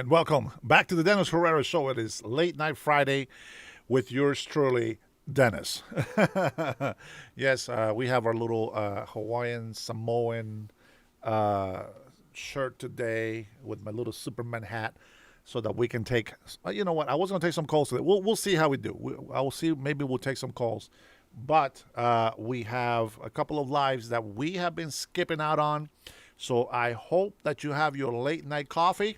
and welcome back to the Dennis Herrera Show. It is Late Night Friday with yours truly, Dennis. Yes, we have our little Hawaiian Samoan uh, shirt today with my little Superman hat so that we can take, you know what, I was going to take some calls today. We'll see how we do. I will see, maybe we'll take some calls. But we have a couple of lives that we have been skipping out on. So I hope that you have your late night coffee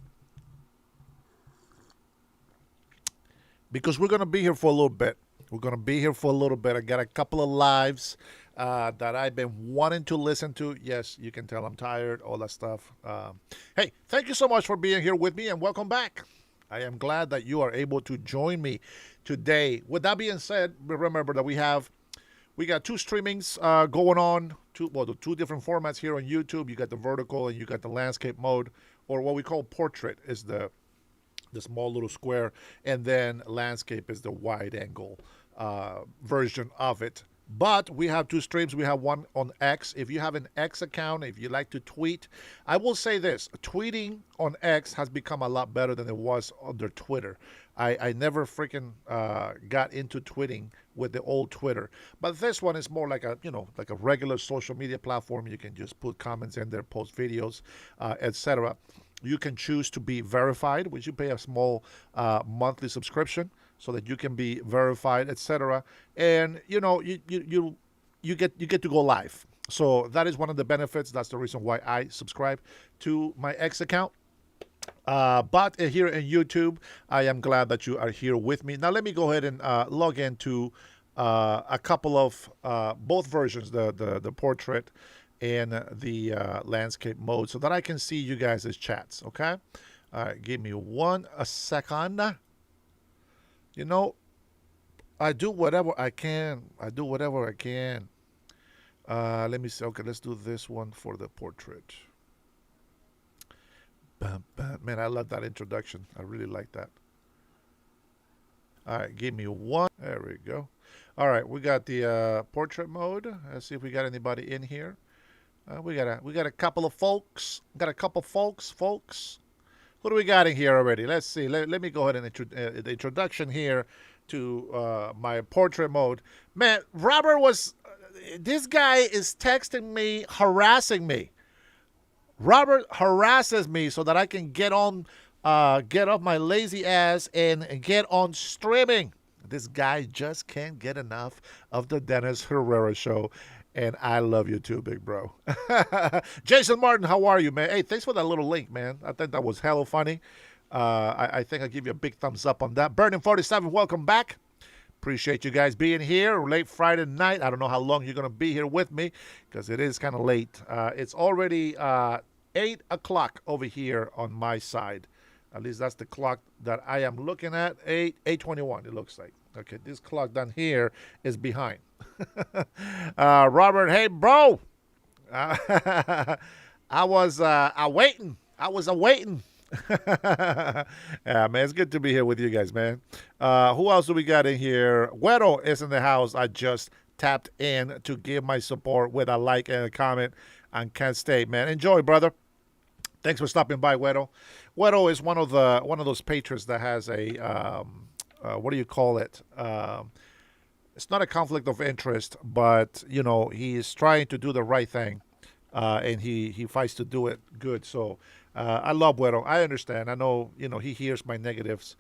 because we're going to be here for a little bit. We're going to be here for a little bit. I got a couple of lives that I've been wanting to listen to. Yes, you can tell I'm tired, all that stuff. Hey, thank you so much for being here with me and welcome back. I am glad that you are able to join me today. With that being said, remember that we got two streamings going on, the two different formats here on YouTube. You got the vertical and you got the landscape mode, or what we call portrait is the small little square, and then landscape is the wide angle version of it. But we have two streams. We have one on X. If you have an X account, if you like to tweet, I will say this. Tweeting on X has become a lot better than it was under Twitter. I never freaking got into tweeting with the old Twitter. But this one is more like a regular social media platform. You can just put comments in there, post videos, etc. You can choose to be verified, which you pay a small monthly subscription so that you can be verified, etc. And you get to go live. So that is one of the benefits. That's the reason why I subscribe to my X account. But here in YouTube, I am glad that you are here with me. Now let me go ahead and log into a couple of both versions, the portrait and the landscape mode, so that I can see you guys' chats. Okay. All right, give me a second. I do whatever I can. Let me see. Okay, let's do this one for the portrait. Bam, bam. Man, I love that introduction. I really like that. All right, give me one. There we go. All right, we got the portrait mode. Let's see if we got anybody in here. We got a couple of folks. Folks. Who do we got in here already? Let's see. Let me go ahead and the introduction here to my portrait mode. Man, Robert this guy is texting me, harassing me. Robert harasses me so that I can get off my lazy ass and get on streaming. This guy just can't get enough of the Dennis Herrera Show. And I love you too, big bro. Jason Martin, how are you, man? Hey, thanks for that little link, man. I think that was hella funny. I think I'll give you a big thumbs up on that. Burning 47, welcome back. Appreciate you guys being here late Friday night. I don't know how long you're going to be here with me because it is kind of late. It's already 8 o'clock over here on my side. At least that's the clock that I am looking at. 8:21, it looks like. Okay, this clock down here is behind. Robert, hey, bro. I was awaiting. Yeah, man, it's good to be here with you guys, man. Who else do we got in here? Güero is in the house. I just tapped in to give my support with a like and a comment on Kent State, man. Enjoy, brother. Thanks for stopping by, Güero. Güero is one of those patrons that has a what do you call it? It's not a conflict of interest, but he is trying to do the right thing, and he fights to do it good. So I love Güero. I understand. I know he hears my negatives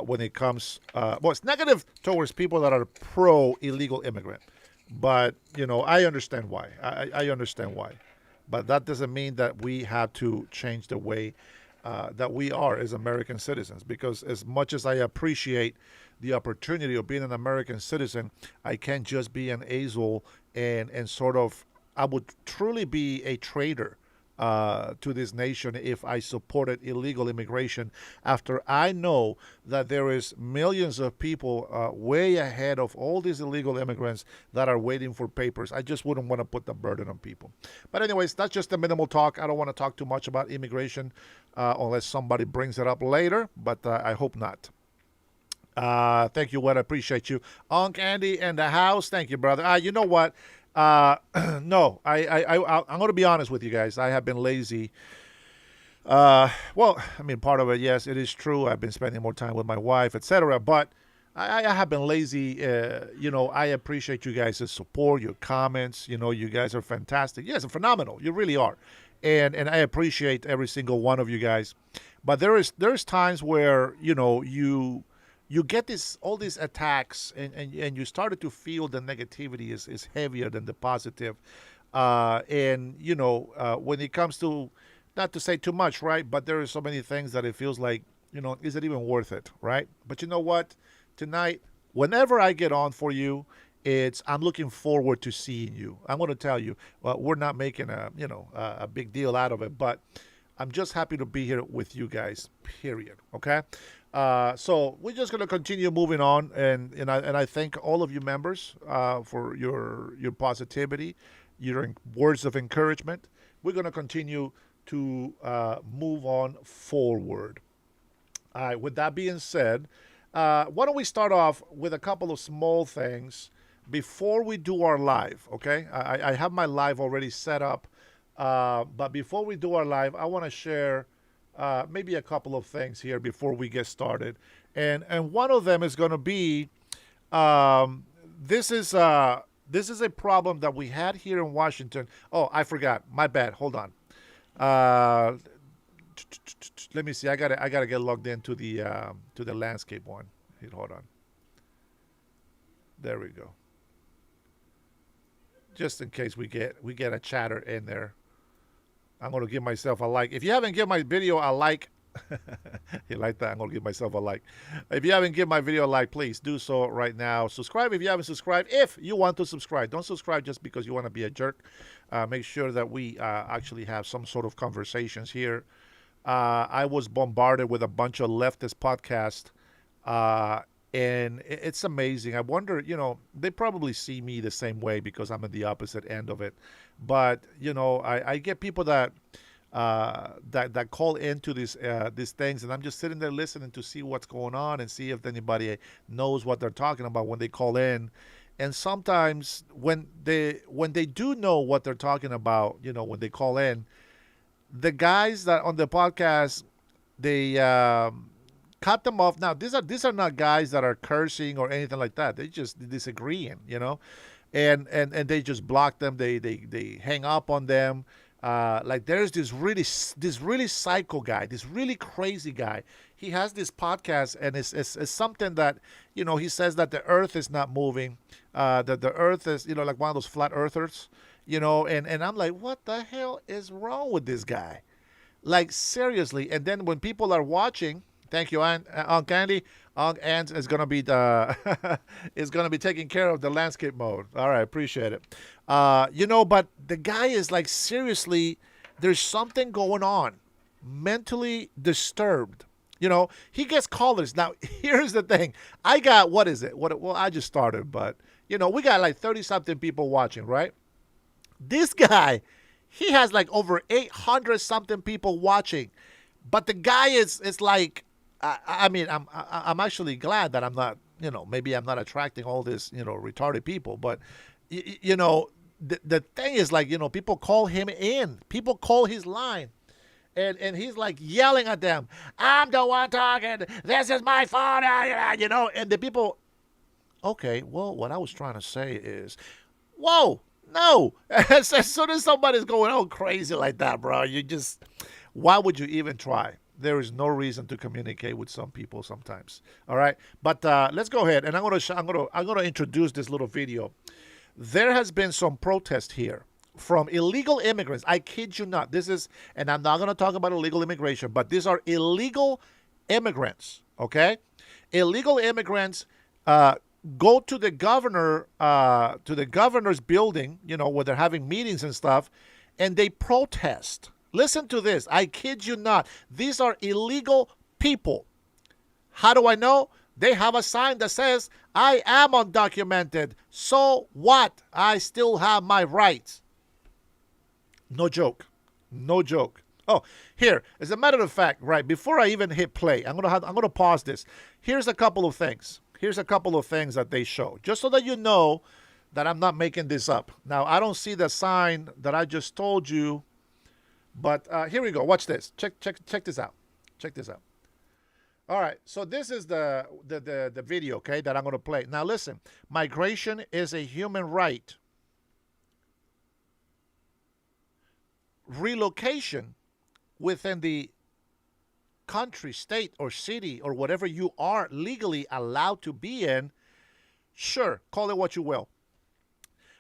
when it comes. Well, it's negative towards people that are pro illegal immigrant, but I understand why. I understand why, but that doesn't mean that we have to change the way that we are as American citizens, because as much as I appreciate the opportunity of being an American citizen, I can't just be an asshole and sort of, I would truly be a traitor to this nation if I supported illegal immigration after I know that there is millions of people way ahead of all these illegal immigrants that are waiting for papers. I just wouldn't want to put the burden on people. But anyways, that's just a minimal talk. I don't want to talk too much about immigration unless somebody brings it up later, but I hope not. Thank you, Wet. I appreciate you. Unc Andy in the house. Thank you, brother. You know what? No, I'm going to be honest with you guys. I have been lazy Well, I mean, part of it, yes, it is true. I've been spending more time with my wife, etc. But I have been lazy. I appreciate you guys' support, your comments. You guys are fantastic. Yes, phenomenal. You really are, and I appreciate every single one of you guys. But there's times where you get this all these attacks, and you started to feel the negativity is heavier than the positive. And when it comes to, not to say too much, right? But there are so many things that it feels like, is it even worth it, right? But you know what? Tonight, whenever I get on for you, I'm looking forward to seeing you. I'm going to tell you, we're not making a big deal out of it, but I'm just happy to be here with you guys. Period. Okay. So we're just going to continue moving on, and I thank all of you members for your positivity, your words of encouragement. We're going to continue to move on forward. All right. With that being said, why don't we start off with a couple of small things before we do our live? Okay. I have my live already set up, but before we do our live, I want to share maybe a couple of things here before we get started, and one of them is going to be um, this is a problem that we had here in Washington. Oh, I forgot. My bad. Hold on. Uh, Let me see. I gotta get logged into the landscape one. Hold on. There we go. Just in case we get a chatter in there. I'm gonna give myself a like. If you haven't given my video a like, you like that? I'm gonna give myself a like. If you haven't given my video a like, please do so right now. Subscribe if you haven't subscribed. If you want to subscribe, don't subscribe just because you want to be a jerk. Make sure that we actually have some sort of conversations here. I was bombarded with a bunch of leftist podcasts, uh, and it's amazing. I wonder, they probably see me the same way because I'm at the opposite end of it. But I get people that call into these things, and I'm just sitting there listening to see what's going on and see if anybody knows what they're talking about when they call in. And sometimes when they do know what they're talking about, when they call in, the guys that on the podcast, they cut them off. Now these are not guys that are cursing or anything like that. They just disagreeing, and they just block them. They hang up on them. Like there's this really psycho guy, this really crazy guy. He has this podcast, and it's something that he says that the Earth is not moving, that the Earth is like one of those flat earthers, and I'm like, what the hell is wrong with this guy? Like seriously. And then when people are watching, thank you, Aunt Candy. Aunt Ant is gonna be the is gonna be taking care of the landscape mode. All right, appreciate it. But the guy is like seriously, there's something going on, mentally disturbed. He gets callers. Now, here's the thing. I got, what is it? Well, I just started, but we got like 30 something people watching, right? This guy, he has like over 800 something people watching, but the guy is like, I mean, I'm actually glad that I'm not, maybe I'm not attracting all this, retarded people, but the thing is like, people call him in, people call his line. And he's like yelling at them, I'm the one talking, this is my phone, and the people, okay, well, what I was trying to say is, whoa, no. As soon as somebody's going all crazy like that, bro, why would you even try? There is no reason to communicate with some people sometimes. All right, but let's go ahead, and I'm gonna introduce this little video. There has been some protest here from illegal immigrants. I kid you not. And I'm not going to talk about illegal immigration, but these are illegal immigrants. Okay, illegal immigrants go to the governor's building, where they're having meetings and stuff, and they protest. Listen to this. I kid you not. These are illegal people. How do I know? They have a sign that says, I am undocumented. So what? I still have my rights. No joke. No joke. Oh, here, as a matter of fact, right, before I even hit play, I'm gonna pause this. Here's a couple of things. Here's a couple of things that they show, just so that you know that I'm not making this up. Now, I don't see the sign that I just told you But here we go. Watch this. Check this out. Check this out. All right. So this is the video, okay, that I'm going to play. Now listen. Migration is a human right. Relocation within the country, state, or city, or whatever you are legally allowed to be in, sure, call it what you will.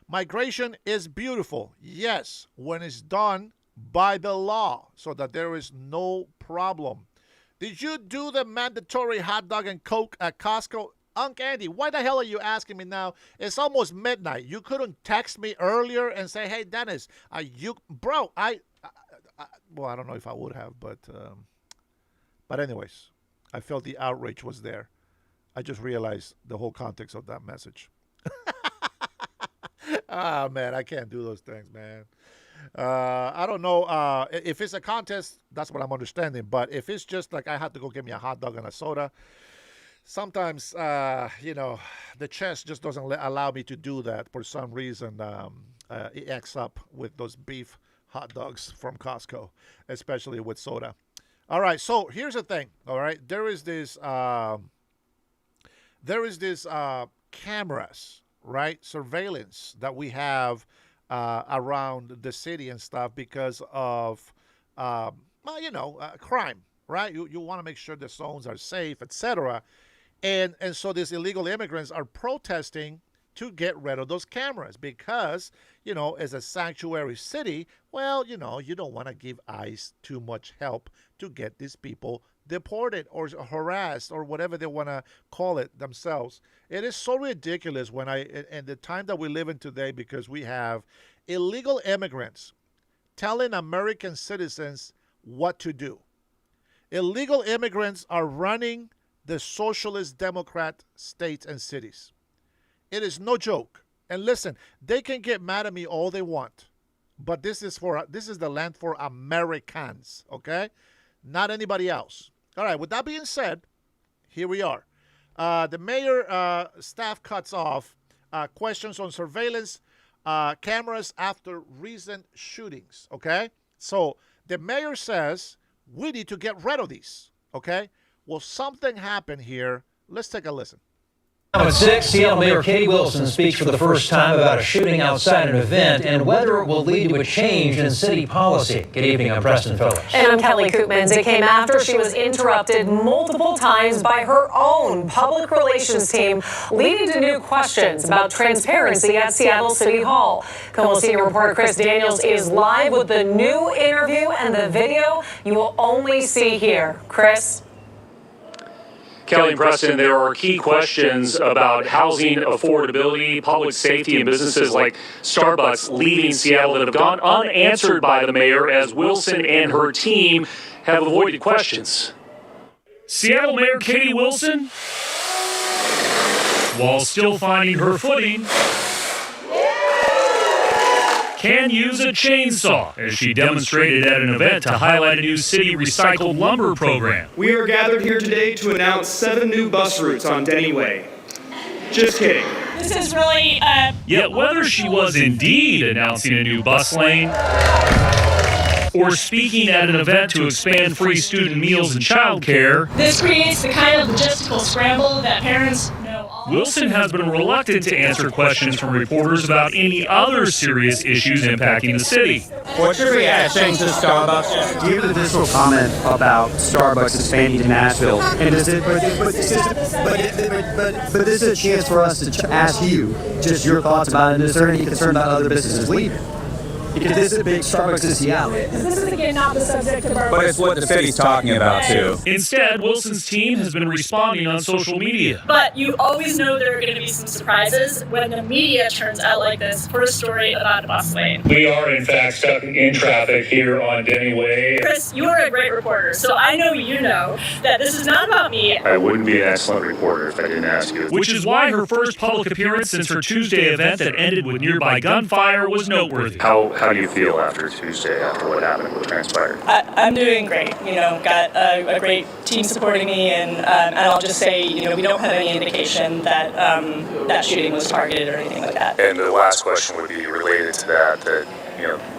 Migration is beautiful, yes, when it's done by the law, so that there is no problem. Did you do the mandatory hot dog and Coke at Costco? Unc Andy, why the hell are you asking me now? It's almost midnight. You couldn't text me earlier and say, hey, Dennis, well, I don't know if I would have, but anyways, I felt the outrage was there. I just realized the whole context of that message. Man, I can't do those things, man. I don't know. If it's a contest, that's what I'm understanding. But if it's just like I have to go get me a hot dog and a soda, sometimes, the chest just doesn't allow me to do that for some reason. It acts up with those beef hot dogs from Costco, especially with soda. All right, so here's the thing. All right, there is this cameras, right, surveillance that we have around the city and stuff because of crime, right? You want to make sure the zones are safe, etc. And so these illegal immigrants are protesting to get rid of those cameras because, as a sanctuary city, well, you don't want to give ICE too much help to get these people deported or harassed or whatever they want to call it themselves. It is so ridiculous in the time that we live in today, because we have illegal immigrants telling American citizens what to do. Illegal immigrants are running the socialist democrat states and cities. It is no joke. And listen, they can get mad at me all they want, but this is the land for Americans, okay? Not anybody else. All right, with that being said, here we are. The mayor staff cuts off questions on surveillance cameras after recent shootings, okay? So the mayor says we need to get rid of these, okay? Well, something happened here. Let's take a listen. Now at 6, Seattle Mayor Katie Wilson speaks for the first time about a shooting outside an event and whether it will lead to a change in city policy. Good evening, I'm Preston Phillips. And I'm Kelly Koopmans. It came after she was interrupted multiple times by her own public relations team, leading to new questions about transparency at Seattle City Hall. KOMO senior reporter Chris Daniels is live with the new interview and the video you will only see here. Chris? Kelly and Preston, there are key questions about housing affordability, public safety, and businesses like Starbucks leaving Seattle that have gone unanswered by the mayor as Wilson and her team have avoided questions. Seattle Mayor Katie Wilson, while still finding her footing, can use a chainsaw, as she demonstrated at an event to highlight a new city recycled lumber program. We are gathered here today to announce 7 new bus routes on Denny Way. Just kidding. This is really Yet whether she was indeed announcing a new bus lane or speaking at an event to expand free student meals and childcare, this creates the kind of logistical scramble that parents know. Wilson has been reluctant to answer questions from reporters about any other serious issues impacting the city. What's your reaction to Starbucks? Do you have a visceral comment about Starbucks expanding to Nashville? And does it? But this is a chance for us to ask you just your thoughts about it. And is there any concern about other businesses leaving? Because this is a big Starbucks in Seattle. This is again not the subject of our. But it's what the city's talking about too. Instead, Wilson's team has been responding on social media. But you always know there are going to be some surprises when the media turns out like this for a story about a bus lane. We are, in fact, stuck in traffic here on Denny Way. Chris, you are a great reporter, so I know you know that this is not about me. I wouldn't be an excellent reporter if I didn't ask you. Which is why her first public appearance since her Tuesday event that ended with nearby gunfire was noteworthy. How do you feel after Tuesday, after what happened, what transpired? I'm doing great. Got a great team supporting me, and I'll just say, we don't have any indication that that shooting was targeted or anything like that. And the last question would be related to that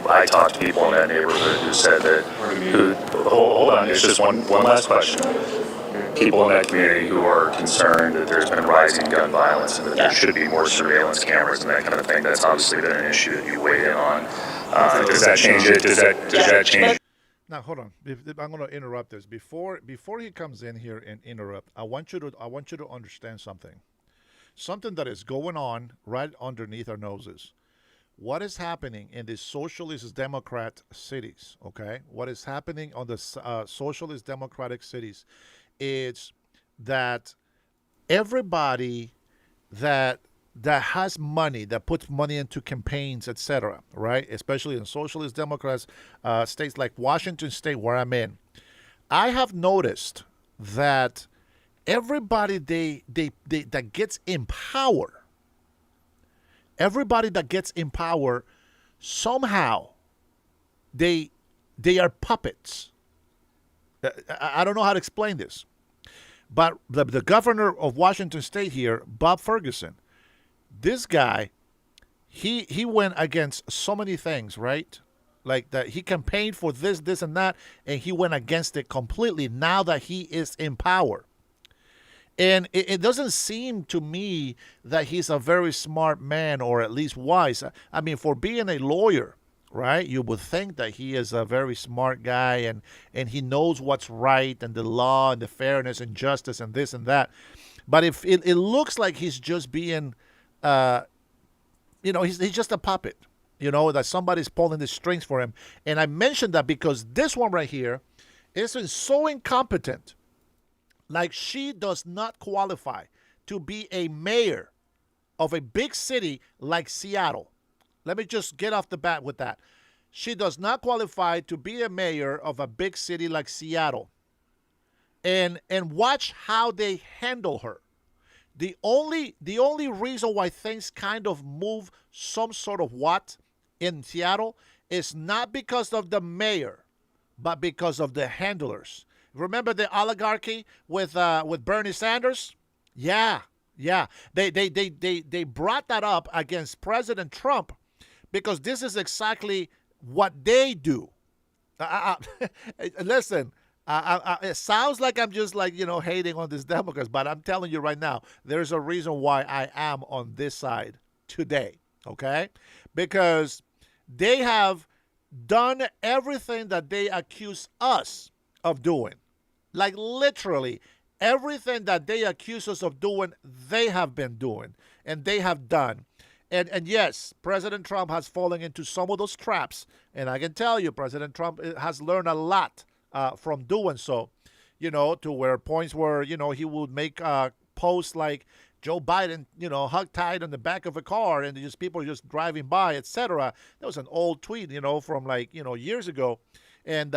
I talked to people in that neighborhood who said that, hold on, it's just one last question. People in that community who are concerned that there's been rising gun violence and that there should be more surveillance cameras and that kind of thing. That's obviously been an issue that you weighed in on. Does that change it? Does that change? Now hold on. I'm going to interrupt this before he comes in here and interrupt. I want you to understand something. Something that is going on right underneath our noses. What is happening in the socialist democrat cities? Okay, what is happening on the socialist democratic cities? Is that everybody that has money, that puts money into campaigns, etc., right? Especially in socialist democrats states like Washington State, where I'm in, I have noticed that everybody that gets in power, somehow they are puppets. I don't know how to explain this. But the governor of Washington State here, Bob Ferguson, this guy, he went against so many things, right? Like that he campaigned for this, and that, and he went against it completely now that he is in power. And it doesn't seem to me that he's a very smart man, or at least wise. I mean, for being a lawyer, right, you would think that he is a very smart guy and he knows what's right and the law and the fairness and justice and this and that. But if it looks like he's just being, he's just a puppet, that somebody's pulling the strings for him. And I mentioned that because this one right here is so incompetent. Like, she does not qualify to be a mayor of a big city like Seattle. Let me just get off the bat with that. She does not qualify to be a mayor of a big city like Seattle. And watch how they handle her. The only reason why things kind of move some sort of in Seattle is not because of the mayor, but because of the handlers. Remember the oligarchy with Bernie Sanders? Yeah. They brought that up against President Trump because this is exactly what they do. Listen, it sounds like I'm just hating on these Democrats, but I'm telling you right now, there's a reason why I am on this side today, okay? Because they have done everything that they accuse us of doing. Like, literally everything that they accuse us of doing, they have been doing and they have done. And yes, President Trump has fallen into some of those traps. And I can tell you, President Trump has learned a lot from doing so, to where points where, he would make posts like Joe Biden, hug tied on the back of a car and just people just driving by, etc. That was an old tweet, from years ago. And,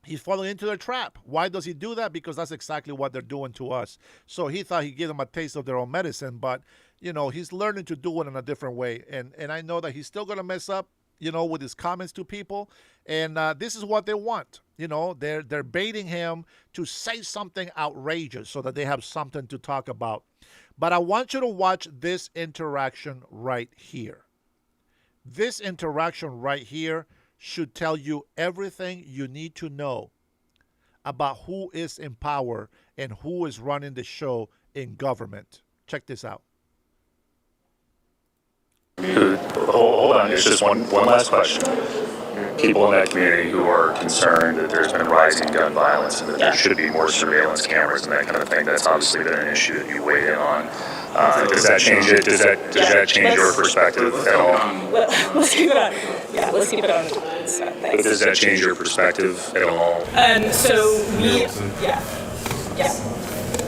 he's falling into their trap. Why does he do that? Because that's exactly what they're doing to us. So he thought he'd give them a taste of their own medicine, but, he's learning to do it in a different way. And I know that he's still going to mess up, with his comments to people. And this is what they want. They're baiting him to say something outrageous so that they have something to talk about. But I want you to watch this interaction right here. This interaction right here should tell you everything you need to know about who is in power and who is running the show in government. Check this out. Hold on, it's just one last question. People in that community who are concerned that there's been rising gun violence and that there should be more surveillance cameras and that kind of thing. That's obviously been an issue that you weighed in on. Does that change it? Does that change your perspective at all? Let's keep it on. Yeah, let's keep it on. So, thanks. Does that change your perspective at all?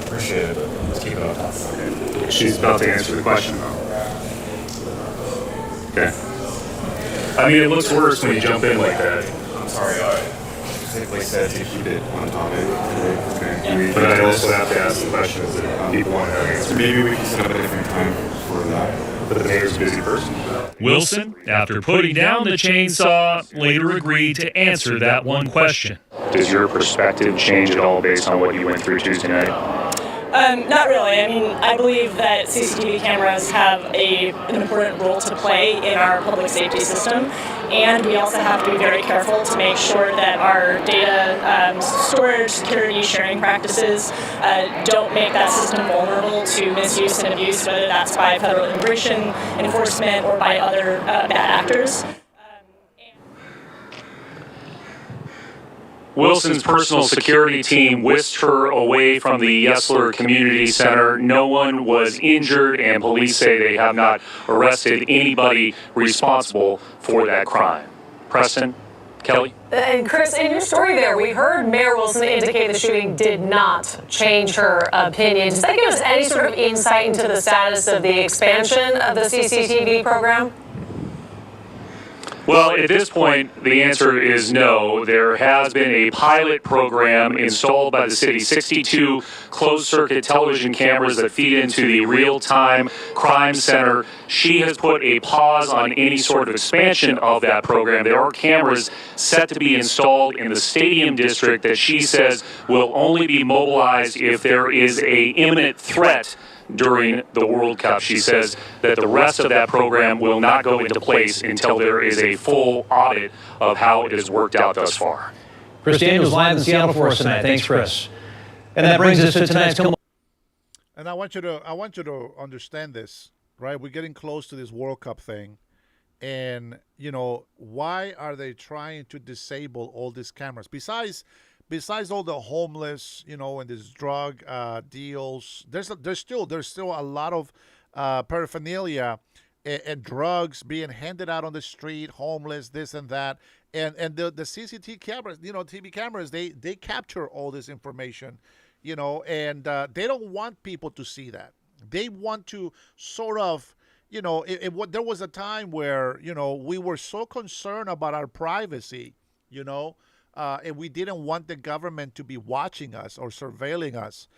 Appreciate it, but let's keep it on. She's about to answer the question, though. Okay. I mean, it looks worse when you jump in like that. I'm sorry, I specifically said to keep it on topic. Okay. But I also have to ask the questions that people want to answer. Maybe we can set up a different time for that. But the mayor's a busy person. Wilson, after putting down the chainsaw, later agreed to answer that one question. Does your perspective change at all based on what you went through Tuesday night? Not really. I mean, I believe that CCTV cameras have an important role to play in our public safety system, and we also have to be very careful to make sure that our data storage, security, sharing practices don't make that system vulnerable to misuse and abuse, whether that's by federal immigration enforcement or by other bad actors. Wilson's personal security team whisked her away from the Yesler Community Center. No one was injured, and police say they have not arrested anybody responsible for that crime. Preston, Kelly? And Chris, in your story there, we heard Mayor Wilson indicate the shooting did not change her opinion. Does that give us any sort of insight into the status of the expansion of the CCTV program? Well, at this point, the answer is no. There has been a pilot program installed by the city, 62 closed-circuit television cameras that feed into the real-time crime center. She has put a pause on any sort of expansion of that program. There are cameras set to be installed in the stadium district that she says will only be mobilized if there is an imminent threat during the World Cup. She says that the rest of that program will not go into place until there is a full audit of how it has worked out thus far. Chris Daniels live in Seattle for us tonight. Thanks, Chris. And that brings us to tonight's. And I want you to understand this, right? We're getting close to this World Cup thing, and why are they trying to disable all these cameras? Besides all the homeless, and these drug deals, there's still a lot of paraphernalia and drugs being handed out on the street, homeless, this and that, and the CCTV cameras, TV cameras, they capture all this information, and they don't want people to see that. They want to sort of, there was a time where we were so concerned about our privacy, and we didn't want the government to be watching us or surveilling us.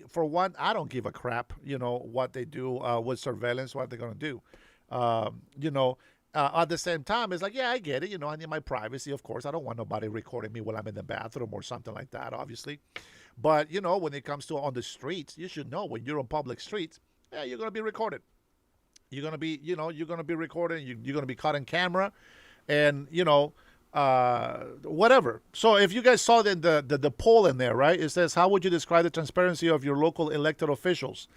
For one, I don't give a crap, what they do with surveillance, what they're going to do. At the same time, it's like, yeah, I get it. I need my privacy, of course. I don't want nobody recording me while I'm in the bathroom or something like that, obviously. But, when it comes to on the streets, you should know when you're on public streets, yeah, you're going to be recorded. You're going to be, you're going to be recorded. You're going to be caught on camera. And, whatever. So if you guys saw the poll in there, right? It says, how would you describe the transparency of your local elected officials?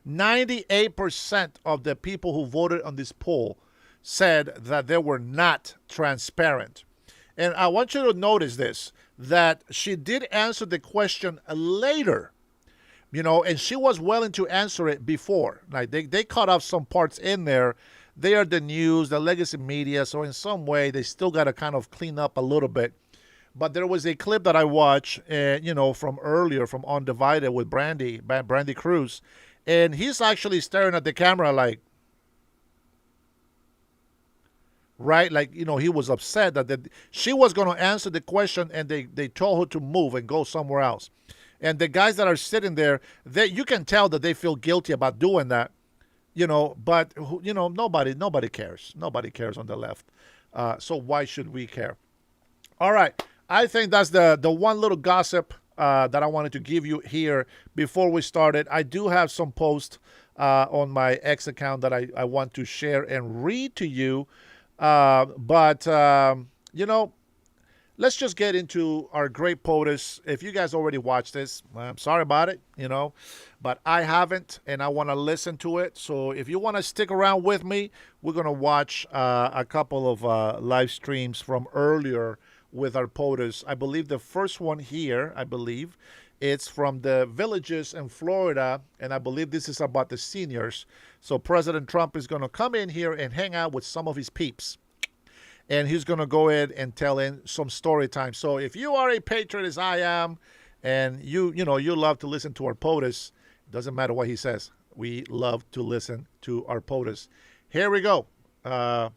98% of the people who voted on this poll said that they were not transparent. And I want you to notice this, that she did answer the question later, and she was willing to answer it before. Like they cut off some parts in there. They are the news, the legacy media, so in some way they still got to kind of clean up a little bit. But there was a clip that I watched, from earlier, from Undivided with Brandy Cruz, and he's actually staring at the camera like, right? Like, he was upset that she was going to answer the question, and they told her to move and go somewhere else. And the guys that are sitting there, you can tell that they feel guilty about doing that. But nobody cares. Nobody cares on the left. So why should we care? All right. I think that's the one little gossip that I wanted to give you here before we started. I do have some posts on my X account that I want to share and read to you. But let's just get into our great POTUS. If you guys already watched this, I'm sorry about it, but I haven't, and I want to listen to it. So if you want to stick around with me, we're going to watch a couple of live streams from earlier with our POTUS. I believe the first one here, it's from the villages in Florida, and I believe this is about the seniors. So President Trump is going to come in here and hang out with some of his peeps. And he's going to go ahead and tell in some story time. So if you are a patriot as I am, and you love to listen to our POTUS, doesn't matter what he says. We love to listen to our POTUS. Here we go. Yeah,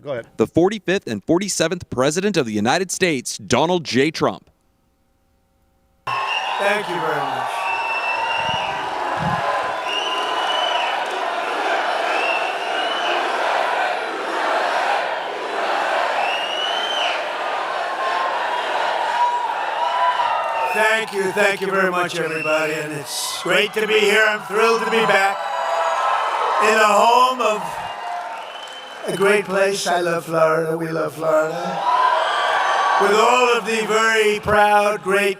go ahead. The 45th and 47th President of the United States, Donald J. Trump. Thank you very much. thank you. Thank you very much, everybody. And it's great to be here. I'm thrilled to be back in the home of a great place. I love Florida. We love Florida. With all of the very proud, great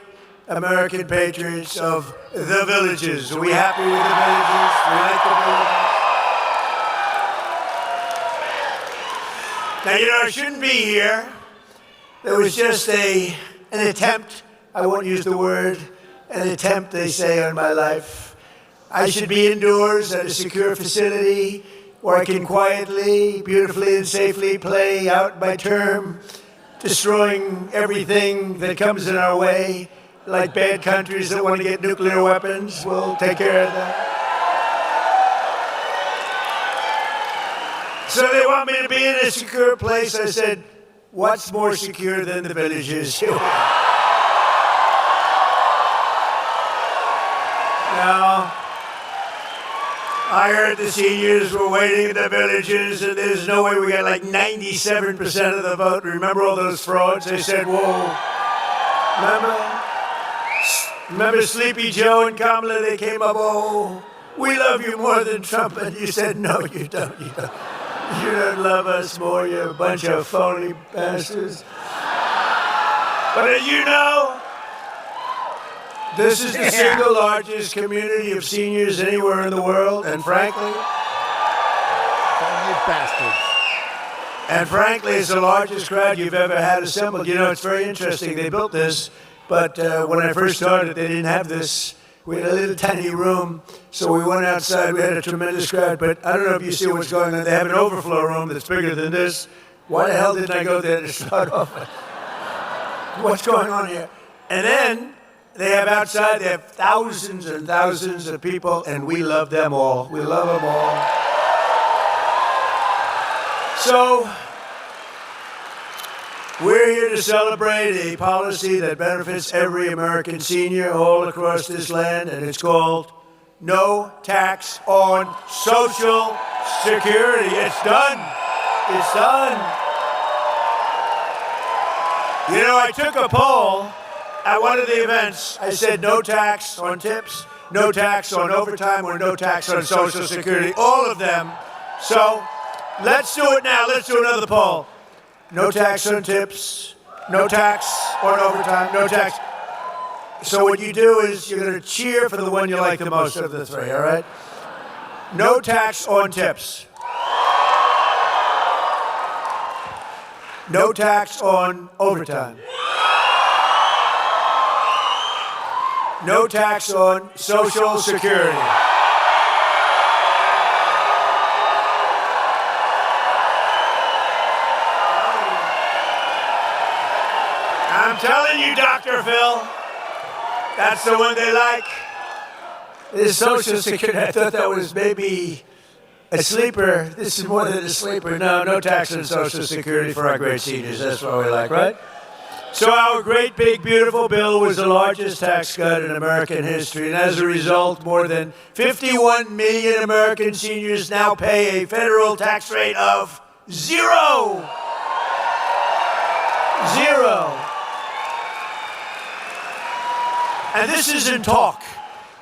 American patriots of the villages. Are we happy with the villages? We like the villages? Now, you know, I shouldn't be here. There was just an attempt, I won't use the word, an attempt, they say, on my life. I should be indoors at a secure facility where I can quietly, beautifully, and safely play out my term, destroying everything that comes in our way, like bad countries that want to get nuclear weapons. We'll take care of that. So they want me to be in a secure place. I said, what's more secure than the villages? Now, I heard the seniors were waiting in the villages, and there's no way we got like 97% of the vote. Remember all those frauds? They said, whoa. Remember Sleepy Joe and Kamala? They came up, oh, we love you more than Trump. And you said, no, you don't. You don't love us more, you a bunch of phony bastards. But as you know, this is the single largest community of seniors anywhere in the world, and frankly, it's the largest crowd you've ever had assembled. You know, it's very interesting. They built this, but when I first started, they didn't have this. We had a little tiny room, so we went outside. We had a tremendous crowd, but I don't know if you see what's going on. They have an overflow room that's bigger than this. Why the hell didn't I go there to start off? What's going on here? And then they have outside, they have thousands and thousands of people, and we love them all. We love them all. So, we're here to celebrate a policy that benefits every American senior all across this land, and it's called No Tax on Social Security. It's done. It's done. You know, I took a poll at one of the events. I said no tax on tips, no tax on overtime, or no tax on Social Security, all of them. So let's do it now. Let's do another poll. No tax on tips, no tax on overtime, no tax. So what you do is you're going to cheer for the one you like the most of the three, all right? No tax on tips. No tax on overtime. No tax on Social Security. I'm telling you, Dr. Phil, that's the one they like. This Social Security, I thought that was maybe a sleeper. This is more than a sleeper. No, no tax on Social Security for our great seniors. That's what we like, right? So our great, big, beautiful bill was the largest tax cut in American history. And as a result, more than 51 million American seniors now pay a federal tax rate of 0. 0. And this isn't talk.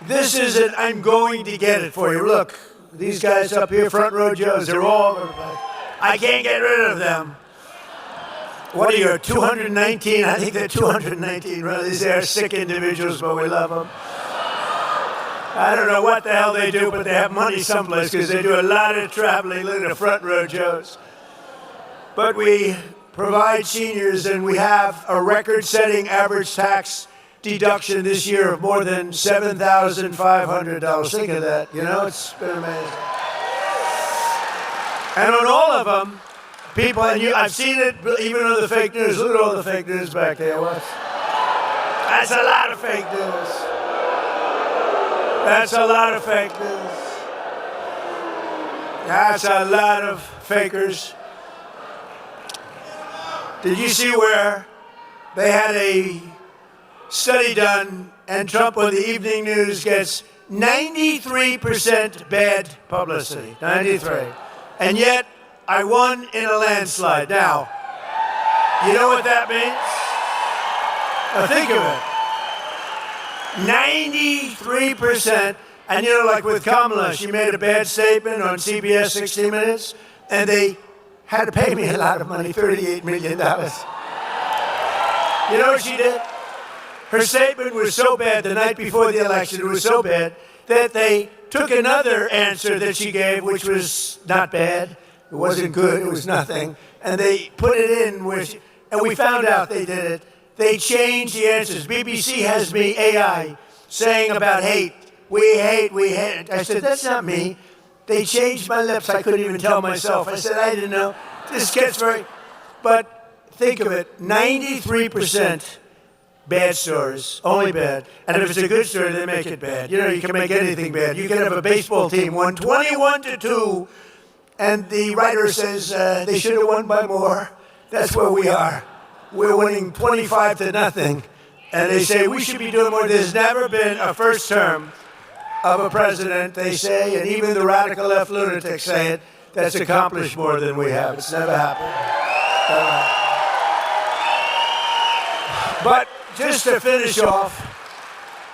This isn't, I'm going to get it for you. Look, these guys up here, front row Joes, they're all, I can't get rid of them. What are you, 219? I think they're 219. Really, these are sick individuals, but we love them. I don't know what the hell they do, but they have money someplace because they do a lot of traveling. Look at the front row Joes. But we provide seniors, and we have a record-setting average tax deduction this year of more than $7,500. Think of that. You know, it's been amazing. And on all of them, people, and I've seen it even on the fake news. Look at all the fake news back there. What? That's a lot of fake news. That's a lot of fake news. That's a lot of fakers. Did you see where they had a study done, and Trump on the evening news gets 93% bad publicity? 93. And yet, I won in a landslide. Now, you know what that means? Now think of it. 93%. And you know, like with Kamala, she made a bad statement on CBS 60 Minutes, and they had to pay me a lot of money, $38 million. You know what she did? Her statement was so bad the night before the election, it was so bad, that they took another answer that she gave, which was not bad. It wasn't good, it was nothing. And they put it in, and we found out they did it. They changed the answers. BBC has me, AI, saying about hate. We hate, we hate. I said, that's not me. They changed my lips. I couldn't even tell myself. I said, I didn't know. This gets very... But think of it, 93% bad stories, only bad. And if it's a good story, they make it bad. You know, you can make anything bad. You can have a baseball team won 21-2, and the writer says they should have won by more. That's where we are. We're winning 25-0. And they say we should be doing more. There's never been a first term of a president, they say, and even the radical left lunatics say it, that's accomplished more than we have. It's never happened. But just to finish off,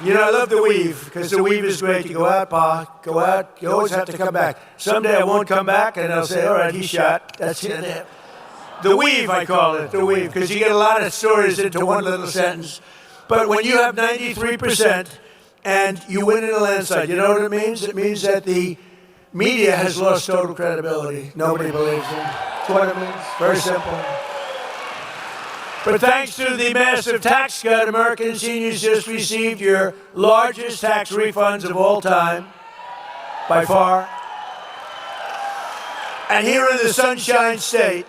you know, I love the weave, because the weave is great. You go out, Pa, go out, you always have to come back. Someday I won't come back, and they'll say, all right, he's shot. That's it. The weave, I call it, the weave, because you get a lot of stories into one little sentence. But when you have 93%, and you win in a landslide, you know what it means? It means that the media has lost total credibility. Nobody believes them. That's what it means. Very simple. But thanks to the massive tax cut, American seniors just received your largest tax refunds of all time, by far. And here in the Sunshine State,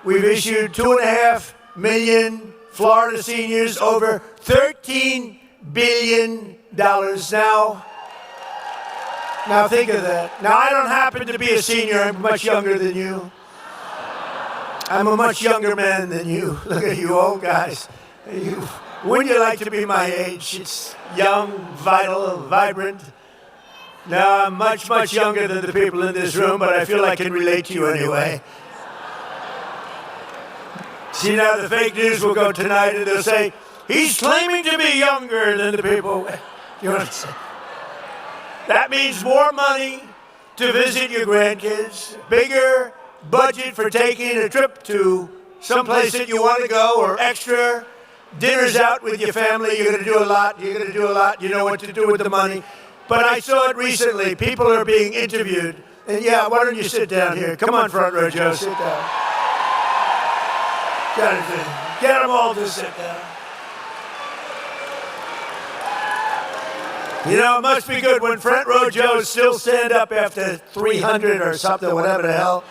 we've issued 2.5 million Florida seniors over $13 billion. Now think of that. Now, I don't happen to be a senior. I'm much younger than you. I'm a much younger man than you. Look at you old guys. Wouldn't you like to be my age? It's young, vital, vibrant. Now, I'm much, much younger than the people in this room, but I feel I can relate to you anyway. See, now the fake news will go tonight, and they'll say, he's claiming to be younger than the people. You know what I'm saying? That means more money to visit your grandkids, bigger budget for taking a trip to someplace that you want to go, or extra dinners out with your family. You're going to do a lot. You're going to do a lot. You know what to do with the money. But I saw it recently. People are being interviewed. And yeah, why don't you sit down here? Come on, front row, Joe. Sit down. Get them all to sit down. You know, it must be good when front row Joes still stand up after 300 or something, whatever the hell.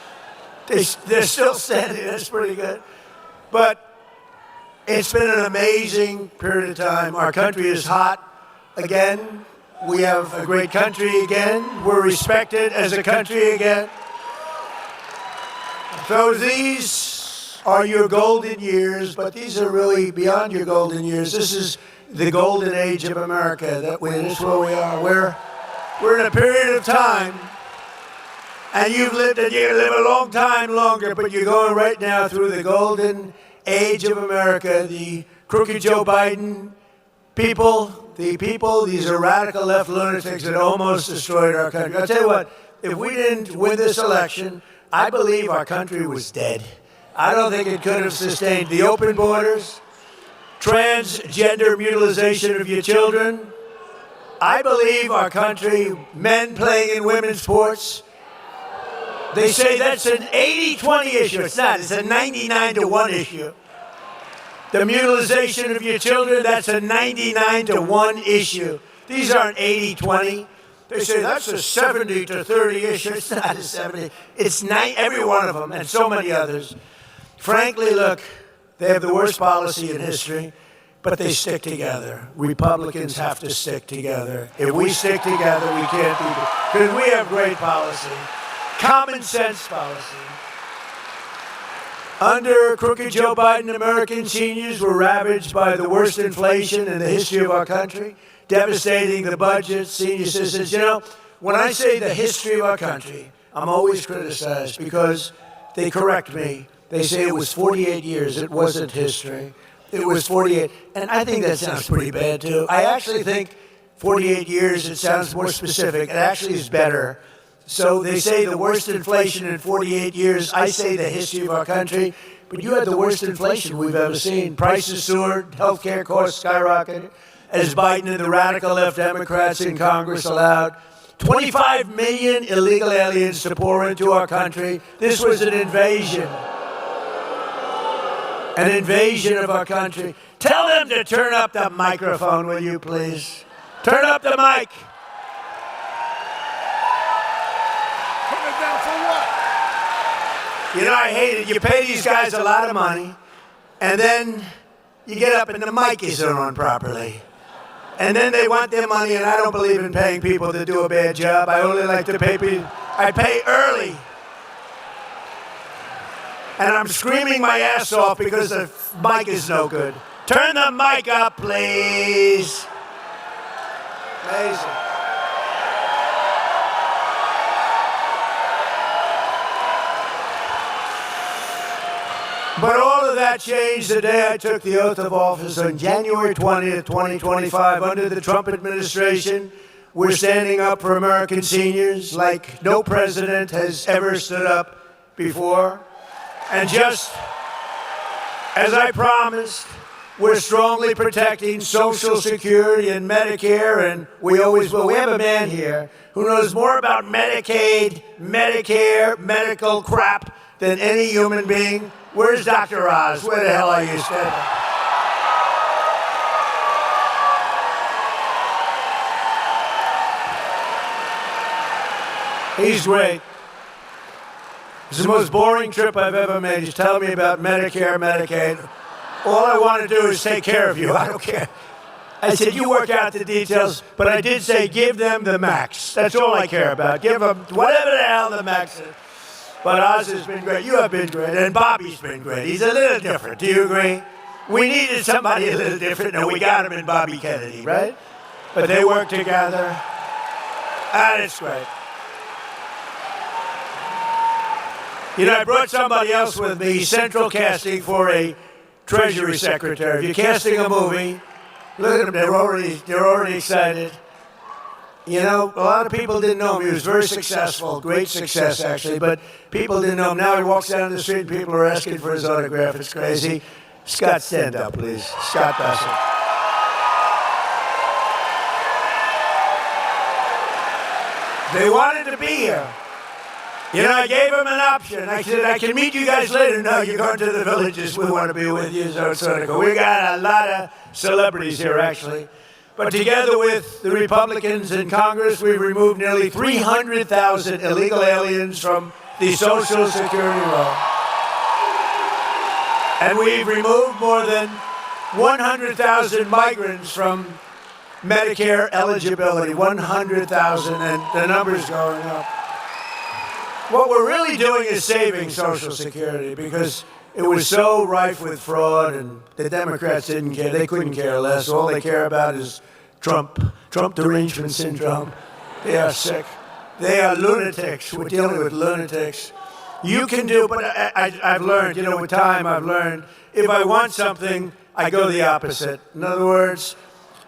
They're still standing. That's pretty good. But it's been an amazing period of time. Our country is hot again. We have a great country again. We're respected as a country again. So these are your golden years, but these are really beyond your golden years. This is the golden age of America. This is where we are. We're in a period of time, and you've lived, and you're going to live a long time longer, but you're going right now through the golden age of America. The crooked Joe Biden people, these are radical left lunatics that almost destroyed our country. I'll tell you what, if we didn't win this election, I believe our country was dead. I don't think it could have sustained the open borders, transgender mutilization of your children. I believe our country, men playing in women's sports, they say that's an 80-20 issue. It's not. It's a 99-1 issue. The mutilization of your children, that's a 99-1 issue. These aren't 80-20. They say that's a 70-30 issue. It's not a 70. It's every one of them, and so many others. Frankly, look, they have the worst policy in history, but they stick together. Republicans have to stick together. If we stick together, we can't be, because we have great policy, common sense policy. Under crooked Joe Biden, American seniors were ravaged by the worst inflation in the history of our country, devastating the budget, senior citizens. You know, when I say the history of our country, I'm always criticized because they correct me. They say it was 48 years. It wasn't history. it was 48. And I think that sounds pretty bad, too. I actually think 48 years, it sounds more specific. It actually is better. So they say the worst inflation in 48 years. I say the history of our country. But you had the worst inflation we've ever seen. Prices soared, healthcare costs skyrocketed, as Biden and the radical left Democrats in Congress allowed 25 million illegal aliens to pour into our country. This was an invasion. An invasion of our country. Tell them to turn up the microphone, will you please? Turn up the mic. Turn it down for what? You know, I hate it. You pay these guys a lot of money, and then you get up and the mic isn't on properly. And then they want their money, and I don't believe in paying people to do a bad job. I only like to pay people. I pay early. And I'm screaming my ass off because the mic is no good. Turn the mic up, please. Amazing. But all of that changed the day I took the oath of office on January 20th, 2025. Under the Trump administration, we're standing up for American seniors like no president has ever stood up before. And just as I promised, we're strongly protecting Social Security and Medicare, and we always will. We have a man here who knows more about Medicaid, Medicare, medical crap than any human being. Where's Dr. Oz? Where the hell are you standing? He's great. It's the most boring trip I've ever made. He's telling me about Medicare, Medicaid. All I want to do is take care of you. I don't care. I said, you work out the details, but I did say give them the max. That's all I care about. Give them whatever the hell the max is. But Oz has been great. You have been great. And Bobby's been great. He's a little different. Do you agree? We needed somebody a little different, and we got him in Bobby Kennedy, right? But they work together. And it's great. You know, I brought somebody else with me. He's central casting for a Treasury Secretary. If you're casting a movie, look at them. They're already excited. You know, a lot of people didn't know him. He was very successful, great success, actually, but people didn't know him. Now he walks down the street and people are asking for his autograph. It's crazy. Scott, stand up, please. Scott Bassett. They wanted to be here. You know, I gave him an option. I said, I can meet you guys later. No, you're going to the villages. We want to be with you. So it's sort of cool. We got a lot of celebrities here, actually. But together with the Republicans in Congress, we've removed nearly 300,000 illegal aliens from the Social Security roll. And we've removed more than 100,000 migrants from Medicare eligibility. 100,000, and the number's going up. What we're really doing is saving Social Security because it was so rife with fraud, and the Democrats didn't care. They couldn't care less. All they care about is Trump derangement syndrome. They are sick. They are lunatics. We're dealing with lunatics. You can do, but I've learned, you know, with time I've learned, if I want something, I go the opposite. In other words,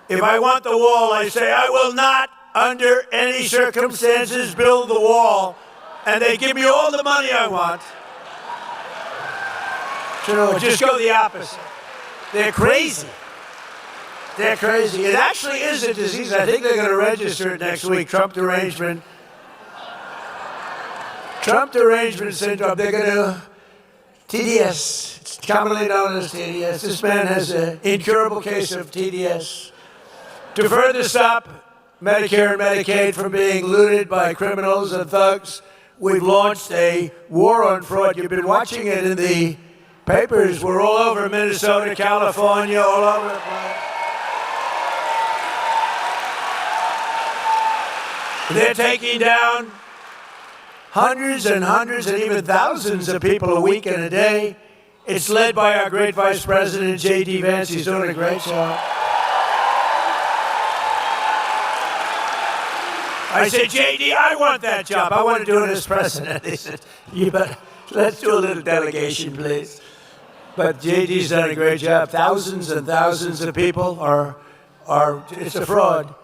if I want the wall, I say, I will not, under any circumstances, build the wall. And they give me all the money I want. So just go the opposite. They're crazy. They're crazy. It actually is a disease. I think they're going to register it next week. Trump derangement syndrome. They're going to TDS. It's commonly known as TDS. This man has an incurable case of TDS. To further stop Medicare and Medicaid from being looted by criminals and thugs, we've launched a war on fraud. You've been watching it in the papers. We're all over Minnesota, California, all over the place. They're taking down hundreds and hundreds and even thousands of people a week and a day. It's led by our great Vice President, J.D. Vance. He's doing a great job. I said, J.D., I want that job. I want to do it as president. He said, you better, let's do a little delegation, please. But JD's done a great job. Thousands and thousands of people are it's a fraud.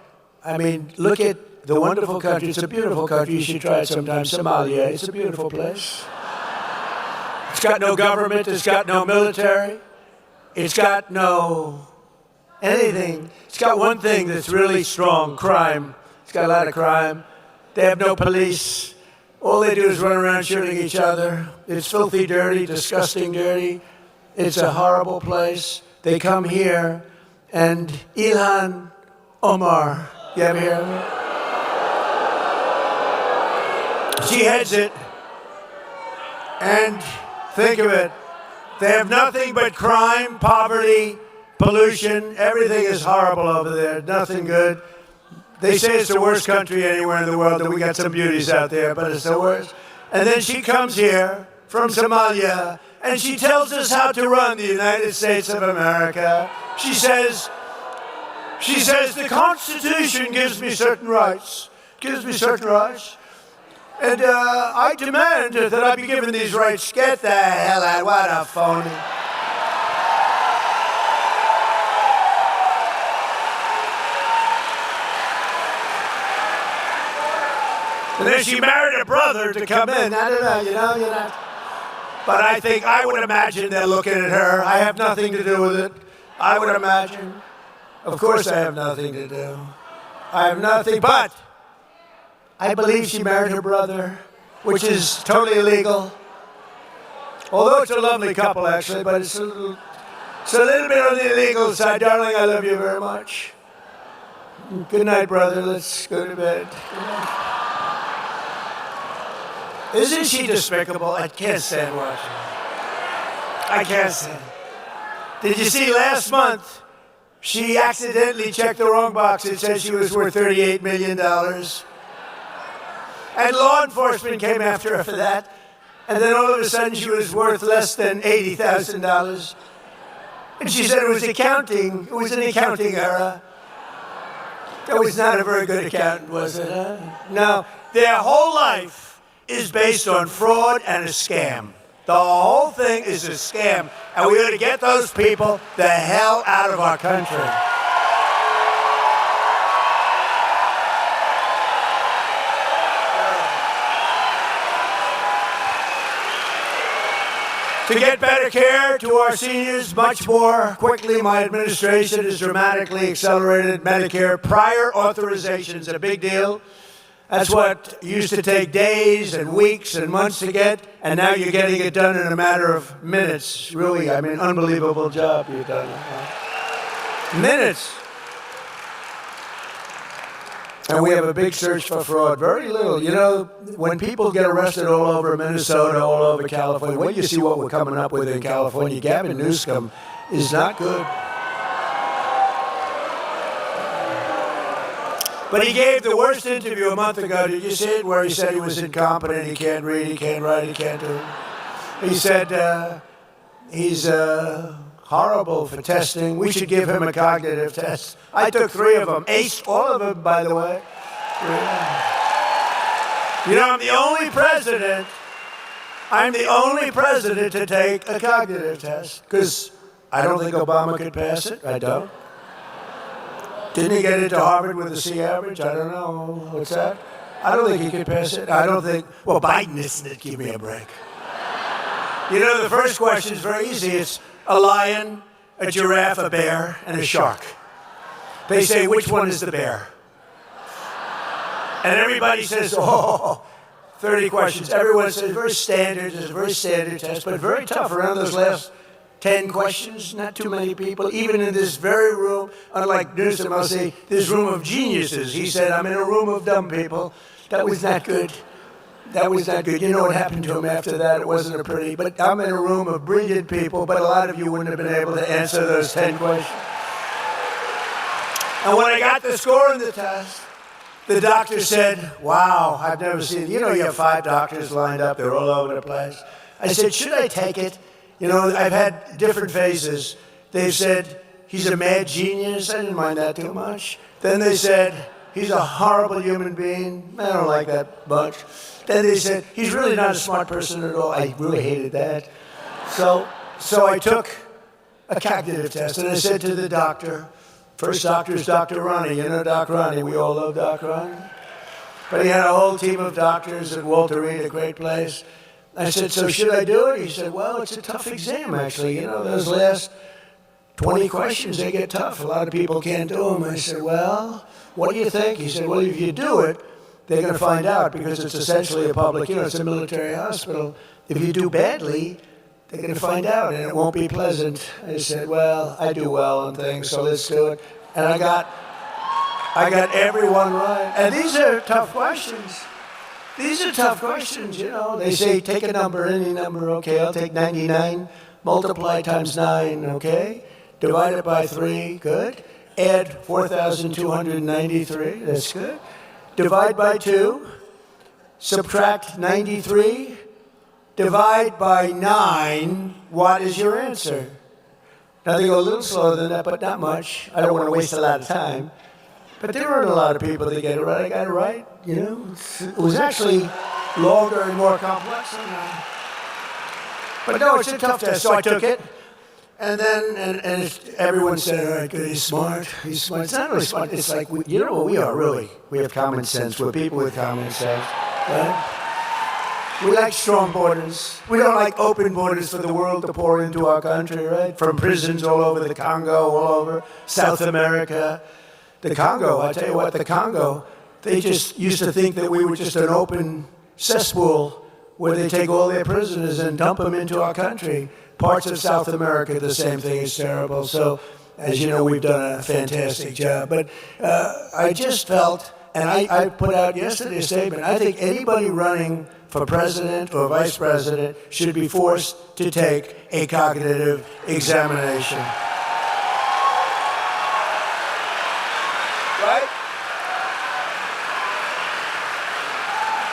I mean, look at the wonderful country. It's a beautiful country. You should try it sometime. Somalia, it's a beautiful place. It's got no government. It's got no military. It's got no anything. It's got one thing that's really strong, crime. It's got a lot of crime. They have no police. All they do is run around shooting each other. It's filthy dirty, disgusting dirty. It's a horrible place. They come here, and Ilhan Omar, you ever hear of her? She heads it, and think of it. They have nothing but crime, poverty, pollution. Everything is horrible over there. Nothing good. They say it's the worst country anywhere in the world, and we got some beauties out there, but it's the worst. And then she comes here from Somalia, and she tells us how to run the United States of America. She says, the Constitution gives me certain rights. And I demand that I be given these rights. Get the hell out. What a phony. And then she married a brother to come in. I don't know, you know. But I think, I would imagine they're looking at her. I have nothing to do with it. I would imagine. Of course I have nothing to do. I have nothing, but I believe she married her brother, which is totally illegal. Although it's a lovely couple, actually, but it's a little bit on the illegal side. Darling, I love you very much. Good night, brother. Let's go to bed. Isn't she despicable? I can't stand watching her. I can't stand. Did you see last month, she accidentally checked the wrong box. It said she was worth $38 million. And law enforcement came after her for that. And then all of a sudden, she was worth less than $80,000. And she said it was accounting. It was an accounting error. That was not a very good accountant, was it? Huh? No, their whole life is based on fraud and a scam. The whole thing is a scam, and we ought to get those people the hell out of our country. To get better care to our seniors much more quickly, my administration has dramatically accelerated Medicare prior authorizations, a big deal. That's what used to take days and weeks and months to get, and now you're getting it done in a matter of minutes. Really, I mean, unbelievable job you've done. Minutes. And we have a big search for fraud. Very little. You know, when people get arrested all over Minnesota, all over California, when you see what we're coming up with in California, Gavin Newsom is not good. But he gave the worst interview a month ago. Did you see it? Where he said he was incompetent, he can't read, he can't write, he can't do it. He said he's horrible for testing. We should give him a cognitive test. I took 3 of them. Aced all of them, by the way. You know, I'm the only president to take a cognitive test. Because I don't think Obama could pass it. I don't. Didn't he get into Harvard with a C average? I don't know. What's that? I don't think he could pass it. I don't think. Well, Biden isn't it? Give me a break. You know, the first question is very easy. It's a lion, a giraffe, a bear, and a shark. They say, which one is the bear? And everybody says, 30 questions. Everyone says, very standard. It's a very standard test, but very tough around those last 10 questions, not too many people, even in this very room, unlike Newsom, I'll say, this room of geniuses. He said, I'm in a room of dumb people. That was not good. That was not good. You know what happened to him after that? It wasn't a pretty, but I'm in a room of brilliant people, but a lot of you wouldn't have been able to answer those 10 questions. And when I got the score in the test, the doctor said, wow, I've never seen, you know, you have 5 doctors lined up, they're all over the place. I said, should I take it? You know, I've had different phases. They've said, he's a mad genius. I didn't mind that too much. Then they said, he's a horrible human being. I don't like that much. Then they said, he's really not a smart person at all. I really hated that. So So I took a cognitive test, and I said to the doctor, first doctor is Dr. Ronnie. You know Doc Ronnie. We all love Doc Ronnie. But he had a whole team of doctors at Walter Reed, a great place. I said, so should I do it? He said, well, it's a tough exam, actually. You know, those last 20 questions, they get tough. A lot of people can't do them. I said, well, what do you think? He said, well, if you do it, they're going to find out because it's essentially a public, it's a military hospital. If you do badly, they're going to find out, and it won't be pleasant. I said, well, I do well on things, so let's do it. And I got everyone right. And these are tough questions. These are tough questions, They say, take a number, any number, okay, I'll take 99, multiply times 9, okay? Divide it by 3, good. Add 4,293, that's good. Divide by 2, subtract 93, divide by 9, what is your answer? Now they go a little slower than that, but not much. I don't want to waste a lot of time. But there aren't a lot of people that get it right. I got it right, It was actually longer and more complex than that. But no, it's a tough test, so I took it. And then, and everyone said, all right, good, he's smart. He's smart. It's not really smart. It's like, you know what we are, really? We have common sense. We're people with common sense, right? We like strong borders. We don't like open borders for the world to pour into our country, right? From prisons all over the Congo, all over South America. The Congo, I tell you what, the Congo, they just used to think that we were just an open cesspool where they take all their prisoners and dump them into our country. Parts of South America, the same thing is terrible. So, as you know, we've done a fantastic job. But I just felt, and I put out yesterday a statement, I think anybody running for president or vice president should be forced to take a cognitive examination. Right?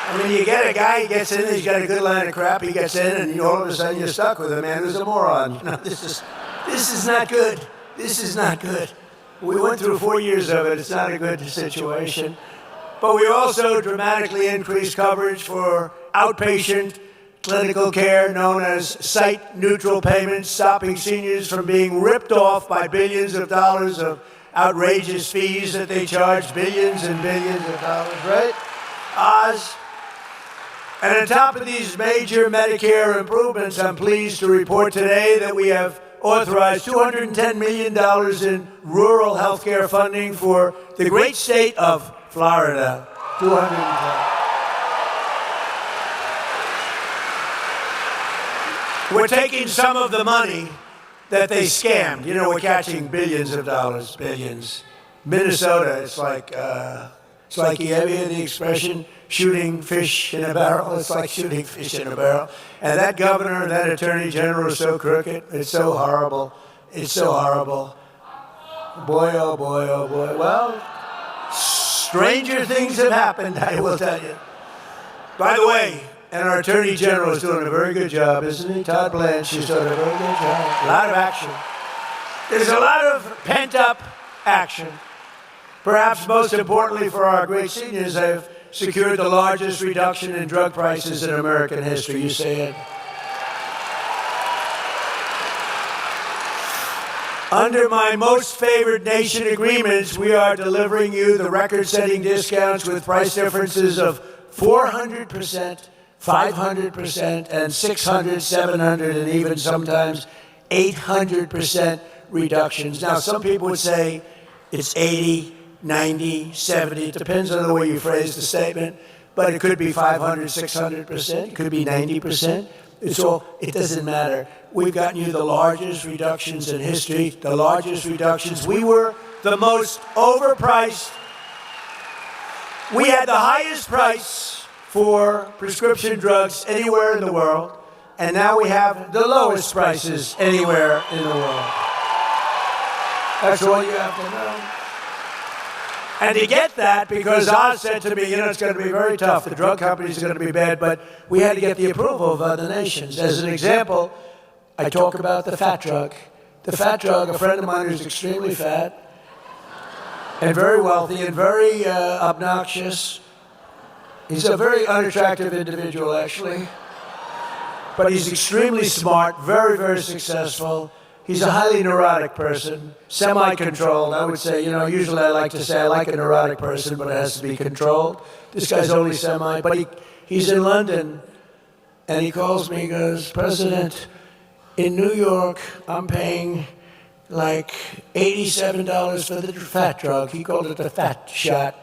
I mean, you get a guy, he gets in, he's got a good line of crap, he gets in, and all of a sudden you're stuck with a man who's a moron. This is not good. This is not good. We went through 4 years of it. It's not a good situation. But we also dramatically increased coverage for outpatient clinical care known as site-neutral payments, stopping seniors from being ripped off by billions of dollars of outrageous fees that they charge, billions and billions of dollars, right? Oz. And on top of these major Medicare improvements, I'm pleased to report today that we have authorized $210 million in rural health care funding for the great state of Florida. 210. We're taking some of the money that they scammed. We're catching billions of dollars, billions. Minnesota, it's like you ever hear the expression, shooting fish in a barrel? It's like shooting fish in a barrel. And that governor and that attorney general are so crooked. It's so horrible. It's so horrible. Boy, oh boy, oh boy. Well, stranger things have happened, I will tell you. By the way, and our attorney general is doing a very good job, isn't he? Todd Blanche is doing a very good job. A lot of action. There's a lot of pent-up action. Perhaps most importantly for our great seniors, have secured the largest reduction in drug prices in American history. You say it. Under my most favored nation agreements, we are delivering you the record-setting discounts with price differences of 400%, 500%, and 600, 700, and even sometimes 800% reductions. Now, some people would say it's 80, 90, 70, it depends on the way you phrase the statement, but it could be 500, 600%, it could be 90%. It doesn't matter. We've gotten you the largest reductions in history, the largest reductions. We were the most overpriced. We had the highest price for prescription drugs anywhere in the world, and now we have the lowest prices anywhere in the world. That's all you have to know. And to get that, because Oz said to me, it's going to be very tough. The drug companies are going to be bad, but we had to get the approval of other nations. As an example, I talk about the fat drug. The fat drug, a friend of mine who's extremely fat and very wealthy and very obnoxious. He's a very unattractive individual, actually. but he's extremely smart, very, very successful. He's a highly neurotic person, semi-controlled. I would say, usually I like to say I like a neurotic person, but it has to be controlled. This guy's only semi, but he's in London, and he calls me, he goes, President, in New York, I'm paying like $87 for the fat drug. He called it the fat shot.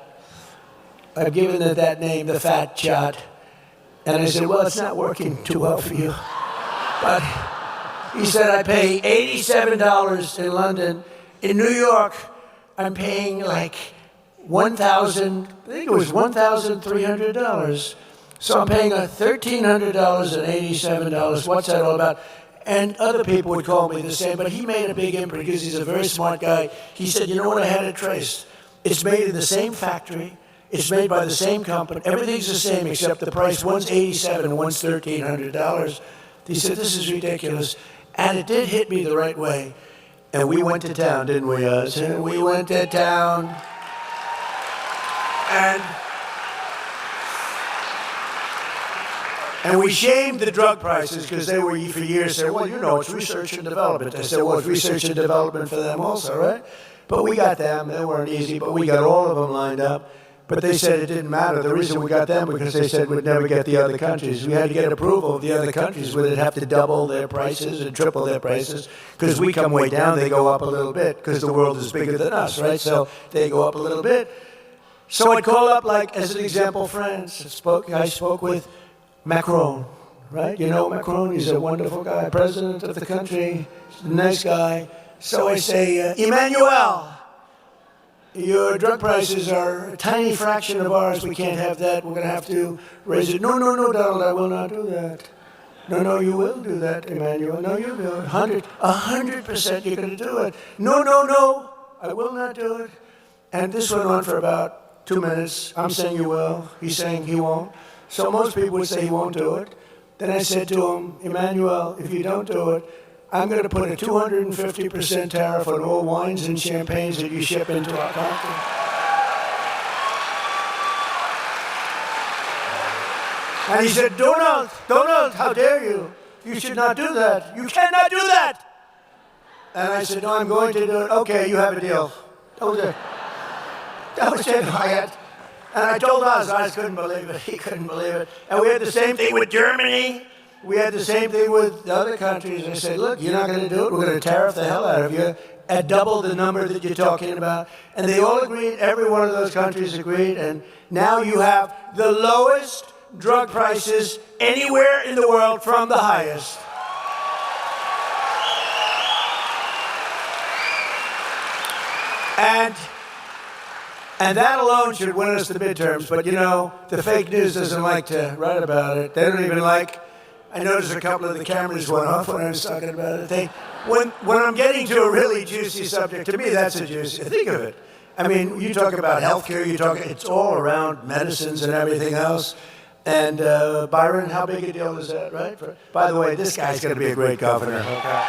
I've given it that name, the fat shot. And I said, well, it's not working too well for you. But he said, I pay $87 in London. In New York, I'm paying like $1,300. So I'm paying $1,300 and $87. What's that all about? And other people would call me the same, but he made a big imprint because he's a very smart guy. He said, you know what, I had it traced. It's made in the same factory. It's made by the same company. Everything's the same except the price. One's $87 and one's $1,300. He said, this is ridiculous. And it did hit me the right way. And we went to town, didn't we, Oz? And we went to town. And we shamed the drug prices because they were for years saying, well, it's research and development. I said, well, it's research and development for them also, right? But we got them. They weren't easy, but we got all of them lined up. But they said it didn't matter. The reason we got them because they said we'd never get the other countries. We had to get approval of the other countries where they'd have to double their prices and triple their prices because we come way down, they go up a little bit because the world is bigger than us, right? So they go up a little bit. So I'd call up, like, as an example, France. I spoke with Macron, right? You know Macron, he's a wonderful guy, president of the country, nice guy. So I say, Emmanuel, your drug prices are a tiny fraction of ours. We can't have that. We're going to have to raise it. No, Donald, I will not do that. No, you will do that, Emmanuel. No, you will. 100% you're going to do it. No, I will not do it. And this went on for about 2 minutes. I'm saying you will. He's saying he won't. So most people would say he won't do it. Then I said to him, Emmanuel, if you don't do it, I'm going to put a 250% tariff on all wines and champagnes that you ship into our country. And he said, Donald, how dare you? You should not do that. You cannot do that. And I said, no, I'm going to do it. Okay, you have a deal. That was it. And I told Oz couldn't believe it. He couldn't believe it. And we had the same thing with Germany. We had the same thing with the other countries. I said, look, you're not going to do it. We're going to tariff the hell out of you at double the number that you're talking about. And they all agreed. Every one of those countries agreed. And now you have the lowest drug prices anywhere in the world from the highest. And that alone should win us the midterms. But, the fake news doesn't like to write about it. They don't even like... I noticed a couple of the cameras went off when I was talking about it. When I'm getting to a really juicy subject, to me that's a juicy... Think of it. I mean, you talk about healthcare, it's all around medicines and everything else. And Byron, how big a deal is that, right? By the way, this guy's going to be a great governor. Okay.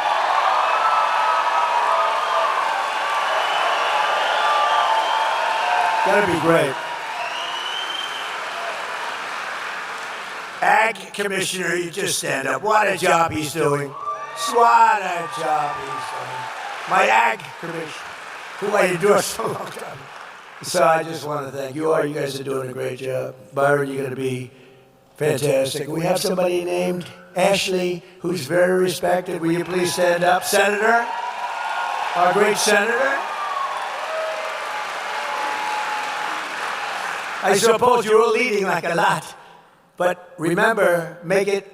Gonna be great. Ag Commissioner, you just stand up. What a job he's doing. What a job he's doing. My Ag Commissioner, who I endorsed for a long time. So I just want to thank you all. You guys are doing a great job. Byron, you're going to be fantastic. We have somebody named Ashley who's very respected. Will you please stand up? Senator, our great senator. I suppose you're all leading like a lot. But remember, make it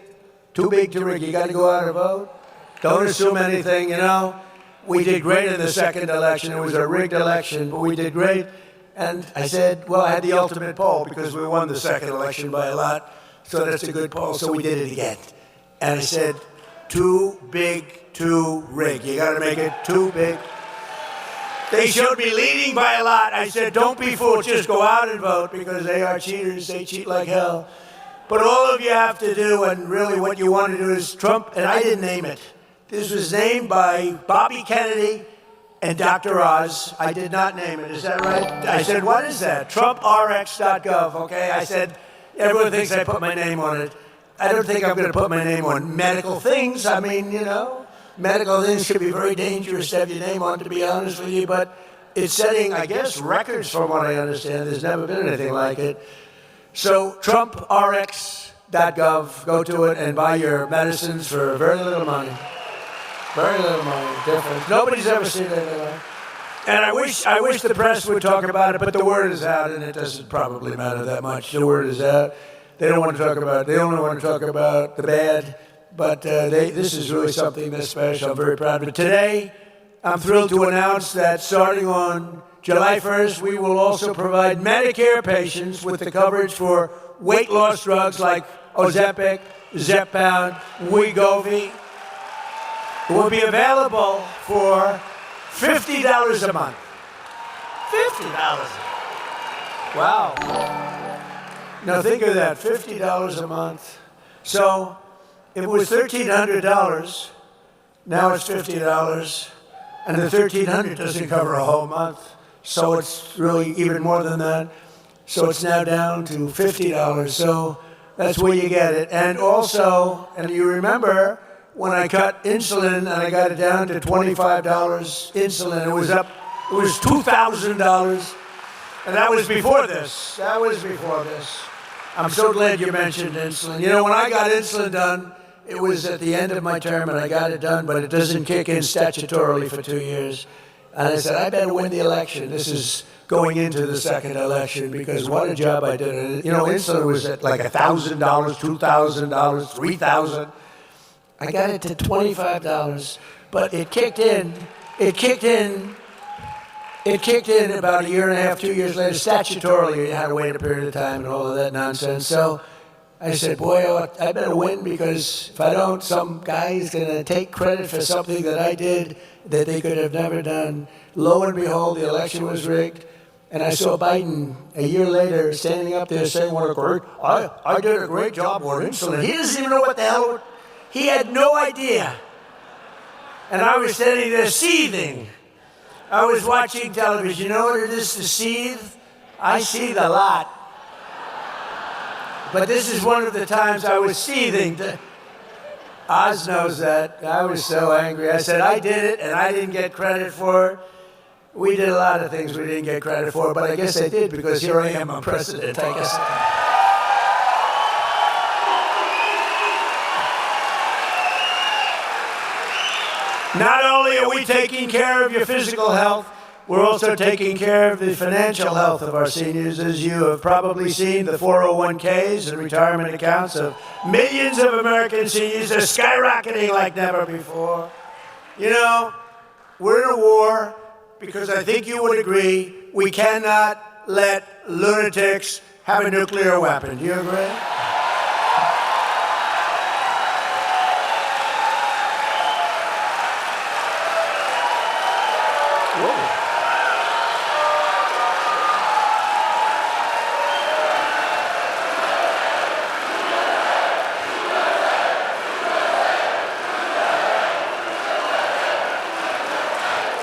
too big to rig. You got to go out and vote. Don't assume anything, We did great in the second election. It was a rigged election, but we did great. And I said, well, I had the ultimate poll because we won the second election by a lot. So that's a good poll. So we did it again. And I said, too big to rig. You got to make it too big. They showed me leading by a lot. I said, don't be fooled. Just go out and vote because they are cheaters. They cheat like hell. But all of you have to do, and really what you want to do is Trump, and I didn't name it. This was named by Bobby Kennedy and Dr. Oz. I did not name it. Is that right? I said, what is that? TrumpRx.gov, okay? I said, everyone thinks I put my name on it. I don't think I'm going to put my name on medical things. I mean, you know, medical things can be very dangerous to have your name on, to be honest with you, but it's setting, I guess, records from what I understand. There's never been anything like it. So TrumpRx.gov, go to it and buy your medicines for very little money. Very little money, difference. Nobody's ever seen anything like it. And I wish the press would talk about it, but the word is out, and it doesn't probably matter that much. The word is out. They don't want to talk about it. They only want to talk about the bad. But this is really something that's special. I'm very proud of it. Today, I'm thrilled to announce that starting on July 1st, we will also provide Medicare patients with the coverage for weight loss drugs like Ozempic, Zepbound, Wegovy. It will be available for $50 a month. $50. Wow. Now think of that, $50 a month. So if it was $1,300, now it's $50, and the $1,300 doesn't cover a whole month. So it's really even more than that. So it's now down to $50. So that's where you get it. And also, and you remember, when I cut insulin and I got it down to $25 insulin, it was $2,000. And that was before this. That was before this. I'm so glad you mentioned insulin. You know, when I got insulin done, it was at the end of my term and I got it done, but it doesn't kick in statutorily for 2 years. And I said, I better win the election. This is going into the second election because what a job I did. And, you know, insulin was at like $1,000, $2,000, $3,000. I got it to $25, but it kicked in about a year and a half, 2 years later. Statutorily, you had to wait a period of time and all of that nonsense. So I said, boy, I better win because if I don't, some guy is going to take credit for something that I did that they could have never done. Lo and behold, the election was rigged. And I saw Biden a year later standing up there saying, I did a great job on insulin. He doesn't even know what the hell. He had no idea. And I was standing there seething. I was watching television. You know what it is to seethe? I seethe a lot. But this is one of the times I was seething. Oz knows that. I was so angry. I said, I did it, and I didn't get credit for it. We did a lot of things we didn't get credit for, but I guess I did because here I am, I'm president. I guess. Not only are we taking care of your physical health, we're also taking care of the financial health of our seniors. As you have probably seen, the 401ks and retirement accounts of millions of American seniors are skyrocketing like never before. You know, we're in a war because I think you would agree we cannot let lunatics have a nuclear weapon. Do you agree?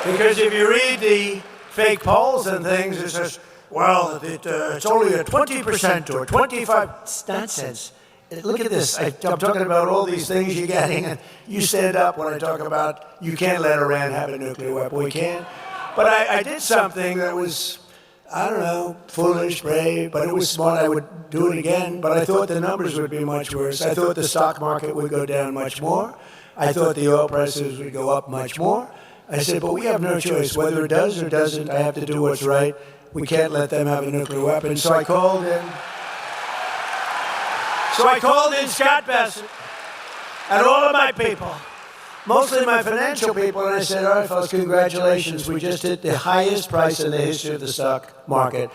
Because if you read the fake polls and things, it says, well, it's only a 20% or 25%. It's nonsense. Look at this. I'm talking about all these things you're getting, and you stand up when I talk about you can't let Iran have a nuclear weapon. We can't. But I did something that was, I don't know, foolish, brave, but it was smart. I would do it again, but I thought the numbers would be much worse. I thought the stock market would go down much more. I thought the oil prices would go up much more. I said, but we have no choice. Whether it does or doesn't, I have to do what's right. We can't let them have a nuclear weapon. So I called in Scott Bassett and all of my people, mostly my financial people, and I said, all right, folks, congratulations. We just hit the highest price in the history of the stock market.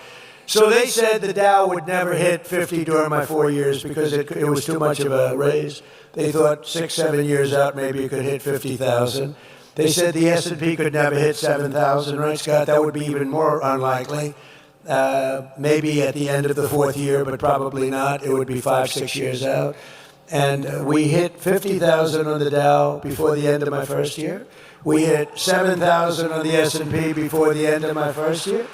So they said the Dow would never hit 50 during my 4 years because it was too much of a raise. They thought 6, 7 years out, maybe it could hit 50,000. They said the S&P could never hit 7,000, right, Scott? That would be even more unlikely. Maybe at the end of the 4th year, but probably not. It would be 5, 6 years out. And we hit 50,000 on the Dow before the end of my first year. We hit 7,000 on the S&P before the end of my first year.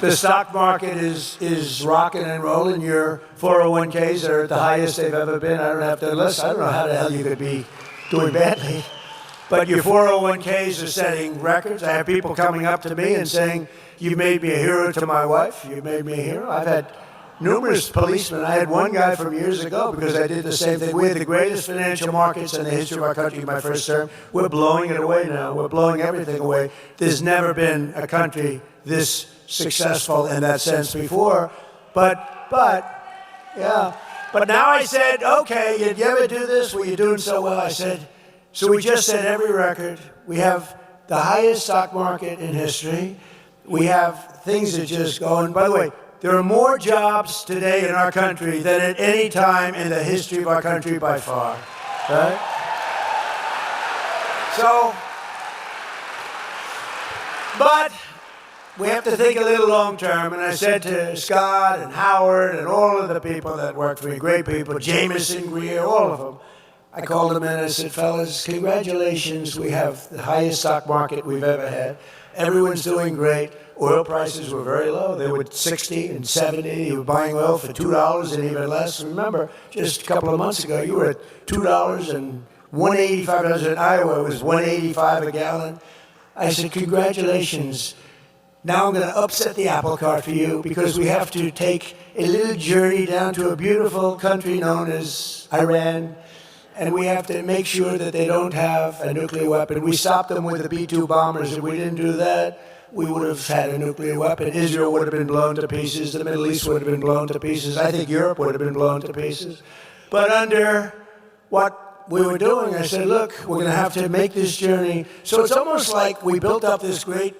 The stock market is rocking and rolling. Your 401ks are at the highest they've ever been. I don't have to list. I don't know how the hell you could be doing badly. But your 401ks are setting records. I have people coming up to me and saying, "You made me a hero to my wife. You made me a hero." I've had numerous policemen. I had one guy from years ago because I did the same thing. We had the greatest financial markets in the history of our country my first term. We're blowing it away now. We're blowing everything away. There's never been a country this successful in that sense before. But now I said, okay, did you ever do this? Well, you're doing so well. I said, so we just set every record. We have the highest stock market in history. We have things that just go. And by the way, there are more jobs today in our country than at any time in the history of our country by far. Right? So, but we have to think a little long term. And I said to Scott and Howard and all of the people that work for me, great people, Jameson, Greer, all of them, I called them in and I said, fellas, congratulations. We have the highest stock market we've ever had. Everyone's doing great. Oil prices were very low. They were 60 and 70. You were buying oil for $2 and even less. Remember, just a couple of months ago, you were at $2 and $1.85 in Iowa. It was $1.85 a gallon. I said, congratulations. Now I'm going to upset the apple cart for you because we have to take a little journey down to a beautiful country known as Iran. And we have to make sure that they don't have a nuclear weapon. We stopped them with the B-2 bombers. If we didn't do that, we would have had a nuclear weapon. Israel would have been blown to pieces. The Middle East would have been blown to pieces. I think Europe would have been blown to pieces. But under what we were doing, I said, look, we're going to have to make this journey. So it's almost like we built up this great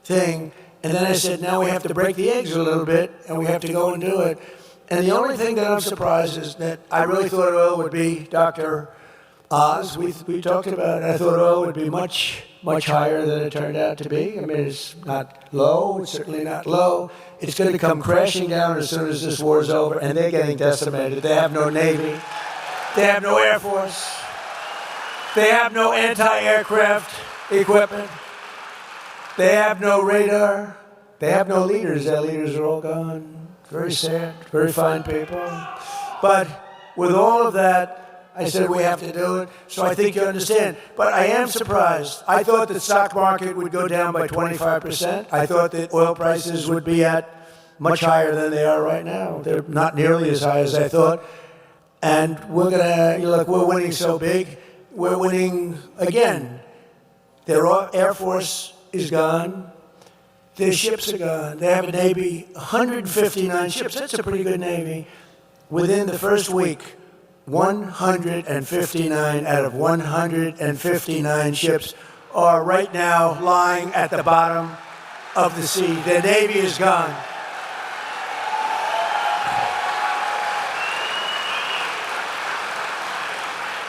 thing, and then I said, now we have to break the eggs a little bit, and we have to go and do it. And the only thing that I'm surprised is that I really thought oil would be, Dr. Oz, we talked about it. I thought oil would be much, much higher than it turned out to be. I mean, it's not low. It's certainly not low. It's going to come crashing down as soon as this war is over, and they're getting decimated. They have no Navy. They have no Air Force. They have no anti-aircraft equipment. They have no radar. They have no leaders. Their leaders are all gone. Very sad, very fine people. But with all of that, I said we have to do it, so I think you understand. But I am surprised. I thought the stock market would go down by 25%. I thought that oil prices would be at much higher than they are right now. They're not nearly as high as I thought. And we're gonna, look, we're winning so big. We're winning again. Their Air Force is gone. Their ships are gone. They have a Navy, 159 ships. That's a pretty good Navy. Within the first week, 159 out of 159 ships are right now lying at the bottom of the sea. Their Navy is gone.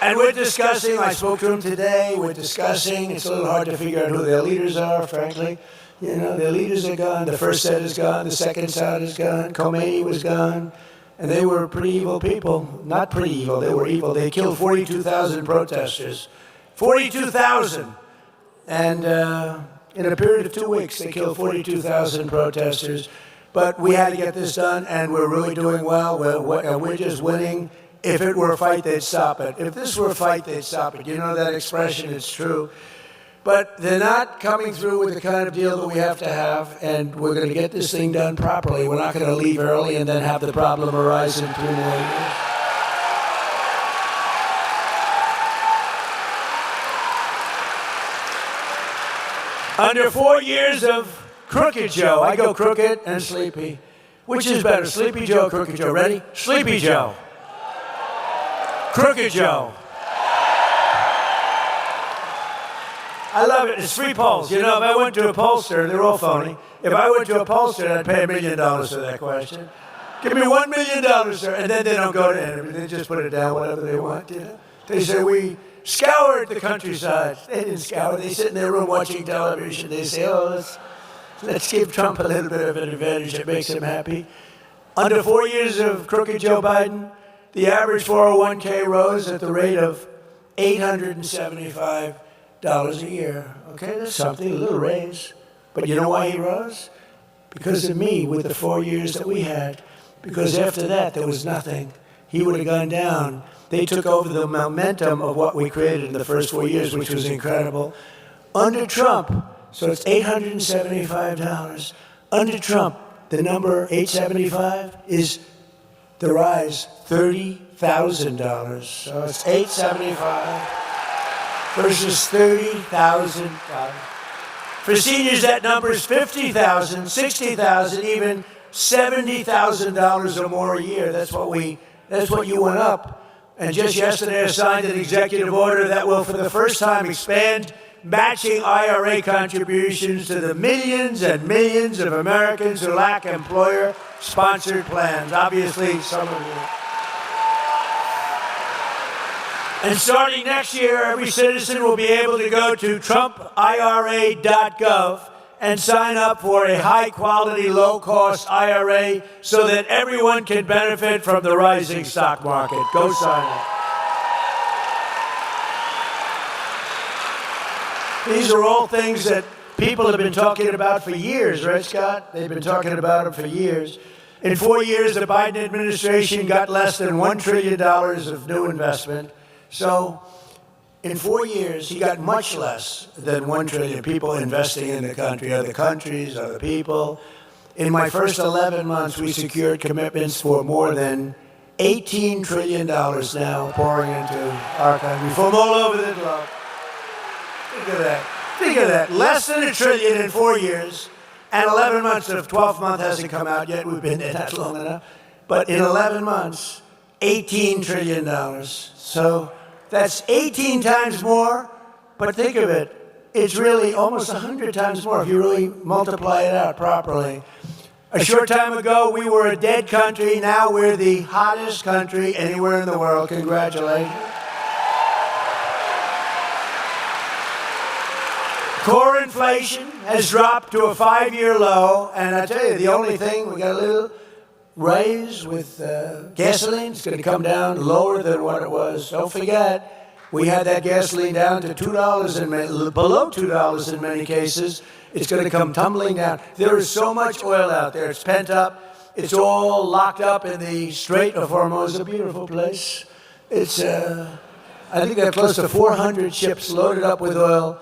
And we're discussing, I spoke to them today, we're discussing, it's a little hard to figure out who their leaders are, frankly. You know, their leaders are gone, the first set is gone, the second set is gone, Khomeini was gone, and they were pretty evil people. Not pretty evil, they were evil. They killed 42,000 protesters. 42,000! And in a period of 2 weeks, they killed 42,000 protesters. But we had to get this done, and we're really doing well. We're just winning. If it were a fight, they'd stop it. If this were a fight, they'd stop it. You know that expression, it's true. But they're not coming through with the kind of deal that we have to have, and we're going to get this thing done properly. We're not going to leave early and then have the problem arise in 3 more years. Under 4 years of Crooked Joe, I go crooked and sleepy. Which is better, Sleepy Joe or Crooked Joe? Ready? Sleepy Joe. Crooked Joe. I love it. It's free polls. You know, if I went to a pollster, they're all phony. If I went to a pollster, I'd pay $1 million for that question. Give me $1 million, sir. And then they don't go to anybody. They just put it down, whatever they want, you know. They say, we scoured the countryside. They didn't scour. They sit in their room watching television. They say, oh, let's give Trump a little bit of an advantage that makes him happy. Under 4 years of Crooked Joe Biden, the average 401k rose at the rate of $875 a year. Okay, that's something, a little raise. But you know why he rose? because of me with the 4 years that we had. Because after that, there was nothing. He would have gone down. They took over the momentum of what we created in the first 4 years, which was incredible. Under Trump, so it's $875. Under Trump, the number 875 is the rise, $30,000. So it's 875 versus $30,000. For seniors, that number is $50,000, $60,000, even $70,000 or more a year. That's what you went up. And just yesterday, I signed an executive order that will, for the first time, expand matching IRA contributions to the millions and millions of Americans who lack employer-sponsored plans. Obviously, some of you. And starting next year, every citizen will be able to go to TrumpIRA.gov and sign up for a high-quality, low-cost IRA so that everyone can benefit from the rising stock market. Go sign up. These are all things that people have been talking about for years, right, Scott? They've been talking about them for years. In 4 years, the Biden administration got less than $1 trillion of new investment. So in 4 years, he got much less than $1 trillion people investing in the country, other countries, other people. In my first 11 months, we secured commitments for more than $18 trillion now pouring into our country from all over the globe. Think of that. Think of that. Less than $1 trillion in 4 years, and 11 months of 12th month hasn't come out yet. We've been there that long enough. But in 11 months, $18 trillion. So that's 18 times more, but think of it. It's really almost 100 times more if you really multiply it out properly. A short time ago, we were a dead country. Now we're the hottest country anywhere in the world. Congratulations. Core inflation has dropped to a 5-year low, and I tell you, the only thing, we got a little raise with gasoline. It's going to come down lower than what it was. Don't forget, we had that gasoline down to $2 and below $2 in many cases. It's going to come tumbling down. There is so much oil out there. It's pent up. It's all locked up in the Strait of Hormuz, a beautiful place. It's, I think they have close to 400 ships loaded up with oil.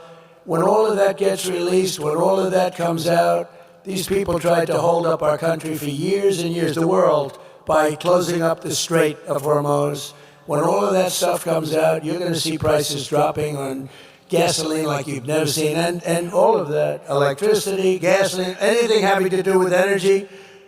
When all of that gets released, when all of that comes out, these people tried to hold up our country for years and years, the world, by closing up the Strait of Hormuz. When all of that stuff comes out, you're going to see prices dropping on gasoline like you've never seen, and all of that, electricity, gasoline, anything having to do with energy.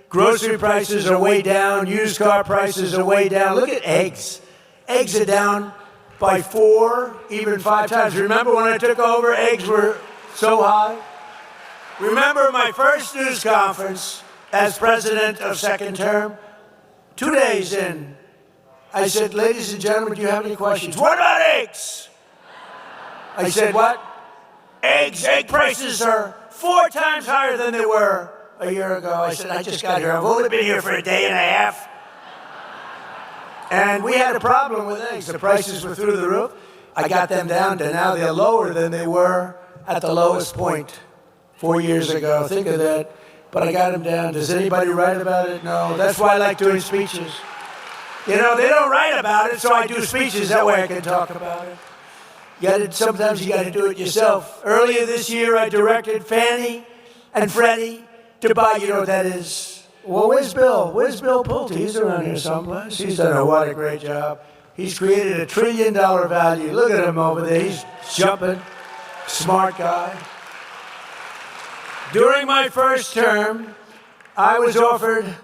Grocery prices are way down. Used car prices are way down. Look at eggs. Eggs are down by 4, even 5 times. Remember when I took over, eggs were so high? Remember my first news conference as president of second term? 2 days in, I said, ladies and gentlemen, do you have any questions? What about eggs? I said, what? Eggs. Egg prices are 4 times higher than they were a year ago. I said, I just got here. I've only been here for a day and a half. And we had a problem with eggs. The prices were through the roof. I got them down to now they're lower than they were at the lowest point 4 years ago. Think of that. But I got them down. Does anybody write about it? No. That's why I like doing speeches. You know, they don't write about it, so I do speeches. That way I can talk about it. Sometimes you got to do it yourself. Earlier this year, I directed Fannie and Freddie to buy, you know what that is? Well, where's Bill? Where's Bill Pulte? He's around here someplace. He's done what a great job. He's created $1 trillion value. Look at him over there. He's jumping. Smart guy. During my first term, I was offered,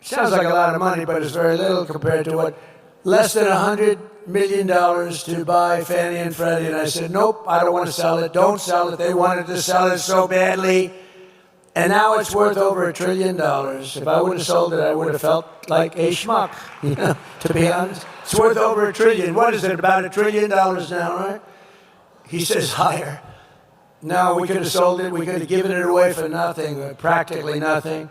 sounds like a lot of money, but it's very little compared to what, less than $100 million to buy Fannie and Freddie. And I said, nope, I don't want to sell it. Don't sell it. They wanted to sell it so badly. And now it's worth over $1 trillion. If I would have sold it, I would have felt like a schmuck, you know, to be honest. It's worth over $1 trillion. What is it, about $1 trillion now, right? He says higher. No, we could have sold it. We could have given it away for nothing, practically nothing.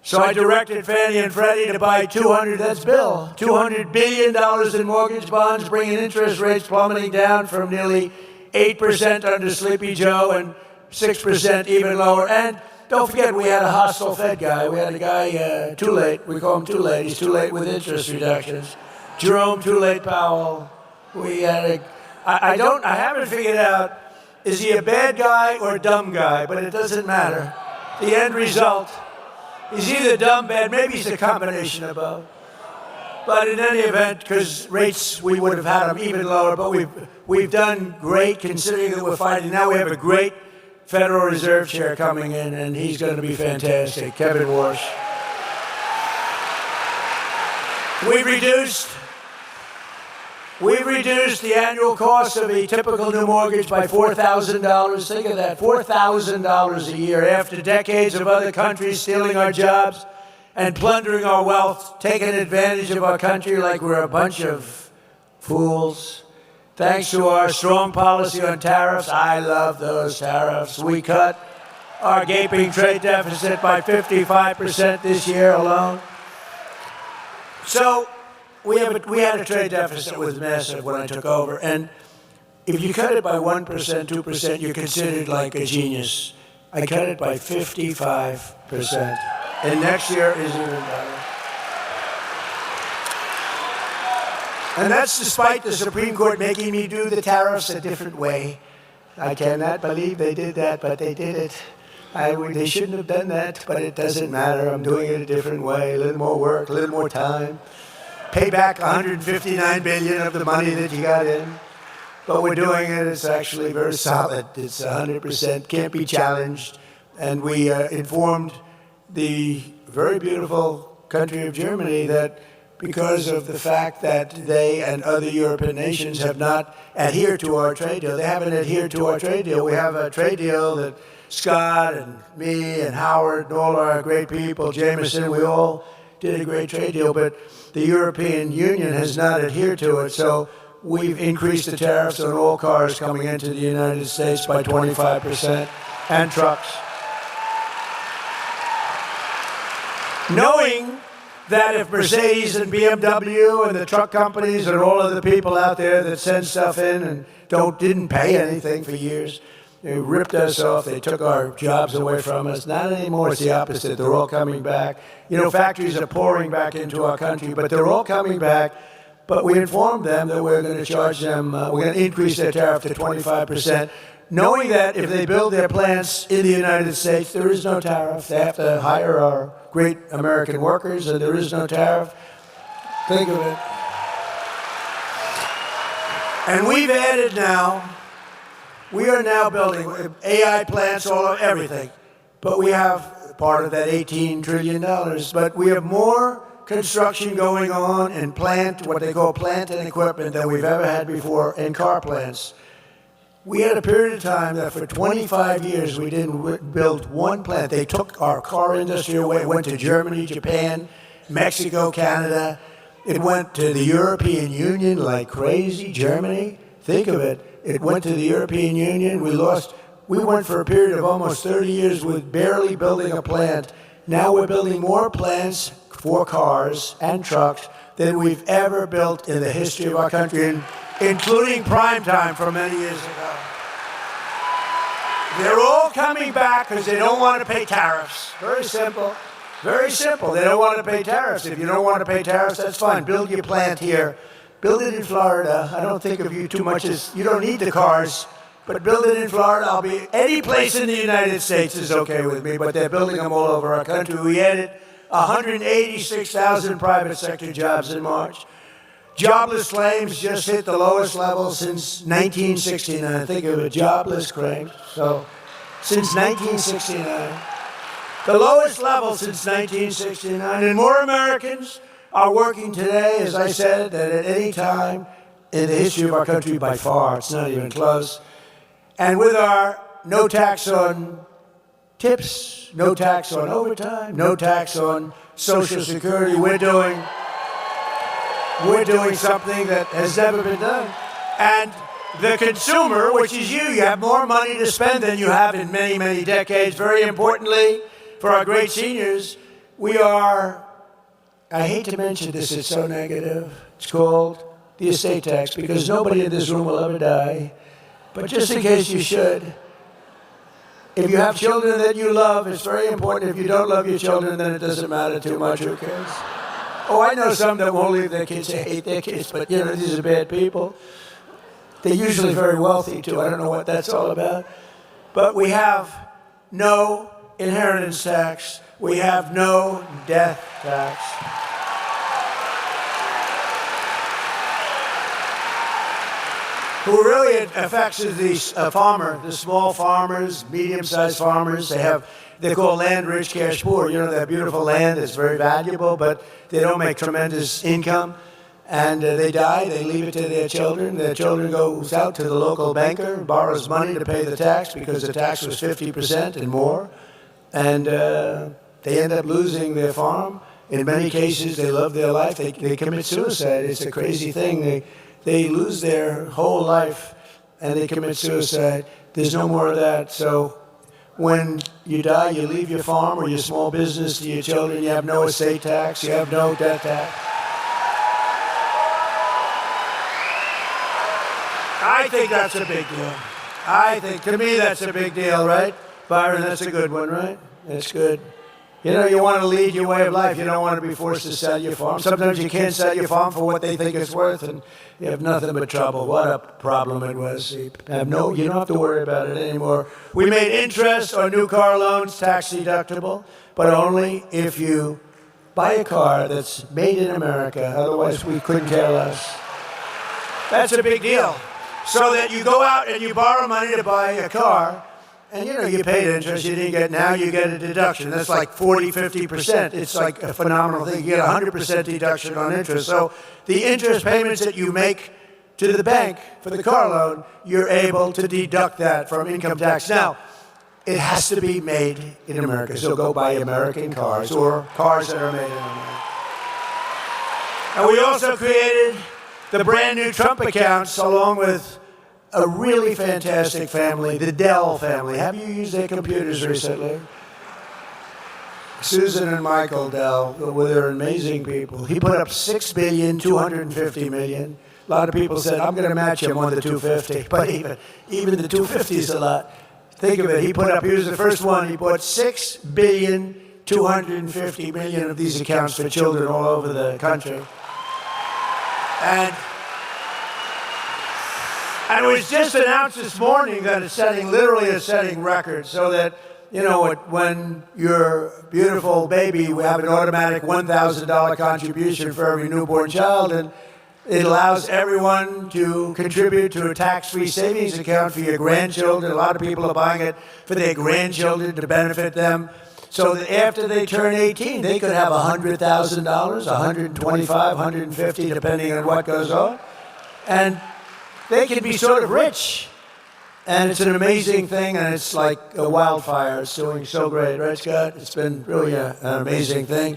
So I directed Fannie and Freddie to buy $200 billion in mortgage bonds, bringing interest rates plummeting down from nearly 8% under Sleepy Joe and 6% even lower. And don't forget we had a hostile Fed guy. We had a guy, too late. We call him too late. He's too late with interest reductions. Jerome Too Late Powell. We had I haven't figured out, is he a bad guy or a dumb guy? But it doesn't matter. The end result, he's either dumb, bad, maybe he's a combination of both. But in any event, because rates, we would have had them even lower, but we've done great considering that we're fighting. Now we have a great Federal Reserve chair coming in, and he's going to be fantastic, Kevin Warsh. We've reduced the annual cost of a typical new mortgage by $4,000. Think of that, $4,000 a year after decades of other countries stealing our jobs and plundering our wealth, taking advantage of our country like we're a bunch of fools. Thanks to our strong policy on tariffs, I love those tariffs. We cut our gaping trade deficit by 55% this year alone. So we had a trade deficit that was massive when I took over, and if you cut it by 1%, 2%, you're considered like a genius. I cut it by 55%, and next year is even better. And that's despite the Supreme Court making me do the tariffs a different way. I cannot believe they did that, but they did it. They shouldn't have done that, but it doesn't matter. I'm doing it a different way, a little more work, a little more time. Pay back $159 billion of the money that you got in. But we're doing it. It's actually very solid. It's 100%, can't be challenged. And we informed the very beautiful country of Germany that because of the fact that they and other European nations have not adhered to our trade deal, they haven't adhered to our trade deal. We have a trade deal that Scott and me and Howard and all our great people, Jameson, we all did a great trade deal, but the European Union has not adhered to it, so we've increased the tariffs on all cars coming into the United States by 25%, and trucks. Knowing that if Mercedes and BMW and the truck companies and all of the people out there that send stuff in and didn't pay anything for years, they ripped us off. They took our jobs away from us. Not anymore. It's the opposite. They're all coming back. You know, factories are pouring back into our country, but they're all coming back. But we informed them that we're going to charge them, we're going to increase their tariff to 25%, knowing that if they build their plants in the United States, there is no tariff. They have to hire our great American workers, and there is no tariff. Think of it. And we've added now, we are now building AI plants, all of everything. But we have part of that $18 trillion. But we have more construction going on in what they call plant and equipment than we've ever had before in car plants. We had a period of time that for 25 years we didn't build one plant. They took our car industry away. It went to Germany, Japan, Mexico, Canada. It went to the European Union like crazy. Germany, think of it. It went to the European Union. We went for a period of almost 30 years with barely building a plant. Now we're building more plants for cars and trucks than we've ever built in the history of our country, including prime time from many years ago. They're all coming back because they don't want to pay tariffs. Very simple. Very simple. They don't want to pay tariffs. If you don't want to pay tariffs, that's fine. Build your plant here. Build it in Florida. I don't think of you too much as, you don't need the cars, but build it in Florida. Any place in the United States is okay with me, but they're building them all over our country. We added 186,000 private sector jobs in March. Jobless claims just hit the lowest level since 1969. Think of it, jobless claims. So, since 1969. The lowest level since 1969. And more Americans are working today, as I said, than at any time in the history of our country by far. It's not even close. And with our no tax on tips, no tax on overtime, no tax on Social Security, we're doing something that has never been done. And the consumer, which is you have more money to spend than you have in many, many decades. Very importantly, for our great seniors, we are, I hate to mention this, it's so negative. It's called the estate tax, because nobody in this room will ever die. But just in case you should, If you have children that you love, it's very important. If you don't love your children, then it doesn't matter too much. Who cares? Oh, I know some that won't leave their kids. They hate their kids, but these are bad people. They're usually very wealthy too. I don't know what that's all about. But we have no inheritance tax. We have no death tax. Who really it affects is the small farmers, medium-sized farmers. They're called land-rich, cash-poor. That beautiful land is very valuable, but they don't make tremendous income. And they die, they leave it to their children. Their children goes out to the local banker, borrows money to pay the tax because the tax was 50% and more. And they end up losing their farm. In many cases, they love their life. They commit suicide. It's a crazy thing. They lose their whole life and they commit suicide. There's no more of that. So when you die, you leave your farm or your small business to your children. You have no estate tax. You have no death tax. I think that's a big deal. To me, that's a big deal, right? Byron, that's a good one, right? That's good. You want to lead your way of life. You don't want to be forced to sell your farm. Sometimes you can't sell your farm for what they think it's worth, and you have nothing but trouble. What a problem it was. You don't have to worry about it anymore. We made interest on new car loans tax deductible, but only if you buy a car that's made in America. Otherwise, we couldn't care less. That's a big deal. So that you go out and you borrow money to buy a car, and you paid interest, now you get a deduction. That's like 40, 50%. It's like a phenomenal thing. You get 100% deduction on interest. So the interest payments that you make to the bank for the car loan, you're able to deduct that from income tax. Now, it has to be made in America. So go buy American cars or cars that are made in America. And we also created the brand new Trump accounts along with a really fantastic family, the Dell family. Have you used their computers recently? Susan and Michael Dell, they're amazing people. He put up $6.25 billion. A lot of people said, I'm going to match him on the 250. But even the 250 is a lot. Think of it. He was the first one. He bought $6.25 billion of these accounts for children all over the country. And it was just announced this morning that it's setting records so that, when your beautiful baby, we have an automatic $1,000 contribution for every newborn child, and it allows everyone to contribute to a tax-free savings account for your grandchildren. A lot of people are buying it for their grandchildren to benefit them. So that after they turn 18, they could have $100,000, $125,000, $150,000, depending on what goes on. And they can be sort of rich. And it's an amazing thing, and it's like a wildfire. It's doing so great, right, Scott? It's been really an amazing thing.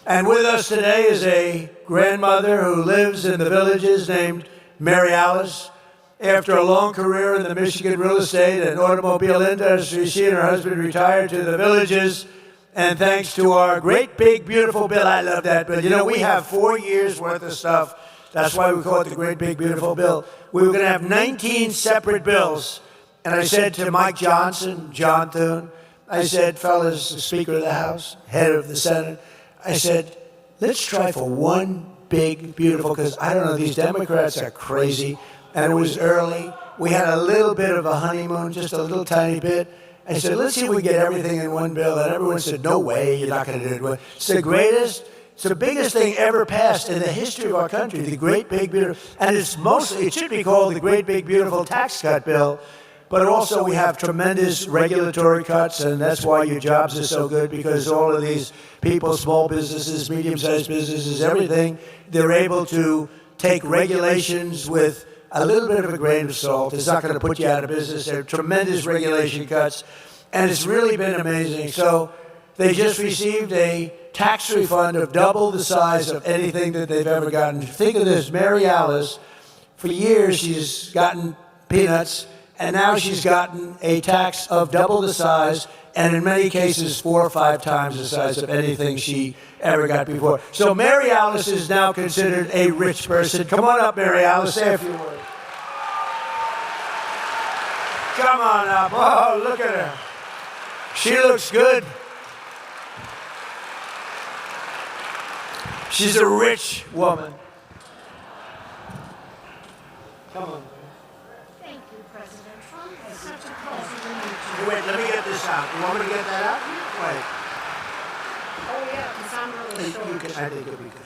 And with us today is a grandmother who lives in the Villages named Mary Alice. After a long career in the Michigan real estate and automobile industry, she and her husband retired to the Villages. And thanks to our great, big, beautiful bill, I love that bill. We have 4 years worth of stuff. That's why we call it the Great Big Beautiful Bill. We were going to have 19 separate bills. And I said to Mike Johnson, John Thune, I said, fellas, the Speaker of the House, head of the Senate, I said, let's try for one big, beautiful, because I don't know, these Democrats are crazy. And it was early. We had a little bit of a honeymoon, just a little tiny bit. I said, let's see if we get everything in one bill. And everyone said, no way, you're not going to do it. It's the greatest. It's the biggest thing ever passed in the history of our country, the Great Big Beautiful, and it should be called the Great Big Beautiful Tax Cut Bill, but also we have tremendous regulatory cuts, and that's why your jobs are so good, because all of these people, small businesses, medium-sized businesses, everything, they're able to take regulations with a little bit of a grain of salt. It's not going to put you out of business. There are tremendous regulation cuts, and it's really been amazing. So they just received a tax refund of double the size of anything that they've ever gotten. Think of this, Mary Alice, for years she's gotten peanuts, and now she's gotten a tax of double the size, and in many cases 4 or 5 times the size of anything she ever got before. So Mary Alice is now considered a rich person. Come on up, Mary Alice, say a few words. Come on up. Oh, look at her. She looks good. She's a rich woman. Come on. Thank you, President Trump. It's such a pleasure to meet you. Wait, let me get this out. You want me to get that out? Wait. Oh, yeah, because I'm really short. I think it'll be good.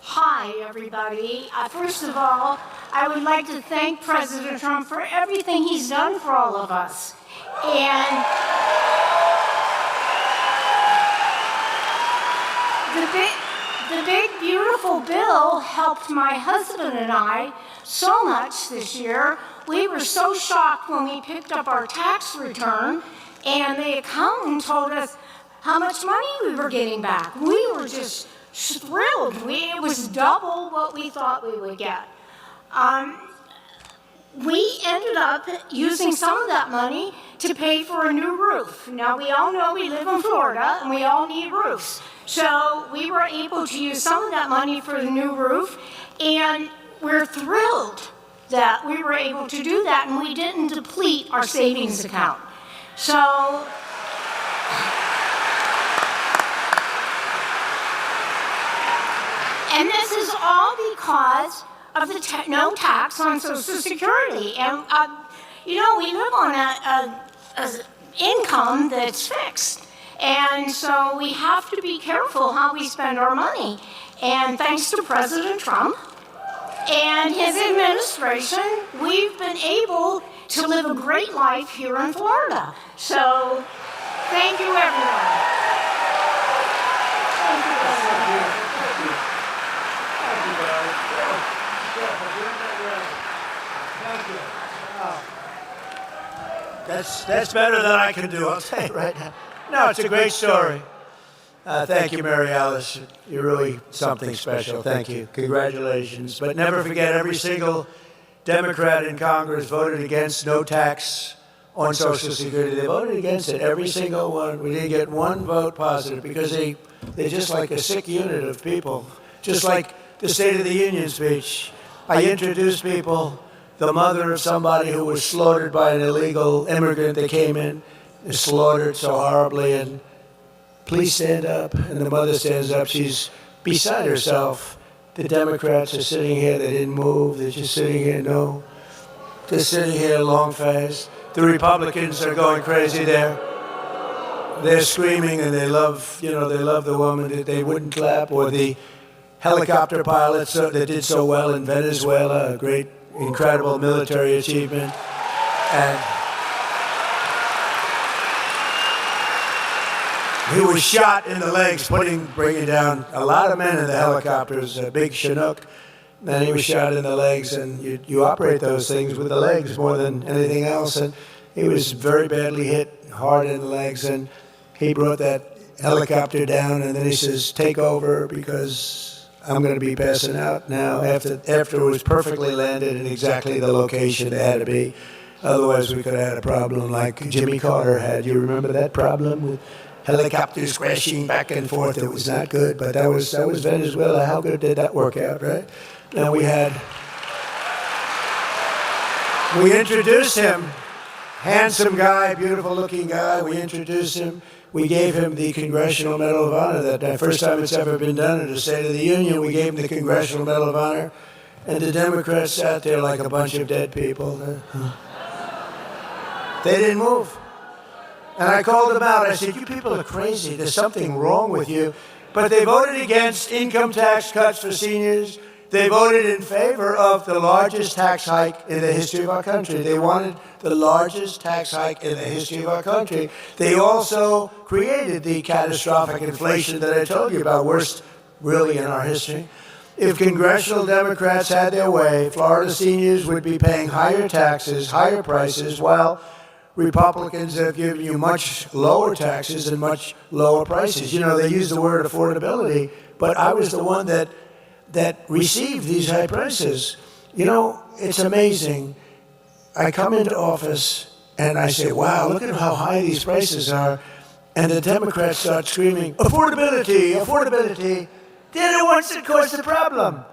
Hi, everybody. First of all, I would like to thank President Trump for everything he's done for all of us. And the big, beautiful bill helped my husband and I so much this year. We were so shocked when we picked up our tax return and the accountant told us how much money we were getting back. We were just thrilled. It was double what we thought we would get. We ended up using some of that money to pay for a new roof. Now, we all know we live in Florida and we all need roofs. So we were able to use some of that money for the new roof, and we're thrilled that we were able to do that and we didn't deplete our savings account. So, and this is all because of the no tax on Social Security. And, you know, we live on an income that's fixed. And so we have to be careful how we spend our money. And thanks to President Trump and his administration, we've been able to live a great life here in Florida. So thank you, everyone. Thank you, President. That's better than I can do, I'll tell you right now. No, it's a great story. Thank you, Mary Alice. You're really something special. Thank you. Congratulations. But never forget, every single Democrat in Congress voted against no tax on Social Security. They voted against it, every single one. We didn't get one vote positive because they're just like a sick unit of people. Just like the State of the Union speech. I introduced people, the mother of somebody who was slaughtered by an illegal immigrant that came in, is slaughtered so horribly, and please stand up. And the mother stands up. She's beside herself. The Democrats are sitting here. They didn't move. They're just sitting here. No. They're sitting here long fast. The Republicans are going crazy there. They're screaming, and they love, they love the woman that they wouldn't clap, or the helicopter pilots that did so well in Venezuela, a great, incredible military achievement. And he was shot in the legs, bringing down a lot of men in the helicopters, a big Chinook. And he was shot in the legs, and you operate those things with the legs more than anything else. And he was very badly hit, hard in the legs, and he brought that helicopter down, and then he says, "Take over, because I'm going to be passing out now," after it was perfectly landed in exactly the location it had to be. Otherwise, we could have had a problem like Jimmy Carter had. You remember that problem with helicopters crashing back and forth? It was not good, but that was Venezuela. How good did that work out, right? Now we introduced him, handsome guy, beautiful looking guy. We introduced him. We gave him the Congressional Medal of Honor that day. First time it's ever been done at the State of the Union. We gave him the Congressional Medal of Honor, and the Democrats sat there like a bunch of dead people. They didn't move. And I called them out. I said, "You people are crazy. There's something wrong with you." But they voted against income tax cuts for seniors. They voted in favor of the largest tax hike in the history of our country. They wanted the largest tax hike in the history of our country. They also created the catastrophic inflation that I told you about, worst really in our history. If congressional Democrats had their way, Florida seniors would be paying higher taxes, higher prices, while Republicans have given you much lower taxes and much lower prices. They use the word affordability, but I was the one that received these high prices. It's amazing. I come into office and I say, "Wow, look at how high these prices are." And the Democrats start screaming, "Affordability, affordability." They're the ones that caused the problem.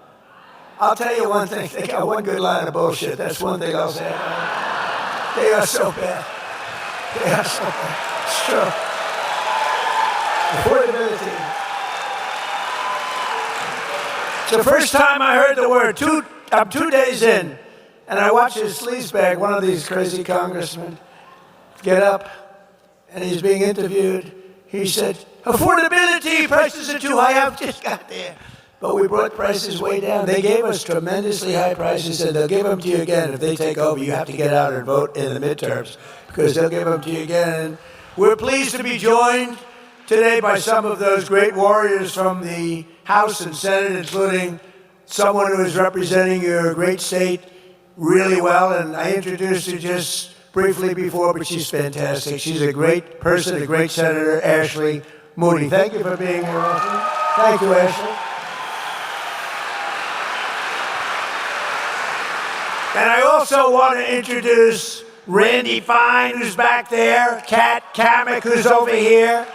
I'll tell you one thing. They got one good line of bullshit. That's one thing I'll say. They are so bad. They are so bad. It's true. Affordability. It's the first time I heard the word. I'm 2 days in, and I watched this sleazebag, one of these crazy congressmen, get up, and he's being interviewed. He said, affordability, prices are too high. I've just got there. But we brought prices way down. They gave us tremendously high prices, and they'll give them to you again. If they take over, you have to get out and vote in the midterms, because they'll give them to you again. And we're pleased to be joined today by some of those great warriors from the House and Senate, including someone who is representing your great state really well. And I introduced her just briefly before, but she's fantastic. She's a great person, a great senator, Ashley Moody. Thank you for being here, Ashley. Thank you, Ashley. And I also want to introduce Randy Fine, who's back there, Kat Kamek, who's over here,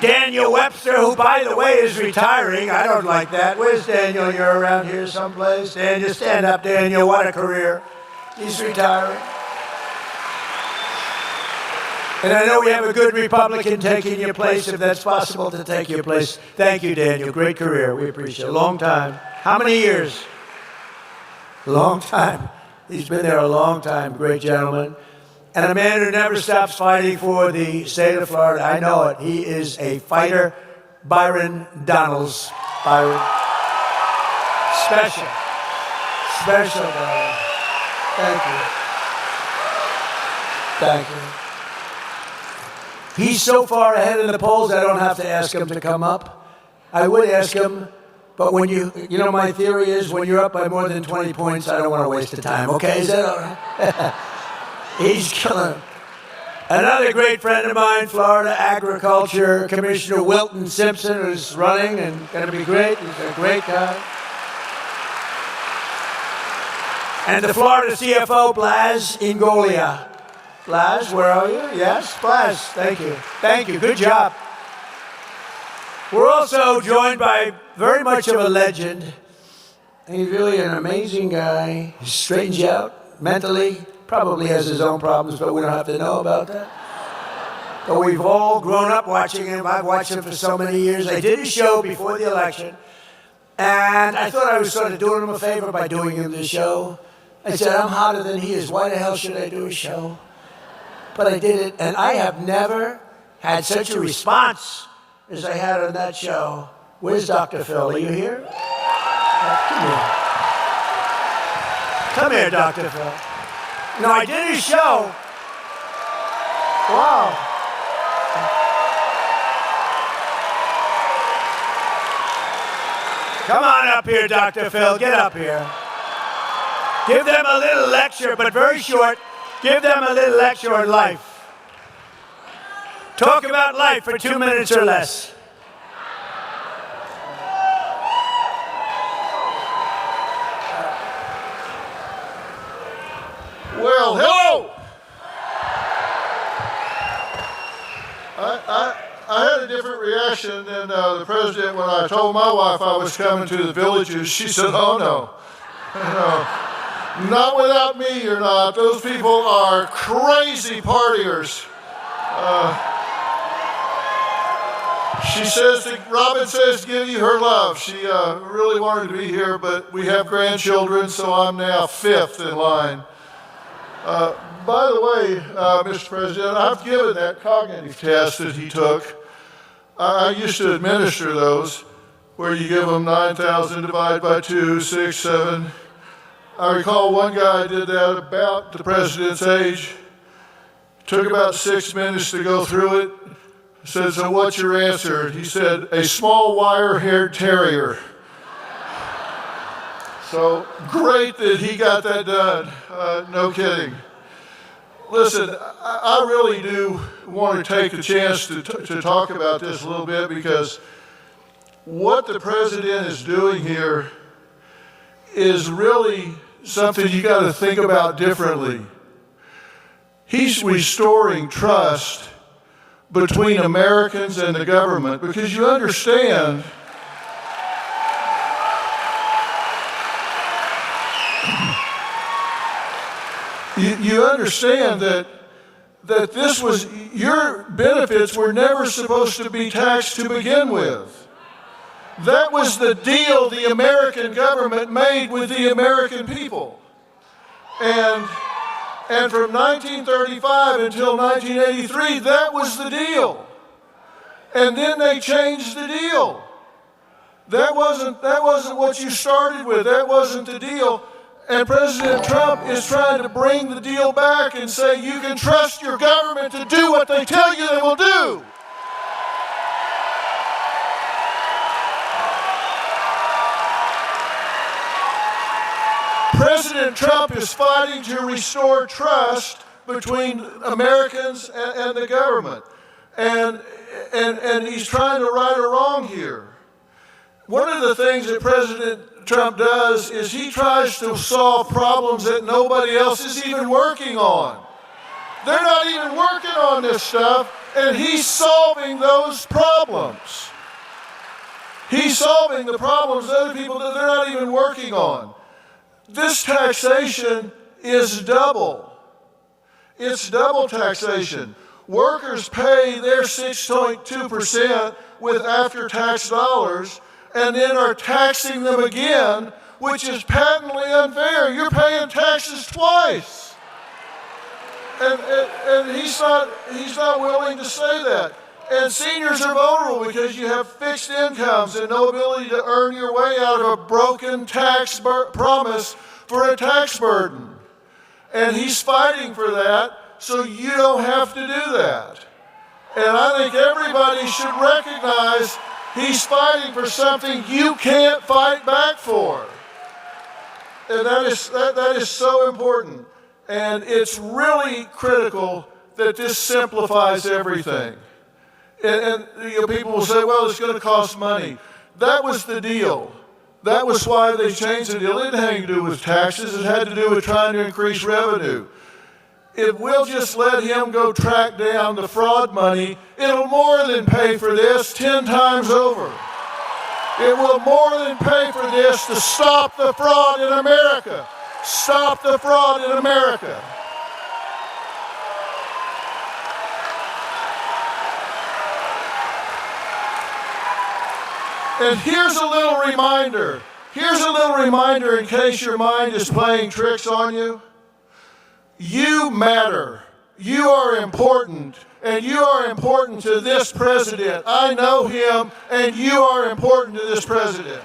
Daniel Webster, who, by the way, is retiring. I don't like that. Where's Daniel? You're around here someplace. Daniel, stand up, Daniel. What a career. He's retiring. And I know we have a good Republican taking your place, if that's possible to take your place. Thank you, Daniel. Great career. We appreciate it. A long time. How many years? A long time. He's been there a long time. Great gentleman. And a man who never stops fighting for the state of Florida. I know it. He is a fighter. Byron Donalds. Byron. Special. Special, Byron. Thank you. Thank you. He's so far ahead in the polls, I don't have to ask him to come up. I would ask him, but when you know, my theory is when you're up by more than 20 points, I don't want to waste the time. Okay, is that all right? He's killing him. Another great friend of mine, Florida Agriculture Commissioner Wilton Simpson, who's running and going to be great. He's a great guy. And the Florida CFO, Blas Ingolia. Blas, where are you? Yes, Blas, thank you. Thank you, good job. We're also joined by very much of a legend. He's really an amazing guy. He straightens you out mentally. Probably has his own problems, but we don't have to know about that. But we've all grown up watching him. I've watched him for so many years. I did a show before the election, and I thought I was sort of doing him a favor by doing him this show. I said, I'm hotter than he is. Why the hell should I do a show? But I did it, and I have never had such a response as I had on that show. Where's Dr. Phil? Are you here? Come here. Come here, Dr. Phil. No, I did a show. Wow. Come on up here, Dr. Phil. Get up here. Give them a little lecture, but very short. Give them a little lecture on life. Talk about life for 2 minutes or less. Well, hello! I had a different reaction than the president when I told my wife I was coming to the villages. She said, oh no. Not without me, you're not. Those people are crazy partiers. Robin says to give you her love. She really wanted to be here, but we have grandchildren, so I'm now 5th in line. By the way, Mr. President, I've given that cognitive test that he took. I used to administer those, where you give them 9,000 divided by 2, 6, 7. I recall one guy did that about the president's age. Took about 6 minutes to go through it. I said, so what's your answer? He said, a small wire-haired terrier. So great that he got that done. No kidding. Listen, I really do want to take a chance to talk about this a little bit, because what the president is doing here is really something you got to think about differently. He's restoring trust between Americans and the government, because you understand you understand that that your benefits were never supposed to be taxed to begin with. That was the deal the American government made with the American people. And from 1935 until 1983, that was the deal. And then they changed the deal. That wasn't what you started with. That wasn't the deal. And President Trump is trying to bring the deal back and say you can trust your government to do what they tell you they will do. President Trump is fighting to restore trust between Americans and the government. And he's trying to right a wrong here. One of the things that President Trump does is he tries to solve problems that nobody else is even working on. They're not even working on this stuff, and he's solving those problems. He's solving the problems of other people that they're not even working on. This taxation is double. It's double taxation. Workers pay their 6.2% with after-tax dollars and then are taxing them again, which is patently unfair. You're paying taxes twice. And he's not willing to say that. And seniors are vulnerable because you have fixed incomes and no ability to earn your way out of a broken tax promise for a tax burden. And he's fighting for that so you don't have to do that. And I think everybody should recognize he's fighting for something you can't fight back for. And that is so important. And it's really critical that this simplifies everything. And people will say, well, it's going to cost money. That was the deal. That was why they changed the deal. It didn't have anything to do with taxes. It had to do with trying to increase revenue. If we'll just let him go track down the fraud money, it'll more than pay for this 10 times over. It will more than pay for this to stop the fraud in America. Stop the fraud in America. And here's a little reminder. Here's a little reminder in case your mind is playing tricks on you. You matter. You are important. And you are important to this president. I know him, and you are important to this president.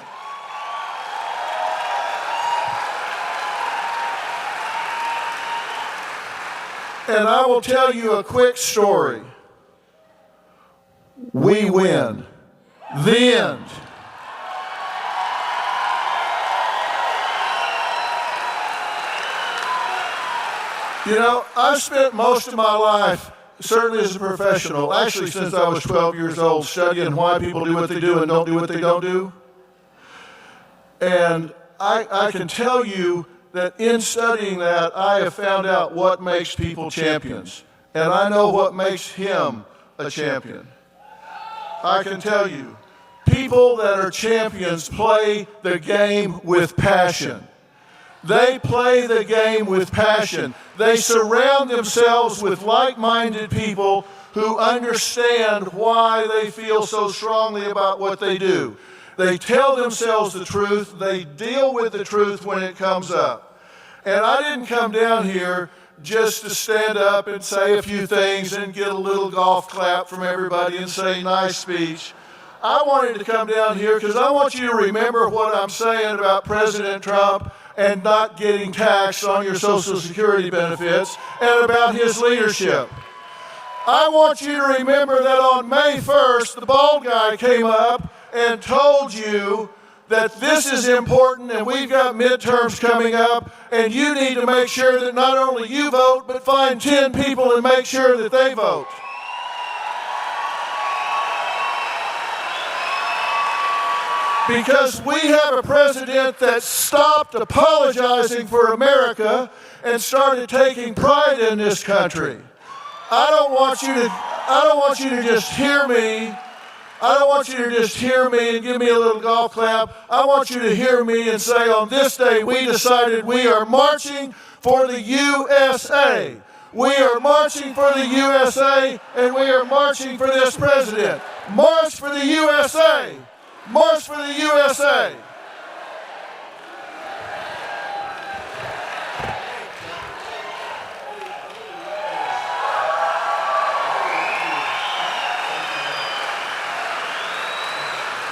And I will tell you a quick story. We win. The end. You know, I've spent most of my life, certainly as a professional, actually since I was 12 years old, studying why people do what they do and don't do what they don't do. And I can tell you that in studying that, I have found out what makes people champions. And I know what makes him a champion. I can tell you, people that are champions play the game with passion. They play the game with passion. They surround themselves with like-minded people who understand why they feel so strongly about what they do. They tell themselves the truth. They deal with the truth when it comes up. And I didn't come down here just to stand up and say a few things and get a little golf clap from everybody and say nice speech. I wanted to come down here because I want you to remember what I'm saying about President Trump and not getting taxed on your Social Security benefits, and about his leadership. I want you to remember that on May 1st, the bald guy came up and told you that this is important and we've got midterms coming up and you need to make sure that not only you vote, but find 10 people and make sure that they vote. Because we have a president that stopped apologizing for America and started taking pride in this country. I don't want you to just hear me. I don't want you to just hear me and give me a little golf clap. I want you to hear me and say, on this day we decided we are marching for the USA. We are marching for the USA, and we are marching for this president. March for the USA! March for the USA!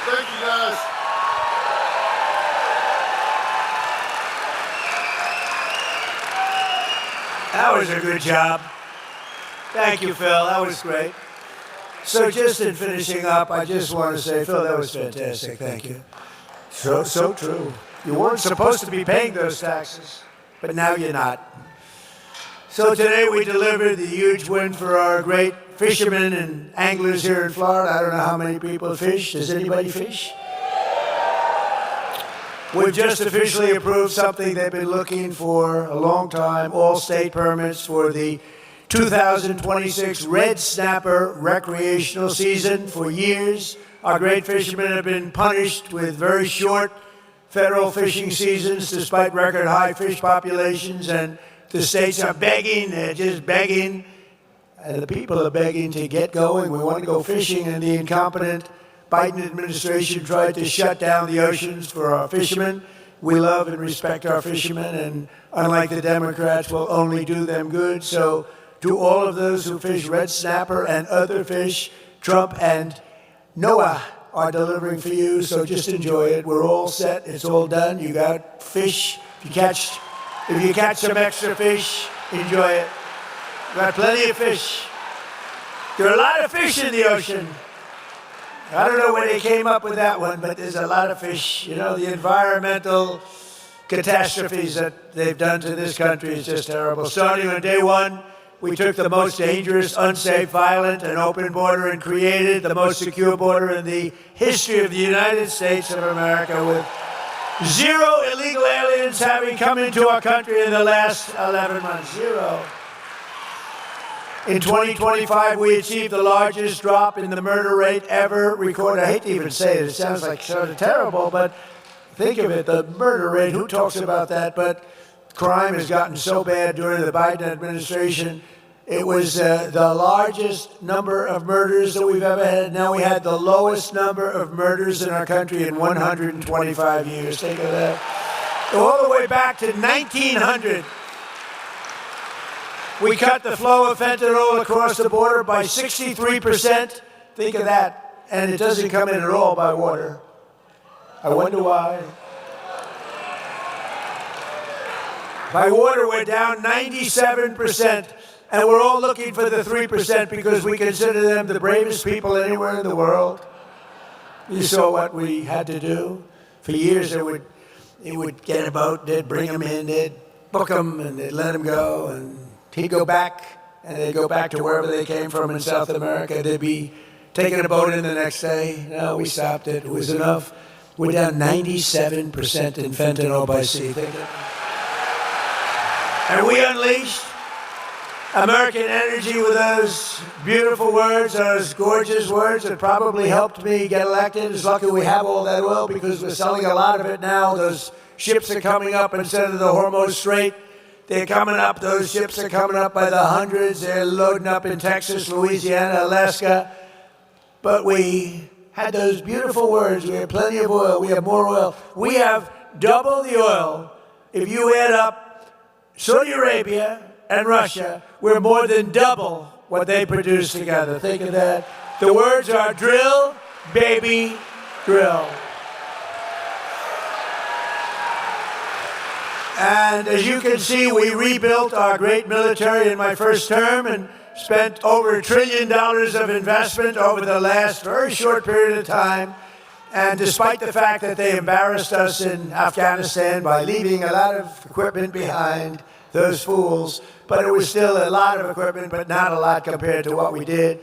Thank you, guys. That was a good job. Thank you, Phil. That was great. So just in finishing up, I just want to say, Phil, that was fantastic. Thank you. So true. You weren't supposed to be paying those taxes, but now you're not. So today we delivered the huge win for our great fishermen and anglers here in Florida. I don't know how many people fish. Does anybody fish? We've just officially approved something they've been looking for a long time, all state permits for the 2026 red snapper recreational season. For years, our great fishermen have been punished with very short federal fishing seasons despite record high fish populations, and the states are begging, they're just begging, and the people are begging to get going. We want to go fishing, and the incompetent Biden administration tried to shut down the oceans for our fishermen. We love and respect our fishermen, and unlike the Democrats, will only do them good. So to all of those who fish red snapper and other fish, Trump and Noah are delivering for you, so just enjoy it. We're all set. It's all done. You got fish. If you catch some extra fish, enjoy it. You got plenty of fish. There are a lot of fish in the ocean. I don't know where they came up with that one, but there's a lot of fish. You know, the environmental catastrophes that they've done to this country is just terrible. Starting on day one, we took the most dangerous, unsafe, violent, and open border and created the most secure border in the history of the United States of America, with 0 illegal aliens having come into our country in the last 11 months. 0. In 2025, we achieved the largest drop in the murder rate ever recorded. I hate to even say it. It sounds like sort of terrible, but think of it, the murder rate. Who talks about that? But crime has gotten so bad during the Biden administration. It was the largest number of murders that we've ever had. Now we had the lowest number of murders in our country in 125 years. Think of that. All the way back to 1900. We cut the flow of fentanyl across the border by 63%. Think of that. And it doesn't come in at all by water. I wonder why. By water, we're down 97%. And we're all looking for the 3% because we consider them the bravest people anywhere in the world. You saw what we had to do. For years, they would get a boat, they'd bring them in, they'd book them, and they'd let them go. And he'd go back, and they'd go back to wherever they came from in South America. They'd be taking a boat in the next day. No, we stopped it. It was enough. We're down 97% in fentanyl by sea. And we unleashed American energy with those beautiful words, those gorgeous words that probably helped me get elected. It's lucky we have all that oil because we're selling a lot of it now. Those ships are coming up instead of the Hormuz Strait. They're coming up. Those ships are coming up by the hundreds. They're loading up in Texas, Louisiana, Alaska. But we had those beautiful words. We have plenty of oil. We have more oil. We have double the oil. If you add up Saudi Arabia and Russia, we're more than double what they produce together. Think of that. The words are drill, baby, drill. And as you can see, we rebuilt our great military in my first term and spent over $1 trillion of investment over the last very short period of time. And despite the fact that they embarrassed us in Afghanistan by leaving a lot of equipment behind, those fools, but it was still a lot of equipment, but not a lot compared to what we did.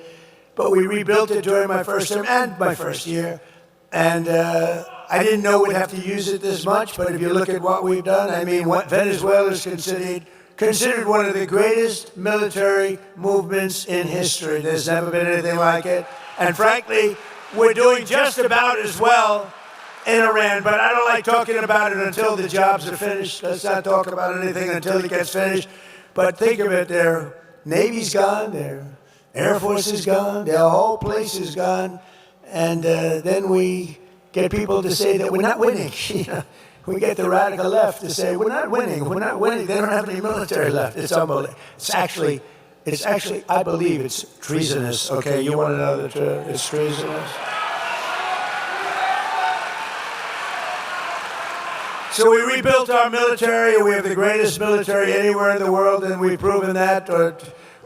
But we rebuilt it during my first term and my first year. And I didn't know we'd have to use it this much, but if you look at what we've done, I mean, what Venezuela is considered one of the greatest military movements in history. There's never been anything like it. And frankly, we're doing just about as well in Iran, but I don't like talking about it until the jobs are finished. Let's not talk about anything until it gets finished. But think of it, they're Navy's gone, their Air Force is gone, their whole place is gone. And then we get people to say that we're not winning. You know? We get the radical left to say, we're not winning. They don't have any military left. It's unbelievable. It's actually, I believe it's treasonous. Okay, you want to know the truth? It's treasonous. So we rebuilt our military. We have the greatest military anywhere in the world, and we've proven that.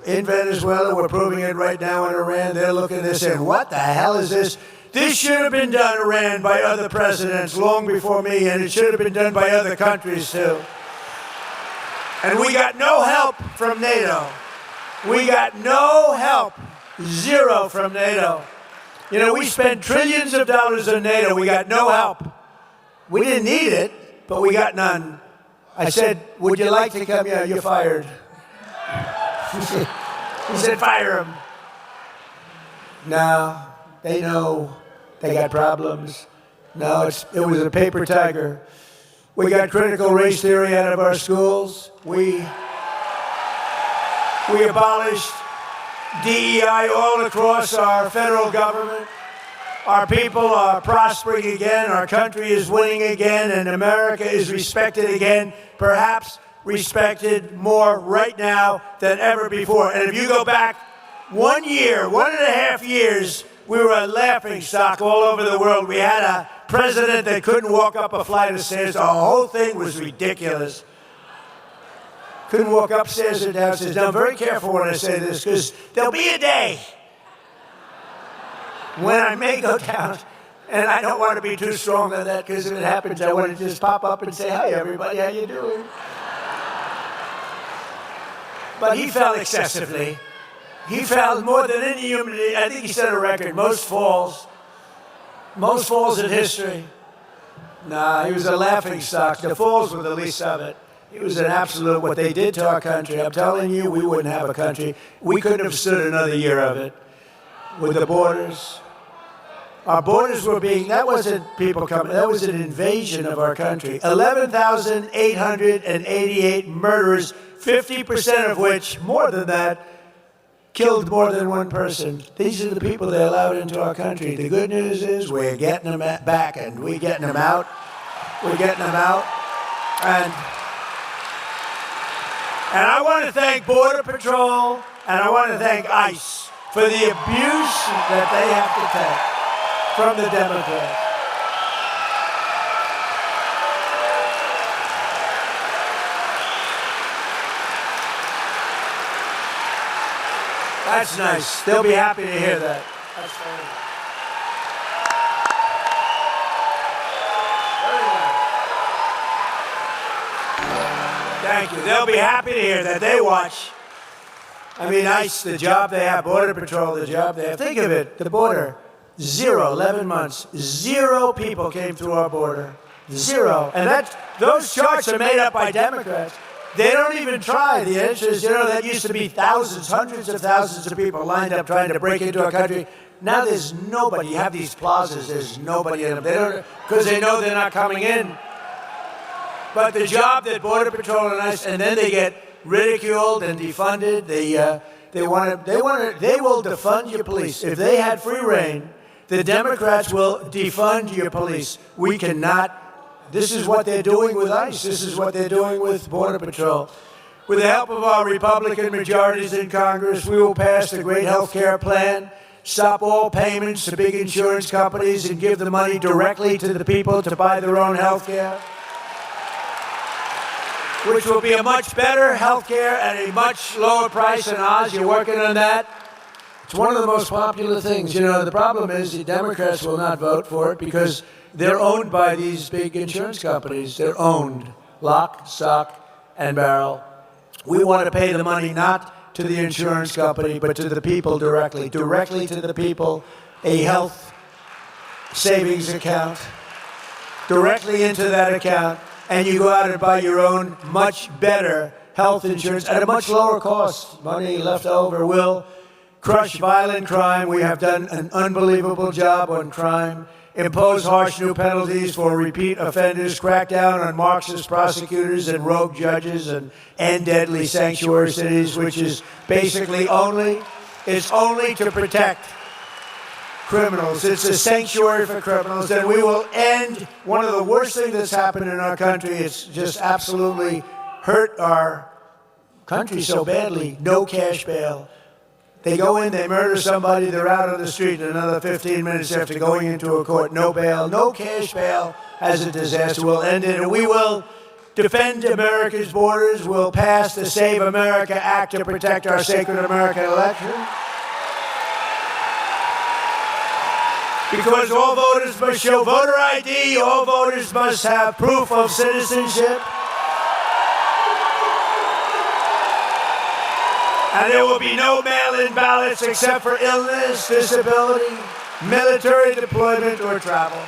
In Venezuela, we're proving it right now in Iran. They're looking at this saying, what the hell is this? This should have been done, Iran, by other presidents long before me, and it should have been done by other countries, too. And we got no help from NATO. We got no help, zero from NATO. You know, we spent trillions of dollars on NATO. We got no help. We didn't need it, but we got none. I said, would you like to come? Yeah, you're fired. He said, fire him. No, they know they got problems. No, it was a paper tiger. We got critical race theory out of our schools. We abolished DEI all across our federal government. Our people are prospering again. Our country is winning again, and America is respected again. Perhaps respected more right now than ever before. And if you go back 1 year, 1.5 years, we were a laughingstock all over the world. We had a president that couldn't walk up a flight of stairs. The whole thing was ridiculous. Couldn't walk upstairs or downstairs. Now, I'm very careful when I say this, because there'll be a day when I may go down, and I don't want to be too strong on that, because if it happens, I want to just pop up and say, hi, everybody, how you doing? But he fell excessively. He fell more than any human. I think he set a record. Most falls in history. Nah, he was a laughingstock. The falls were the least of it. He was an absolute, what they did to our country. I'm telling you, we wouldn't have a country. We couldn't have stood another year of it. With the borders. Our borders were that wasn't people coming, that was an invasion of our country. 11,888 murderers, 50% of which, more than that, killed more than one person. These are the people they allowed into our country. The good news is we're getting them back, and we're getting them out. We're getting them out. And I want to thank Border Patrol, and I want to thank ICE for the abuse that they have to take from the Democrats. That's nice. They'll be happy to hear that. That's funny. Very nice. Thank you. They'll be happy to hear that. They watch. I mean, ICE, the job they have, Border Patrol, the job they have. Think of it, the border, 11 months, 0 people came through our border. 0. And those charts are made up by Democrats. They don't even try. The answer is, that used to be thousands, hundreds of thousands of people lined up trying to break into our country. Now there's nobody. You have these plazas, there's nobody in them. They don't, because they know they're not coming in. But the job that Border Patrol and ICE, and then they get ridiculed and defunded. They will defund your police. If they had free reign, the Democrats will defund your police. We cannot. This is what they're doing with ICE. This is what they're doing with Border Patrol. With the help of our Republican majorities in Congress, we will pass the great health care plan, stop all payments to big insurance companies, and give the money directly to the people to buy their own health care, which will be a much better health care at a much lower price than ours. You're working on that. It's one of the most popular things. The problem is the Democrats will not vote for it because they're owned by these big insurance companies. They're owned, lock, stock, and barrel. We want to pay the money not to the insurance company, but to the people directly to the people, a health savings account, directly into that account, and you go out and buy your own much better health insurance at a much lower cost. Money left over will crush violent crime. We have done an unbelievable job on crime. impose harsh new penalties for repeat offenders, crack down on Marxist prosecutors and rogue judges, and end deadly sanctuary cities, which is basically only to protect criminals. It's a sanctuary for criminals, and we will end one of the worst things that's happened in our country. It's just absolutely hurt our country so badly. No cash bail. They go in, they murder somebody, they're out on the street in another 15 minutes after going into a court. No bail, no cash bail. As a disaster, we'll end it, and we will defend America's borders. We'll pass the Save America Act to protect our sacred American election. Because all voters must show voter ID, all voters must have proof of citizenship. And there will be no mail-in ballots except for illness, disability, military deployment, or travel.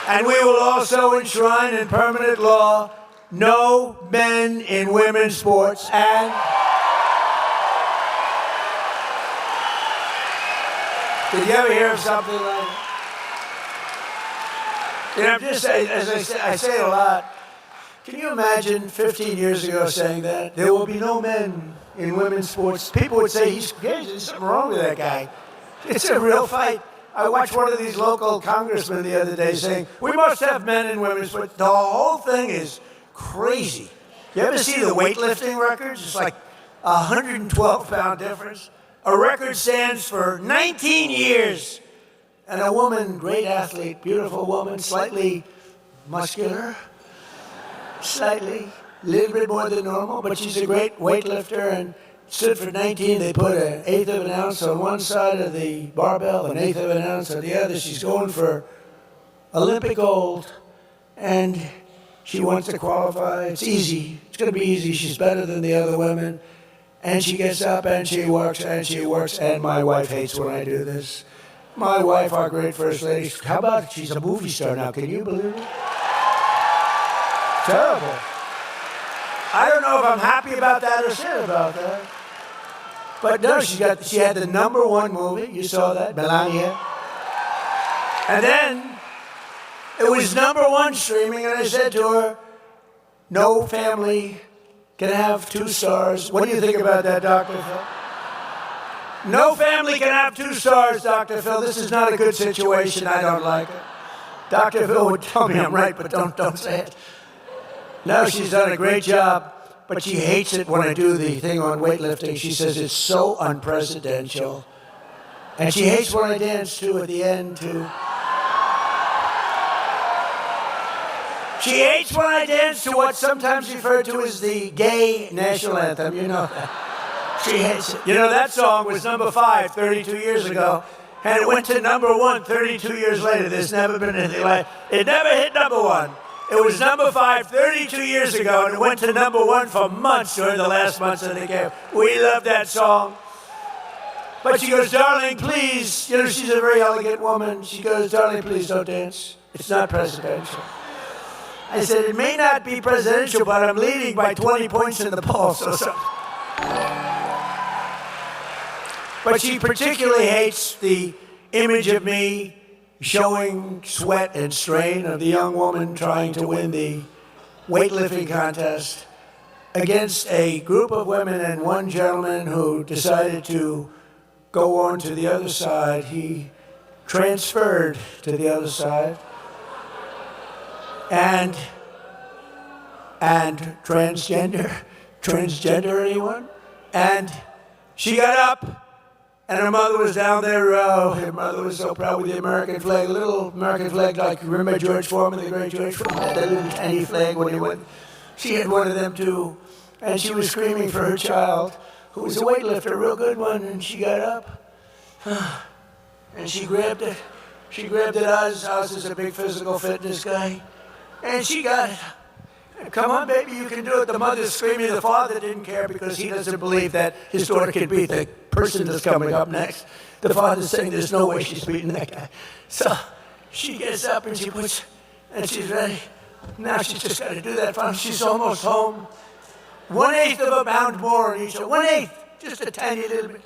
And we will also enshrine in permanent law no men in women's sports. And did you ever hear of something like that? You know, I'm just saying, as I say it a lot. Can you imagine 15 years ago saying that? There will be no men in women's sports. People would say, he's crazy, there's something wrong with that guy. It's a real fight. I watched one of these local congressmen the other day saying, we must have men in women's sports. The whole thing is crazy. You ever see the weightlifting records? It's like a 112-pound difference. A record stands for 19 years. And a woman, great athlete, beautiful woman, slightly muscular, slightly, a little bit more than normal, but she's a great weightlifter and stood for 19. They put an eighth of an ounce on one side of the barbell, an eighth of an ounce on the other. She's going for Olympic gold, and she wants to qualify. It's easy. It's going to be easy. She's better than the other women. And she gets up and she works and she works, and my wife hates when I do this. My wife, our great first lady, how about she's a movie star now? Can you believe it? Terrible. I don't know if I'm happy about that or sad about that. But no, she had the #1 movie. You saw that, Melania. And then it was #1 streaming, and I said to her, no family can have 2 stars. What do you think about that, Dr. Phil? No family can have 2 stars, Dr. Phil. This is not a good situation. I don't like it. Dr. Phil would tell me I'm right, but don't say it. No, she's done a great job, but she hates it when I do the thing on weightlifting. She says it's so unpresidential. And she hates when I dance, too, at the end, too. She hates when I dance to what's sometimes referred to as the gay national anthem. You know that. She hates it. You know, that song was #5 32 years ago, and it went to #1 32 years later. There's never been anything like it. It never hit #1. It was #5 32 years ago, and it went to #1 for months during the last months of the game. We love that song. But she goes, darling, please. You know, she's a very elegant woman. She goes, darling, please don't dance. It's not presidential. I said, it may not be presidential, but I'm leading by 20 points in the polls. So. But she particularly hates the image of me showing sweat and strain of the young woman trying to win the weightlifting contest against a group of women and one gentleman who decided to go on to the other side. He transferred to the other side. And transgender anyone? And she got up, and her mother was down there. Oh, her mother was so proud with the American flag, a little American flag, like you remember George Foreman, the great George Foreman, had that little tiny flag when he went. She had one of them too, and she was screaming for her child, who was a weightlifter, a real good one, and she got up, and she grabbed it. She grabbed it. Oz is a big physical fitness guy. And she got it. Come on, baby, you can do it. The mother's screaming. The father didn't care because he doesn't believe that his daughter can beat the person that's coming up next. The father's saying there's no way she's beating that guy. So she gets up and she puts, and she's ready. Now she's just got to do that. She's almost home. 1/8 of a pound more on each. 1/8, just a tiny little bit.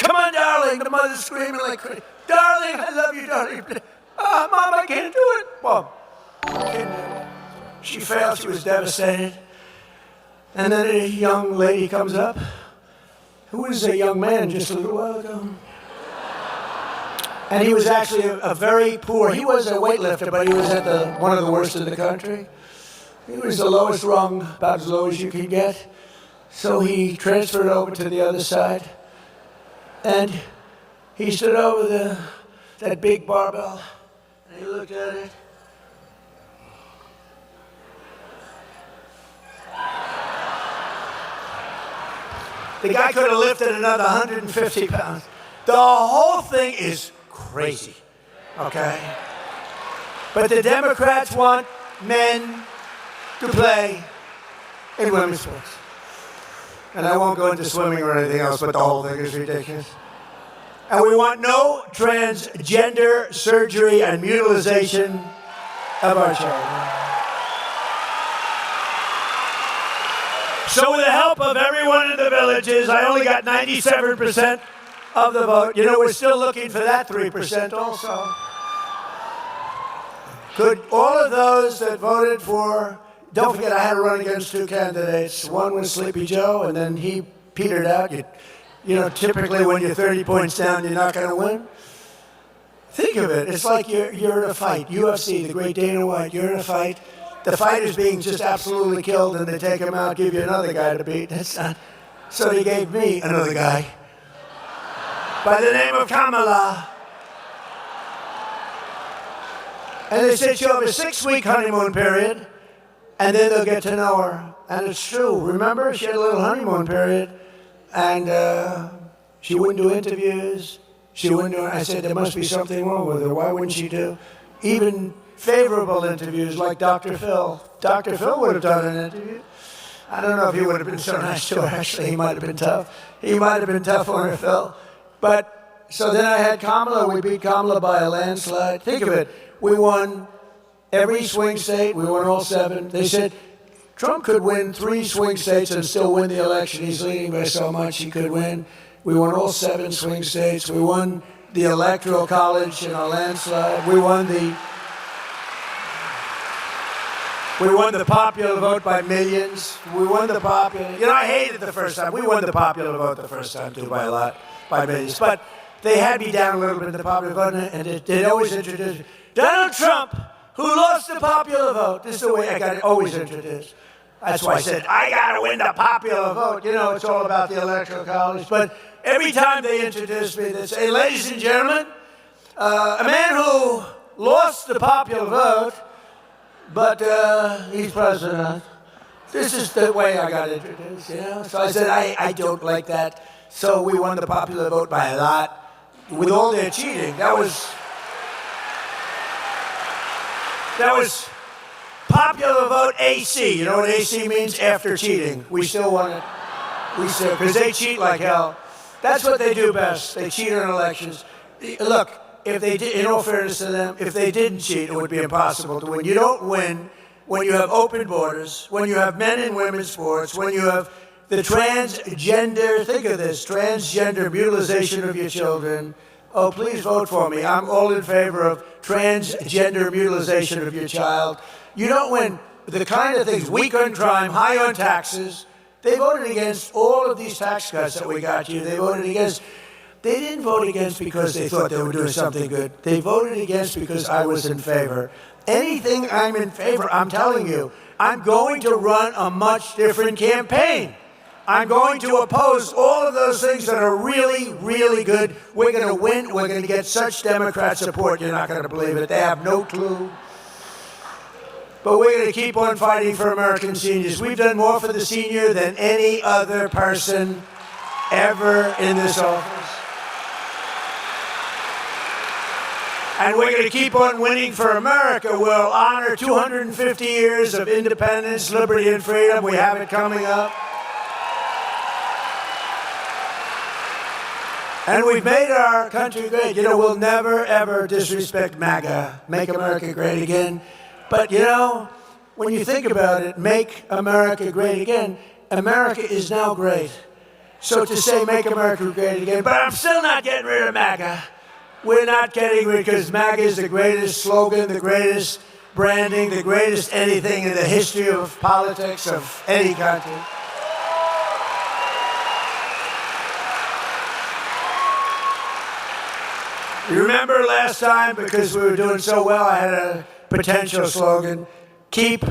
come on, darling. The mother's screaming like crazy. Darling, I love you, darling. Mom, I can't do it. Mom, I can't do it. She failed. She was devastated. And then a young lady comes up, who was a young man just a little while ago. And he was actually a very poor, he was a weightlifter, but he was at one of the worst in the country. He was the lowest rung, about as low as you could get. So he transferred over to the other side. And he stood over that big barbell, and he looked at it. The guy could have lifted another 150 pounds. The whole thing is crazy, okay? But the Democrats want men to play in women's sports. And I won't go into swimming or anything else, but the whole thing is ridiculous. And we want no transgender surgery and mutilization of our children. So with the help of everyone in the villages, I only got 97% of the vote. You know, we're still looking for that 3% also. Could all of those that voted for, don't forget I had to run against two candidates. One was Sleepy Joe, and then he petered out. You know, typically when you're 30 points down, you're not going to win. Think of it. It's like you're in a fight. UFC, the great Dana White, you're in a fight. The fighter's being just absolutely killed, and they take him out, give you another guy to beat. That's not. So they gave me another guy by the name of Kamala. And they said she'll have a 6-week honeymoon period, and then they'll get to know her. And it's true. Remember, she had a little honeymoon period, and she wouldn't do interviews. She wouldn't do. I said there must be something wrong with her. Why wouldn't she do even favorable interviews like Dr. Phil? Dr. Phil would have done an interview. I don't know if he would have been so nice to her. Actually, he might have been tough. He might have been tough on her, Phil. But so then I had Kamala. We beat Kamala by a landslide. Think of it. We won every swing state. We won all 7. They said Trump could win 3 swing states and still win the election. He's leading by so much he could win. We won all 7 swing states. We won the Electoral College in a landslide. We won the popular vote by millions. We won the popular. You know, I hated the first time. We won the popular vote the first time too by a lot, by millions. But they had me down a little bit in the popular vote, and they always introduced me. Donald Trump, who lost the popular vote. This is the way I got it always introduced. That's why I said, I got to win the popular vote. You know, it's all about the Electoral College. But every time they introduce me, they say, ladies and gentlemen, a man who lost the popular vote, but he's president. This is the way I got introduced, you know? So I said, I don't like that. So we won the popular vote by a lot. With all their cheating, that was popular vote AC. You know what AC means? After cheating. We still won it. We still, because they cheat like hell. That's what they do best. They cheat on elections. Look, if they did, in all fairness to them, if they didn't cheat, it would be impossible to win. You don't win when you have open borders, when you have men and women's sports, when you have the transgender, think of this, transgender mutilization of your children. Oh, please vote for me. I'm all in favor of transgender mutilization of your child. You don't win the kind of things, weak on crime, high on taxes. They voted against all of these tax cuts that we got you. They voted against. They didn't vote against because they thought they were doing something good. They voted against because I was in favor. Anything I'm in favor, I'm telling you, I'm going to run a much different campaign. I'm going to oppose all of those things that are really, really good. We're going to win. We're going to get such Democrat support, you're not going to believe it. They have no clue. But we're going to keep on fighting for American seniors. We've done more for the senior than any other person ever in this office. And we're going to keep on winning for America. We'll honor 250 years of independence, liberty, and freedom. We have it coming up. And we've made our country great. You know, we'll never, ever disrespect MAGA, Make America Great Again. But, you know, when you think about it, Make America Great Again, America is now great. So to say make America great again, but I'm still not getting rid of MAGA. We're not getting rid because MAGA is the greatest slogan, the greatest branding, the greatest anything in the history of politics of any country. You remember last time, because we were doing so well, I had a potential slogan, keep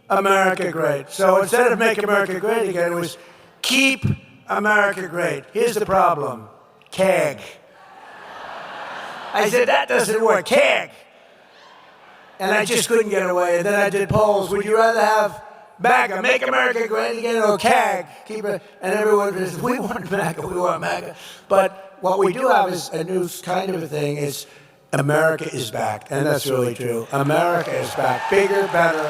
America great. So instead of make America great again, it was keep America great. Here's the problem, CAG. I said, that doesn't work, CAG. And I just couldn't get away. And then I did polls. Would you rather have MAGA, make America great again, or CAG, keep it? And everyone says, we want MAGA, we want MAGA. But what we do have is a new kind of a thing. Is America is back, and that's really true. America is back, bigger, better,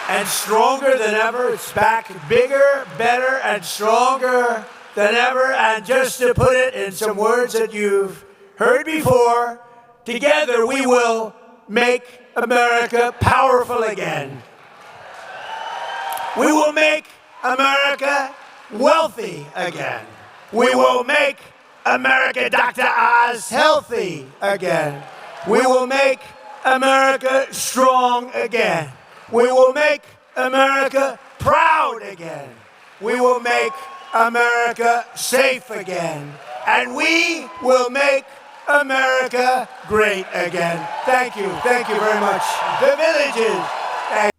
and stronger than ever. It's back, bigger, better, and stronger than ever. And just to put it in some words that you've heard before, together we will make America powerful again. We will make America wealthy again. We will make America, Dr. Oz, healthy again. We will make America strong again. We will make America proud again. We will make America safe again. And we will make America great again. Thank you. Thank you very much. The Villages.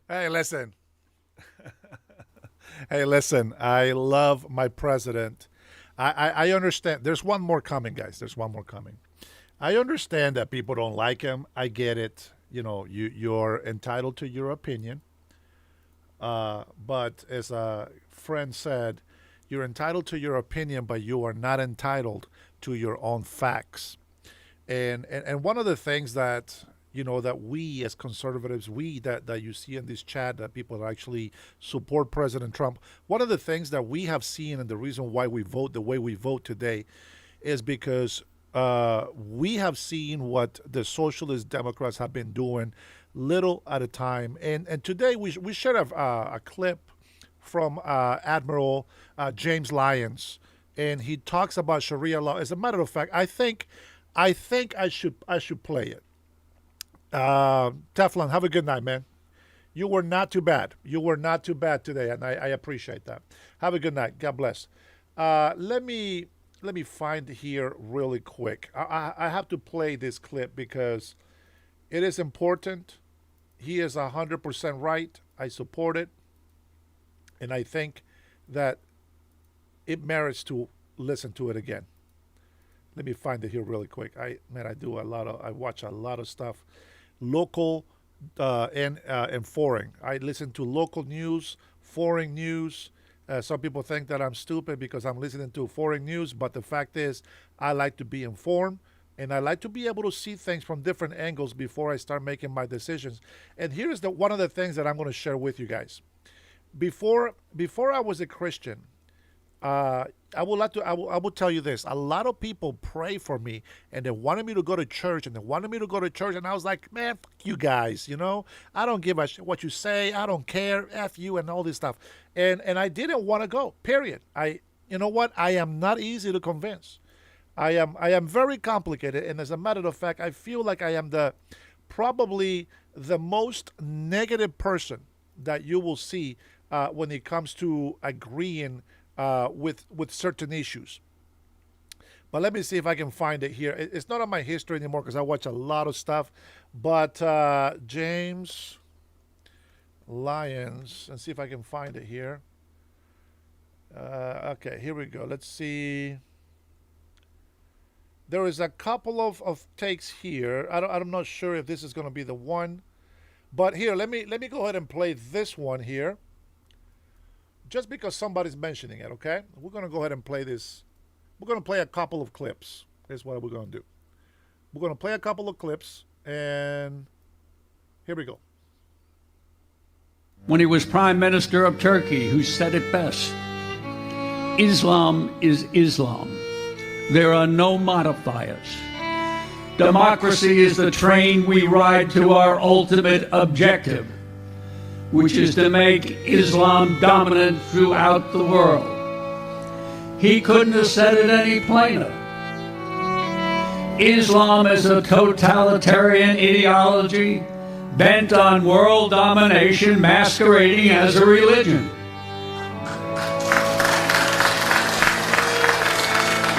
Hey, listen. Hey, listen. I love my president. I understand. There's one more coming, guys. There's one more coming. I understand that people don't like him. I get it. You know, you're entitled to your opinion. But as a friend said, you're entitled to your opinion, but you are not entitled to your own facts. And one of the things that, you know, that we as conservatives, that you see in this chat, that people that actually support President Trump, one of the things that we have seen, and the reason why we vote the way we vote today, is because we have seen what the socialist Democrats have been doing little at a time. And today we shared a clip from Admiral James Lyons, and he talks about Sharia law. As a matter of fact, I think I should play it. Teflon, have a good night, man. You were not too bad. You were not too bad today, and I appreciate that. Have a good night. God bless. Let me find here really quick. I have to play this clip because it is important. He is 100% right. I support it, and I think that it merits to listen to it again. Let me find it here really quick. I watch a lot of stuff, local and foreign. I listen to local news, foreign news. Some people think that I'm stupid because I'm listening to foreign news, but the fact is I like to be informed, and I like to be able to see things from different angles before I start making my decisions. And here's one of the things that I'm going to share with you guys. Before I was a Christian, I will tell you this. A lot of people pray for me, and they wanted me to go to church, and I was like, man, fuck you guys, you know? I don't give a shit what you say. I don't care. F you and all this stuff. And I didn't want to go, period. You know what? I am not easy to convince. I am very complicated, and as a matter of fact, I feel like I am probably the most negative person that you will see when it comes to agreeing with certain issues. But let me see if I can find it here. It's not on my history anymore because I watch a lot of stuff. But James Lyons, let's see if I can find it here. Okay, here we go. Let's see. There is a couple of takes here. I'm not sure if this is going to be the one. But here, let me go ahead and play this one here. Just because somebody's mentioning it, okay? We're going to go ahead and play this. We're going to play a couple of clips. Here's what we're going to do. We're going to play a couple of clips, and here we go. When he was Prime Minister of Turkey, who said it best, Islam is Islam. There are no modifiers. Democracy is the train we ride to our ultimate objective. which is to make Islam dominant throughout the world. He couldn't have said it any plainer. Islam is a totalitarian ideology bent on world domination masquerading as a religion.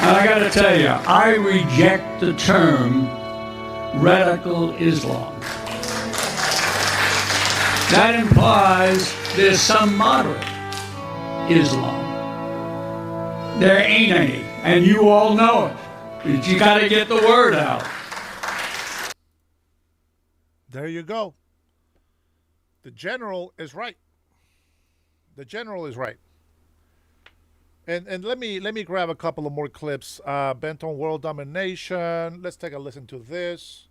And I gotta tell you, I reject the term radical Islam. That implies there's some moderate Islam. There ain't any, and you all know it. But you gotta get the word out. There you go. The general is right. The general is right. And let me grab a couple of more clips. Bent on world domination. Let's take a listen to this.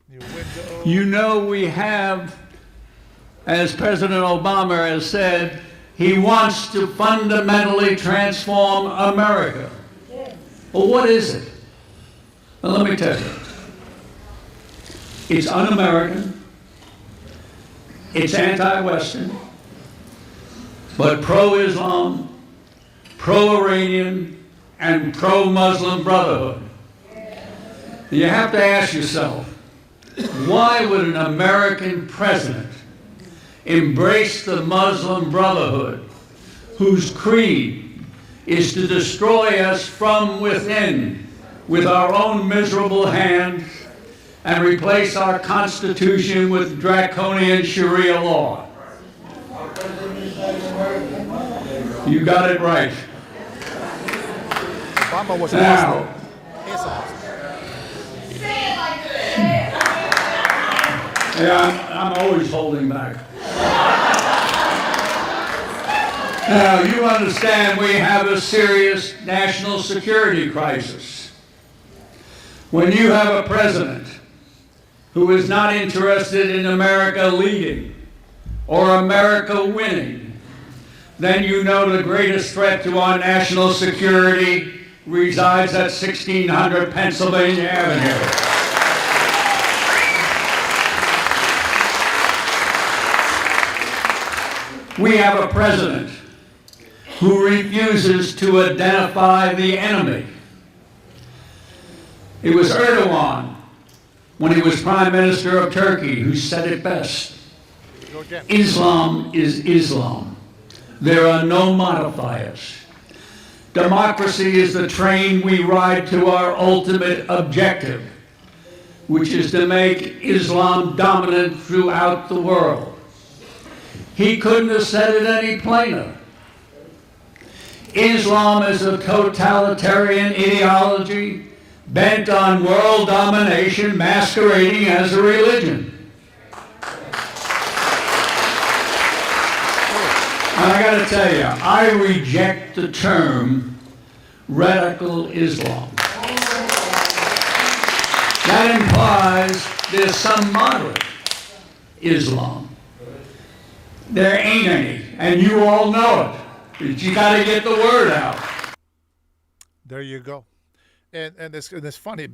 New window. You know we have, as President Obama has said, he wants to fundamentally transform America. Well, what is it? Well, let me tell you. It's un-American. It's anti-Western. But pro-Islam, pro-Iranian, and pro-Muslim Brotherhood. You have to ask yourself, why would an American president embrace the Muslim Brotherhood, whose creed is to destroy us from within with our own miserable hands and replace our Constitution with draconian Sharia law? You got it right. Obama was a now, Muslim. Is a Muslim. Yeah, I'm always holding back. Now, you understand we have a serious national security crisis. When you have a president who is not interested in America leading or America winning, then you know the greatest threat to our national security resides at 1600 Pennsylvania Avenue. We have a president who refuses to identify the enemy. It was Erdogan, when he was Prime Minister of Turkey, who said it best. Islam is Islam. There are no modifiers. Democracy is the train we ride to our ultimate objective, which is to make Islam dominant throughout the world. He couldn't have said it any plainer. Islam is a totalitarian ideology bent on world domination masquerading as a religion. And I gotta tell you, I reject the term radical Islam. That implies there's some moderate Islam. There ain't any, and you all know it. But you got to get the word out. There you go. And it's funny,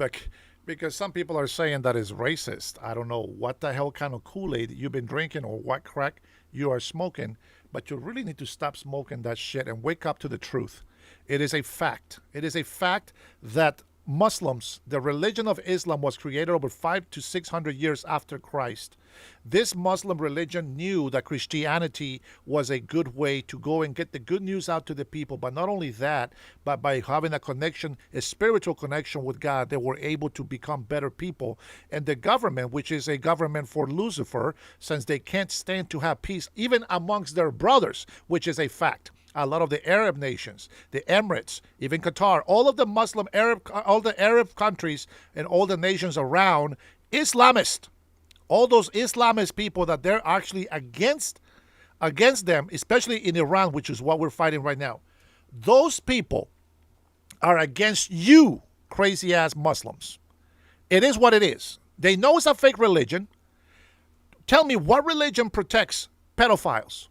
because some people are saying that it's racist. I don't know what the hell kind of Kool-Aid you've been drinking or what crack you are smoking, but you really need to stop smoking that shit and wake up to the truth. It is a fact. It is a fact that Muslims, the religion of Islam, was created over 500 to 600 years after Christ. This Muslim religion knew that Christianity was a good way to go and get the good news out to the people. But not only that, but by having a connection, a spiritual connection with God, they were able to become better people. And the government, which is a government for Lucifer, since they can't stand to have peace, even amongst their brothers, which is a fact. A lot of the Arab nations, the Emirates, even Qatar, all of the all the Arab countries and all the nations around, Islamist. All those Islamist people that they're actually against them, especially in Iran, which is what we're fighting right now. Those people are against you, crazy-ass Muslims. It is what it is. They know it's a fake religion. Tell me, what religion protects pedophiles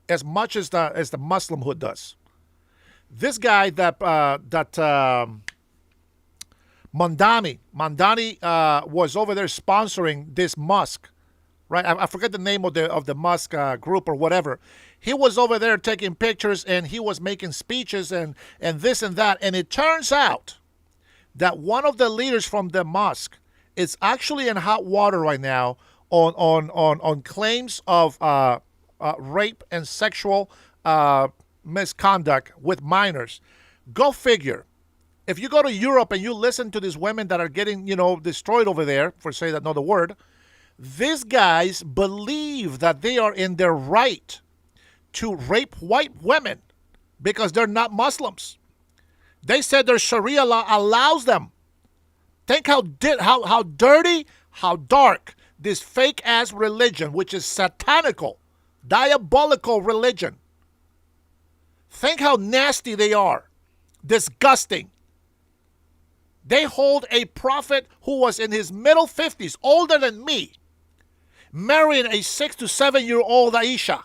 as much as the Muslimhood does? This guy Mandani was over there sponsoring this mosque, right? I forget the name of the Musk group or whatever. He was over there taking pictures and he was making speeches and this and that. And it turns out that one of the leaders from the Musk is actually in hot water right now on claims of rape and sexual misconduct with minors. Go figure. If you go to Europe and you listen to these women that are getting, destroyed over there, for say another word, these guys believe that they are in their right to rape white women because they're not Muslims. They said their Sharia law allows them. Think how dirty, how dark this fake-ass religion, which is satanical, diabolical religion. Think how nasty they are. Disgusting. They hold a prophet who was in his middle 50s, older than me, marrying a 6 to 7-year-old Aisha.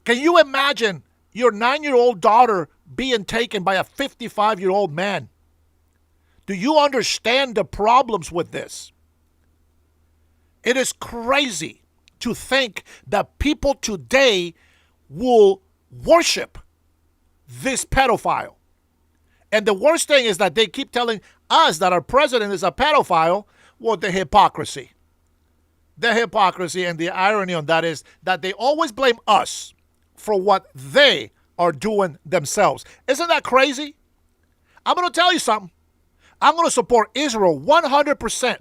Can you imagine your 9-year-old daughter being taken by a 55-year-old man? Do you understand the problems with this? It is crazy to think that people today will worship this pedophile. And the worst thing is that they keep telling us that our president is a pedophile. Well, the hypocrisy. The hypocrisy and the irony on that is that they always blame us for what they are doing themselves. Isn't that crazy? I'm going to tell you something. I'm going to support Israel 100%.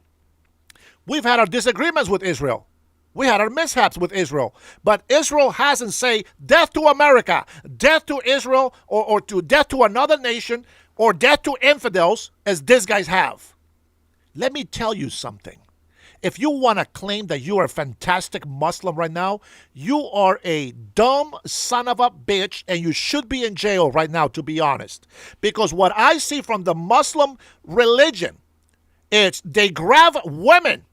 We've had our disagreements with Israel. We had our mishaps with Israel. But Israel hasn't said death to America, death to Israel, or to death to another nation, or death to infidels, as these guys have. Let me tell you something. If you want to claim that you are a fantastic Muslim right now, you are a dumb son of a bitch, and you should be in jail right now, to be honest. Because what I see from the Muslim religion, it's they grab women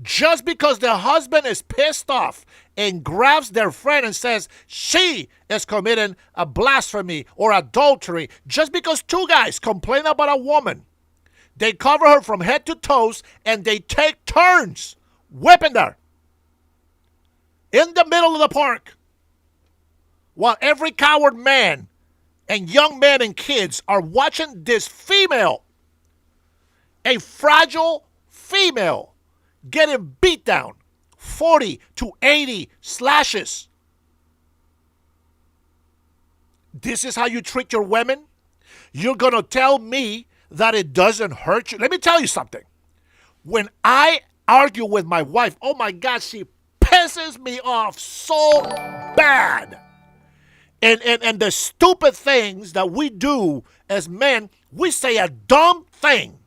just because their husband is pissed off and grabs their friend and says she is committing a blasphemy or adultery just because two guys complain about a woman. They cover her from head to toes and they take turns whipping her in the middle of the park while every coward man and young men and kids are watching this female, a fragile female, getting beat down, 40 to 80 slashes. This is how you treat your women? You're going to tell me that it doesn't hurt you? Let me tell you something. When I argue with my wife, oh my God, she pisses me off so bad. And the stupid things that we do as men, we say a dumb thing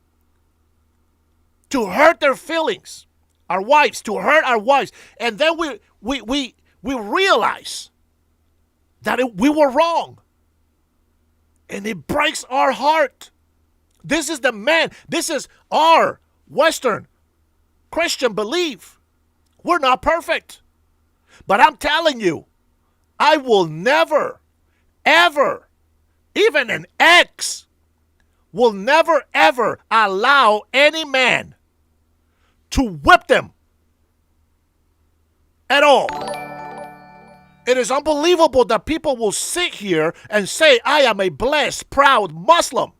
to hurt their feelings, our wives, to hurt our wives. And then we realize that we were wrong. And it breaks our heart. This is the man. This is our Western Christian belief. We're not perfect. But I'm telling you, I will never, ever, even an ex, will never, ever allow any man to whip them at all. It is unbelievable that people will sit here and say, I am a blessed, proud Muslim.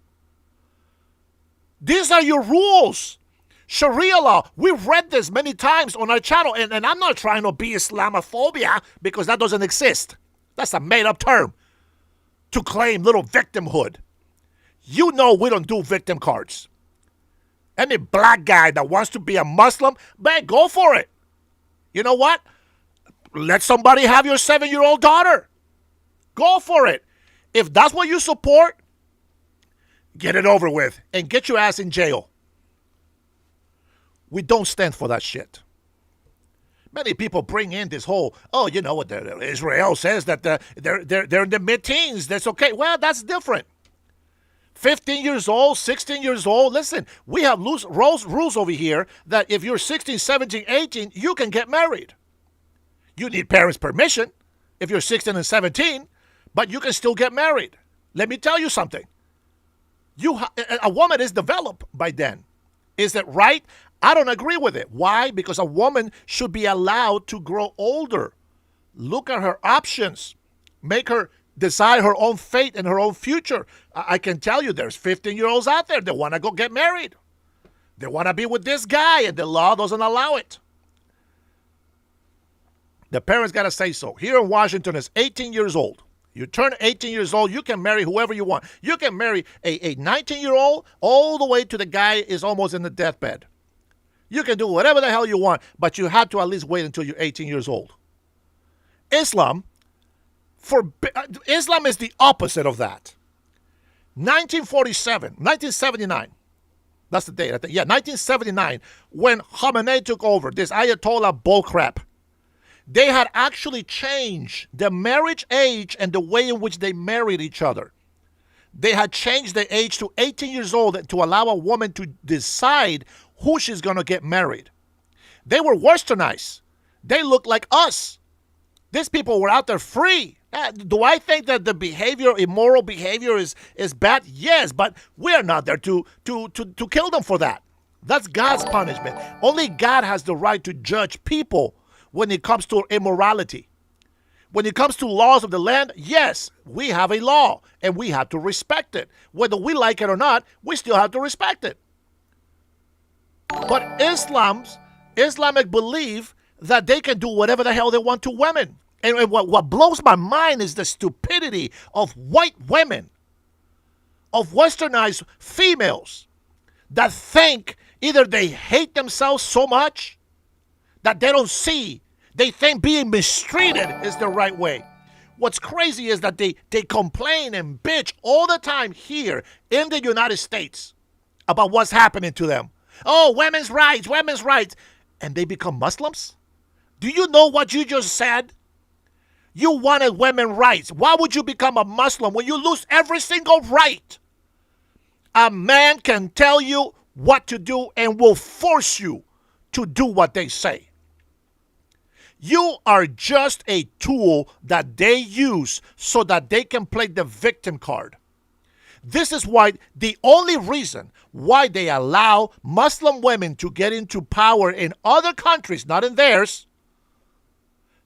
These are your rules. Sharia law. We've read this many times on our channel, and I'm not trying to be Islamophobia because that doesn't exist. That's a made-up term to claim little victimhood. You know we don't do victim cards. Any black guy that wants to be a Muslim, man, go for it. You know what? Let somebody have your 7-year-old daughter. Go for it. If that's what you support, get it over with and get your ass in jail. We don't stand for that shit. Many people bring in this whole, oh, you know what, Israel says that they're in the mid-teens. That's okay. Well, that's different. 15 years old, 16 years old. Listen, we have loose rules over here that if you're 16, 17, 18, you can get married. You need parents' permission if you're 16 and 17, but you can still get married. Let me tell you something. A woman is developed by then. Is it right? I don't agree with it. Why? Because a woman should be allowed to grow older. Look at her options. Make her decide her own fate and her own future. I can tell you there's 15-year-olds out there that want to go get married. They want to be with this guy, and the law doesn't allow it. The parents got to say so. Here in Washington, it's 18 years old. You turn 18 years old, you can marry whoever you want. You can marry a 19-year-old all the way to the guy is almost in the deathbed. You can do whatever the hell you want, but you have to at least wait until you're 18 years old. Islam is the opposite of that. 1979. That's the date. 1979, when Khamenei took over, this Ayatollah bullcrap, they had actually changed the marriage age and the way in which they married each other. They had changed the age to 18 years old to allow a woman to decide who she's going to get married. They were westernized. They looked like us. These people were out there free. Do I think that the behavior, immoral behavior is bad? Yes, but we're not there to kill them for that. That's God's punishment. Only God has the right to judge people when it comes to immorality. When it comes to laws of the land, yes, we have a law and we have to respect it. Whether we like it or not, we still have to respect it. But Islamic belief that they can do whatever the hell they want to women. And what blows my mind is the stupidity of white women, of westernized females that think either they hate themselves so much that they don't see. They think being mistreated is the right way. What's crazy is that they complain and bitch all the time here in the United States about what's happening to them. Oh, women's rights. And they become Muslims? Do you know what you just said? You wanted women's rights. Why would you become a Muslim when you lose every single right? A man can tell you what to do and will force you to do what they say. You are just a tool that they use so that they can play the victim card. This is why the only reason why they allow Muslim women to get into power in other countries, not in theirs,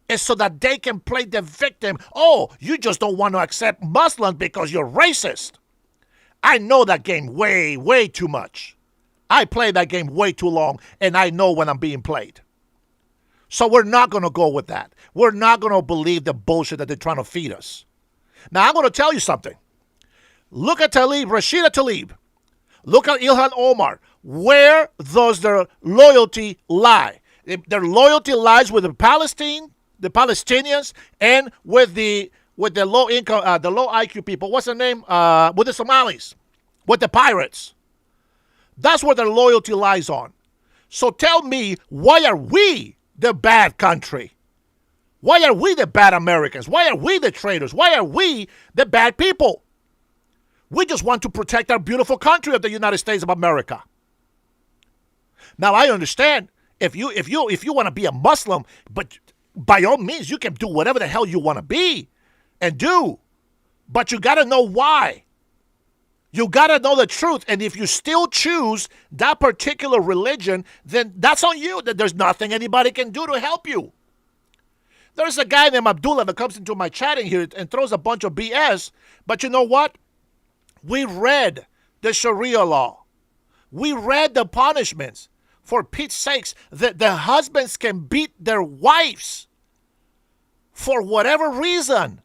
is so that they can play the victim. Oh, you just don't want to accept Muslims because you're racist. I know that game way, way too much. I play that game way too long, and I know when I'm being played. So we're not going to go with that. We're not going to believe the bullshit that they're trying to feed us. Now, I'm going to tell you something. Look at Rashida Tlaib. Look at Ilhan Omar. Where does their loyalty lie? Their loyalty lies with the Palestinians, and with the low income, the low IQ people. What's the name? With the Somalis, with the pirates. That's where their loyalty lies on. So tell me, why are we the bad country? Why are we the bad Americans? Why are we the traitors? Why are we the bad people? We just want to protect our beautiful country of the United States of America. Now I understand if you want to be a Muslim, but by all means you can do whatever the hell you want to be and do, but you got to know why. You got to know the truth. And if you still choose that particular religion, then that's on you. That there's nothing anybody can do to help you. There's a guy named Abdullah that comes into my chatting here and throws a bunch of BS. But you know what? We read the Sharia law. We read the punishments. For Pete's sakes, the husbands can beat their wives for whatever reason.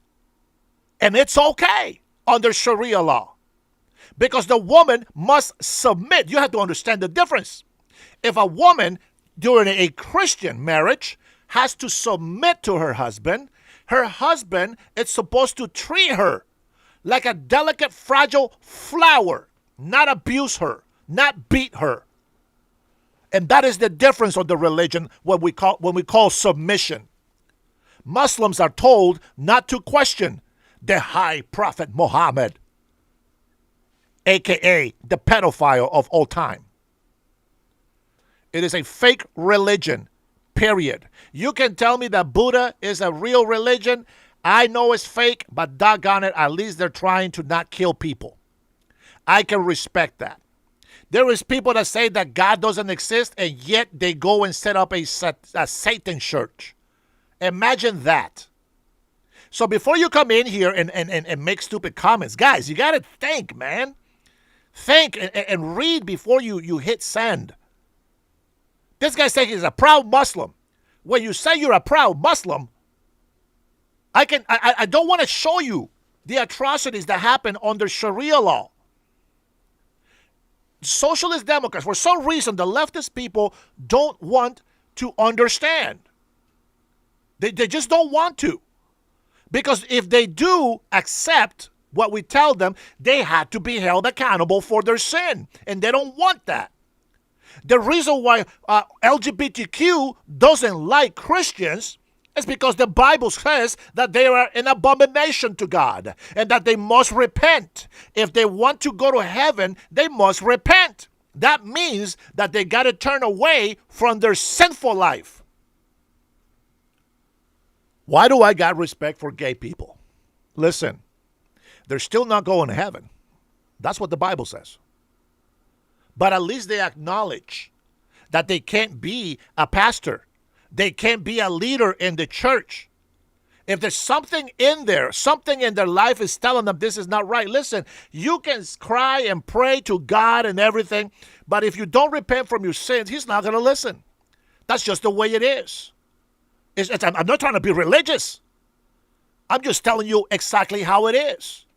And it's okay under Sharia law. Because the woman must submit. You have to understand the difference. If a woman during a Christian marriage has to submit to her husband is supposed to treat her like a delicate, fragile flower, not abuse her, not beat her. And that is the difference of the religion, when we call submission. Muslims are told not to question the high prophet Muhammad, a.k.a. the pedophile of all time. It is a fake religion, period. You can tell me that Buddha is a real religion. I know it's fake, but doggone it, at least they're trying to not kill people. I can respect that. There is people that say that God doesn't exist, and yet they go and set up a Satan church. Imagine that. So before you come in here and make stupid comments, guys, you got to think, man. Think and read before you hit send. This guy saying he's a proud Muslim. When you say you're a proud Muslim, I don't want to show you the atrocities that happen under Sharia law. Socialist Democrats, for some reason, the leftist people don't want to understand. They just don't want to. Because if they do accept what we tell them, they had to be held accountable for their sin. And they don't want that. The reason why LGBTQ doesn't like Christians is because the Bible says that they are an abomination to God and that they must repent. If they want to go to heaven, they must repent. That means that they got to turn away from their sinful life. Why do I got respect for gay people? Listen, they're still not going to heaven. That's what the Bible says. But at least they acknowledge that they can't be a pastor. They can't be a leader in the church. If there's something in there, something in their life is telling them this is not right. Listen, you can cry and pray to God and everything, but if you don't repent from your sins, he's not going to listen. That's just the way it is. I'm not trying to be religious. I'm just telling you exactly how it is.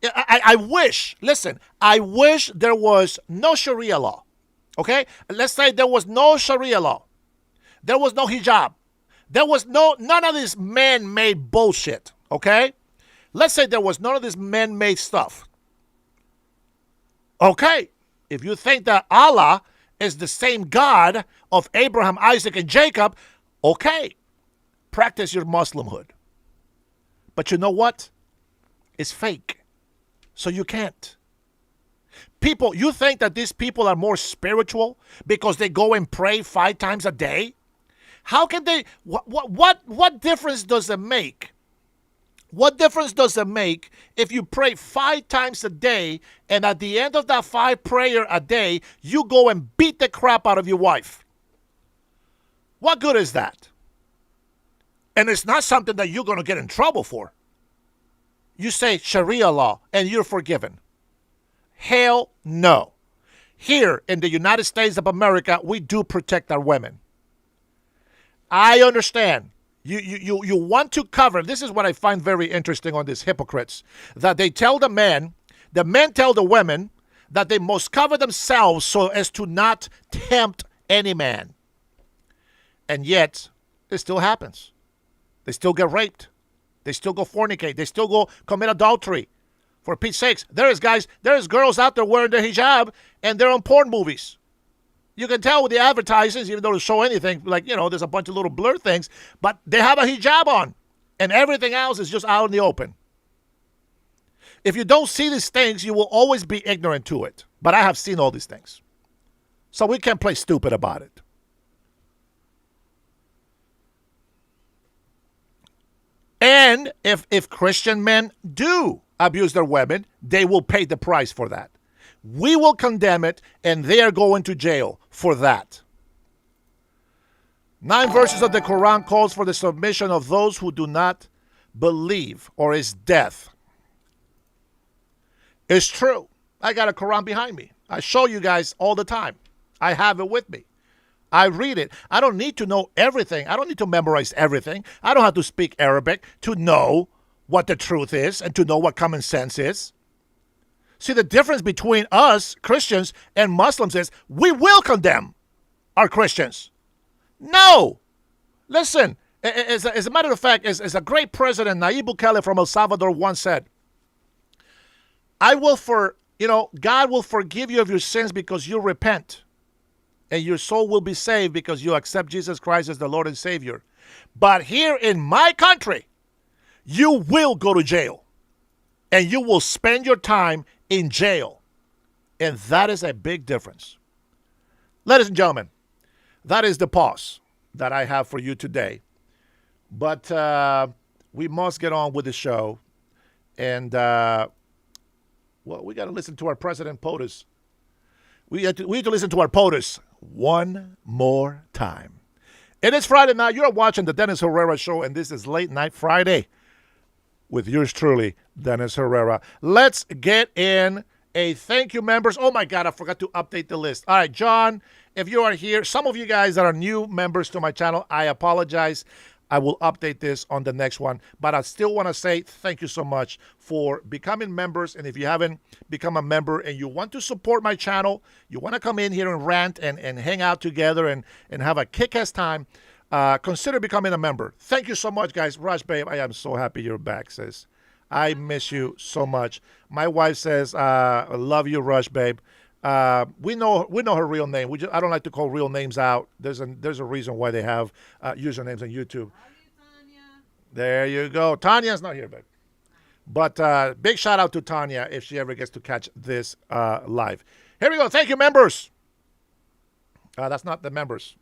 I wish there was no Sharia law. Okay? Let's say there was no Sharia law. There was no hijab. There was none of this man-made bullshit. Okay? Let's say there was none of this man-made stuff. Okay. If you think that Allah is the same God of Abraham, Isaac, and Jacob, okay, practice your Muslimhood. But you know what? It's fake. So you can't. People, you think that these people are more spiritual because they go and pray 5 times a day? How can they, what difference does it make? What difference does it make if you pray 5 times a day and at the end of that 5 prayer a day, you go and beat the crap out of your wife? What good is that? And it's not something that you're going to get in trouble for. You say Sharia law and you're forgiven. Hell no. Here in the United States of America, we do protect our women. I understand. You want to cover. This is what I find very interesting on these hypocrites. That they tell the men tell the women that they must cover themselves so as to not tempt any man. And yet, it still happens. They still get raped. They still go fornicate. They still go commit adultery. For Pete's sakes, there's girls out there wearing their hijab and they're on porn movies. You can tell with the advertisements, even though they show anything, like, there's a bunch of little blur things, but they have a hijab on and everything else is just out in the open. If you don't see these things, you will always be ignorant to it. But I have seen all these things. So we can't play stupid about it. And if Christian men do abuse their women, they will pay the price for that. We will condemn it, and they are going to jail for that. 9 verses of the Quran calls for the submission of those who do not believe or is death. It's true. I got a Quran behind me. I show you guys all the time. I have it with me. I read it. I don't need to know everything. I don't need to memorize everything. I don't have to speak Arabic to know what the truth is and to know what common sense is. See, the difference between us, Christians, and Muslims is we will condemn our Christians. No. Listen, as a matter of fact, as a great president, Nayib Bukele from El Salvador once said, God will forgive you of your sins because you repent. And your soul will be saved because you accept Jesus Christ as the Lord and Savior. But here in my country, you will go to jail. And you will spend your time in jail. And that is a big difference. Ladies and gentlemen, that is the pause that I have for you today. But we must get on with the show. And, we got to listen to our President POTUS We need to listen to our POTUS one more time. It is Friday night. You're watching the Dennis Herrera Show, and this is Late Night Friday with yours truly, Dennis Herrera. Let's get in a thank you, members. Oh, my God, I forgot to update the list. All right, John, if you are here, some of you guys that are new members to my channel, I apologize. I will update this on the next one. But I still want to say thank you so much for becoming members. And if you haven't become a member and you want to support my channel, you want to come in here and rant and hang out together and have a kick-ass time, consider becoming a member. Thank you so much, guys. Rush, babe, I am so happy you're back, sis. I miss you so much. My wife says, I love you, Rush, babe. We know her real name. I don't like to call real names out. There's a reason why they have usernames on YouTube. There you go. Tanya's not here, babe. But big shout out to Tanya if she ever gets to catch this live. Here we go. Thank you, members. That's not the members.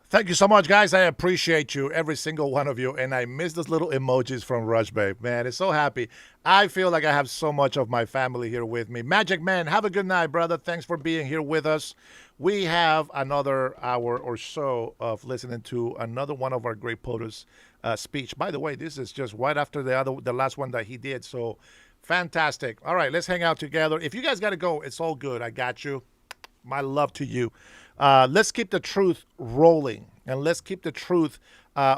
Thank you so much, guys. I appreciate you, every single one of you. And I miss those little emojis from Rush, babe. Man, it's so happy. I feel like I have so much of my family here with me. Magic Man, have a good night, brother. Thanks for being here with us. We have another hour or so of listening to another one of our great POTUS speech. By the way, this is just right after the last one that he did. So fantastic. All right, let's hang out together. If you guys got to go, it's all good. I got you. My love to you. Let's keep the truth rolling, and let's keep the truth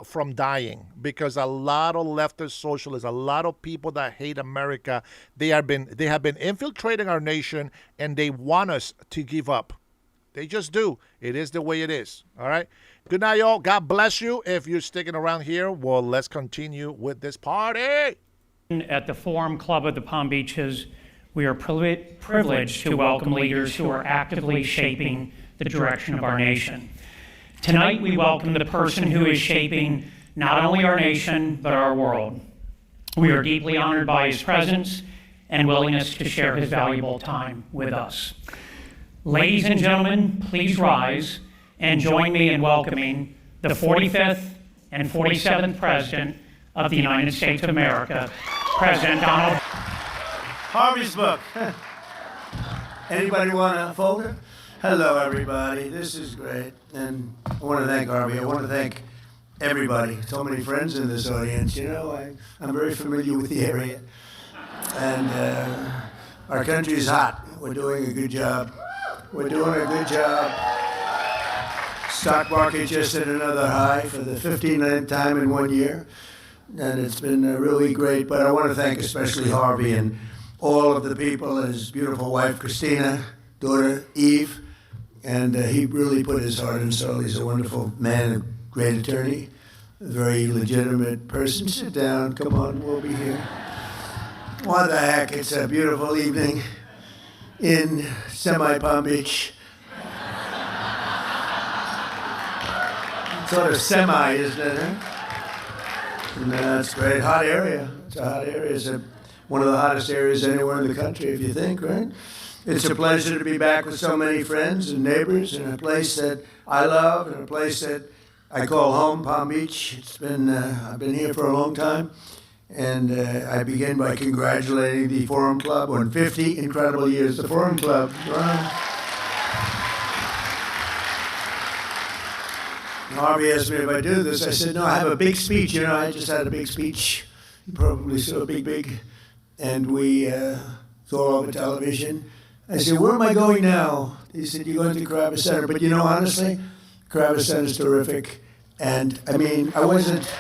from dying, because a lot of leftist socialists, a lot of people that hate America, they have been infiltrating our nation, and they want us to give up. They just do. It is the way it is. All right. Good night, y'all. God bless you. If you're sticking around here, well, let's continue with this party. At the Forum Club of the Palm Beaches, we are privileged to welcome leaders who are actively shaping the direction of our nation. Tonight, we welcome the person who is shaping not only our nation, but our world. We are deeply honored by his presence and willingness to share his valuable time with us. Ladies and gentlemen, please rise and join me in welcoming the 45th and 47th President of the United States of America, President Donald. Harvey's book. Anybody want a folder? Hello, everybody. This is great. And I want to thank Harvey. I want to thank everybody. So many friends in this audience. You know, I'm very familiar with the area. And our country is hot. We're doing a good job. We're doing a good job. Stock market just hit another high for the 59th time in 1 year. And it's been really great. But I want to thank especially Harvey and all of the people, his beautiful wife, Christina, daughter, Eve. And he really put his heart and soul. He's a wonderful man, a great attorney, a very legitimate person. Sit down. Come on, we'll be here. What the heck? It's a beautiful evening in Palm Beach. Sort of semi, isn't it? Huh? And it's a great hot area. It's a hot area. It's one of the hottest areas anywhere in the country, if you think, right? It's a pleasure to be back with so many friends and neighbors in a place that I love and a place that I call home, Palm Beach. It's been I've been here for a long time, and I begin by congratulating the Forum Club on 50 incredible years. The Forum Club. Harvey asked me if I do this. I said, no, I have a big speech. You know, I just had a big speech. You probably saw big. And we saw all over television. I said, where am I going now? He said, you're going to Carrabba Center. But you know, honestly, Carrabba Center is terrific. And I mean, I wasn't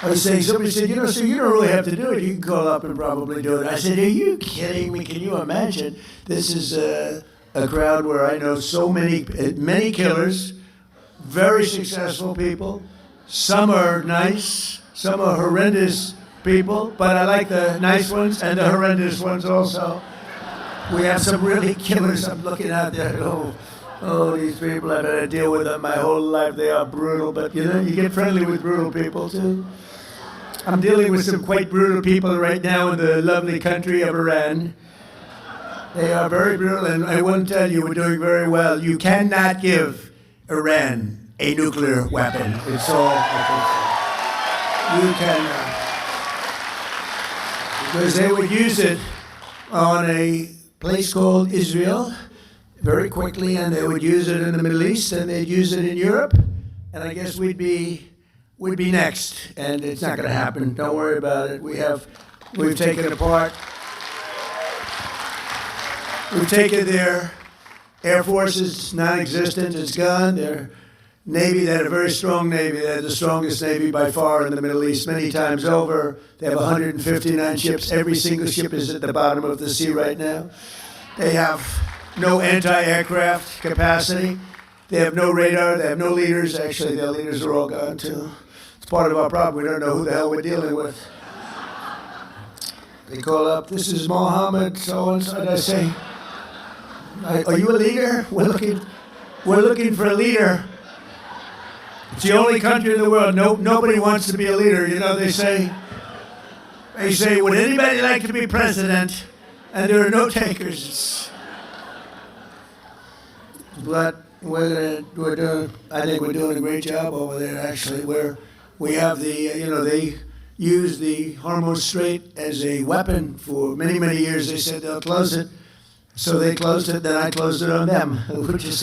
I was saying, somebody said, so you don't really have to do it. You can call up and probably do it. I said, are you kidding me? Can you imagine? This is a crowd where I know so many killers, very successful people. Some are nice, some are horrendous people, but I like the nice ones and the horrendous ones also. We have some really killers. I'm looking out there. Oh, these people, I've had to deal with them my whole life. They are brutal, but you get friendly with brutal people too. I'm dealing with some quite brutal people right now in the lovely country of Iran. They are very brutal, and I want to tell you, we're doing very well. You cannot give Iran a nuclear weapon. It's all I can say. You cannot. Because they would use it on a place called Israel very quickly, and they would use it in the Middle East, and they'd use it in Europe, and I guess we'd be next, and it's not going to happen. Don't worry about it. We've taken apart. We've taken their Air Force is non-existent. It's gone. Their Navy, they had a very strong Navy. They had the strongest Navy by far in the Middle East, many times over. They have 159 ships. Every single ship is at the bottom of the sea right now. They have no anti-aircraft capacity. They have no radar. They have no leaders. Actually, their leaders are all gone, too. It's part of our problem. We don't know who the hell we're dealing with. They call up, this is Mohammed, so-and-so, and I say, are you a leader? We're looking for a leader. It's the only country in the world. Nobody wants to be a leader. They say, would anybody like to be president? And there are no takers. But I think we're doing a great job over there, actually, where we have they use the Hormuz Strait as a weapon for many, many years. They said they'll close it. So they closed it, then I closed it on them, which is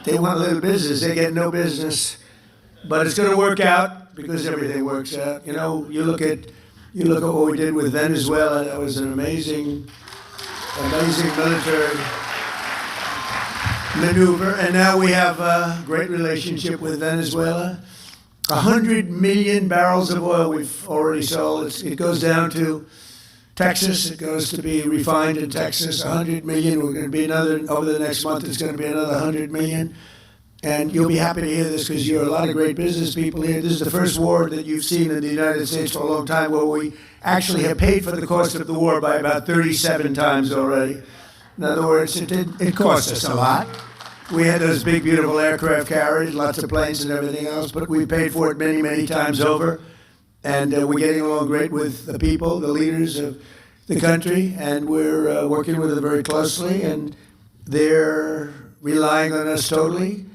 they want a little business. They get no business. But it's going to work out because everything works out. You look at what we did with Venezuela. That was an amazing military maneuver. And now we have a great relationship with Venezuela. 100 million barrels of oil we've already sold. It goes down to Texas. It goes to be refined in Texas. 100 million. We're going to be over the next month, it's going to be another 100 million. And you'll be happy to hear this because you're a lot of great business people here. This is the first war that you've seen in the United States for a long time where we actually have paid for the cost of the war by about 37 times already. In other words, it cost us a lot. We had those big, beautiful aircraft carriers, lots of planes and everything else, but we paid for it many, many times over. And we're getting along great with the people, the leaders of the country, and we're working with them very closely, and they're relying on us totally,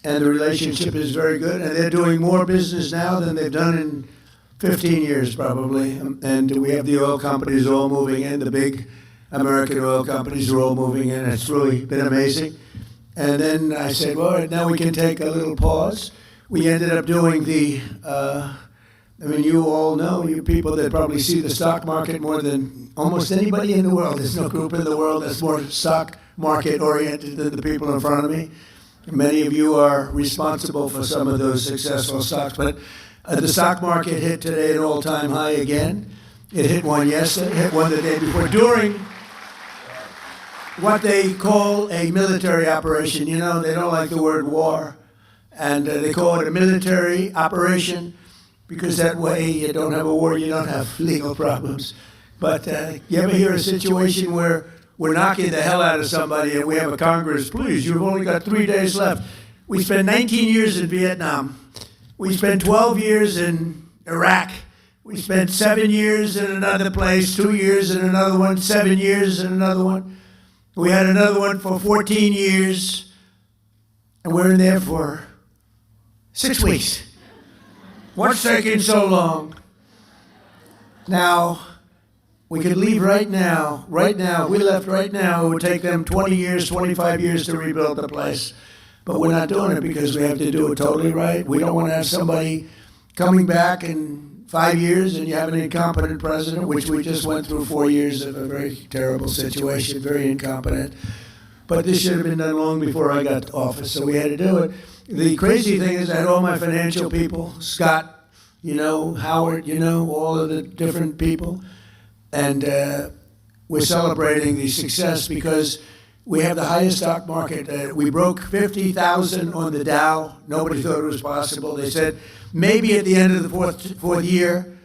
and the relationship is very good, and they're doing more business now than they've done in 15 years probably, and we have the oil companies all moving in, the big American oil companies are all moving in. It's really been amazing. And then I said, well, now we can take a little pause. We ended up doing you all know, you people that probably see the stock market more than almost anybody in the world. There's no group in the world that's more stock market oriented than the people in front of me. Many of you are responsible for some of those successful stocks, but the stock market hit today an all-time high again. It hit one yesterday, hit one the day before, during what they call a military operation. They don't like the word war, and they call it a military operation because that way you don't have a war, you don't have legal problems. But you ever hear a situation where we're knocking the hell out of somebody and we have a Congress, please, you've only got 3 days left. We spent 19 years in Vietnam. We spent 12 years in Iraq. We spent 7 years in another place, 2 years in another one, 7 years in another one. We had another one for 14 years, and we're in there for 6 weeks. What's taking so long? Now, we could leave right now. Right now, we left right now. It would take them 20 years, 25 years to rebuild the place. But we're not doing it because we have to do it totally right. We don't want to have somebody coming back in 5 years and you have an incompetent president, which we just went through 4 years of a very terrible situation, very incompetent. But this should have been done long before I got to office, so we had to do it. The crazy thing is I had all my financial people, Scott, you know, Howard, you know, all of the different people. And we're celebrating the success because we have the highest stock market. We broke 50,000 on the Dow. Nobody thought it was possible. They said maybe at the end of the fourth year,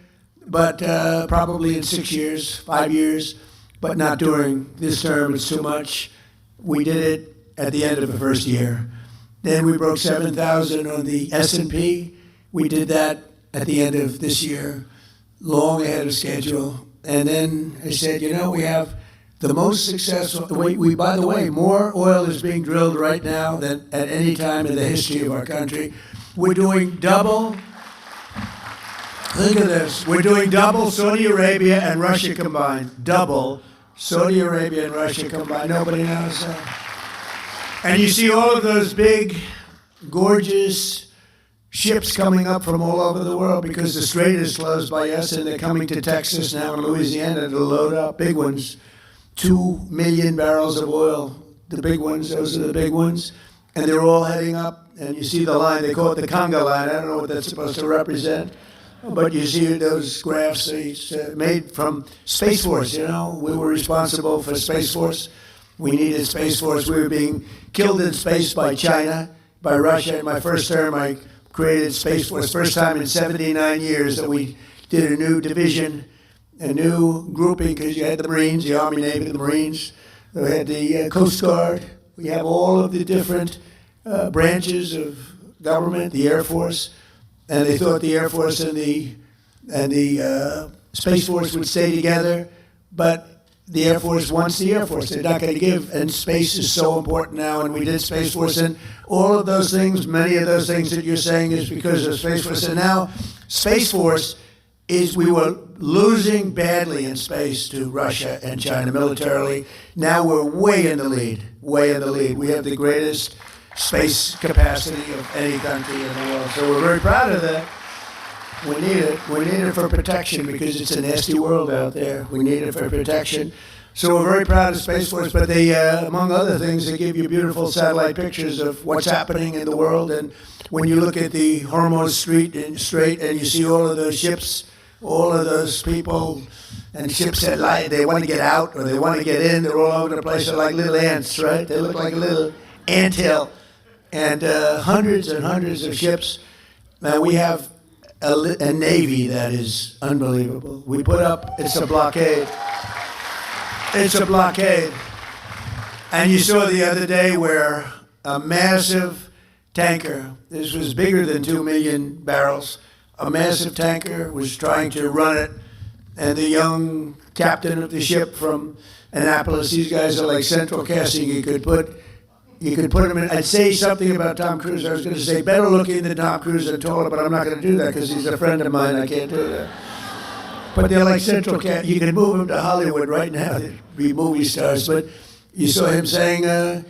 but probably in 6 years, 5 years, but not during this term. It's too much. We did it at the end of the first year. Then we broke 7,000 on the S&P. We did that at the end of this year, long ahead of schedule. And then I said, you know, we have the most successful, by the way, more oil is being drilled right now than at any time in the history of our country. We're doing double, look at this, we're doing double Saudi Arabia and Russia combined. Double Saudi Arabia and Russia combined. Nobody knows that. And you see all of those big, gorgeous ships coming up from all over the world because the strait is closed by us, and they're coming to Texas now and Louisiana to load up, big ones. 2 million barrels of oil, the big ones, those are the big ones. And they're all heading up, and you see the line, they call it the conga line. I don't know what that's supposed to represent, but you see those graphs made from Space Force, you know. We were responsible for Space Force. We needed Space Force. We were being killed in space by China, by Russia. In my first term, I created Space Force. First time in 79 years that we did a new division, a new grouping, because you had the Marines, the Army, Navy, the Marines. We had the Coast Guard. We have all of the different branches of government, the Air Force. And they thought the Air Force and the Space Force would stay together, but the Air Force wants the Air Force. They're not going to give, and space is so important now, and we did Space Force, and all of those things, many of those things that you're saying is because of Space Force. And now Space Force is, we were losing badly in space to Russia and China militarily. Now we're way in the lead, way in the lead. We have the greatest space capacity of any country in the world, so we're very proud of that. We need it. We need it for protection because it's a nasty world out there. We need it for protection. So we're very proud of Space Force, but they, among other things, they give you beautiful satellite pictures of what's happening in the world. And when you look at the Hormuz Strait and you see all of those ships, all of those people and ships that lie, they want to get out or they want to get in, they're all over the place. They're like little ants, right? They look like a little anthill. And hundreds and hundreds of ships. Now we have a Navy that is unbelievable. We put up, it's a blockade. It's a blockade. And you saw the other day where a massive tanker, this was bigger than 2 million barrels, a massive tanker was trying to run it, and the young captain of the ship from Annapolis, these guys are like central casting, you could put them in. I'd say something about Tom Cruise. I was going to say better looking than Tom Cruise and taller, but I'm not going to do that because he's a friend of mine. I can't do that. But they're like central cat. You can move them to Hollywood right now. They'd be movie stars. But you saw him saying,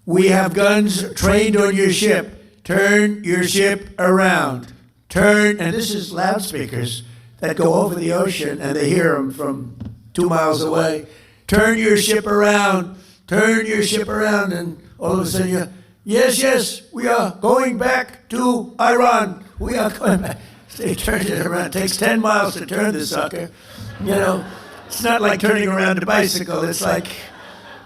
"We have guns trained on your ship. Turn your ship around. Turn." And this is loudspeakers that go over the ocean, and they hear them from 2 miles away. Turn your ship around. Turn your ship around. And all of a sudden, yes, we are going back to Iran. We are going back. They turned it around. It takes 10 miles to turn the sucker. You know, it's not like turning around a bicycle. It's like,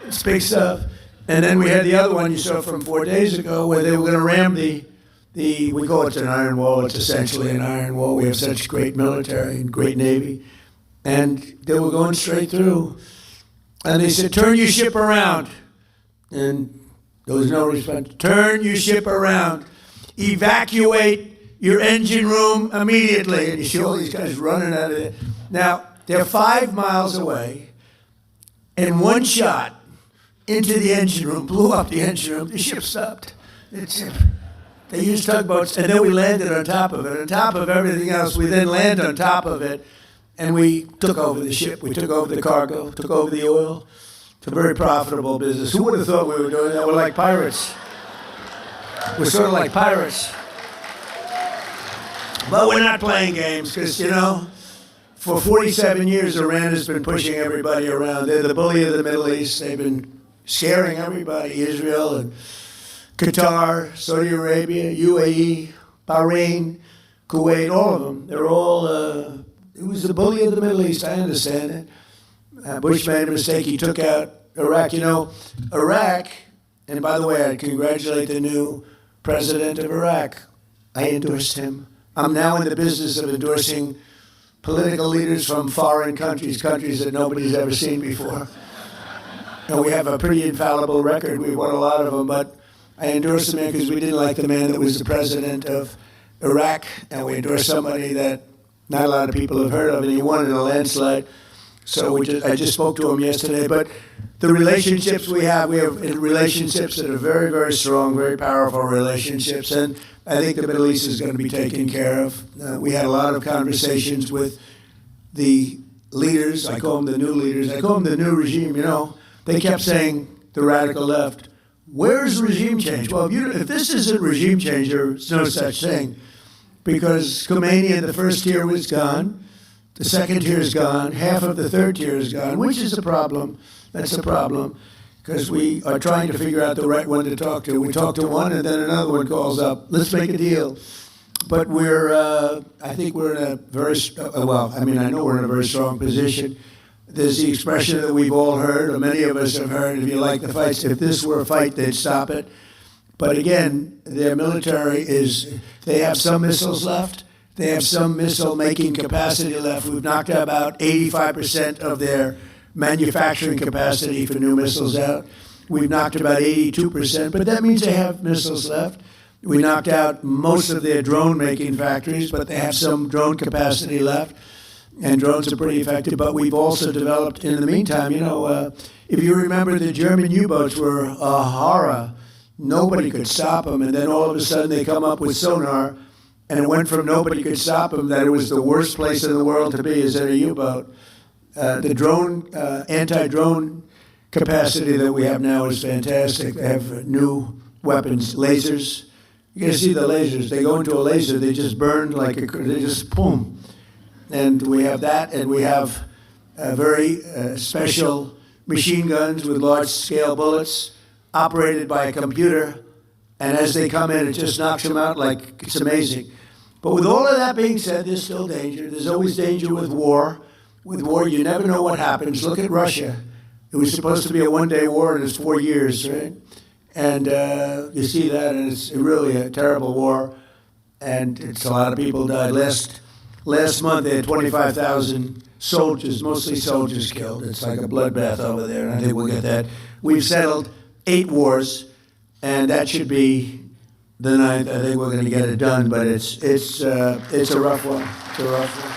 it's big stuff. And then we had the other one you saw from 4 days ago where they were going to ram the we call it an iron wall. It's essentially an iron wall. We have such great military and great Navy. And they were going straight through. And they said, turn your ship around. And there was no response. Turn your ship around. Evacuate your engine room immediately. And you see all these guys running out of there. Now, they're 5 miles away, and one shot into the engine room, blew up the engine room. The ship stopped. They used tugboats, and then we landed on top of it. On top of everything else, we then land on top of it, and we took over the ship. We took over the cargo, took over the oil. It's a very profitable business. Who would have thought we were doing that? We're like pirates. We're sort of like pirates. But we're not playing games because, you know, for 47 years, Iran has been pushing everybody around. They're the bully of the Middle East. They've been scaring everybody, Israel and Qatar, Saudi Arabia, UAE, Bahrain, Kuwait, all of them. They're all, it was the bully of the Middle East, I understand it. Bush made a mistake, he took out Iraq. You know, Iraq, and by the way, I congratulate the new president of Iraq. I endorsed him. I'm now in the business of endorsing political leaders from foreign countries, countries that nobody's ever seen before. And we have a pretty infallible record. We won a lot of them, but I endorsed the man because we didn't like the man that was the president of Iraq, and we endorsed somebody that not a lot of people have heard of, and he won in a landslide. So I just spoke to him yesterday. But the relationships we have relationships that are very, very strong, very powerful relationships, and I think the Middle East is going to be taken care of. We had a lot of conversations with the leaders. I call them the new leaders. I call them the new regime. You know, they kept saying, the radical left, where's regime change? Well, if this isn't regime change, there's no such thing. Because Khomeini in the first tier was gone. The second tier is gone. Half of the third tier is gone, which is a problem. That's a problem. Because we are trying to figure out the right one to talk to. We talk to one, and then another one calls up. Let's make a deal. But I think we're in a very, I know we're in a very strong position. There's the expression that we've all heard, or many of us have heard, if you like the fights, if this were a fight, they'd stop it. But again, their military they have some missiles left. They have some missile-making capacity left. We've knocked out about 85% of their manufacturing capacity for new missiles out. We've knocked about 82%, but that means they have missiles left. We knocked out most of their drone-making factories, but they have some drone capacity left. And drones are pretty effective, but we've also developed, in the meantime, if you remember, the German U-boats were a horror. Nobody could stop them, and then all of a sudden they come up with sonar, and it went from nobody could stop them that it was the worst place in the world to be is in a U-boat. The drone, anti-drone capacity that we have now is fantastic. They have new weapons, lasers. You can see the lasers. They go into a laser, they just burn they just boom. And we have that, and we have very special machine guns with large-scale bullets operated by a computer. And as they come in, it just knocks them out like it's amazing. But with all of that being said, there's still danger. There's always danger with war. With war, you never know what happens. Look at Russia. It was supposed to be a one-day war, and it's 4 years, right? And you see that, and it's really a terrible war. And it's a lot of people died. Last month, they had 25,000 soldiers, mostly soldiers killed. It's like a bloodbath over there, and I think we'll get that. We've settled 8 wars, and that should be the 9th. I think we're going to get it done, but it's a rough one. It's a rough one.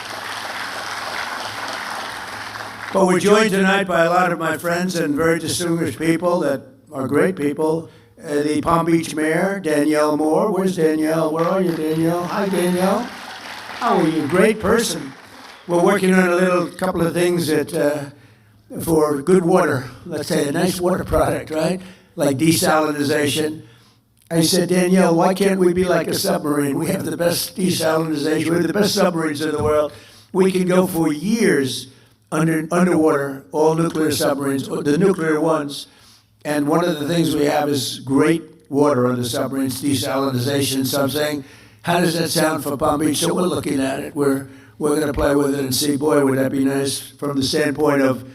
But we're joined tonight by a lot of my friends and very distinguished people that are great people. The Palm Beach Mayor, Danielle Moore. Where's Danielle? Where are you, Danielle? Hi, Danielle. How are you? Great person. We're working on a couple of things for good water. Let's say a nice water product, right? Like desalinization. I said, Danielle, why can't we be like a submarine? We have the best desalinization. We have the best submarines in the world. We can go for years underwater, all nuclear submarines, the nuclear ones. And one of the things we have is great water on the submarines, desalinization. So I'm saying, how does that sound for Palm Beach? So we're looking at it. We're going to play with it and see, boy, would that be nice from the standpoint of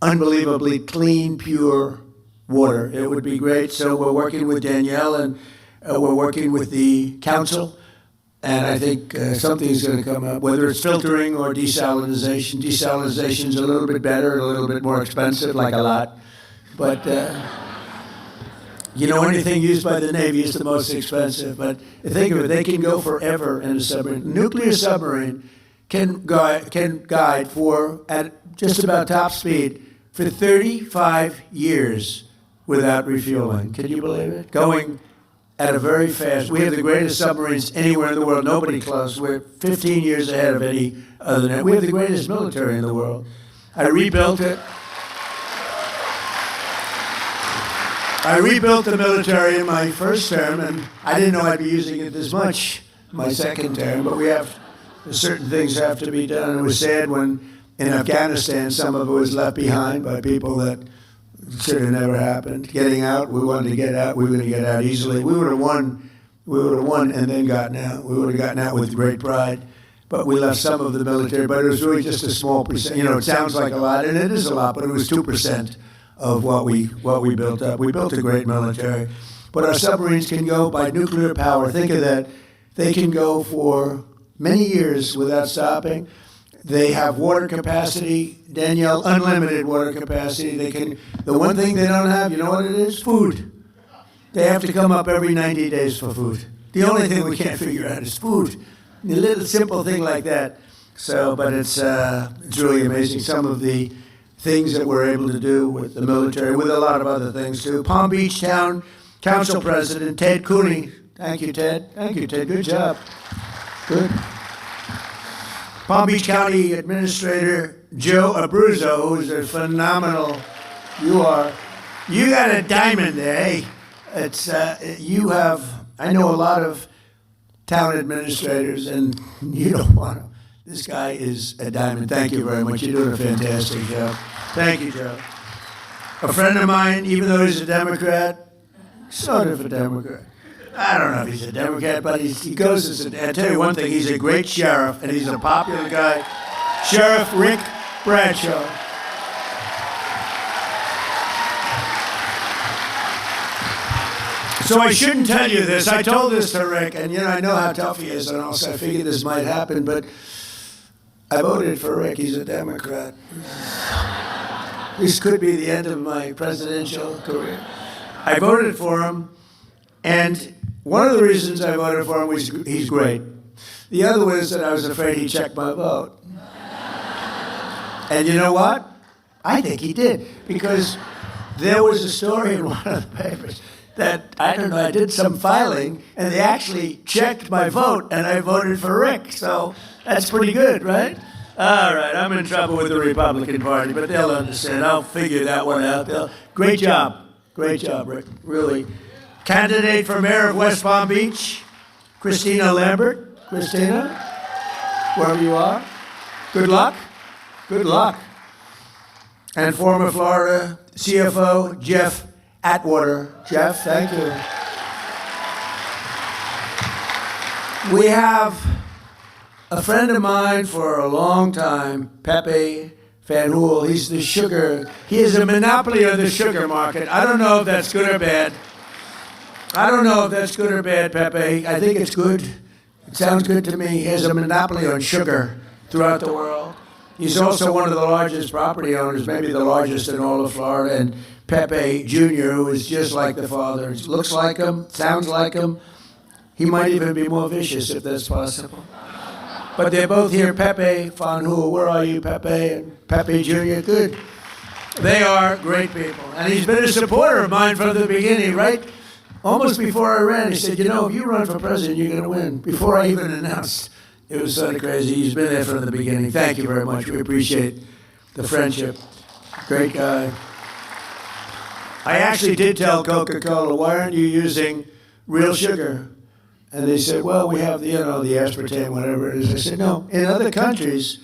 unbelievably clean, pure water. It would be great. So we're working with Danielle, and we're working with the council. And I think something's going to come up, whether it's filtering or desalinization. Desalinization's a little bit better and a little bit more expensive, like a lot. But, anything used by the Navy is the most expensive. But think of it, they can go forever in a submarine. A nuclear submarine can guide at just about top speed for 35 years without refueling. Can you believe it? Going at a very fast. We have the greatest submarines anywhere in the world. Nobody close. We're 15 years ahead of any other than. We have the greatest military in the world. I rebuilt it. I rebuilt the military in my first term, and I didn't know I'd be using it this much my second term, but certain things have to be done. It was sad when in Afghanistan some of it was left behind by people that should have never happened. Getting out, we wanted to get out. We were going to get out easily. We would have won we would have won and then gotten out. We would have gotten out with great pride. But we left some of the military, but it was really just a small percent. You know, it sounds like a lot, and it is a lot, but it was 2% of what we built up. We built a great military. But our submarines can go by nuclear power. Think of that. They can go for many years without stopping. They have water capacity, Danielle, unlimited water capacity. The one thing they don't have, you know what it is? Food. They have to come up every 90 days for food. The only thing we can't figure out is food. A little simple thing like that. So, but it's really amazing. Some of the things that we're able to do with the military, with a lot of other things too. Palm Beach Town Council President Ted Cooney. Thank you, Ted. Thank you, Ted. Good job. Good. Palm Beach County Administrator Joe Abruzzo, who's a phenomenal. You got a diamond there. It's you have. I know a lot of town administrators, and you don't want to. This guy is a diamond. Thank you very much. You're doing a fantastic job. Thank you, Joe. A friend of mine, even though he's a Democrat, sort of a Democrat. I don't know if he's a Democrat, but he goes as I tell you one thing, he's a great sheriff, and he's a popular guy. Sheriff Rick Bradshaw. So I shouldn't tell you this. I told this to Rick, and I know how tough he is, and also I figured this might happen, but I voted for Rick. He's a Democrat. This could be the end of my presidential career. I voted for him, and one of the reasons I voted for him was he's great. The other was that I was afraid he'd check my vote. And you know what? I think he did, because there was a story in one of the papers that, I don't know, I did some filing, and they actually checked my vote, and I voted for Rick. So that's pretty good, right? All right, I'm in trouble with the Republican Party, but they'll understand. I'll figure that one out. Great job. Great job, Rick. Really. Candidate for mayor of West Palm Beach, Christina Lambert. Christina, wherever you are. Good luck. Good luck. And former Florida CFO, Jeff Atwater. Jeff, thank you. We have a friend of mine for a long time, Pepe Van Hool. He's the sugar. He is a monopoly of the sugar market. I don't know if that's good or bad. I don't know if that's good or bad, Pepe. I think it's good. It sounds good to me. He has a monopoly on sugar throughout the world. He's also one of the largest property owners, maybe the largest in all of Florida. And Pepe Jr., who is just like the father, looks like him, sounds like him. He might even be more vicious if that's possible. But they're both here. Pepe Van Hool, where are you, Pepe? And Pepe Jr., good. They are great people. And he's been a supporter of mine from the beginning, right? Almost before I ran, he said, if you run for president, you're going to win. Before I even announced. It was sort of crazy. He's been there from the beginning. Thank you very much. We appreciate the friendship. Great guy. I actually did tell Coca-Cola, why aren't you using real sugar? And they said, well, we have the aspartame, whatever it is. I said, no, in other countries,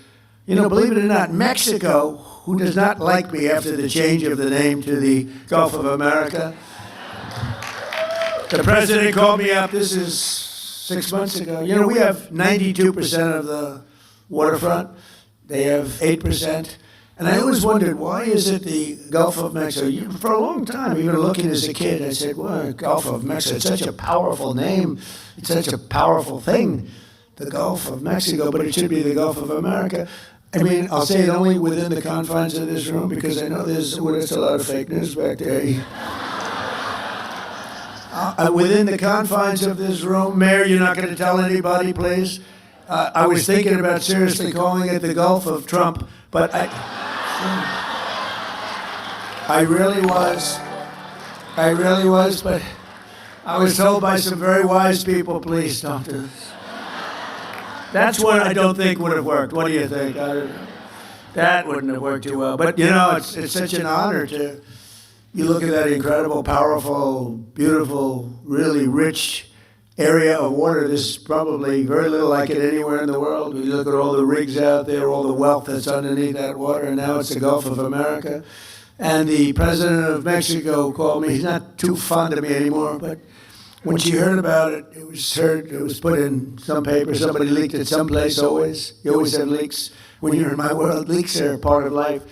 believe it or not, Mexico, who does not like me after the change of the name to the Gulf of America, the president called me up, this is 6 months ago. We have 92% of the waterfront. They have 8%. And I always wondered, why is it the Gulf of Mexico? For a long time, even looking as a kid, I said, well, Gulf of Mexico, it's such a powerful name. It's such a powerful thing, the Gulf of Mexico, but it should be the Gulf of America. I mean, I'll say it only within the confines of this room, because I know there's a lot of fake news back there. Within the confines of this room, Mayor, you're not going to tell anybody, please? I was thinking about seriously calling it the Gulf of Trump, but I really was. I really was, but I was told by some very wise people, please don't do this. That's what I don't think would have worked. What do you think? I don't know. That wouldn't have worked too well. But, it's such an honor to... You look at that incredible, powerful, beautiful, really rich area of water. There's probably very little like it anywhere in the world. We look at all the rigs out there, all the wealth that's underneath that water, and now it's the Gulf of America. And the president of Mexico called me. He's not too fond of me anymore, but When she heard about it, it was put in some paper, somebody leaked it someplace always. You always have leaks. When you're in my world, leaks are part of life.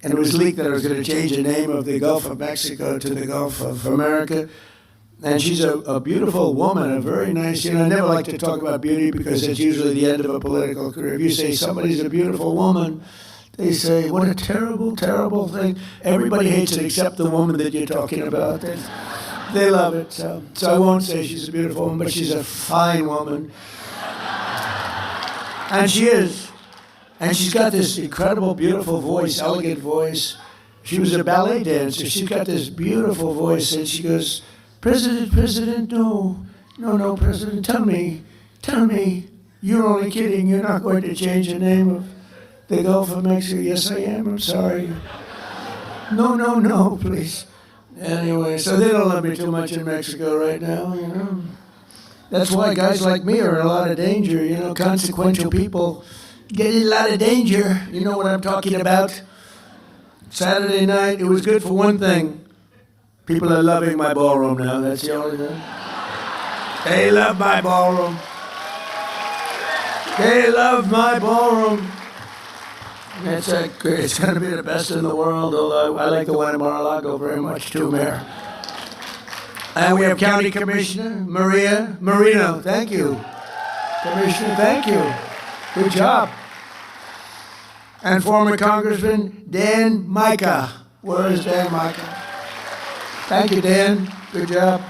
And it was leaked that I was going to change the name of the Gulf of Mexico to the Gulf of America. And she's a beautiful woman, a very nice, I never like to talk about beauty because it's usually the end of a political career. If you say somebody's a beautiful woman, they say, what a terrible, terrible thing. Everybody hates it except the woman that you're talking about. They love it. So I won't say she's a beautiful woman, but she's a fine woman. And she is. And she's got this incredible, beautiful voice, elegant voice. She was a ballet dancer. She's got this beautiful voice, and she goes, President, no, President, tell me, you're only kidding. You're not going to change the name of the Gulf of Mexico. Yes, I am. I'm sorry. No, please. Anyway, so they don't love me too much in Mexico right now, That's why guys like me are in a lot of danger, consequential people get in a lot of danger. You know what I'm talking about? Saturday night, it was good for one thing. People are loving my ballroom now, that's the only thing. They love my ballroom. They love my ballroom. It's going to be the best in the world, although I like the one in Mar-a-Lago very much too, Mayor. And we have County Commissioner Maria Marino. Thank you. Commissioner, thank you. Good job. And former Congressman Dan Micah. Where is Dan Micah? Thank you, Dan. Good job.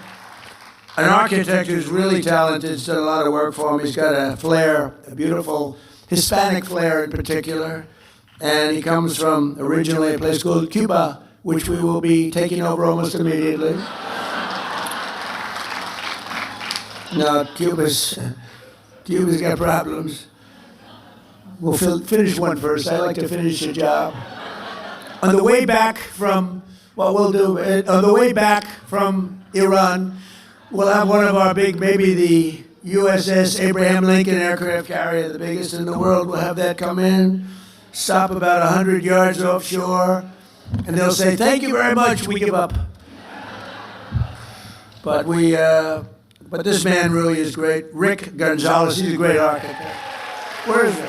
An architect who's really talented, has done a lot of work for him. He's got a flair, a beautiful Hispanic flair in particular. And he comes from originally a place called Cuba, which we will be taking over almost immediately. No, Cuba's got problems. We'll finish one first. I like to finish the job. On the way back from, on the way back from Iran, we'll have one of our big, maybe the USS Abraham Lincoln aircraft carrier, the biggest in the world. We'll have that come in, stop about 100 yards offshore, and they'll say, thank you very much, we give up. But this man really is great. Rick Gonzalez, he's a great architect. Where is he?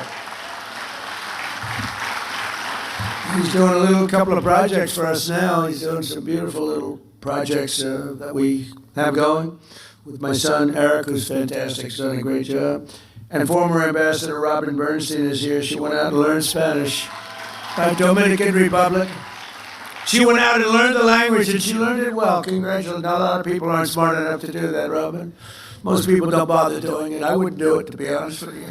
He's doing a couple of projects for us now. He's doing some beautiful little projects that we have going with my son, Eric, who's fantastic. He's done a great job. And former Ambassador Robin Bernstein is here. She went out and learned Spanish. Dominican Republic. She went out and learned the language, and she learned it well. Congratulations. Not a lot of people aren't smart enough to do that, Robin. Most people don't bother doing it. I wouldn't do it, to be honest with you.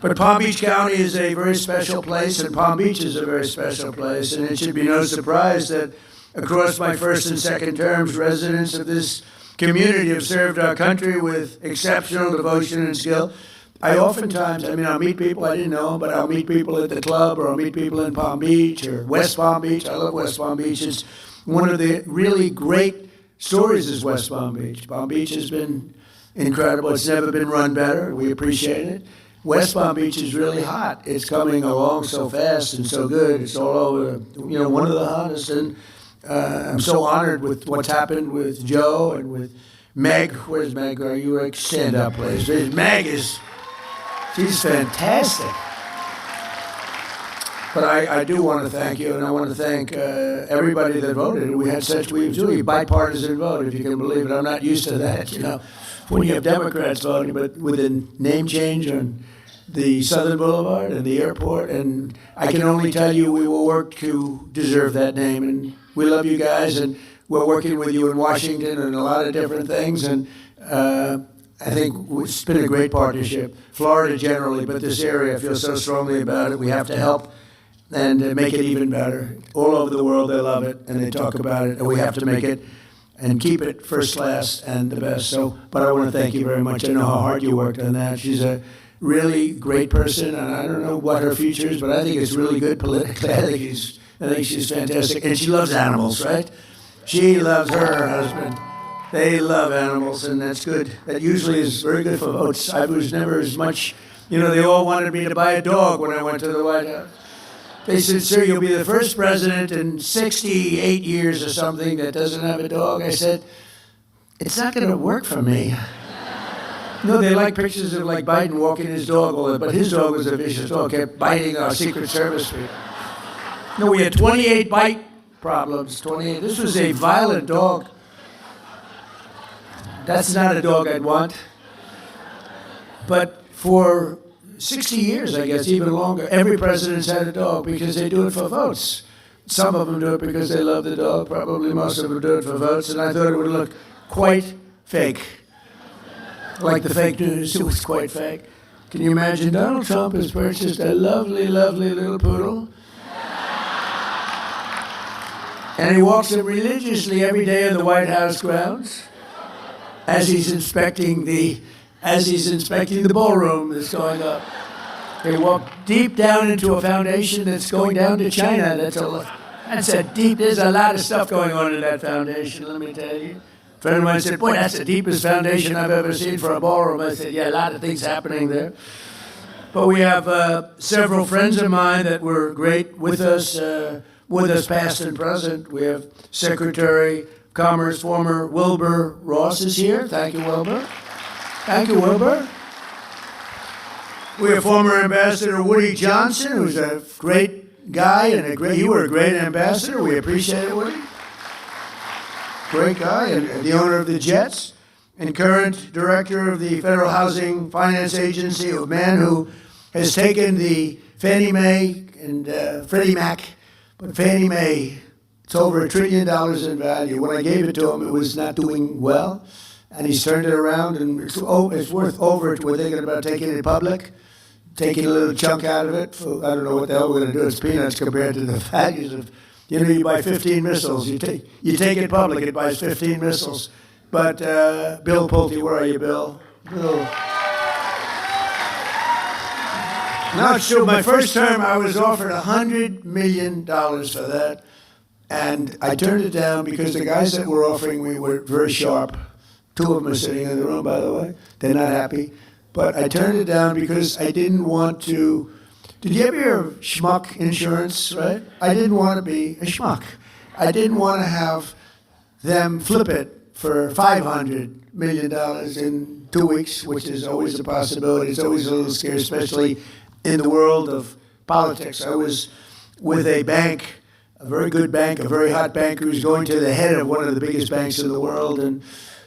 But Palm Beach County is a very special place, and Palm Beach is a very special place. And it should be no surprise that across my first and second terms, residents of this community have served our country with exceptional devotion and skill. I'll meet people I didn't know, but I'll meet people at the club, or I'll meet people in Palm Beach or West Palm Beach. I love West Palm Beach. It's one of the really great stories is West Palm Beach. Palm Beach has been incredible. It's never been run better. We appreciate it. West Palm Beach is really hot. It's coming along so fast and so good. It's all over, one of the hottest. And I'm so honored with what's happened with Joe and with Meg. Where's Meg? Are you stand up, please? Meg she's fantastic. But I do want to thank you, and I want to thank everybody that voted. We had such a bipartisan vote, if you can believe it. I'm not used to that, when you have Democrats voting, but with a name change on the Southern Boulevard and the airport, and I can only tell you we will work to deserve that name, and we love you guys, and we're working with you in Washington and a lot of different things, and I think it's been a great partnership. Florida generally, but this area, I feel so strongly about it. We have to help and make it even better. All over the world, they love it, and they talk about it, and we have to make it and keep it first class and the best. But I want to thank you very much. I know how hard you worked on that. She's a really great person, and I don't know what her future is, but I think it's really good politically. I think she's fantastic, and she loves animals, right? She loves her husband. They love animals, and that's good. That usually is very good for votes. I was never as much, they all wanted me to buy a dog when I went to the White House. They said, sir, you'll be the first president in 68 years or something that doesn't have a dog. I said, it's not going to work for me. No, they like pictures of like Biden walking his dog, but his dog was a vicious dog, kept biting our Secret Service people. No, we had 28 bite problems, 28. This was a violent dog. That's not a dog I'd want. But for 60 years, I guess, even longer, every president's had a dog because they do it for votes. Some of them do it because they love the dog. Probably most of them do it for votes. And I thought it would look quite fake. Like the fake news, it was quite fake. Can you imagine Donald Trump has purchased a lovely, lovely little poodle? And he walks him religiously every day in the White House grounds as he's inspecting the ballroom that's going up. They walk deep down into a foundation that's going down to China. There's a lot of stuff going on in that foundation, let me tell you. A friend of mine said, boy, that's the deepest foundation I've ever seen for a ballroom. I said, yeah, a lot of things happening there. But we have several friends of mine that were great with us past and present. We have Secretary of Commerce, former Wilbur Ross is here. Thank you, Wilbur. Thank you, Wilbur. We have former Ambassador Woody Johnson, who's a great guy and you were a great ambassador. We appreciate it, Woody. Great guy and the owner of the Jets and current director of the Federal Housing Finance Agency, a man who has taken the Fannie Mae and Freddie Mac, but Fannie Mae, it's over $1 trillion in value. When I gave it to him, it was not doing well. And he's turned it around, and it's worth over. We're thinking about taking it public, taking a little chunk out of it. I don't know what the hell we're going to do. It's peanuts compared to the values of, you buy 15 missiles. You take it public, it buys 15 missiles. But Bill Pulte, where are you, Bill? Bill. No, it's true. My first term, I was offered $100 million for that, and I turned it down because the guys that were offering me were very sharp. Two of them are sitting in the room, by the way. They're not happy. But I turned it down because I didn't want to. Did you ever hear of schmuck insurance, right? I didn't want to be a schmuck. I didn't want to have them flip it for $500 million in 2 weeks, which is always a possibility. It's always a little scary, especially in the world of politics. I was with a bank, a very good bank, a very hot bank, who was going to the head of one of the biggest banks in the world, and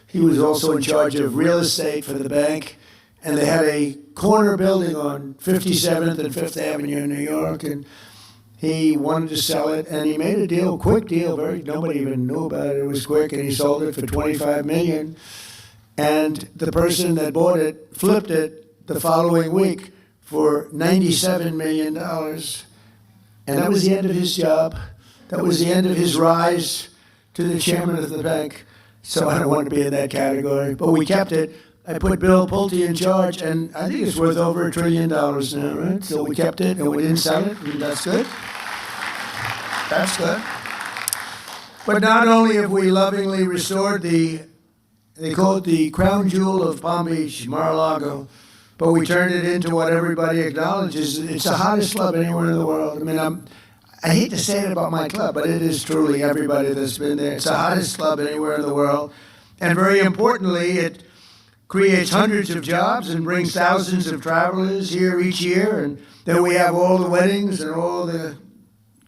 he was also in charge of real estate for the bank, and they had a corner building on 57th and 5th Avenue in New York, and he wanted to sell it, and he made a deal, quick deal, nobody even knew about it. It was quick, and he sold it for $25 million, and the person that bought it flipped it the following week for $97 million, and that was the end of his job. That was the end of his rise to the chairman of the bank. So I don't want to be in that category. But we kept it. I put Bill Pulte in charge, and I think it's worth over $1 trillion now, right? So we kept it, and we didn't sell it, and that's good. That's good. But not only have we lovingly restored they call it the crown jewel of Palm Beach, Mar-a-Lago, but we turned it into what everybody acknowledges. It's the hottest club anywhere in the world. I mean, I hate to say it about my club, but it is truly everybody that's been there. It's the hottest club anywhere in the world. And very importantly, it creates hundreds of jobs and brings thousands of travelers here each year. And then we have all the weddings and all the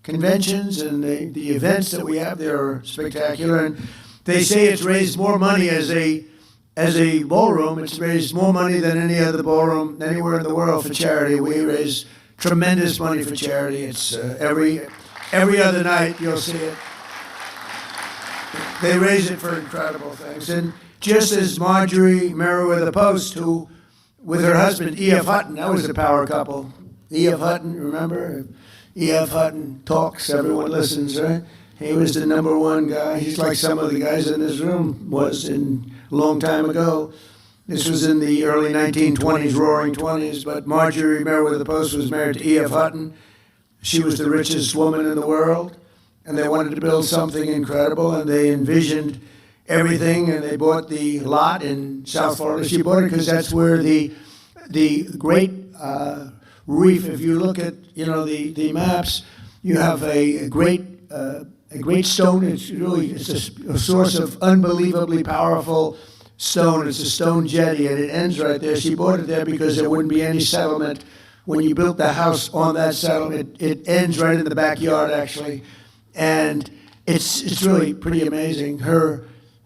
conventions and the events that we have there are spectacular. And they say it's raised more money as a ballroom. It's raised more money than any other ballroom anywhere in the world for charity. We raise tremendous money for charity. It's every other night you'll see it. They raise it for incredible things. And just as Marjorie Merriweather Post, who, with her husband, E.F. Hutton, that was a power couple. E.F. Hutton, remember? E.F. Hutton talks, everyone listens, right? He was the #1 guy. He's like some of the guys in this room was in a long time ago. This was in the early 1920s, roaring 20s, but Marjorie Merriweather Post was married to E.F. Hutton. She was the richest woman in the world, and they wanted to build something incredible, and they envisioned everything, and they bought the lot in South Florida. She bought it because that's where the great reef, if you look at the maps, you have a great a great stone. It's a source of unbelievably powerful stone. It's a stone jetty, and it ends right there. She bought it there because there wouldn't be any settlement. When you built the house on that settlement, it ends right in the backyard, actually. And it's really pretty amazing.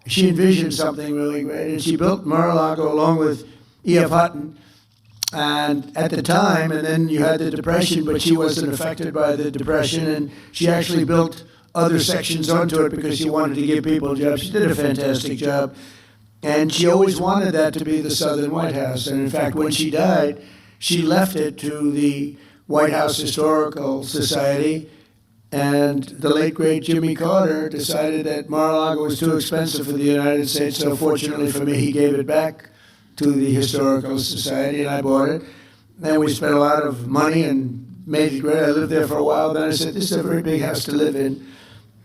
She envisioned something really great, and she built Mar-a-Lago along with E.F. Hutton. And at the time, and then you had the Depression, but she wasn't affected by the Depression, and she actually built other sections onto it because she wanted to give people jobs. She did a fantastic job. And she always wanted that to be the Southern White House. And in fact, when she died, she left it to the White House Historical Society. And the late, great Jimmy Carter decided that Mar-a-Lago was too expensive for the United States. So fortunately for me, he gave it back to the Historical Society, and I bought it. And we spent a lot of money and made it great. I lived there for a while. Then I said, this is a very big house to live in.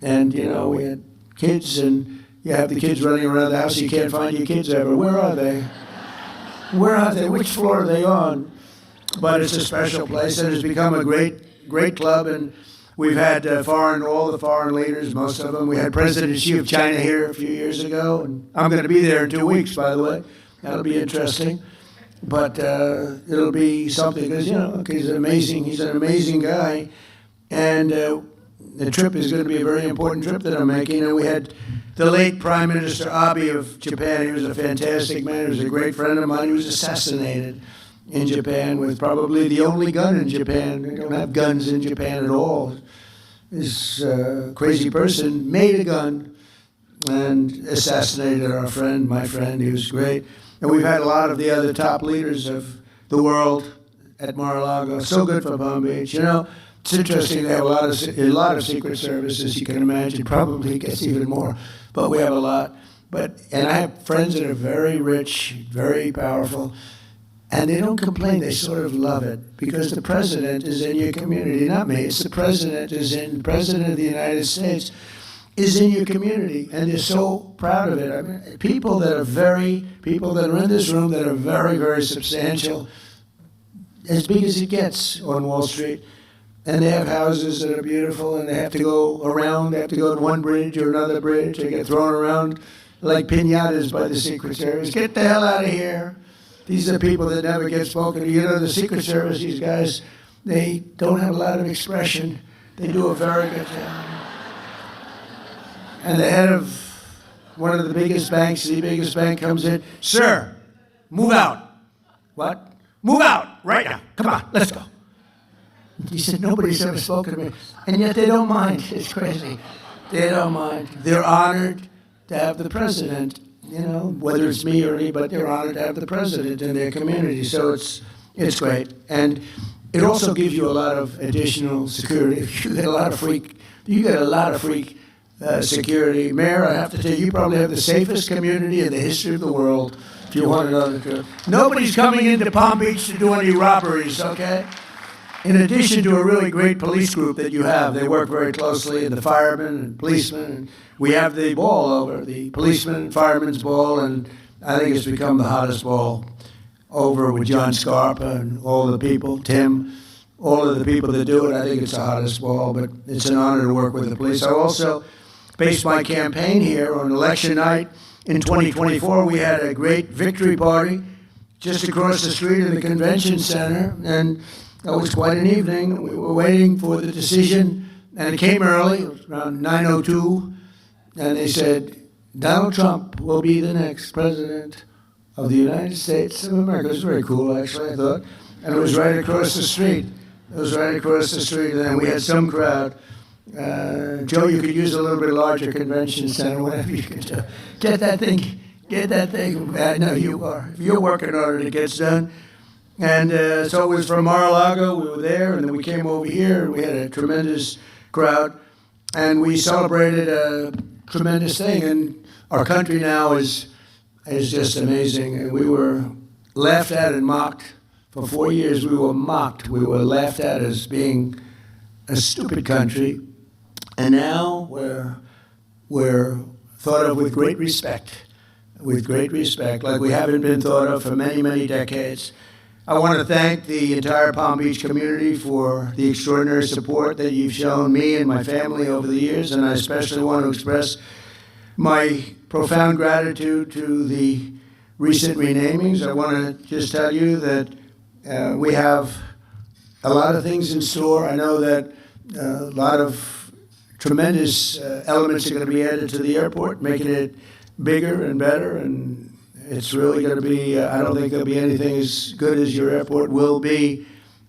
And, we had kids, and you have the kids running around the house. You can't find your kids ever. Where are they? Where are they? Which floor are they on? But it's a special place, and it's become a great club. And we've had all the foreign leaders, most of them. We had President Xi of China here a few years ago, and I'm going to be there in 2 weeks, by the way. That'll be interesting. But it'll be something, because, he's an amazing guy. And the trip is going to be a very important trip that I'm making. And we had the late Prime Minister Abe of Japan. He was a fantastic man. He was a great friend of mine. He was assassinated in Japan with probably the only gun in Japan. They don't have guns in Japan at all. This crazy person made a gun and assassinated my friend. He was great. And we've had a lot of the other top leaders of the world at Mar-a-Lago. So good for Palm Beach. It's interesting. They have a lot of secret services. You can imagine. Probably gets even more, but we have a lot. And I have friends that are very rich, very powerful, and they don't complain. They sort of love it because the president is in your community, not me. It's the president of the United States is in your community, and they're so proud of it. I mean, people that are in this room that are very, very substantial, as big as it gets on Wall Street. And they have houses that are beautiful, and they have to go around. They have to go to one bridge or another bridge. They get thrown around like piñatas by the Secret Service. Get the hell out of here. These are people that never get spoken to. The Secret Service, these guys, they don't have a lot of expression. They do a very good job. And the head of one of the biggest banks, the biggest bank, comes in. Sir, move out. What? Move out right now. Come on, let's go. He said, nobody's ever spoken to me. And yet they don't mind. It's crazy. They don't mind. They're honored to have the president, whether it's me or anybody, they're honored to have the president in their community. So it's great. And it also gives you a lot of additional security. You get a lot of freak security. Mayor, I have to tell you, you probably have the safest community in the history of the world, if you want to know the truth. Nobody's coming into Palm Beach to do any robberies, okay? In addition to a really great police group that you have, they work very closely, and the firemen and policemen, and we have the ball over, the policemen and firemen's ball, and I think it's become the hottest ball over with John Scarpa and all the people, Tim, all of the people that do it. I think it's the hottest ball, but it's an honor to work with the police. I also based my campaign here on election night in 2024. We had a great victory party just across the street in the convention center, and that was quite an evening. We were waiting for the decision, and it came early. It was around 9:02, and they said, Donald Trump will be the next president of the United States of America. It was very cool, actually, I thought. And it was right across the street. And then we had some crowd. Joe, you could use a little bit larger convention center, whatever you could do. Get that thing. I know you are. If you're working on it, it gets done. And so it was from Mar-a-Lago. We were there, and then we came over here, and we had a tremendous crowd. And we celebrated a tremendous thing. And our country now is just amazing. And we were laughed at and mocked. For 4 years, we were mocked. We were laughed at as being a stupid country. And now we're thought of with great respect, like we haven't been thought of for many, many decades. I want to thank the entire Palm Beach community for the extraordinary support that you've shown me and my family over the years, and I especially want to express my profound gratitude to the recent renamings. I want to just tell you that we have a lot of things in store. I know that a lot of tremendous elements are going to be added to the airport, making it bigger and better, and it's really going to be, I don't think there'll be anything as good as your airport will be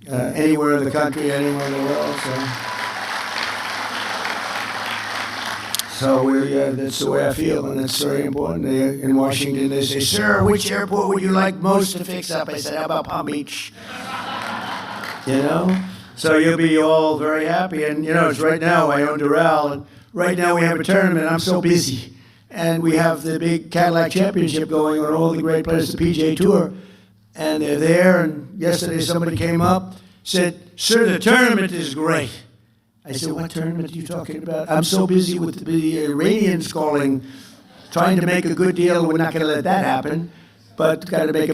anywhere in the country, anywhere in the world. So that's the way I feel, and it's very important. In Washington, they say, "Sir, which airport would you like most to fix up?" I said, "How about Palm Beach?" You know? So you'll be all very happy. And, you know, it's right now, I own Doral, and right now we have a tournament. I'm so busy. And we have the big Cadillac Championship going on, all the great players, the PGA Tour. And they're there, and yesterday somebody came up, said, "Sir, the tournament is great." I said, "What tournament are you talking about?" "I'm so busy with the Iranians calling, trying to make a good deal. We're not going to let that happen. But they've got to make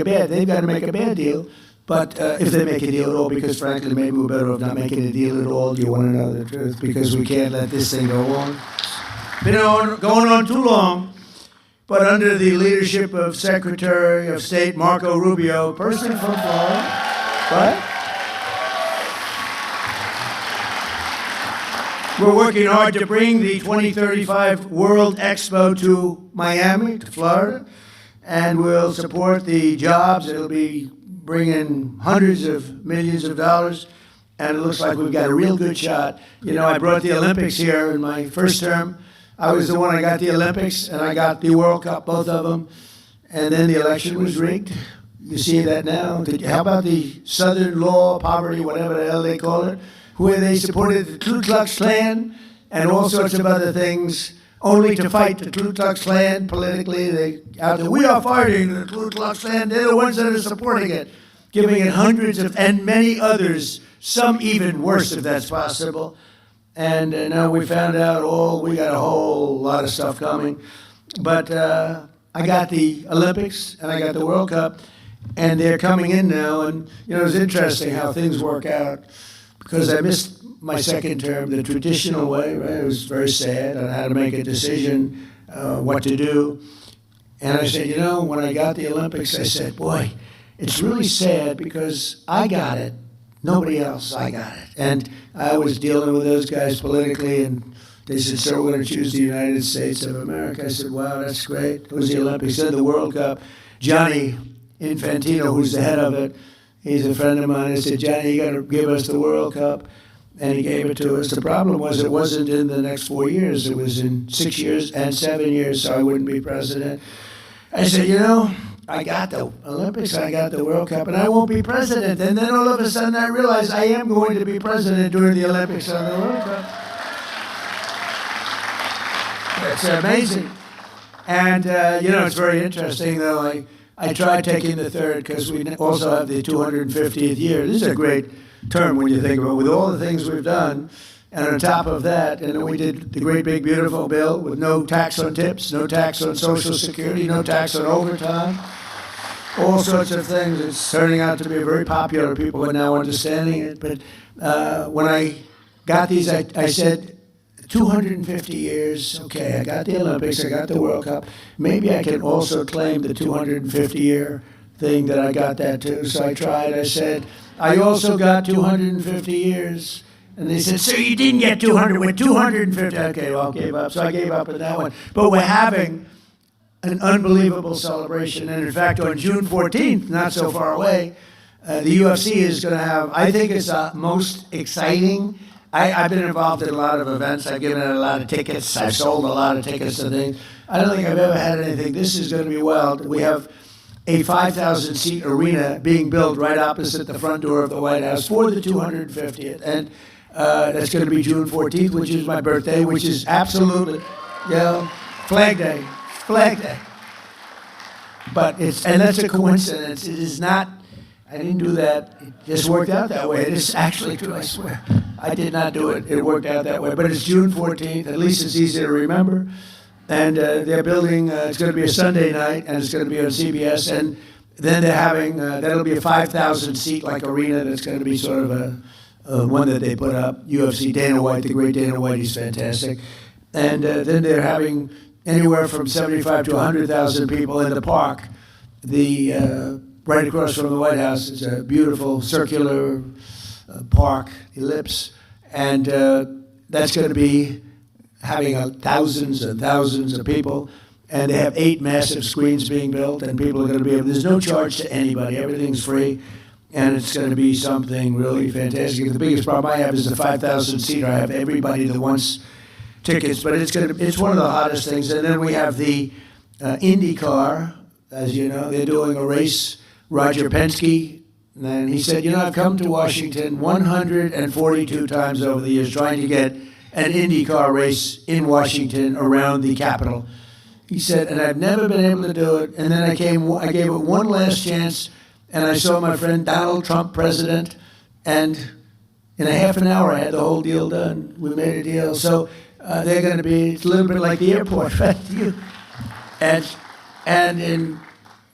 a bad deal. But if they make a deal at all, because frankly, maybe we're better off not making a deal at all. Do you want to know the truth? Because we can't let this thing go on. Been going on too long. But under the leadership of Secretary of State Marco Rubio, person from Florida, right? We're working hard to bring the 2035 World Expo to Miami, to Florida, and we'll support the jobs. It'll be bringing hundreds of millions of dollars, and it looks like we've got a real good shot. You know, I brought the Olympics here in my first term. I was the one I got the Olympics, and I got the World Cup, both of them, and then the election was rigged. You see that now. How about the Southern Law, Poverty, whatever the hell they call it, where they supported the Ku Klux Klan and all sorts of other things, only to fight the Ku Klux Klan politically. We are fighting the Ku Klux Klan. They're the ones that are supporting it, giving it hundreds of, and many others, some even worse if that's possible. And now we found out, we got a whole lot of stuff coming. But I got the Olympics and I got the World Cup, and they're coming in now. And, you know, it's interesting how things work out, because I missed my second term the traditional way, right? It was very sad. I had to make a decision what to do. And I said, you know, when I got the Olympics, I said, boy, it's really sad because I got it. Nobody else, I got it. And I was dealing with those guys politically, and they said, "Sir, we're going to choose the United States of America." I said, "Wow, that's great." It was the Olympics, then the World Cup. Johnny Infantino, who's the head of it, he's a friend of mine. I said, "Johnny, you got to give us the World Cup." And he gave it to us. The problem was it wasn't in the next 4 years. It was in 6 years and 7 years, so I wouldn't be president. I said, you know, I got the Olympics, I got the World Cup, and I won't be president. And then all of a sudden I realized I am going to be president during the Olympics and the World Cup. It's amazing. And, you know, it's very interesting, though. I tried taking the third because we also have the 250th year. This is a great term when you think about it, with all the things we've done. And on top of that, and then we did the great big beautiful bill with no tax on tips, no tax on Social Security, no tax on overtime, all sorts of things. It's turning out to be very popular. People are now understanding it. But when I got these, I said, 250 years, okay, I got the Olympics, I got the World Cup. Maybe I can also claim the 250-year thing that I got that too. So I tried. I said, I also got 250 years. And they said, "Sir, you didn't get 200, with 250. Okay, well, I gave up. So I gave up on that one. But we're having an unbelievable celebration. And in fact, on June 14th, not so far away, the UFC is going to have, I think it's the most exciting. I've been involved in a lot of events. I've given out a lot of tickets. I've sold a lot of tickets to things. I don't think I've ever had anything. This is going to be wild. We have a 5,000-seat arena being built right opposite the front door of the White House for the 250th. And that's going to be June 14th, which is my birthday, which is absolutely, you know, Flag Day. But and that's a coincidence. It is not, I didn't do that. It just worked out that way. It is actually true, I swear. I did not do it. It worked out that way. But it's June 14th. At least it's easy to remember. And they're building, it's going to be a Sunday night, and it's going to be on CBS. And Then they're having, that'll be a 5,000 seat like arena that's going to be sort of a one that they put up. UFC, Dana White, the great Dana White, he's fantastic. And then they're having anywhere from 75 to 100,000 people in the park. Right across from the White House is a beautiful circular park, ellipse. And that's going to be having thousands and thousands of people. And they have 8 massive screens being built, and people are going to be able, there's no charge to anybody, everything's free, and it's going to be something really fantastic. The biggest problem I have is the 5,000 seater. I have everybody that wants tickets, but it's one of the hottest things. And then we have the IndyCar, as you know, they're doing a race. Roger Penske, and he said, I've come to Washington 142 times over the years trying to get an IndyCar race in Washington around the Capitol. He said, and I've never been able to do it. And then I gave it one last chance, and I saw my friend Donald Trump, president, and in a half an hour I had the whole deal done. We made a deal. So they're going to be, it's a little bit like the airport, right? And in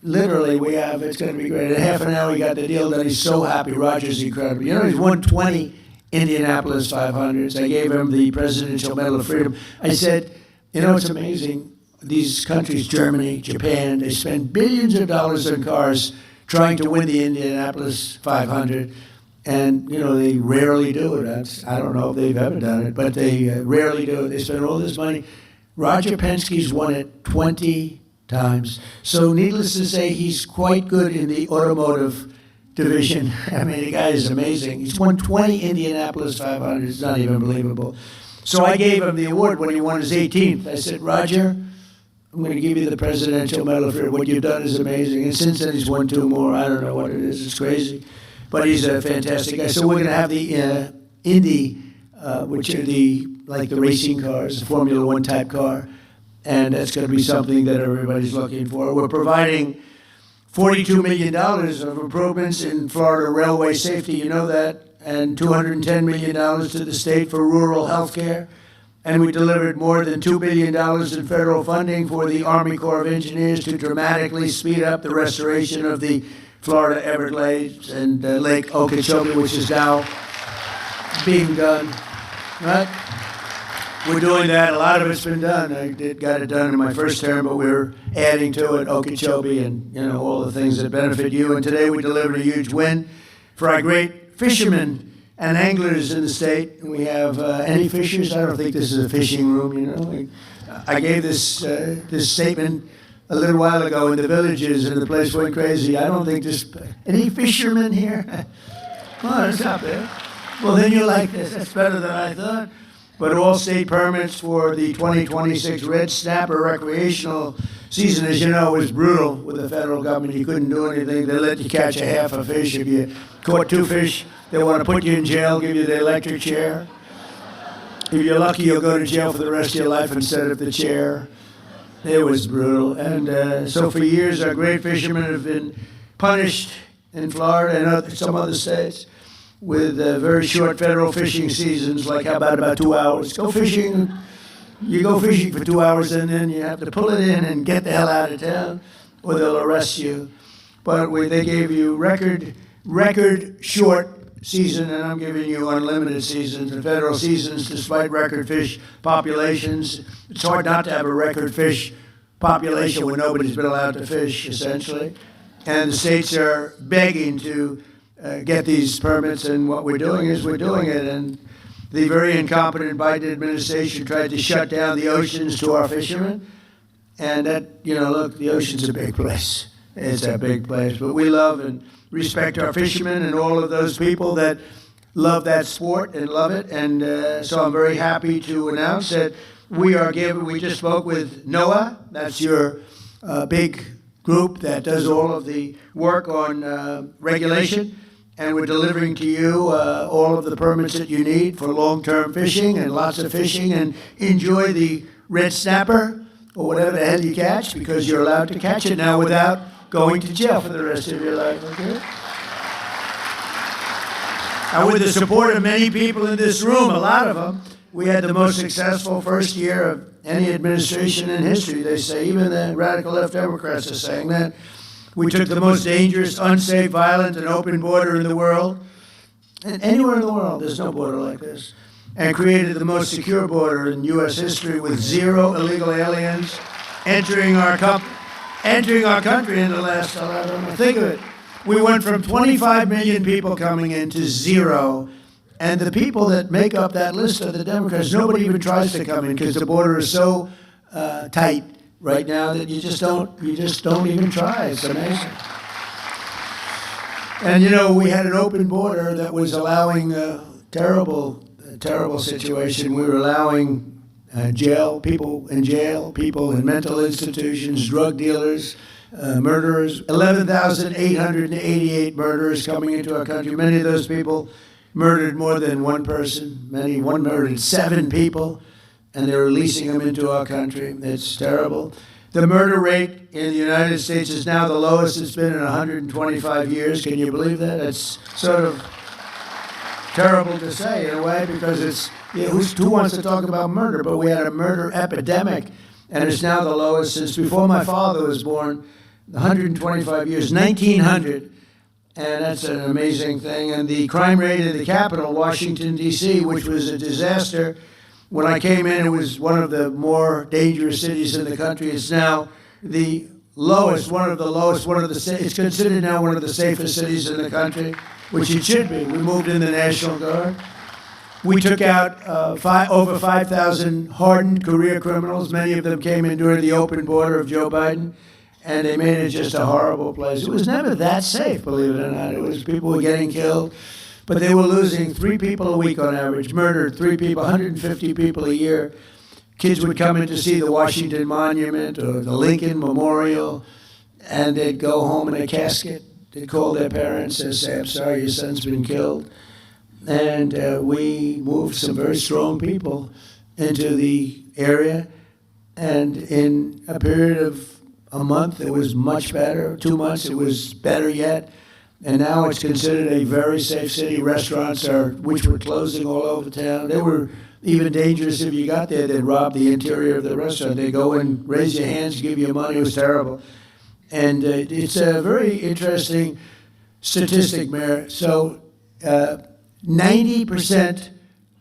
literally it's going to be great. In a half an hour he got the deal done. He's so happy. Roger's incredible. He's won 20 Indianapolis 500s. I gave him the Presidential Medal of Freedom. I said, it's amazing. These countries, Germany, Japan, they spend billions of dollars on cars trying to win the Indianapolis 500, and they rarely do it. I don't know if they've ever done it, but they rarely do it. They spend all this money. Roger Penske's won it 20 times. So needless to say, he's quite good in the automotive division. I mean, the guy is amazing. He's won 20 Indianapolis 500s. It's not even believable. So I gave him the award when he won his 18th. I said, Roger, I'm going to give you the Presidential Medal for what you've done is amazing. And since then, he's won 2 more. I don't know what it is. It's crazy. But he's a fantastic guy. So we're going to have the Indy, which are the racing cars, the Formula One type car. And that's going to be something that everybody's looking for. We're providing $42 million of improvements in Florida railway safety. You know that. And $210 million to the state for rural health care. And we delivered more than $2 billion in federal funding for the Army Corps of Engineers to dramatically speed up the restoration of the Florida Everglades and Lake Okeechobee, which is now being done. Right? We're doing that. A lot of it's been done. I got it done in my first term, but we're adding to it Okeechobee and all the things that benefit you. And today we delivered a huge win for our great fishermen and anglers in the state. We have any fishers? I don't think this is a fishing room, I gave this statement a little while ago in the villages, and the place went crazy. I don't think there's any fishermen here. Oh, that's not bad. Well, then you like this. That's better than I thought. But all state permits for the 2026 red snapper recreational season, as you know, was brutal with the federal government. You couldn't do anything. They let you catch a half a fish. If you caught 2 fish, they want to put you in jail, give you the electric chair. If you're lucky, you'll go to jail for the rest of your life instead of the chair. It was brutal. And so for years, our great fishermen have been punished in Florida and some other states with very short federal fishing seasons, like how about 2 hours. Go fishing. You go fishing for 2 hours, and then you have to pull it in and get the hell out of town, or they'll arrest you. But they gave you record short season, and I'm giving you unlimited seasons and federal seasons despite record fish populations. It's hard not to have a record fish population when nobody's been allowed to fish, essentially. And the states are begging to get these permits, and what we're doing is we're doing it. And the very incompetent Biden administration tried to shut down the oceans to our fishermen. And that, look, the ocean's a big place. It's a big place. But we love and respect our fishermen and all of those people that love that sport and love it. And so I'm very happy to announce that we just spoke with NOAA. That's your big group that does all of the work on regulation. And we're delivering to you all of the permits that you need for long-term fishing and lots of fishing, and enjoy the red snapper or whatever the hell you catch, because you're allowed to catch it now without going to jail for the rest of your life, okay? And with the support of many people in this room, a lot of them, we had the most successful first year of any administration in history, they say. Even the radical left Democrats are saying that. We took the most dangerous, unsafe, violent, and open border in the world, and anywhere in the world, there's no border like this, and created the most secure border in U.S. history with 0 illegal aliens entering our country in the last 11 months. Think of it. We went from 25 million people coming in to 0. And the people that make up that list are the Democrats. Nobody even tries to come in because the border is so tight right now that you just don't even try. It's amazing. And you know, we had an open border that was allowing a terrible situation. We were allowing people in mental institutions, drug dealers, murderers, 11,888 murderers coming into our country. Many of those people murdered more than one person. One murdered 7 people, and they're releasing them into our country. It's terrible. The murder rate in the United States is now the lowest it's been in 125 years. Can you believe that? It's sort of terrible to say in a way because it's, who wants to talk about murder? But we had a murder epidemic, and it's now the lowest since before my father was born, 125 years, 1900. And that's an amazing thing. And the crime rate in the capital, Washington, D.C., which was a disaster, when I came in, it was one of the more dangerous cities in the country. It's now the lowest, it's considered now one of the safest cities in the country, which it should be. We moved in the National Guard. We took out over 5,000 hardened career criminals. Many of them came in during the open border of Joe Biden, and they made it just a horrible place. It was never that safe, believe it or not. It was people were getting killed, but they were losing 3 people a week on average, murdered 3 people, 150 people a year. Kids would come in to see the Washington Monument or the Lincoln Memorial, and they'd go home in a casket. They'd call their parents and say, "I'm sorry, your son's been killed." And we moved some very strong people into the area, and in a period of a month, it was much better. 2 months, it was better yet. And now it's considered a very safe city. Restaurants which were closing all over town. They were even dangerous if you got there. They'd rob the interior of the restaurant. They'd go and raise your hands, give you money. It was terrible. And it's a very interesting statistic, Mayor. So 90%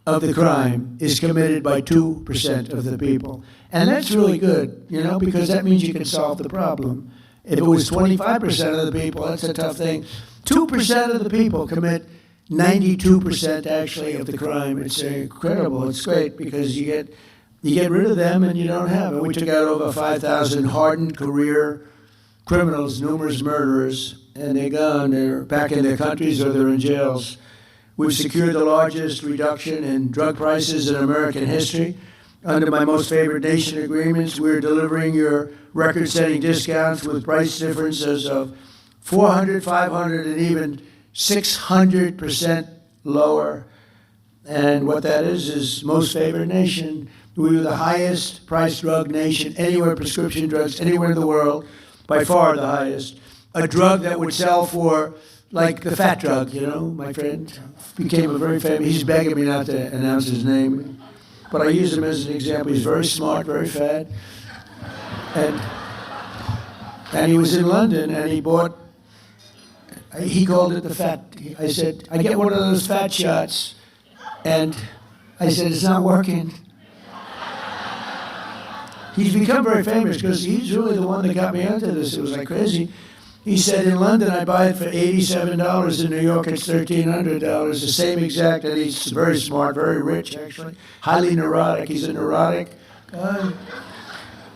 of the crime is committed by 2% of the people. And that's really good, because that means you can solve the problem. If it was 25% of the people, that's a tough thing. 2% of the people commit 92% actually of the crime. It's incredible. It's great because you get rid of them and you don't have it. We took out over 5,000 hardened career criminals, numerous murderers, and they're gone. They're back in their countries or they're in jails. We've secured the largest reduction in drug prices in American history. Under my most favored nation agreements, we're delivering your record-setting discounts with price differences of 400, 500, and even 600% lower. And what that is most favored nation. We were the highest priced drug nation anywhere, prescription drugs, anywhere in the world, by far the highest. A drug that would sell for, like the fat drug, my friend became a very famous, he's begging me not to announce his name. But I use him as an example. He's very smart, very fat. And he was in London, and he called it the fat. I said, I get one of those fat shots. And I said, it's not working. He's become very famous because he's really the one that got me into this. It was like crazy. He said, in London, I buy it for $87. In New York, it's $1,300. The same exact, and he's very smart, very rich, actually. Highly neurotic. He's a neurotic guy.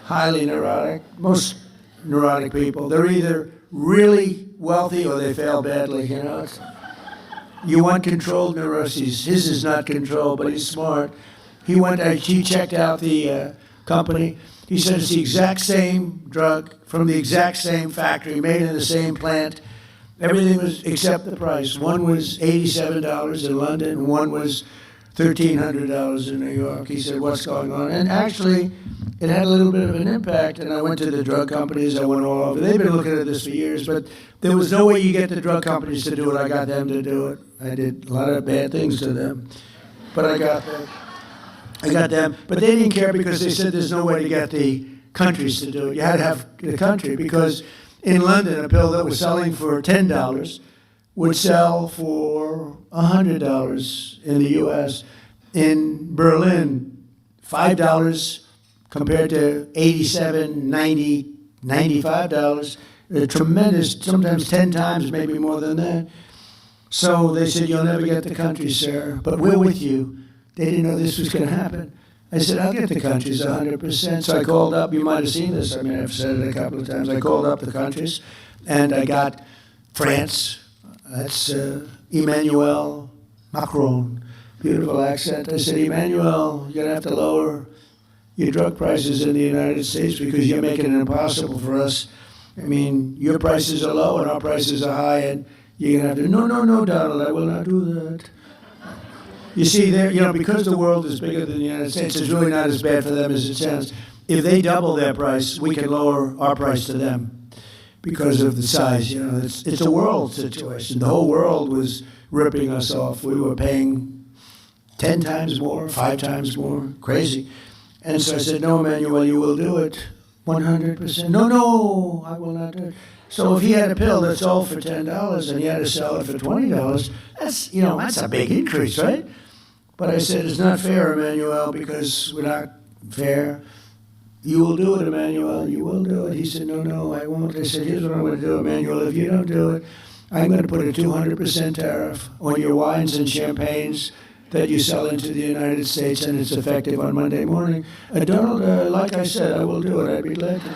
Highly neurotic. Most neurotic people, they're either really wealthy or they fail badly, You want controlled neuroses. His is not controlled, but he's smart. He checked out the company. He said it's the exact same drug from the exact same factory, made in the same plant. Everything was except the price. One was $87 in London, one was $1,300 in New York. He said, what's going on? And actually, it had a little bit of an impact, and I went to the drug companies. I went all over. They've been looking at this for years, but there was no way you get the drug companies to do it. I got them to do it. I did a lot of bad things to them, but I got them. But they didn't care because they said there's no way to get the countries to do it. You had to have the country because In London, a pill that was selling for $10 would sell for $100 in the U.S. In Berlin, $5 compared to $87, $90, $95. A tremendous, sometimes 10 times, maybe more than that. So they said, you'll never get the countries, sir, but we're with you. They didn't know this was going to happen. I said, I'll get the countries 100%. So I called up, you might have seen this, I mean, I've said it a couple of times. I called up the countries, and I got France, that's Emmanuel Macron, beautiful accent. I said, Emmanuel, you're going to have to lower your drug prices in the United States because you're making it impossible for us. I mean, your prices are low and our prices are high, and you're going to have to, no, Donald, I will not do that. You see, there, because the world is bigger than the United States, it's really not as bad for them as it sounds. If they double their price, we can lower our price to them because of the size. It's a world situation. The whole world was ripping us off. We were paying 10 times more, 5 times more, crazy. And so I said, no, Emmanuel, you will do it 100%. No, I will not do it. So if he had a pill that sold for $10 and he had to sell it for $20, that's a big increase, right? But I said, it's not fair, Emmanuel, because we're not fair. You will do it, Emmanuel, you will do it. He said, no, I won't. I said, here's what I'm going to do, Emmanuel. If you don't do it, I'm going to put a 200% tariff on your wines and champagnes that you sell into the United States, and it's effective on Monday morning. Donald, like I said, I will do it. I'd be glad to.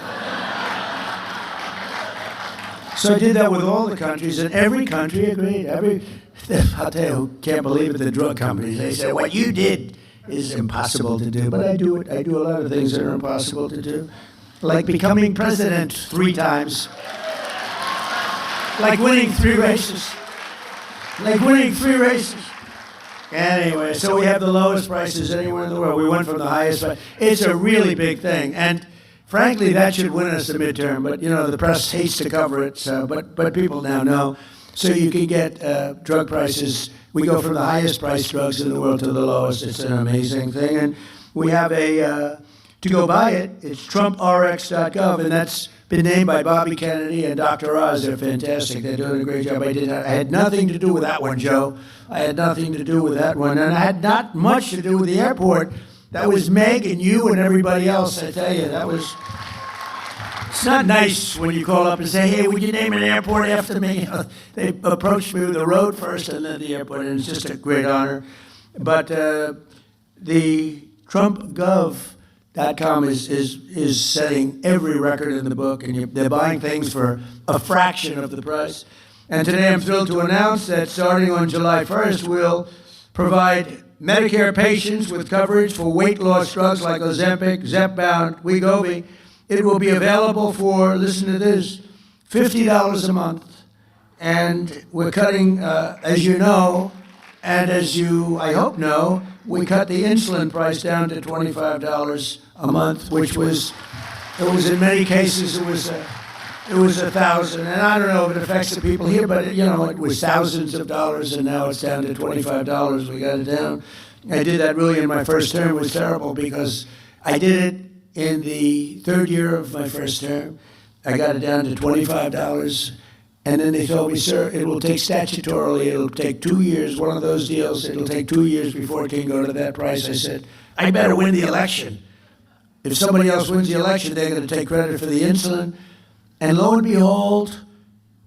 So I did that with all the countries, and every country agreed. I'll tell you who can't believe it, the drug companies. They say, what you did is impossible to do. But I do it. I do a lot of things that are impossible to do. Like becoming president 3 times. Like winning 3 races. Anyway, so we have the lowest prices anywhere in the world. We went from the highest price. It's a really big thing. And frankly, that should win us the midterm. But, the press hates to cover it. So, but people now know. So you can get drug prices. We go from the highest priced drugs in the world to the lowest. It's an amazing thing. And we have to go buy it, it's TrumpRx.gov, and that's been named by Bobby Kennedy and Dr. Oz. They're fantastic. They're doing a great job. I had nothing to do with that one, Joe. I had nothing to do with that one. And I had not much to do with the airport. That was Meg and you and everybody else, I tell you. That was... It's not nice when you call up and say, hey, would you name an airport after me? They approached me with the road first and then the airport, and it's just a great honor. But the TrumpGov.com is setting every record in the book, and they're buying things for a fraction of the price. And today I'm thrilled to announce that starting on July 1st, we'll provide Medicare patients with coverage for weight loss drugs like Ozempic, Zepbound, Wegovy. It will be available for, listen to this, $50 a month. And we're cutting, as you know, and as you, I hope, know, we cut the insulin price down to $25 a month, which was, in many cases, it was $1,000. And I don't know if it affects the people here, but it was thousands of dollars, and now it's down to $25. We got it down. I did that really in my first term. It was terrible because I did it in the 3rd year of my first term. I got it down to $25. And then they told me, sir, it will take statutorily, it'll take 2 years, one of those deals, it'll take 2 years before it can go to that price. I said, I better win the election. If somebody else wins the election, they're going to take credit for the insulin. And lo and behold,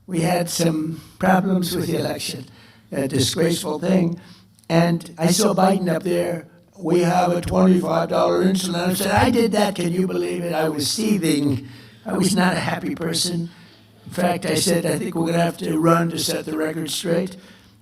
we had some problems with the election, a disgraceful thing. And I saw Biden up there. We have a $25 insulin. I said, I did that, can you believe it? I was seething. I was not a happy person. In fact, I said, I think we're going to have to run to set the record straight.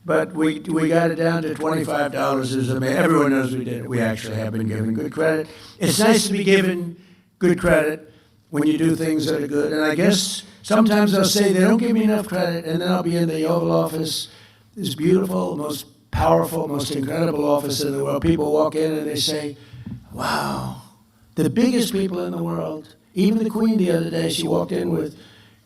But we got it down to $25. It was amazing. Everyone knows we did it. We actually have been given good credit. It's nice to be given good credit when you do things that are good. And I guess sometimes I'll say they don't give me enough credit, and then I'll be in the Oval Office, this beautiful, most powerful, most incredible office in the world. People walk in and they say, wow, the biggest people in the world. Even the Queen the other day, she walked in with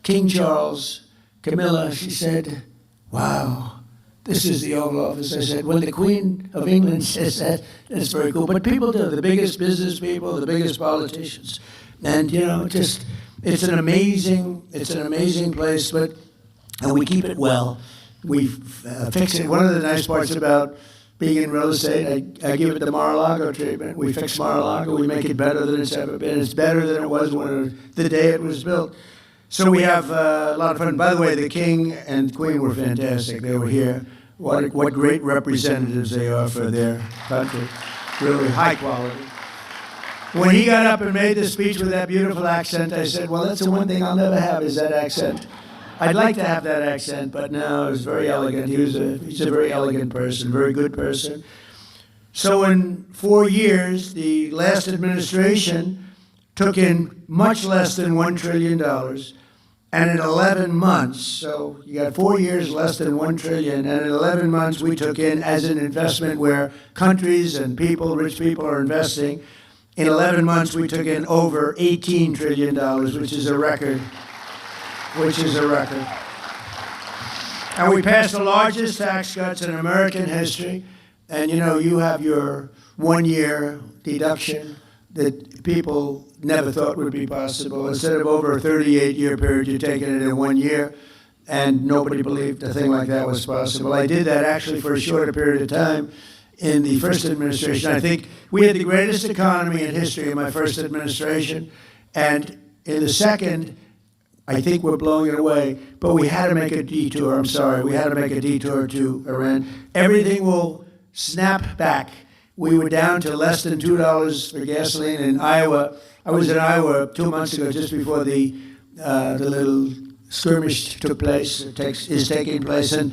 King Charles, Camilla. She said, wow, this is the Oval Office. I said, when the Queen of England says that, that's very cool. But people do, the biggest business people, the biggest politicians. And, just It's an amazing place, and we keep it well. We fix it. One of the nice parts about being in real estate, I give it the Mar-a-Lago treatment. We fix Mar-a-Lago, we make it better than it's ever been. It's better than it was the day it was built. So we have a lot of fun. By the way, the King and Queen were fantastic. They were here. What great representatives they are for their country. Really high quality. When he got up and made the speech with that beautiful accent, I said, well, that's the one thing I'll never have is that accent. I'd like to have that accent, but no, it was very elegant. He's a very elegant person, very good person. So in 4 years, the last administration took in much less than $1 trillion. And in 11 months, so you got 4 years less than $1 trillion, and in 11 months we took in as an investment where countries and people, rich people are investing. In 11 months we took in over $18 trillion, which is a record. And we passed the largest tax cuts in American history. And you have your 1 year deduction that people never thought would be possible. Instead of over a 38-year period, you're taking it in 1 year, and nobody believed a thing like that was possible. I did that actually for a shorter period of time in the first administration. I think we had the greatest economy in history in my first administration, and in the second, I think we're blowing it away, but we had to make a detour. I'm sorry, we had to make a detour to Iran. Everything will snap back. We were down to less than $2 for gasoline in Iowa. I was in Iowa 2 months ago, just before the little skirmish took place, is taking place, and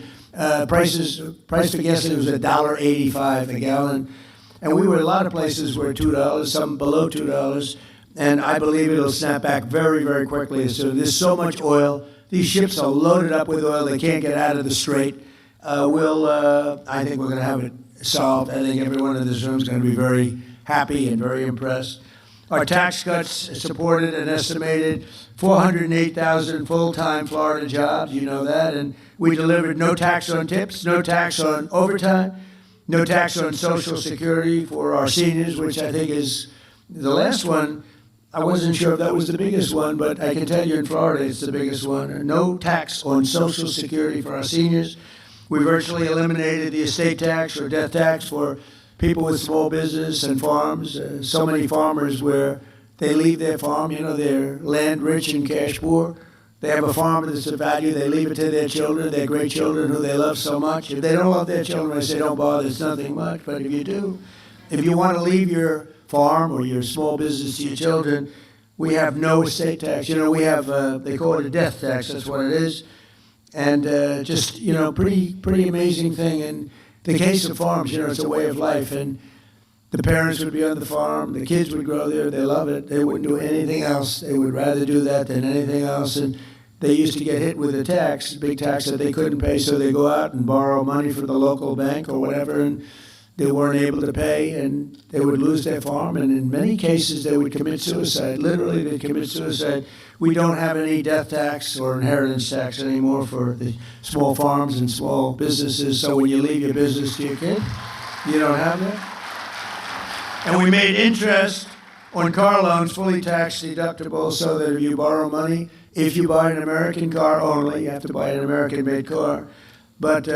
price for gasoline was $1.85 a gallon, and we were a lot of places were $2, some below $2. And I believe it'll snap back very, very quickly. So there's so much oil. These ships are loaded up with oil. They can't get out of the strait. I think we're going to have it solved. I think everyone in this room is going to be very happy and very impressed. Our tax cuts supported an estimated 408,000 full-time Florida jobs. You know that. And we delivered no tax on tips, no tax on overtime, no tax on Social Security for our seniors, which I think is the last one. I wasn't sure if that was the biggest one, but I can tell you in Florida it's the biggest one. No tax on Social Security for our seniors. We virtually eliminated the estate tax or death tax for people with small business and farms. So many farmers where they leave their farm, they're land rich and cash poor. They have a farm that's of value. They leave it to their children, their great children who they love so much. If they don't love their children, I say don't bother, it's nothing much. But if you do, if you want to leave your farm or your small business to your children, we have no estate tax. We have, they call it a death tax, that's what it is. And pretty amazing thing. In the case of farms, it's a way of life. And the parents would be on the farm, the kids would grow there, they love it. They wouldn't do anything else. They would rather do that than anything else. And they used to get hit with a tax, big tax that they couldn't pay, so they go out and borrow money from the local bank or whatever, and they weren't able to pay, and they would lose their farm, and in many cases they would commit suicide. Literally, they'd commit suicide. We don't have any death tax or inheritance tax anymore for the small farms and small businesses, so when you leave your business to your kid, you don't have that. And we made interest on car loans fully tax deductible, so that if you borrow money, if you buy an American car only, you have to buy an American-made car, but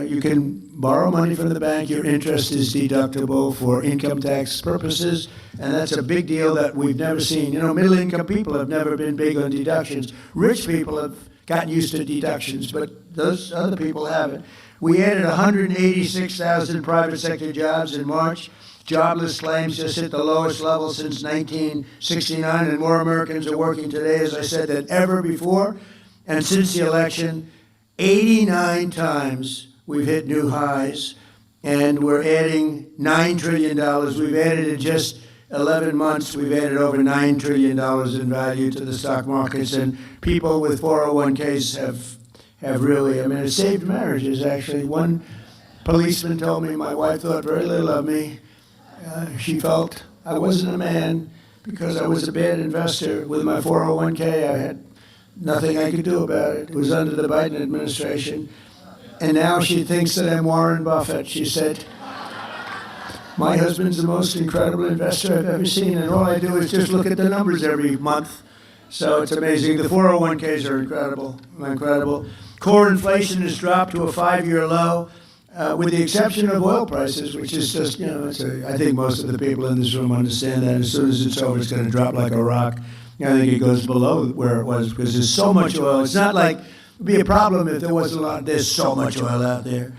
you can borrow money from the bank. Your interest is deductible for income tax purposes, and that's a big deal that we've never seen. Middle-income people have never been big on deductions. Rich people have gotten used to deductions, but those other people haven't. We added 186,000 private sector jobs in March. Jobless claims just hit the lowest level since 1969, and more Americans are working today, as I said, than ever before. And since the election, 89 times we've hit new highs, and we're adding $9 trillion. We've added in just 11 months, we've added over $9 trillion in value to the stock markets, and people with 401ks have really, it saved marriages, actually. One policeman told me my wife thought very little of me. She felt I wasn't a man because I was a bad investor with my 401k. I had nothing I could do about it. It was under the Biden administration. And now she thinks that I'm Warren Buffett. She said, my husband's the most incredible investor I've ever seen, and all I do is just look at the numbers every month. So it's amazing. The 401ks are incredible. Core inflation has dropped to a 5-year low, with the exception of oil prices, which is just, I think most of the people in this room understand that as soon as it's over, it's going to drop like a rock. I think it goes below where it was because there's so much oil. It's not like it'd be a problem if there wasn't a lot. There's so much oil out there.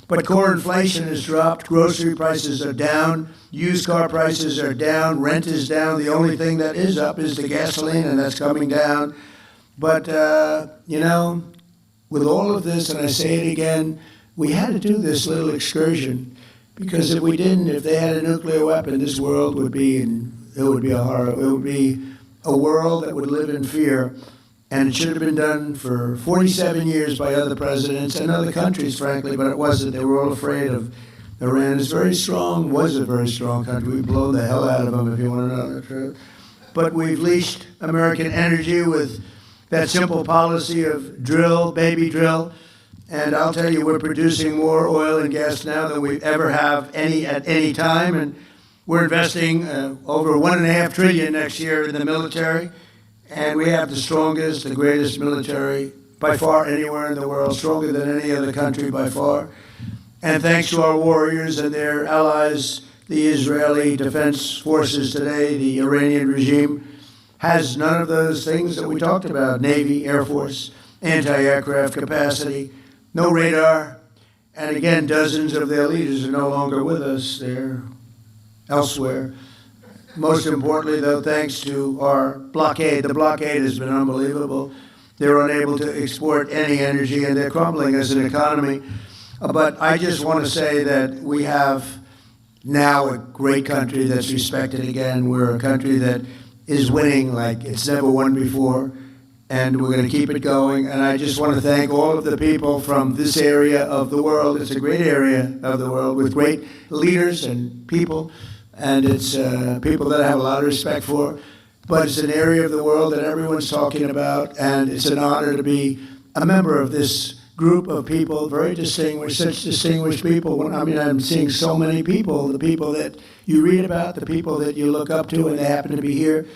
But core inflation has dropped. Grocery prices are down. Used car prices are down. Rent is down. The only thing that is up is the gasoline, and that's coming down. But, with all of this, and I say it again, we had to do this little excursion because if we didn't, if they had a nuclear weapon, this world would be, it would be a horror. It would be a world that would live in fear. And it should have been done for 47 years by other presidents and other countries, frankly, but it wasn't. They were all afraid of Iran. It's very strong, was a very strong country. We blow the hell out of them, if you want to know the truth. But we've leashed American energy with that simple policy of drill, baby drill. And I'll tell you, we're producing more oil and gas now than we ever have at any time. And we're investing over $1.5 trillion next year in the military. And we have the strongest, the greatest military by far anywhere in the world, stronger than any other country by far. And thanks to our warriors and their allies, the Israeli Defense Forces today, the Iranian regime, has none of those things that we talked about: Navy, Air Force, anti-aircraft capacity, no radar. And again, dozens of their leaders are no longer with us. They're elsewhere. Most importantly, though, thanks to our blockade, the blockade has been unbelievable. They're unable to export any energy, and they're crumbling as an economy. But I just want to say that we have now a great country that's respected again. We're a country that is winning like it's never won before, and we're going to keep it going. And I just want to thank all of the people from this area of the world. It's a great area of the world with great leaders and people. And it's people that I have a lot of respect for, but it's an area of the world that everyone's talking about, and it's an honor to be a member of this group of people, very distinguished, such distinguished people. I'm seeing so many people, the people that you read about, the people that you look up to, and they happen to be here.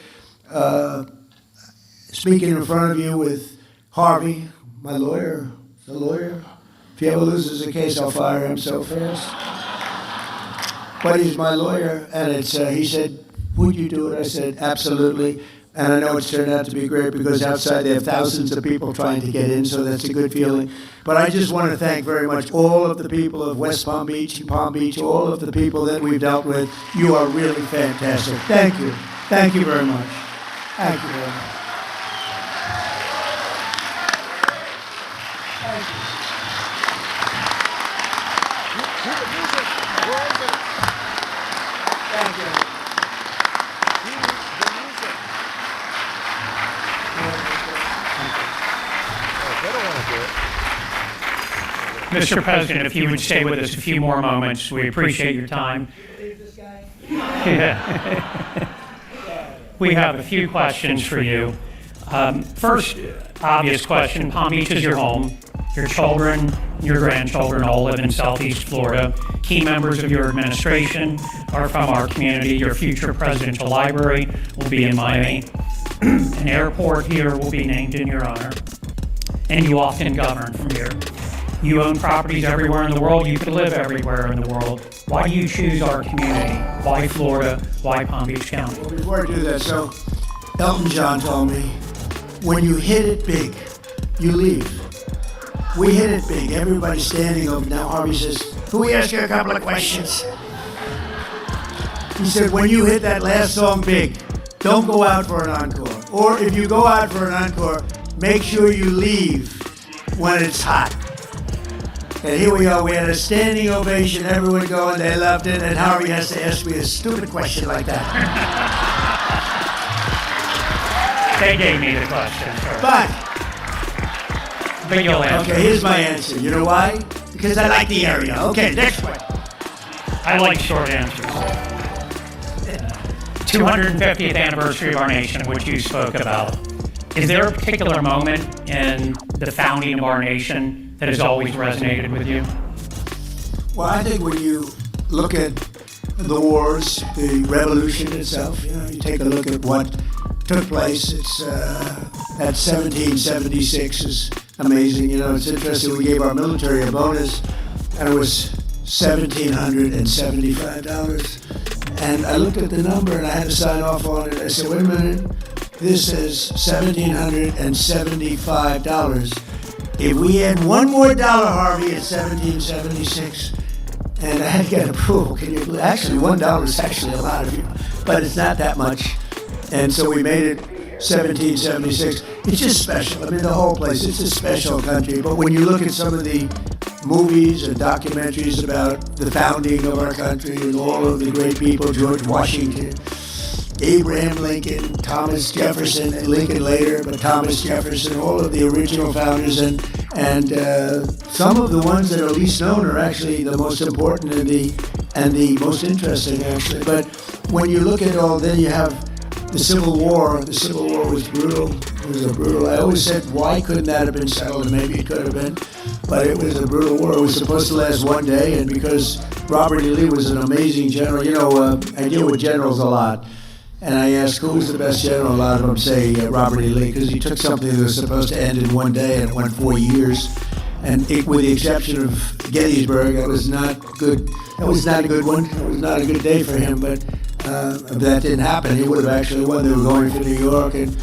Speaking in front of you with Harvey, my lawyer, the lawyer. If he ever loses a case, I'll fire him so fast. But he's my lawyer, and he said, would you do it? I said, absolutely. And I know it's turned out to be great because outside they have thousands of people trying to get in, so that's a good feeling. But I just want to thank very much all of the people of West Palm Beach and Palm Beach, all of the people that we've dealt with. You are really fantastic. Thank you. Thank you very much. Thank you very much. Mr. President, if you would stay with us a few more moments, we appreciate your time. Yeah. We have a few questions for you. First, obvious question, Palm Beach is your home. Your children, your grandchildren all live in Southeast Florida. Key members of your administration are from our community. Your future presidential library will be in Miami. An airport here will be named in your honor. And you often govern from here. You own properties everywhere in the world. You could live everywhere in the world. Why do you choose our community? Why Florida? Why Palm Beach County? Well, before I do that, so Elton John told me, when you hit it big, you leave. We hit it big. Everybody's standing over. Now Harvey says, can we ask you a couple of questions? He said, when you hit that last song big, don't go out for an encore. Or if you go out for an encore, make sure you leave when it's hot. And here we are, we had a standing ovation, everyone going, they loved it, and Harvey has to ask me a stupid question like that. They gave me the question. But you'll answer. Okay, here's my answer. You know why? Because I like the area. Okay, next one. I like short answers. 250th anniversary of our nation, which you spoke about. Is there a particular moment in the founding of our nation that has always resonated with you? Well, I think when you look at the wars, the revolution itself, you take a look at what took place. It's at 1776 is amazing. You know, it's interesting. We gave our military a bonus, and it was $1,775. And I looked at the number, and I had to sign off on it. I said, wait a minute. This is $1,775. If we had one more dollar, Harvey, at 1776, and I had to get approval. Can you believe? Actually, $1 is actually a lot of you, but it's not that much. And so we made it 1776. It's just special. I mean, the whole place, it's a special country. But when you look at some of the movies and documentaries about the founding of our country and all of the great people, George Washington, Abraham Lincoln, Thomas Jefferson, and Lincoln later, but Thomas Jefferson, all of the original founders, and some of the ones that are least known are actually the most important and the most interesting, actually. But when you look at all, then you have the Civil War. The Civil War was brutal. It was a brutal. I always said, why couldn't that have been settled? Maybe it could have been, but it was a brutal war. It was supposed to last one day, and because Robert E. Lee was an amazing general, you know, I deal with generals a lot. And I asked, who was the best general? A lot of them say Robert E. Lee, because he took something that was supposed to end in one day and it went 4 years. And with the exception of Gettysburg, that was not good. That was not a good one. It was not a good day for him, but that didn't happen. He would have actually won. They were going to New York, and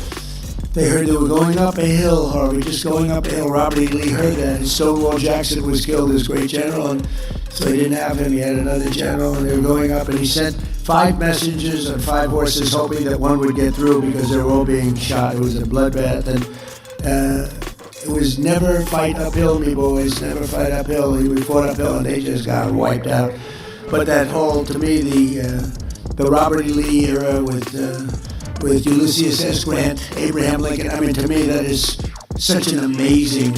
they heard they were going up a hill, Harvey, just going up a hill. Robert E. Lee heard that, and Stonewall Jackson was killed, this great general, and so he didn't have him. He had another general, and they were going up, and he sent 5 messengers on 5 horses, hoping that one would get through because they were all being shot. It was a bloodbath, and it was never fight uphill, me boys, never fight uphill. We fought uphill, and they just got wiped out. But that whole, to me, the Robert E. Lee era with Ulysses S. Grant, Abraham Lincoln, I mean, to me, that is such an amazing,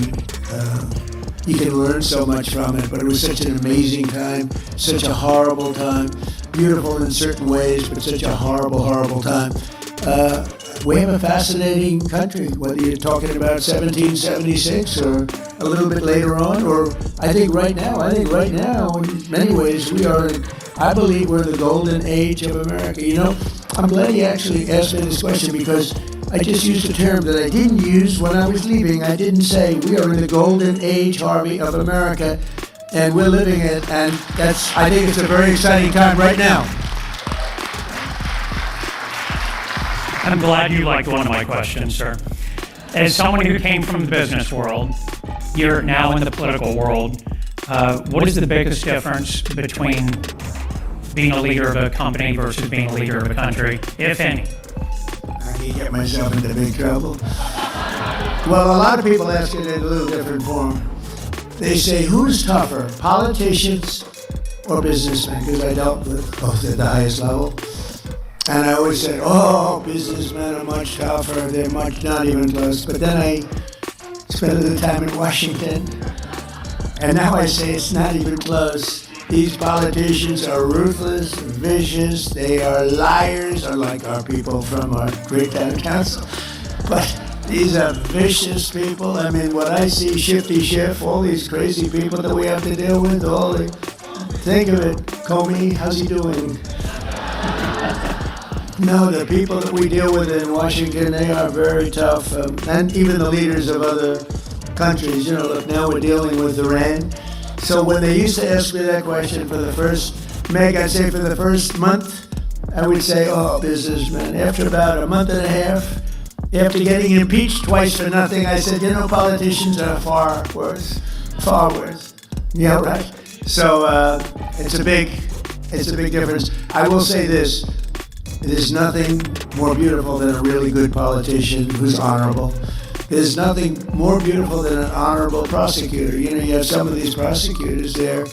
you can learn so much from it, but it was such an amazing time, such a horrible time, beautiful in certain ways, but such a horrible, horrible time. We have a fascinating country, whether you're talking about 1776 or a little bit later on, or I think right now, in many ways, I believe we're in the golden age of America. You know, I'm glad you actually asked me this question because I just used a term that I didn't use when I was leaving. I didn't say we are in the golden age, Harvey, of America, and we're living it, and I think it's a very exciting time right now. I'm glad you liked one of my questions, sir. As someone who came from the business world, you're now in the political world. What is the biggest difference between being a leader of a company versus being a leader of a country, if any? I can get myself into big trouble. Well, a lot of people ask it in a little different form. They say, who's tougher, politicians or businessmen? Because I dealt with both at the highest level. And I always said, oh, businessmen are much tougher. They're not even close. But then I spent a little time in Washington. And now I say it's not even close. These politicians are ruthless, vicious. They are liars, unlike our people from our great town council. But these are vicious people. I mean, what I see, Shifty Schiff, all these crazy people that we have to deal with, think of it. Comey, how's he doing? No, the people that we deal with in Washington, they are very tough. And even the leaders of other countries, you know, look, now we're dealing with Iran. So when they used to ask me that question for the first, Meg, I'd say for the first month, I would say, oh, businessman. After about a month and a half, after getting impeached twice for nothing, I said, you know, politicians are far worse. Far worse. Yeah, right. So it's a big difference. I will say this. There's nothing more beautiful than a really good politician who's honorable. There's nothing more beautiful than an honorable prosecutor. You know, you have some of these prosecutors, they're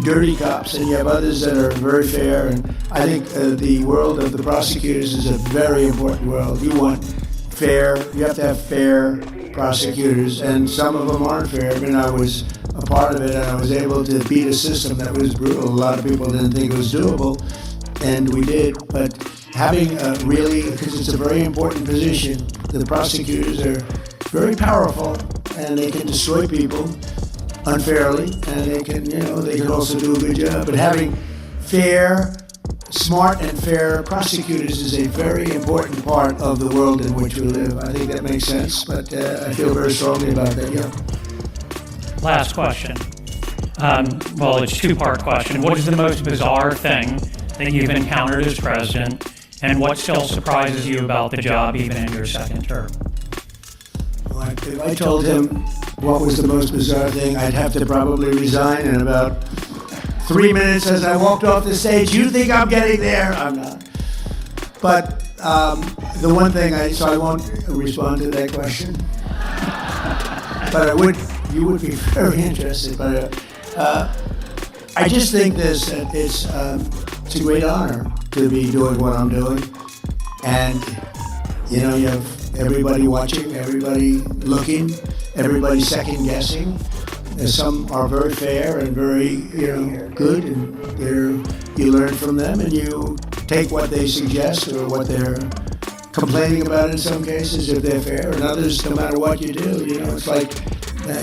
dirty cops, and you have others that are very fair. And I think the world of the prosecutors is a very important world. You want fair, you have to have fair prosecutors, and some of them aren't fair. I mean, I was a part of it, and I was able to beat a system that was brutal. A lot of people didn't think it was doable, and we did. But having because it's a very important position, the prosecutors are very powerful, and they can destroy people unfairly, and they can also do a good job. But having fair smart and fair prosecutors is a very important part of the world in which we live. I think that makes sense, but I feel very strongly about that, yeah. Last question. Well, it's a two-part question. What is the most bizarre thing that you've encountered as president, and what still surprises you about the job even in your second term? Well, if I told him what was the most bizarre thing, I'd have to probably resign in about 3 minutes as I walked off the stage. You think I'm getting there? I'm not. But the one thing so I won't respond to that question. But you would be very interested. But I just think it's a great honor to be doing what I'm doing. And, you know, you have everybody watching, everybody looking, everybody second guessing. Some are very fair and very, good, and you learn from them, and you take what they suggest or what they're complaining about in some cases, if they're fair, and others, no matter what you do, it's like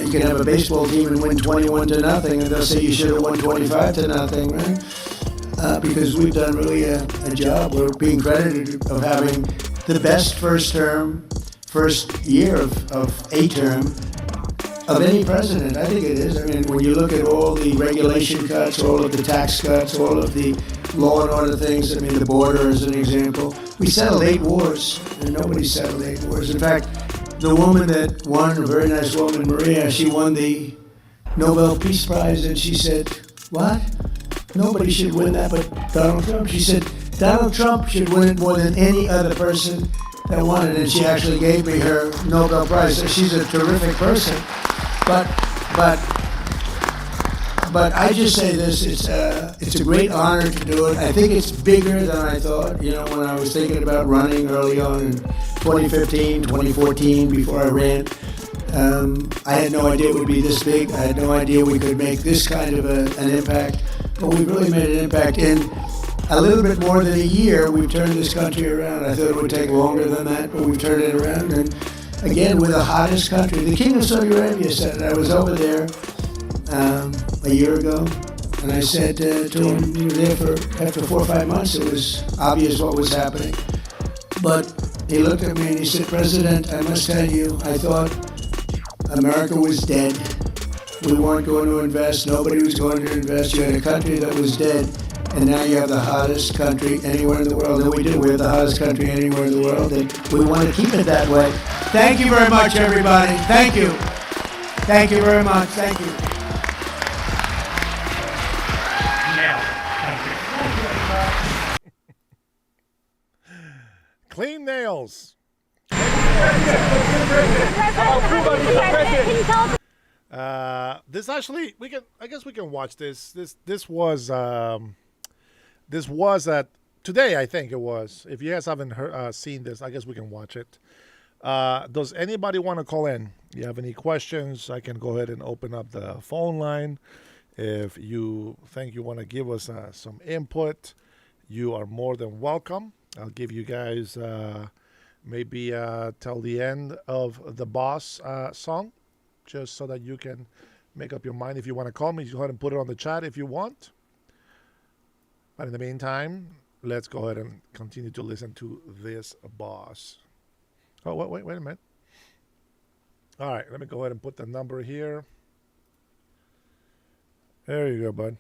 you can have a baseball team and win 21-0, and they'll say you should have won 25-0, right? Because we've done really a job. We're being credited of having the best first year of a term of any president. I think it is. I mean, when you look at all the regulation cuts, all of the tax cuts, all of the law and order things, I mean, the border as an example, we settled 8 wars, and nobody settled 8 wars. In fact, the woman that won, a very nice woman, Maria, she won the Nobel Peace Prize, and she said, what? Nobody should win that but Donald Trump. She said, Donald Trump should win it more than any other person that won it, and she actually gave me her Nobel Prize. So she's a terrific person. But I just say this, it's a great honor to do it. I think it's bigger than I thought. When I was thinking about running early on in 2015, 2014, before I ran, I had no idea it would be this big. I had no idea we could make this kind of an impact. But we really made an impact. In a little bit more than a year, we've turned this country around. I thought it would take longer than that, but we've turned it around. And again, we're the hottest country. The King of Saudi Arabia said it. I was over there a year ago, and I said to him, you were there after 4 or 5 months, it was obvious what was happening. But he looked at me and he said, President, I must tell you, I thought America was dead. We weren't going to invest. Nobody was going to invest. You had a country that was dead, and now you have the hottest country anywhere in the world. And we do. We have the hottest country anywhere in the world, and we want to keep it that way. Thank you very much, everybody. Thank you. Thank you very much. Thank you. Clean nails. This actually, I guess we can watch this. This was at today, I think it was. If you guys haven't seen this, I guess we can watch it. Does anybody want to call in? You have any questions? I can go ahead and open up the phone line. If you think you want to give us some input, you are more than welcome. I'll give you guys maybe till the end of the Boss song, just so that you can make up your mind. If you want to call me, go ahead and put it on the chat if you want. But in the meantime, let's go ahead and continue to listen to this Boss. Oh, wait a minute. All right, let me go ahead and put the number here. There you go, bud.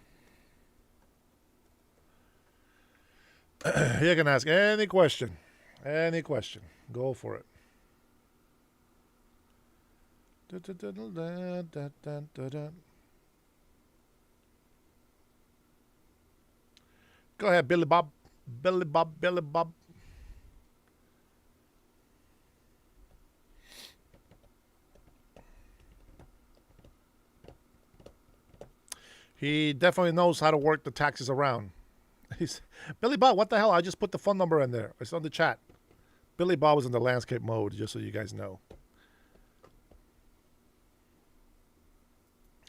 You can ask any question. Any question. Go for it. Go ahead, Billy Bob. Billy Bob, Billy Bob. He definitely knows how to work the taxes around. He's Billy Bob, what the hell? I just put the phone number in there. It's on the chat. Billy Bob was in the landscape mode, just so you guys know.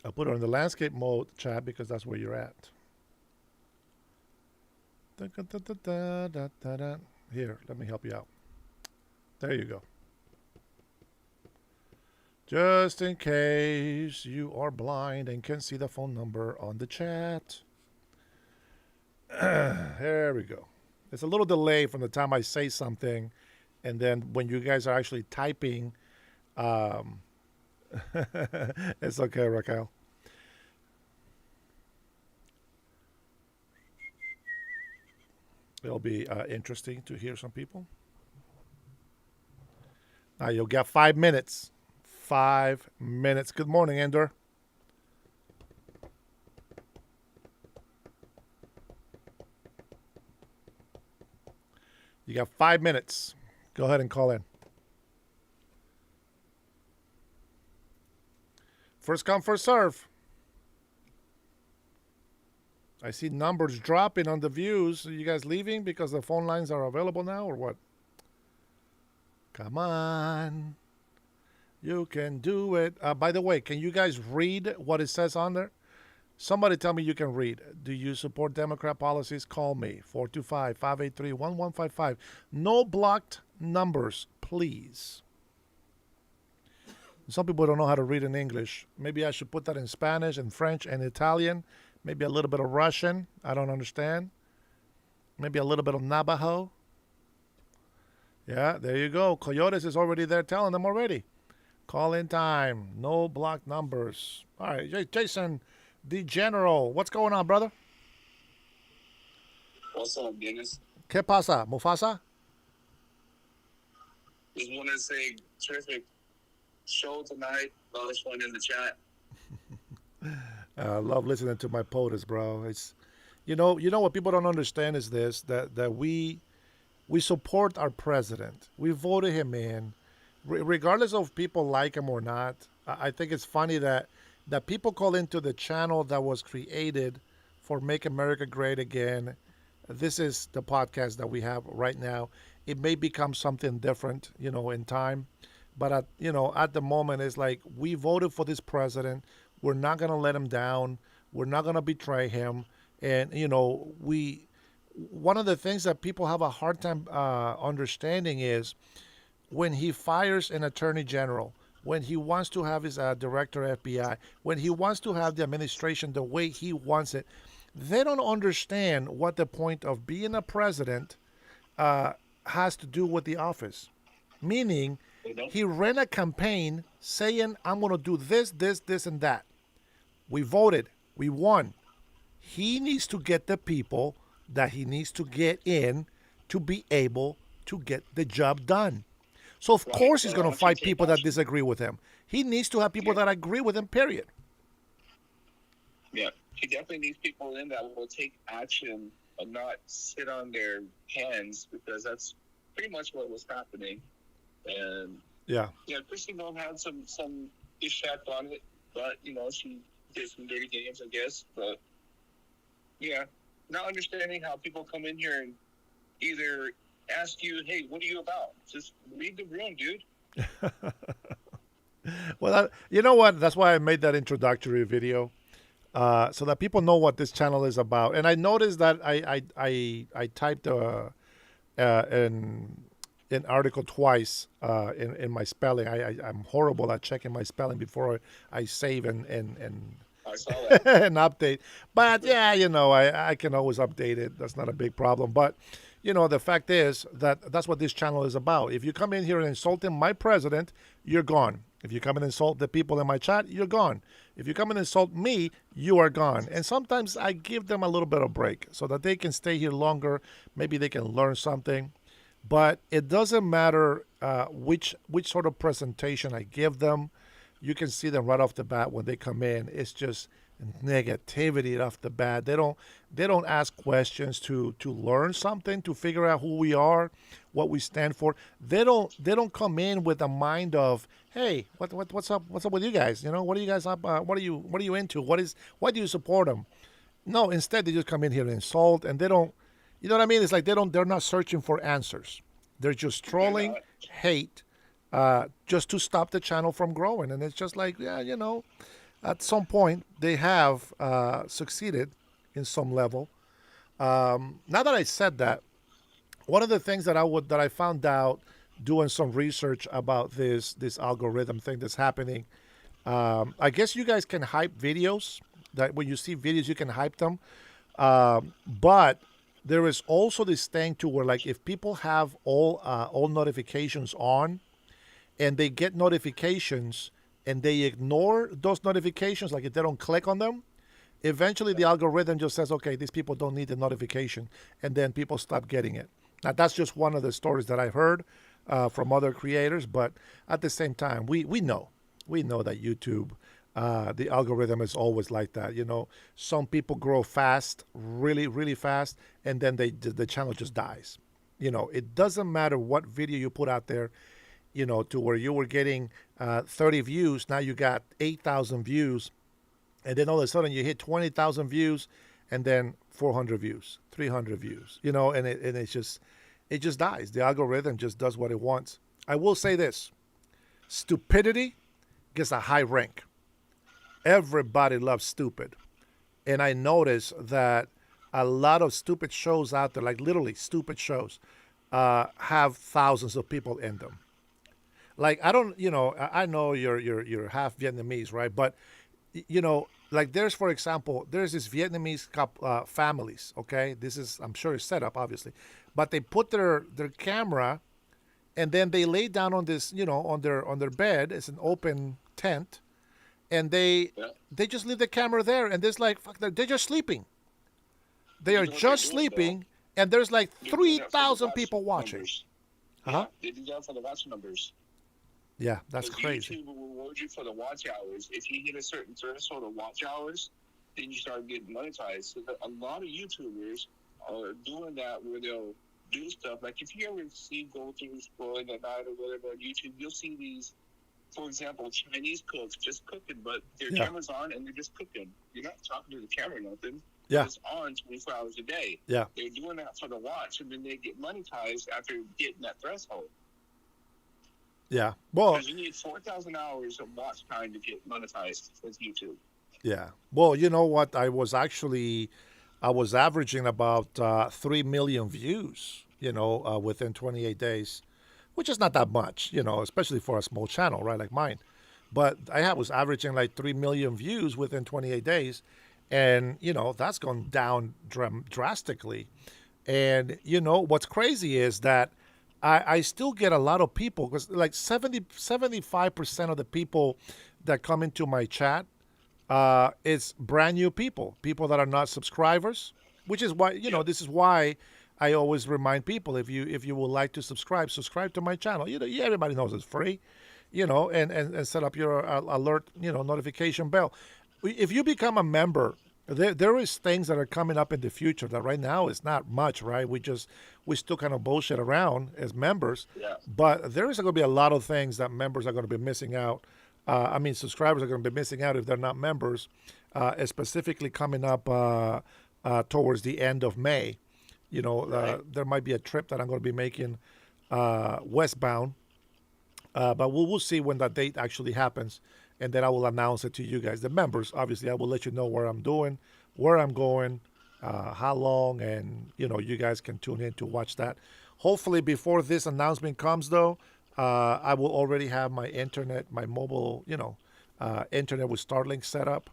I'll put it in the landscape mode chat because that's where you're at. Here, let me help you out. There you go. Just in case you are blind and can see the phone number on the chat. There we go. It's a little delay from the time I say something, and then when you guys are actually typing. It's okay, Raquel. It'll be interesting to hear some people. Now you'll get 5 minutes. 5 minutes. Good morning, Ender. You got 5 minutes. Go ahead and call in. First come, first serve. I see numbers dropping on the views. Are you guys leaving because the phone lines are available now or what? Come on. You can do it. By the way, can you guys read what it says on there? Somebody tell me you can read. Do you support Democrat policies? Call me. 425-583-1155. No blocked numbers, please. Some people don't know how to read in English. Maybe I should put that in Spanish and French and Italian. Maybe a little bit of Russian. I don't understand. Maybe a little bit of Navajo. Yeah, there you go. Coyotes is already there telling them already. Call in time. No blocked numbers. All right, Jason, the General. What's going on, brother? What's up, Dennis? ¿Qué pasa, Mufasa? Just want to say terrific show tonight. A lot of fun in the chat. I love listening to my POTUS, bro. It's, you know what people don't understand is this, that we support our president. We voted him in, regardless of people like him or not. I think it's funny that people call into the channel that was created for Make America Great Again. This is the podcast that we have right now. It may become something different, in time. But at the moment, it's like we voted for this president. We're not going to let him down. We're not going to betray him. And, one of the things that people have a hard time understanding is when he fires an attorney general, when he wants to have his director FBI, when he wants to have the administration the way he wants it, they don't understand what the point of being a president has to do with the office. Meaning, he ran a campaign saying, I'm going to do this, this, this, and that. We voted. We won. He needs to get the people that he needs to get in to be able to get the job done. So, of course, he's going to fight people that disagree with him. He needs to have people that agree with him, period. Yeah, he definitely needs people in that will take action and not sit on their hands, because that's pretty much what was happening. And Christy Noem had some effect on it, but she did some dirty games, I guess. But not understanding how people come in here and either ask you, "Hey, what are you about?" Just read the room, dude. Well, you know what? That's why I made that introductory video, so that people know what this channel is about. And I noticed that I typed an article twice in my spelling. I'm horrible at checking my spelling before I save and I saw that. and update. But I can always update it. That's not a big problem. But the fact is that's what this channel is about. If you come in here and insulting my president, you're gone. If you come and insult the people in my chat, you're gone. If you come and insult me, you are gone. And sometimes I give them a little bit of break so that they can stay here longer. Maybe they can learn something. But it doesn't matter which sort of presentation I give them. You can see them right off the bat when they come in. It's just negativity off the bat. They don't ask questions to learn something, to figure out who we are, what we stand for. They don't come in with a mind of, hey, what's up with you guys? What are you guys up? What are you into? Why do you support them? No, instead they just come in here and insult, and they don't. You know what I mean? It's like they're not searching for answers. They're just trolling, hate, just to stop the channel from growing. And it's just like, at some point they have succeeded in some level. Now that I said that, one of the things that I found out doing some research about this algorithm thing that's happening, I guess you guys can hype videos. That when you see videos, you can hype them. But there is also this thing to where, like, if people have all notifications on, and they get notifications and they ignore those notifications, like if they don't click on them, eventually the algorithm just says, okay, these people don't need the notification, and then people stop getting it. Now, that's just one of the stories that I've heard from other creators, but at the same time, we know that YouTube, the algorithm is always like that. You know, some people grow fast, really, really fast, and then the channel just dies. You know, it doesn't matter what video you put out there, you know, to where you were getting 30 views, now you got 8,000 views, and then all of a sudden you hit 20,000 views, and then 400 views, 300 views, you know, and it just dies. The algorithm just does what it wants. I will say this: stupidity gets a high rank. Everybody loves stupid, and I notice that a lot of stupid shows out there, like literally stupid shows, have thousands of people in them. Like, I don't, you know, I know you're half Vietnamese, right? But you know, like there's, for example, there's this Vietnamese families. Okay, this is, I'm sure it's set up, obviously, but they put their camera, and then they lay down on this, you know, on their bed. It's an open tent, and they just leave the camera there, and there's like, fuck, they're just sleeping. They are just sleeping, and there's like 3,000 people watching. Huh? They do that for the watch numbers. Yeah, that's crazy. YouTube will reward you for the watch hours. If you hit a certain threshold of watch hours, then you start getting monetized. So a lot of YouTubers are doing that, where they'll do stuff. Like if you ever go through scrolling at night or whatever on YouTube, you'll see these, for example, Chinese cooks just cooking, but their camera's on and they're just cooking. You're not talking to the camera or nothing. Yeah. It's on 24 hours a day. Yeah. They're doing that for the watch, and then they get monetized after hitting that threshold. Yeah. Well, because you need 4,000 hours of watch time to get monetized with YouTube. Yeah. Well, you know what? I was averaging about 3 million views, you know, within 28 days, which is not that much, you know, especially for a small channel, right, like mine. But I was averaging like 3 million views within 28 days. And, you know, that's gone down drastically. And, you know, what's crazy is that I still get a lot of people, because like 75% of the people that come into my chat, it's brand new people that are not subscribers, which is why, you know, this is why I always remind people, if you would like to subscribe to my channel. You know, everybody knows it's free, you know, and set up your alert, you know, notification bell. If you become a member, there is things that are coming up in the future that right now is not much, right? We still kind of bullshit around as members, but there is going to be a lot of things that members are going to be missing out. Subscribers are going to be missing out if they're not members, specifically coming up towards the end of May. You know, there might be a trip that I'm going to be making westbound, but we'll see when that date actually happens. And then I will announce it to you guys, the members. Obviously, I will let you know where I'm doing, where I'm going, how long, and, you know, you guys can tune in to watch that. Hopefully, before this announcement comes, though, I will already have my internet, my mobile, you know, internet with Starlink set up,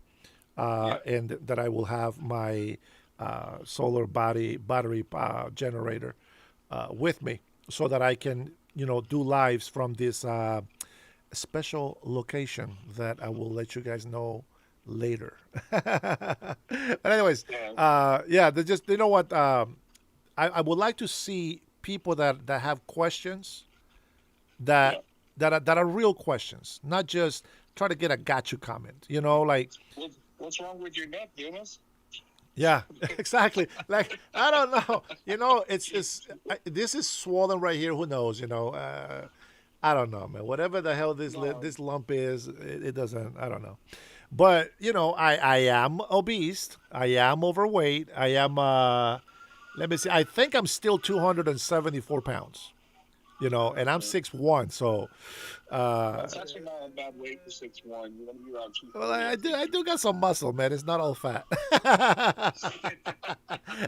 and that I will have my solar battery generator with me, so that I can, you know, do lives from this special location that I will let you guys know later. But anyways, just, you know what, I would like to see people that have questions that are real questions, not just try to get a gotcha comment, you know, like, what's wrong with your neck, Dennis? Yeah, exactly. Like, I don't know, you know, this is swollen right here, who knows, you know. I don't know, man. Whatever the hell this lump is, it doesn't, I don't know. But, you know, I am obese. I am overweight. I am, let me see, I think I'm still 274 pounds, you know, and I'm 6'1", so. That's actually not a bad weight for 6'1". You're going to be around 2. Well, I do got some muscle, man. It's not all fat.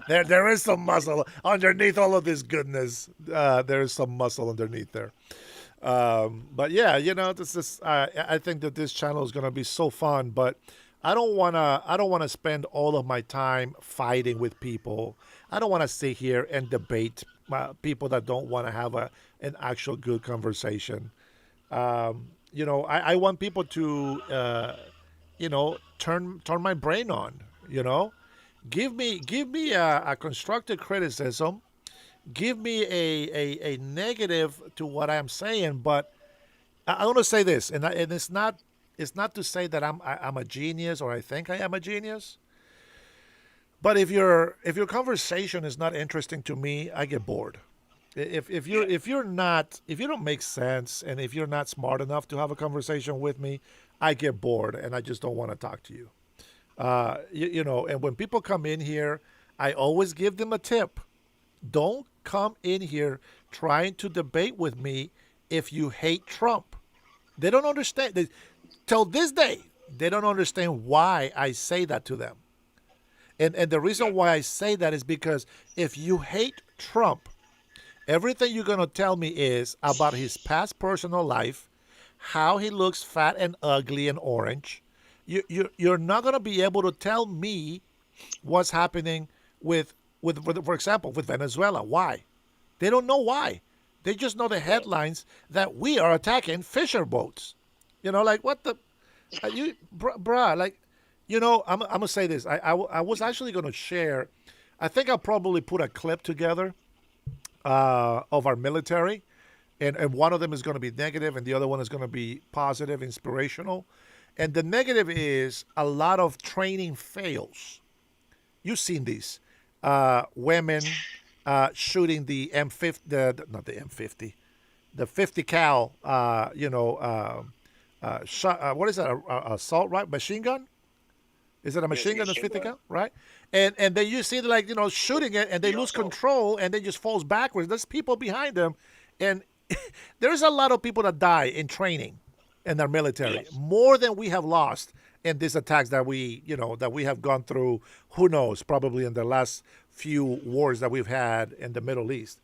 There is some muscle underneath all of this goodness. There is some muscle underneath there. But yeah, you know, this is, I think that this channel is going to be so fun, but I don't wanna spend all of my time fighting with people. I don't want to sit here and debate people that don't want to have an actual good conversation. I want people to turn my brain on. Give me a constructive criticism. Give me a negative to what I'm saying, but I want to say this, and it's not to say that I'm a genius or I think I am a genius. But if your conversation is not interesting to me, I get bored. If you don't make sense and if you're not smart enough to have a conversation with me, I get bored and I just don't want to talk to you. And when people come in here, I always give them a tip. Don't come in here trying to debate with me if you hate Trump. They don't understand. Till this day, they don't understand why I say that to them. And the reason why I say that is because if you hate Trump, everything you're going to tell me is about his past personal life, how he looks fat and ugly and orange. You're not going to be able to tell me what's happening with, for example, with Venezuela. Why? They don't know why. They just know the headlines that we are attacking fisher boats. Like what the, bruh, like, I'm gonna say this. I was actually gonna share. I think I'll probably put a clip together of our military, and one of them is going to be negative, and the other one is going to be positive, inspirational. And the negative is a lot of training fails. You've seen these women shooting the M50, not the M50, the 50 cal. What is that? Assault right machine gun? Is it a machine gun that's 50 cal? Right? And then you see shooting it and they lose control and they just falls backwards. There's people behind them. And there's a lot of people that die in training in our military. Yes. More than we have lost in these attacks that we have gone through, who knows, probably in the last few wars that we've had in the Middle East.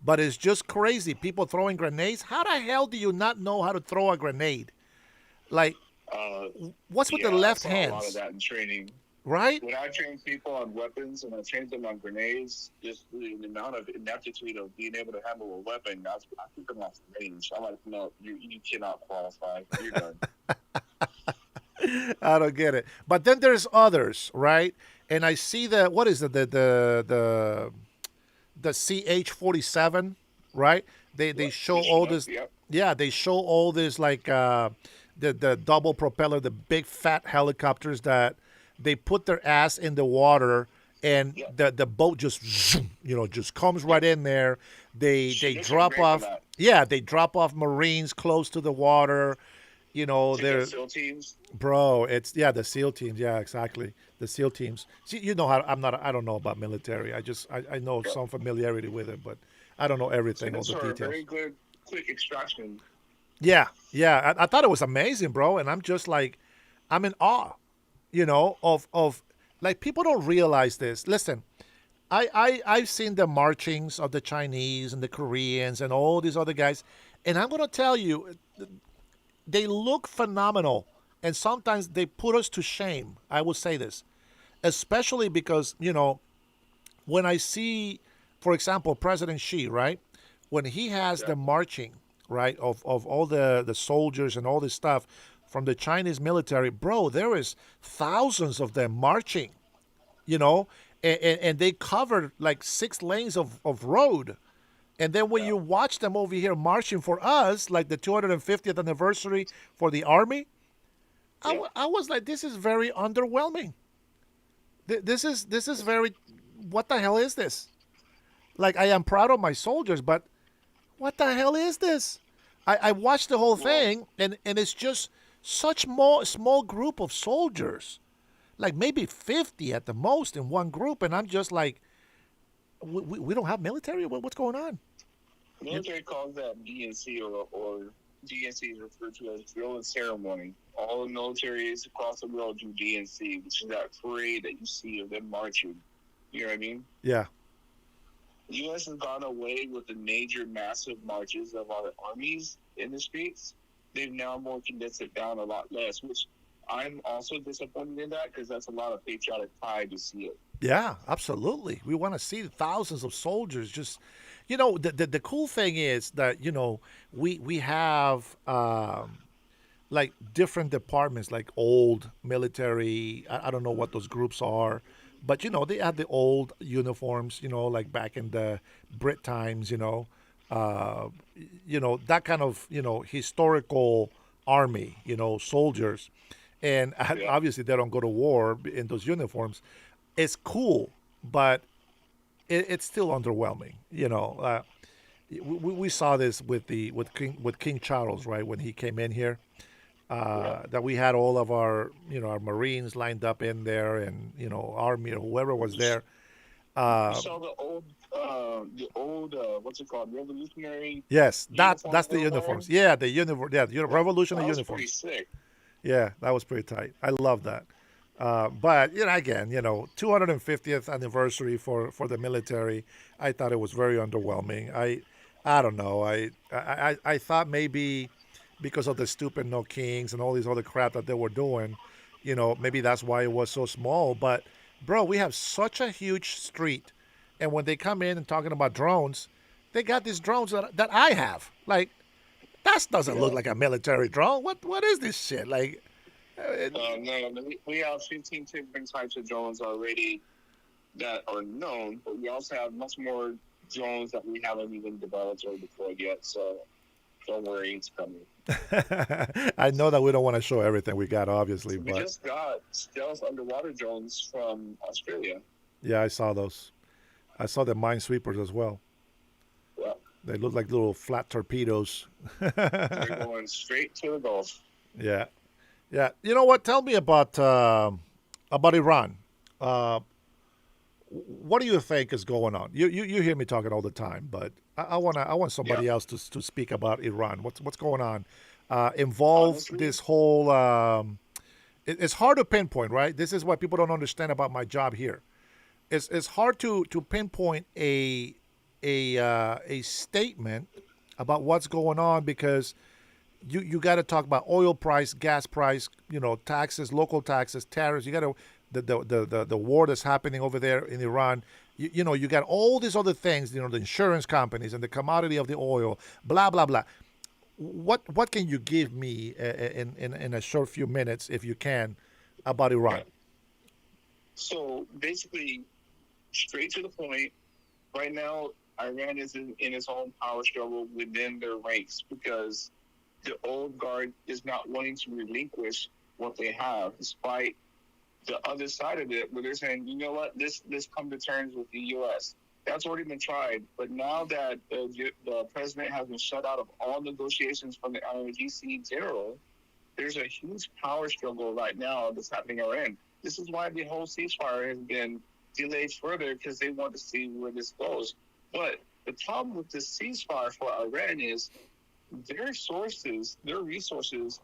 But it's just crazy. People throwing grenades. How the hell do you not know how to throw a grenade? Like, what's with the left hand? A lot of that in training. Right? When I train people on weapons and I train them on grenades, just the amount of ineptitude of being able to handle a weapon, I keep them off the range. I'm like, no, you cannot qualify. You're done. I don't get it. But then there's others, right? And I see what is it, the CH-47, right? They show all this. Yeah, they show all this like the double propeller, the big fat helicopters that they put their ass in the water and the boat just comes right in there. They drop off. Yeah, they drop off Marines close to the water. They're SEAL teams. Bro, it's the SEAL teams. Yeah, exactly. The SEAL teams. See, how I don't know about military. I know some familiarity with it, but I don't know everything, all the details. Very good, quick extraction. Yeah. I thought it was amazing, bro. And I'm just like, I'm in awe, of like people don't realize this. Listen, I've seen the marchings of the Chinese and the Koreans and all these other guys, and I'm gonna tell you, they look phenomenal, and sometimes they put us to shame. I will say this, especially because when I see, for example, President Xi, right, when he has the marching, right, of all the soldiers and all this stuff from the Chinese military, bro, there is thousands of them marching, and they covered like 6 lanes of road. And then when you watch them over here marching for us, like the 250th anniversary for the Army, I was like, this is very underwhelming. This is very, what the hell is this? Like, I am proud of my soldiers, but what the hell is this? I watched the whole thing, and it's just such small group of soldiers, like maybe 50 at the most in one group, and I'm just like, we don't have military? What's going on? Military calls that DNC, or DNC is referred to as drill and ceremony. All the militaries across the world do DNC, which is that parade that you see of them marching. You know what I mean? Yeah. The U.S. has gone away with the major, massive marches of our armies in the streets. They've now more condensed it down a lot less, which I'm also disappointed in that because that's a lot of patriotic pride to see it. Yeah, absolutely. We want to see thousands of soldiers. Just, the cool thing is that we have like different departments, like old military. I don't know what those groups are, but they had the old uniforms. Like back in the Brit times. Uh, that kind of historical army. Soldiers, and Yeah. obviously they don't go to war in those uniforms. It's cool, but it's still underwhelming. We saw this with King Charles, right, when he came in here. That we had all of our Marines lined up in there, and Army or whoever was there. You saw the old what's it called, revolutionary. Yes, that's uniforms the they were wearing? uniforms. Yeah, the uniform. Yeah, revolutionary That was uniforms. pretty sick. Yeah, that was pretty tight. I love that. But again, 250th anniversary for the military. I thought it was very underwhelming. I don't know. I thought maybe because of the stupid no kings and all these other crap that they were doing, maybe that's why it was so small. But bro, we have such a huge street, and when they come in and talking about drones, they got these drones that I have. Like, that doesn't look like a military drone. What is this shit? Like, No, we have 15 different types of drones already that are known, but we also have much more drones that we haven't even developed or deployed yet. So don't worry, it's coming. I know that we don't want to show everything we got, obviously, We but just got stealth underwater drones from Australia. yeah, I saw those. I saw the minesweepers as well. Yeah. They look like little flat torpedoes. They're going straight to the Gulf. Yeah, yeah. You know what? Tell me about Iran. What do you think is going on? You hear me talking all the time, but I want somebody else to speak about Iran. What's going on? Involves Honestly, this whole. It's hard to pinpoint, right? This is what people don't understand about my job here. It's hard to pinpoint a statement about what's going on, because you got to talk about oil price, gas price, taxes, local taxes, tariffs. You got to the war that's happening over there in Iran. You got all these other things. The insurance companies and the commodity of the oil, blah blah blah. What can you give me in a short few minutes, if you can, about Iran? So basically, straight to the point, right now, Iran is in its own power struggle within their ranks because the old guard is not wanting to relinquish what they have, despite the other side of it, where they're saying, you know what, let's come to terms with the U.S. That's already been tried, but now that the president has been shut out of all negotiations from the IRGC general, there's a huge power struggle right now that's happening in Iran. This is why the whole ceasefire has been delayed further, because they want to see where this goes. But the problem with this ceasefire for Iran is their resources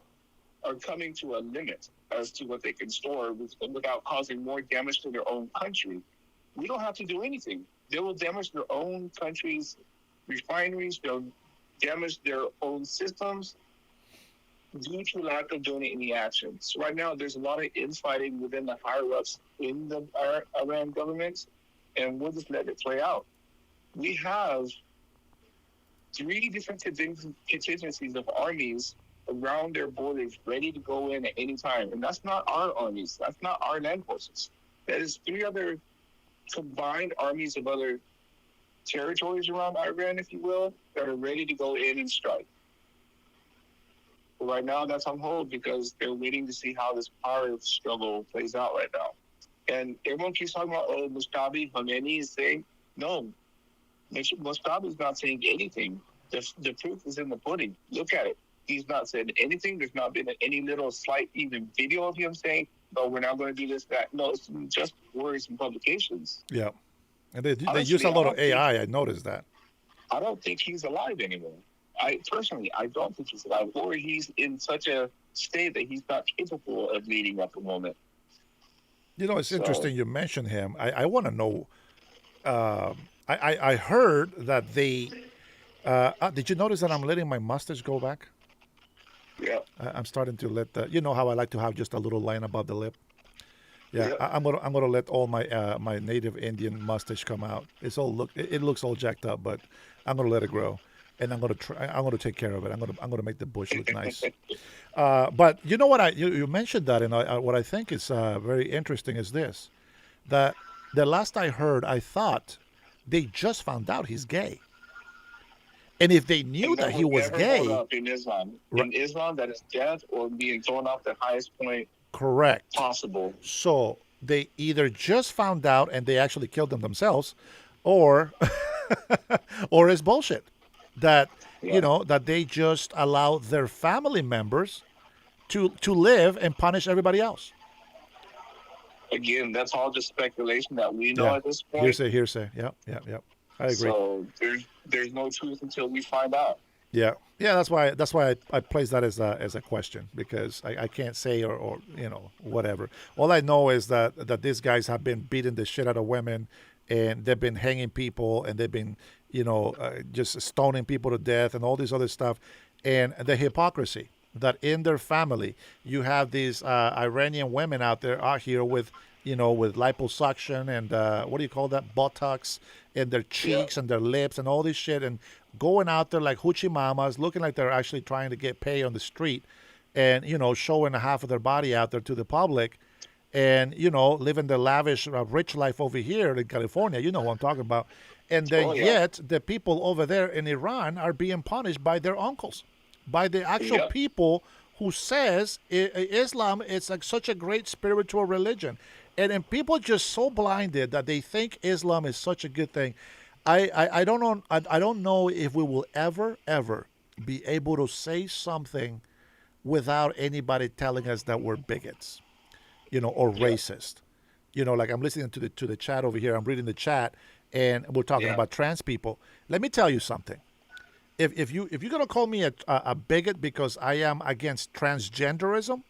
are coming to a limit as to what they can store without causing more damage to their own country. We don't have to do anything. They will damage their own country's refineries. They'll damage their own systems due to lack of doing any action. So right now, there's a lot of infighting within the higher-ups in the Iran government, and we'll just let it play out. We have 3 different contingencies of armies around their borders ready to go in at any time. And that's not our armies. That's not our land forces. That is 3 other combined armies of other territories around Iran, if you will, that are ready to go in and strike. But right now, that's on hold because they're waiting to see how this power struggle plays out right now. And everyone keeps talking about, Mustabi, Khomeini is saying, no, Mustabi's not saying anything. The proof is in the pudding. Look at it. He's not said anything. There's not been any little slight even video of him saying, no, we're not going to do this, that. No, it's just words and publications. Yeah. And they Honestly, use a lot of AI. I noticed that. I don't think he's alive anymore. I don't think he's alive. Or he's in such a state that he's not capable of leading at the moment. It's interesting you mentioned him. I want to know. I heard that they. Did you notice that I'm letting my mustache go back? Yeah. I'm starting to let the, you know how I like to have just a little line above the lip. Yeah, I'm gonna let all my my native Indian mustache come out. It looks all jacked up, but I'm gonna let it grow, and I'm gonna take care of it. I'm gonna make the bush look nice. But you know what you mentioned that, and what I think is very interesting is this, that the last I heard, I thought they just found out he's gay, and if they knew that he was gay, up in Islam. In Islam, that is death or being thrown off the highest point. Correct. Possible. So they either just found out and they actually killed them themselves, or or it's bullshit. That you know that they just allow their family members to live and punish everybody else. Again, that's all just speculation that we know at this point. Hearsay. Yep. I agree. So there's no truth until we find out. Yeah. That's why I place that as a question, because I can't say or you know whatever. All I know is that these guys have been beating the shit out of women, and they've been hanging people, and they've been just stoning people to death and all this other stuff, and the hypocrisy that in their family you have these Iranian women out here with liposuction and what do you call that, Botox in their cheeks and their lips and all this shit, and going out there like hoochie mamas, looking like they're actually trying to get pay on the street, and showing half of their body out there to the public, and living the lavish rich life over here in California. You know what I'm talking about. And then yet the people over there in Iran are being punished by their uncles, by the actual people who says Islam is like such a great spiritual religion. And people just so blinded that they think Islam is such a good thing. I don't know. I don't know if we will ever be able to say something without anybody telling us that we're bigots, or racist. Like I'm listening to the chat over here. I'm reading the chat, and we're talking about trans people. Let me tell you something. If you're gonna call me a bigot because I am against transgenderism,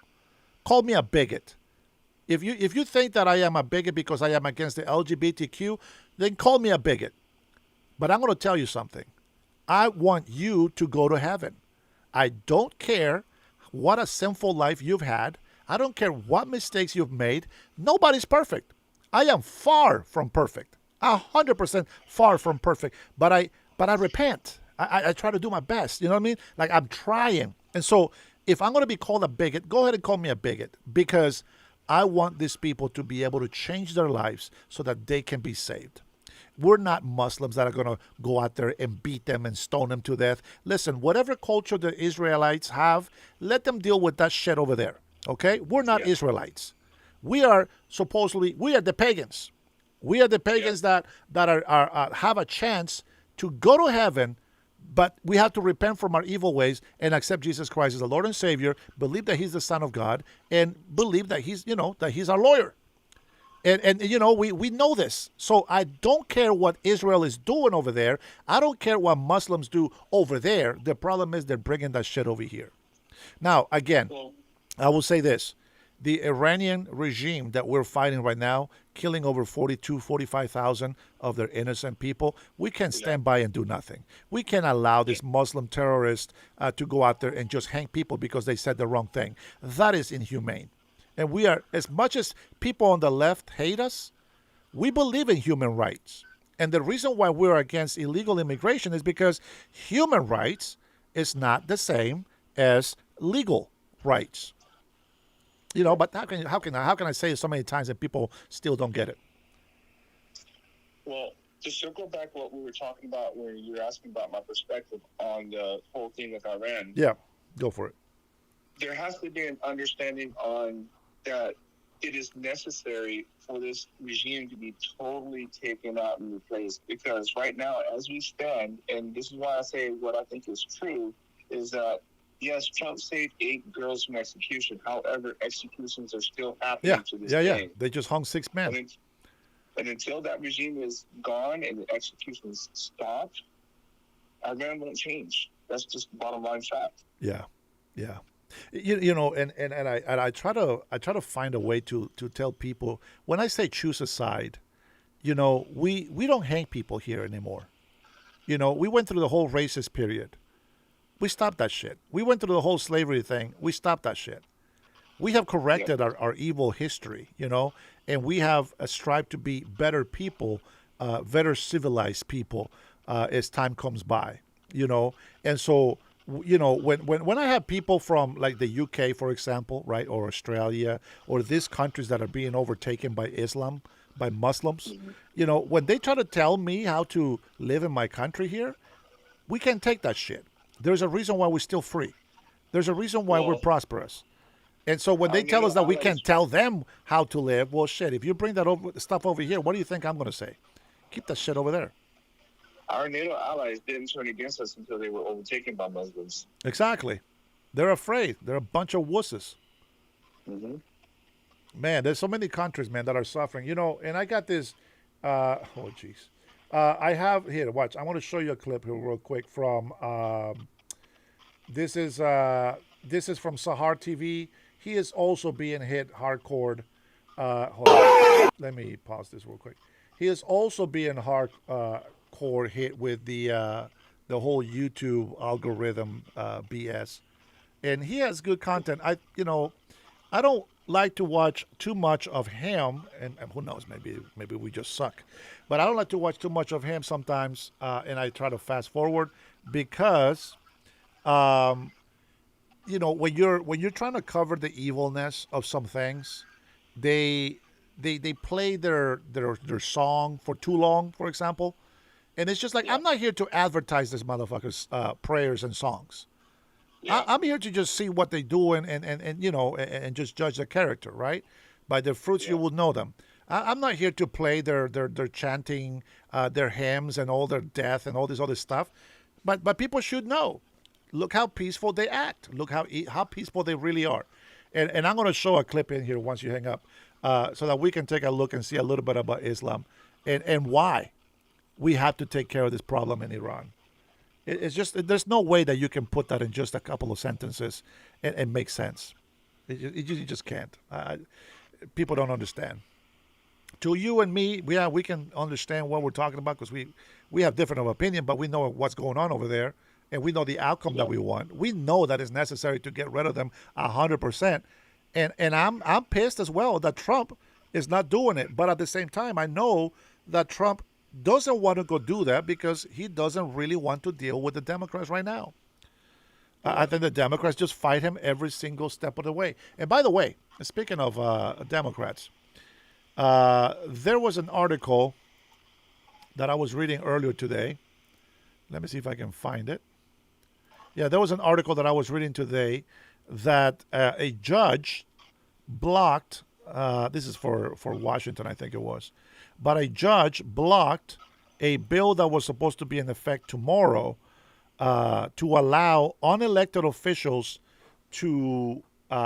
call me a bigot. If you think that I am a bigot because I am against the LGBTQ, then call me a bigot. But I'm going to tell you something. I want you to go to heaven. I don't care what a sinful life you've had. I don't care what mistakes you've made. Nobody's perfect. I am far from perfect. 100% far from perfect. But I repent. I try to do my best. You know what I mean? Like, I'm trying. And so if I'm going to be called a bigot, go ahead and call me a bigot, because I want these people to be able to change their lives so that they can be saved. We're not Muslims that are going to go out there and beat them and stone them to death. Listen, whatever culture the Israelites have, let them deal with that shit over there. Okay? We're not Israelites. We are the pagans. We are the pagans that are have a chance to go to heaven, but we have to repent from our evil ways and accept Jesus Christ as the Lord and Savior, believe that He's the Son of God, and believe that He's our lawyer. And we know this. So I don't care what Israel is doing over there. I don't care what Muslims do over there. The problem is they're bringing that shit over here. Now, again, I will say this. The Iranian regime that we're fighting right now, killing over 45,000 of their innocent people, we can't stand by and do nothing. We can't allow this Muslim terrorist to go out there and just hang people because they said the wrong thing. That is inhumane. And we are, as much as people on the left hate us, we believe in human rights. And the reason why we're against illegal immigration is because human rights is not the same as legal rights. But how can I say it so many times and people still don't get it? Well, to circle back what we were talking about when you were asking about my perspective on the whole thing with Iran. Yeah, go for it. There has to be an understanding on that it is necessary for this regime to be totally taken out and replaced, because right now, as we stand, and this is why I say what I think is true, is that yes, Trump saved 8 girls from execution. However, executions are still happening to this day. Yeah. They just hung 6 men. And until that regime is gone and the executions stop, Iran won't change. That's just bottom line fact. Yeah. And I try to find a way to tell people, when I say choose a side, we don't hang people here anymore. We went through the whole racist period. We stopped that shit. We went through the whole slavery thing. We stopped that shit. We have corrected our evil history, you know, and we have strived to be better people, better civilized people as time comes by, you know. And so, you know, when I have people from like the UK, for example, right, or Australia, or these countries that are being overtaken by Islam, by Muslims, you know, when they try to tell me how to live in my country here, we can't take that shit. There's a reason why we're still free. There's a reason why we're prosperous. And so when they tell us that we can't tell them how to live, well, shit, if you bring that stuff over here, what do you think I'm going to say? Keep that shit over there. Our NATO allies didn't turn against us until they were overtaken by Muslims. Exactly. They're afraid. They're a bunch of wusses. Mm-hmm. Man, there's so many countries, man, that are suffering. You know, and I got this, oh, jeez. I have, here, watch. I want to show you a clip here real quick from, this is from Sahar TV. He is also being hit hardcore. Hold on. Let me pause this real quick. He is also being hardcore hit with the whole YouTube algorithm BS, and he has good content. I don't like to watch too much of him, and who knows, maybe we just suck, but I don't like to watch too much of him sometimes, and I try to fast forward because. You know, when you're trying to cover the evilness of some things, they play their song for too long, for example, and it's just like, I'm not here to advertise this motherfucker's prayers and songs. I'm here to just see what they do and you know, and just judge their character, right? By their fruits you will know them. I'm not here to play their chanting, their hymns and all their death and all this other stuff, but people should know. Look how peaceful they act. Look how peaceful they really are. And I'm going to show a clip in here once you hang up so that we can take a look and see a little bit about Islam and why we have to take care of this problem in Iran. It's just, there's no way that you can put that in just a couple of sentences and make sense. You just can't. People don't understand. To you and me, we can understand what we're talking about because we have different of opinion, but we know what's going on over there. And we know the outcome that we want. We know that it's necessary to get rid of them 100%. And I'm pissed as well that Trump is not doing it. But at the same time, I know that Trump doesn't want to go do that because he doesn't really want to deal with the Democrats right now. I think the Democrats just fight him every single step of the way. And by the way, speaking of Democrats, there was an article that I was reading earlier today. Let me see if I can find it. Yeah, there was an article that I was reading today that a judge blocked, this is for Washington, I think it was, but a judge blocked a bill that was supposed to be in effect tomorrow to allow unelected officials to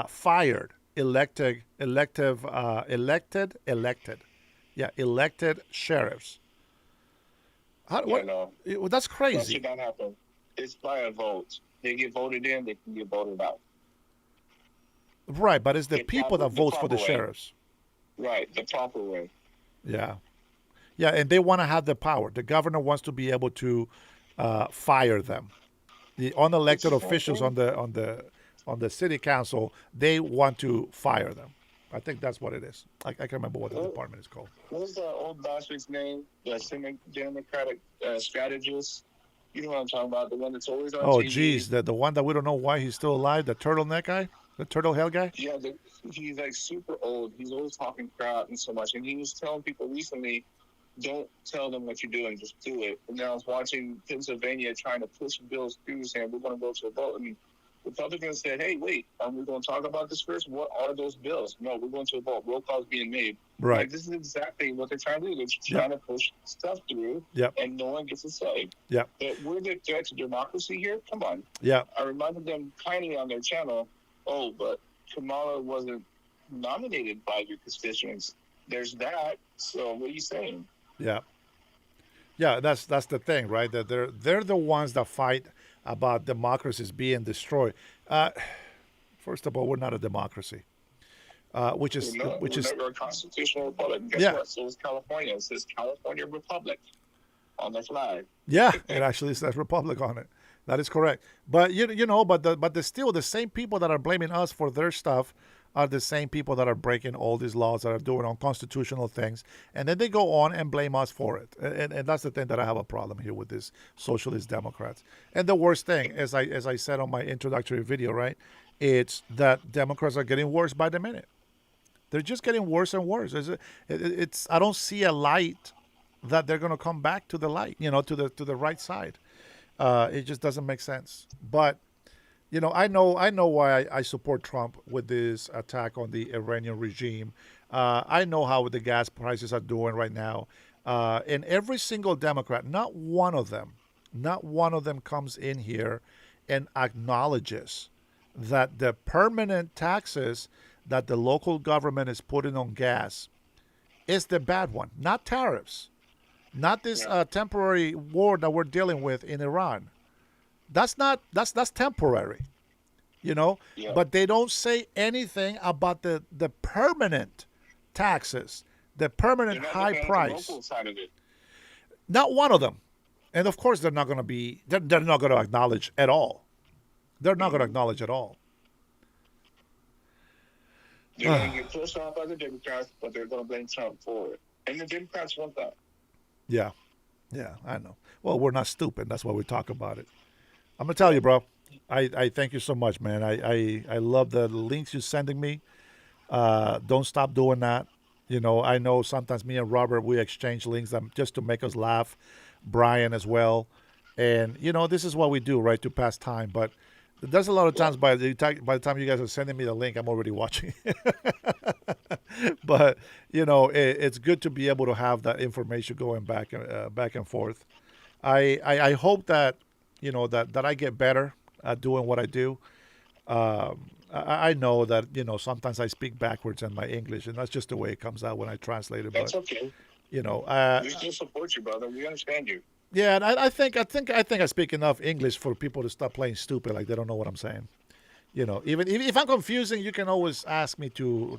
fire elected sheriffs. That's crazy. That should not happen. It's by a vote. They get voted in, they can get voted out. Right, but it's the people that votes for the sheriffs. Right, the proper way. Yeah. Yeah, and they want to have the power. The governor wants to be able to fire them. The unelected officials on the city council, they want to fire them. I think that's what it is. I can't remember what the department is called. What was the old bastard's name? The Democratic strategist? You know what I'm talking about? The one that's always on TV. Oh, geez. The one that we don't know why he's still alive? The turtleneck guy? The turtle hell guy? Yeah, he's like super old. He's always talking crap and so much. And he was telling people recently, don't tell them what you're doing, just do it. And then I was watching Pennsylvania trying to push bills through saying, we're going to go to a vote. I mean, Republicans said, hey, wait, are we going to talk about this first? What are those bills? No, we're going to a vote. Roll call is being made. Right. Like, this is exactly what they're trying to do. They're trying to push stuff through, and no one gets a say. Yep. But we're the threat to democracy here? Come on. Yeah. I reminded them kindly on their channel, but Kamala wasn't nominated by your constituents. There's that. So what are you saying? Yeah. Yeah, that's the thing, right? That they're the ones that fight about democracies being destroyed. First of all, we're not a democracy, which is we're a constitutional republic. Guess what? So is California. It says California Republic on the flag. Yeah, it actually says republic on it. That is correct. But but still the same people that are blaming us for their stuff are the same people that are breaking all these laws, that are doing unconstitutional things, and then they go on and blame us for it. And that's the thing that I have a problem here with these socialist Democrats. And the worst thing, as I said on my introductory video, right, it's that Democrats are getting worse by the minute. They're just getting worse and worse. It's I don't see a light that they're going to come back to the light, to the right side. It just doesn't make sense. But I know why I support Trump with this attack on the Iranian regime. I know how the gas prices are doing right now. And every single Democrat, not one of them comes in here and acknowledges that the permanent taxes that the local government is putting on gas is the bad one, not tariffs, not this temporary war that we're dealing with in Iran. That's temporary, but they don't say anything about the permanent taxes, the permanent high price. Not one of them. And of course, they're not going to acknowledge at all. They're not going to acknowledge at all. They're going to get pushed off by the Democrats, but they're going to blame Trump for it. And the Democrats want that. Yeah, I know. Well, we're not stupid. That's why we talk about it. I'm going to tell you, bro, I thank you so much, man. I love the links you're sending me. Don't stop doing that. I know sometimes me and Robert, we exchange links just to make us laugh. Brian as well. And, this is what we do, right, to pass time. But there's a lot of times by the time you guys are sending me the link, I'm already watching. But, it's good to be able to have that information going back and forth. I hope that, that I get better at doing what I do. I know that, sometimes I speak backwards in my English, and that's just the way it comes out when I translate it. That's but, okay. We still support you, brother. We understand you. Yeah, and I think I speak enough English for people to stop playing stupid, like they don't know what I'm saying. Even if I'm confusing, you can always ask me to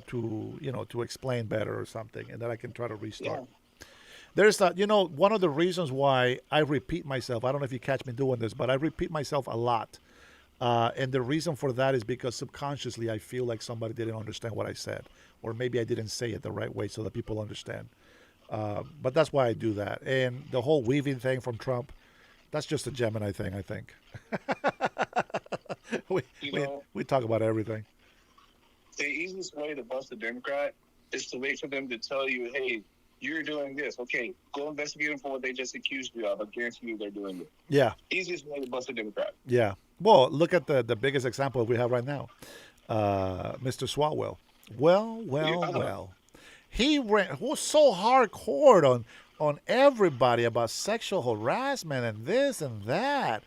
explain better or something, and then I can try to restart. Yeah. There's that, one of the reasons why I repeat myself. I don't know if you catch me doing this, but I repeat myself a lot. And the reason for that is because subconsciously I feel like somebody didn't understand what I said, or maybe I didn't say it the right way so that people understand. But that's why I do that. And the whole weaving thing from Trump, that's just a Gemini thing, I think. we talk about everything. The easiest way to bust a Democrat is to wait for them to tell you, hey, you're doing this. Okay, go investigate them for what they just accused you of. I guarantee you they're doing it. Yeah. Easiest way to bust a Democrat. Yeah. Well, look at the biggest example we have right now. Mr. Swalwell. Well. He was so hardcore on everybody about sexual harassment and this and that.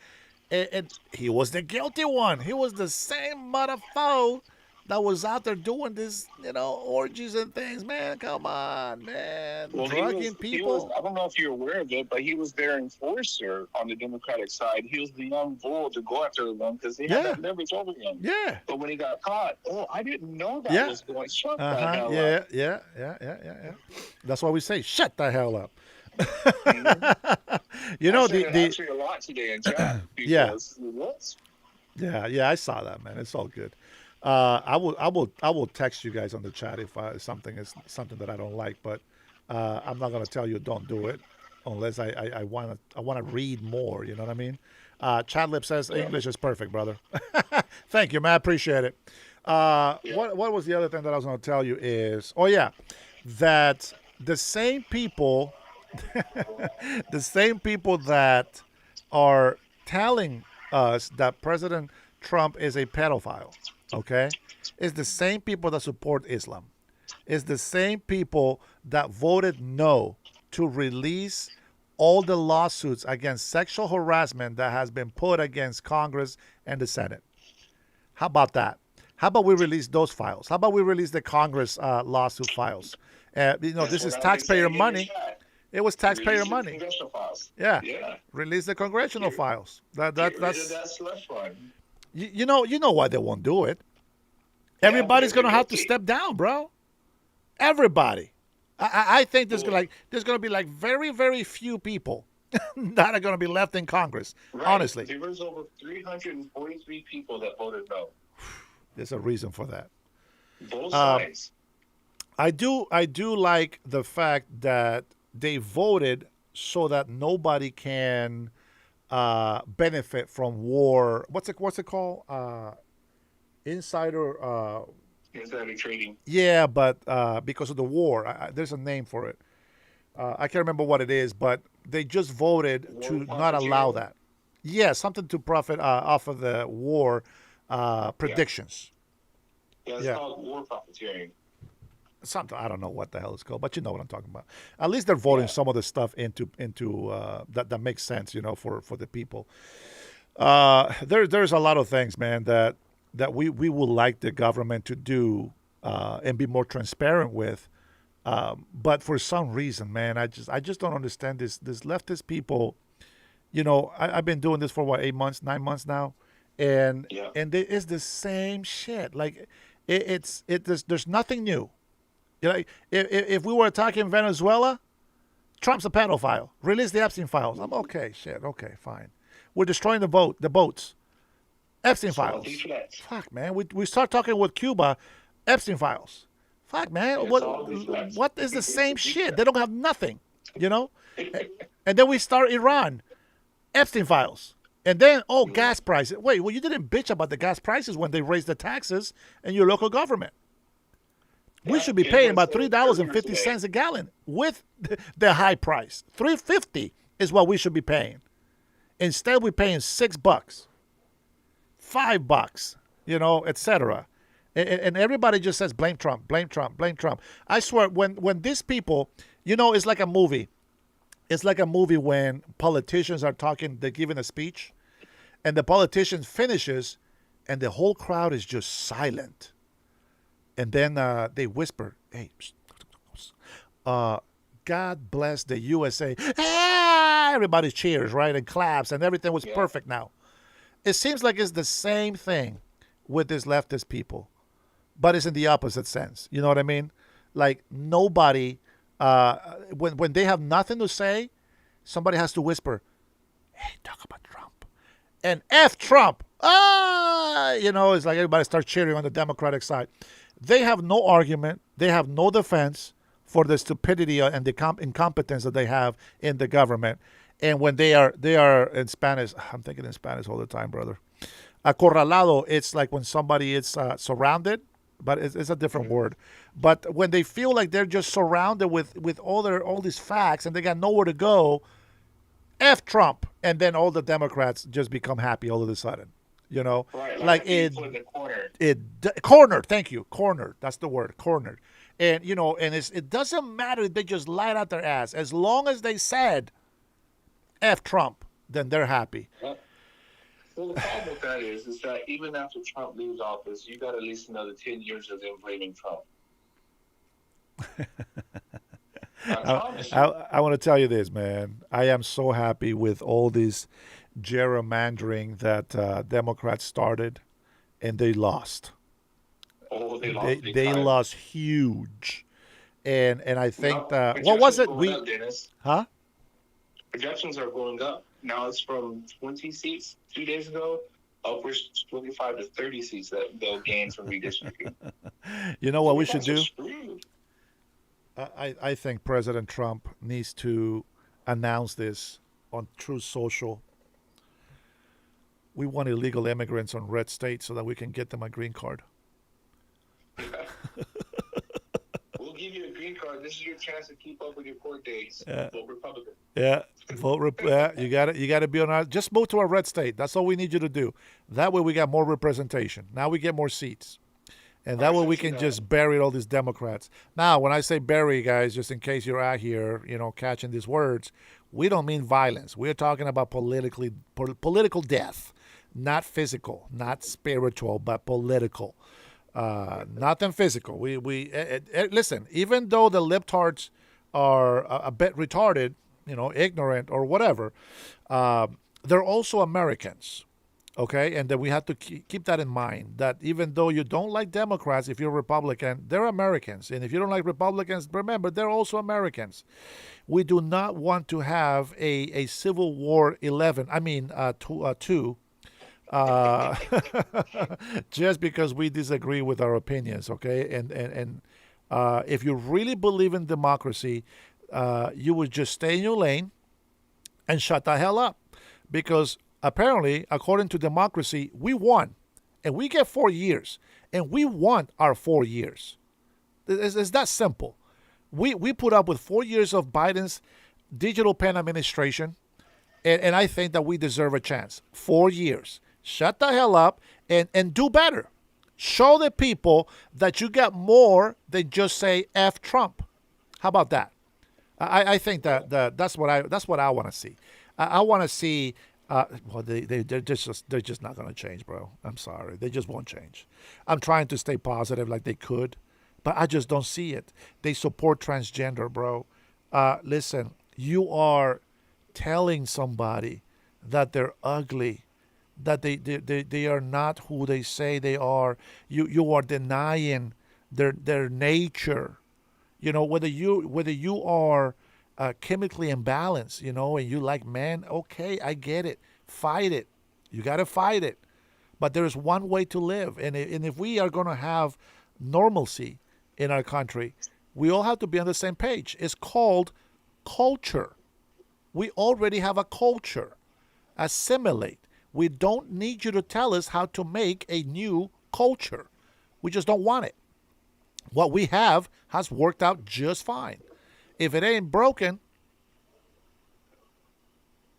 And he was the guilty one. He was the same motherfucker that was out there doing this, orgies and things. Man, come on, man. Well, drugging people. I don't know if you're aware of it, but he was their enforcer on the Democratic side. He was the young bull to go after them because they had that leverage over him. Yeah. But when he got caught, I didn't know that was going. Shut the hell up. Yeah. That's why we say, shut the hell up. Actually a lot today in chat. Yeah, I saw that, man. It's all good. I will text you guys on the chat if something that I don't like, but I'm not gonna tell you don't do it unless I want to read more. You know what I mean? Chadlip says English is perfect, brother. Thank you, man. I appreciate it. What was the other thing that I was gonna tell you is that the same people that are telling us that President Trump is a pedophile, okay, is the same people that support Islam. Is the same people that voted no to release all the lawsuits against sexual harassment that has been put against Congress and the Senate. How about that? How about we release those files? How about we release the Congress lawsuit files? This is taxpayer money. It was taxpayer money. Yeah. Release the congressional files. That's you know why they won't do it. Everybody's gonna have to step down, bro. Everybody. I think there's gonna be like very, very few people that are going to be left in Congress. Right. Honestly, There was over 343 people that voted no. there's a reason for that. Both sides. I do like the fact that they voted so that nobody can benefit from war. What's it called? Insider. Insider trading. Yeah, but because of the war, there's a name for it. I can't remember what it is, but they just voted to not allow that. Yeah, something to profit off of the war predictions. Yeah, it's called war profiteering. Something, I don't know what the hell it's called, but you know what I'm talking about. At least they're voting some of the stuff into that makes sense, for the people. There's a lot of things, man, that we would like the government to do and be more transparent with. But for some reason, man, I just don't understand this leftist people. I've been doing this for 8 months, 9 months now, and it's the same shit. Like there's nothing new. If we were attacking Venezuela, Trump's a pedophile. Release the Epstein files. I'm okay. Shit. Okay, fine. We're destroying the boats. Epstein files. Fuck, man. We start talking with Cuba, Epstein files. Fuck, man. What is the same shit? They don't have nothing, And then we start Iran, Epstein files. And then, gas prices. Wait, well, you didn't bitch about the gas prices when they raised the taxes in your local government. We should be paying about $3.50 a gallon with the high price. $3.50 is what we should be paying. Instead, we're paying $6, $5, etc. And everybody just says blame Trump, blame Trump, blame Trump. I swear, when these people, it's like a movie. It's like a movie when politicians are talking, they're giving a speech, and the politician finishes, and the whole crowd is just silent. And then they whisper, hey, God bless the USA. Ah! Everybody cheers, right, and claps, and everything was perfect now. It seems like it's the same thing with these leftist people, but it's in the opposite sense. You know what I mean? Like nobody, when they have nothing to say, somebody has to whisper, hey, talk about Trump. And F Trump. It's like everybody starts cheering on the Democratic side. They have no argument. They have no defense for the stupidity and the incompetence that they have in the government. And when they are in Spanish, I'm thinking in Spanish all the time, brother. Acorralado, it's like when somebody is surrounded, but it's a different word. But when they feel like they're just surrounded with all these facts and they got nowhere to go, F Trump. And then all the Democrats just become happy all of a sudden. Right, like cornered. Thank you, cornered. That's the word, cornered. And and it doesn't matter if they just lied out their ass. As long as they said F Trump, then they're happy. Well, the problem with that is that even after Trump leaves office, you got at least another 10 years of them blaming Trump. I want to tell you this, man. I am so happy with all this gerrymandering that Democrats started, and they lost. Oh, they lost. They lost huge, and I think that what was it? Projections are going up. Now it's from 20 seats 2 days ago, upwards 25 to 30 seats that they'll gain from redistricting. You know what we should do? I think President Trump needs to announce this on Truth Social. We want illegal immigrants on red states so that we can get them a green card. We'll give you a green card. This is your chance to keep up with your court dates. Vote Republican. Yeah, you got it. You got to be on our. Just move to a red state. That's all we need you to do. That way we got more representation. Now we get more seats, and that way we can just bury all these Democrats. Now, when I say bury, guys, just in case you're out here, catching these words, we don't mean violence. We're talking about political death, not physical, not spiritual, but political. Nothing physical. We listen. Even though the libtards are a bit retarded, ignorant or whatever, they're also Americans. Okay, and that we have to keep that in mind, that even though you don't like Democrats, if you're Republican, they're Americans. And if you don't like Republicans, remember, they're also Americans. We do not want to have a Civil War 11, I mean, 2, uh, just because we disagree with our opinions, okay? And if you really believe in democracy, you would just stay in your lane and shut the hell up. Because apparently, according to democracy, we won. And we get 4 years. And we want our 4 years. It's that simple. We put up with 4 years of Biden's digital pen administration. And I think that we deserve a chance. 4 years. Shut the hell up and do better. Show the people that you got more than just say F Trump. How about that? I think that's what I want to see. I want to see. Well, they're just not going to change, bro. I'm sorry, they just won't change. I'm trying to stay positive like they could, but I just don't see it. They support transgender, bro. Listen, you are telling somebody that they're ugly, that they are not who they say they are. You are denying their nature. You know, whether you are chemically imbalanced, you know, and you like men, okay, I get it. Fight it. You got to fight it. But there's one way to live. And if we are going to have normalcy in our country, we all have to be on the same page. It's called culture. We already have a culture. Assimilate. We don't need you to tell us how to make a new culture. We just don't want it. What we have has worked out just fine. If it ain't broken,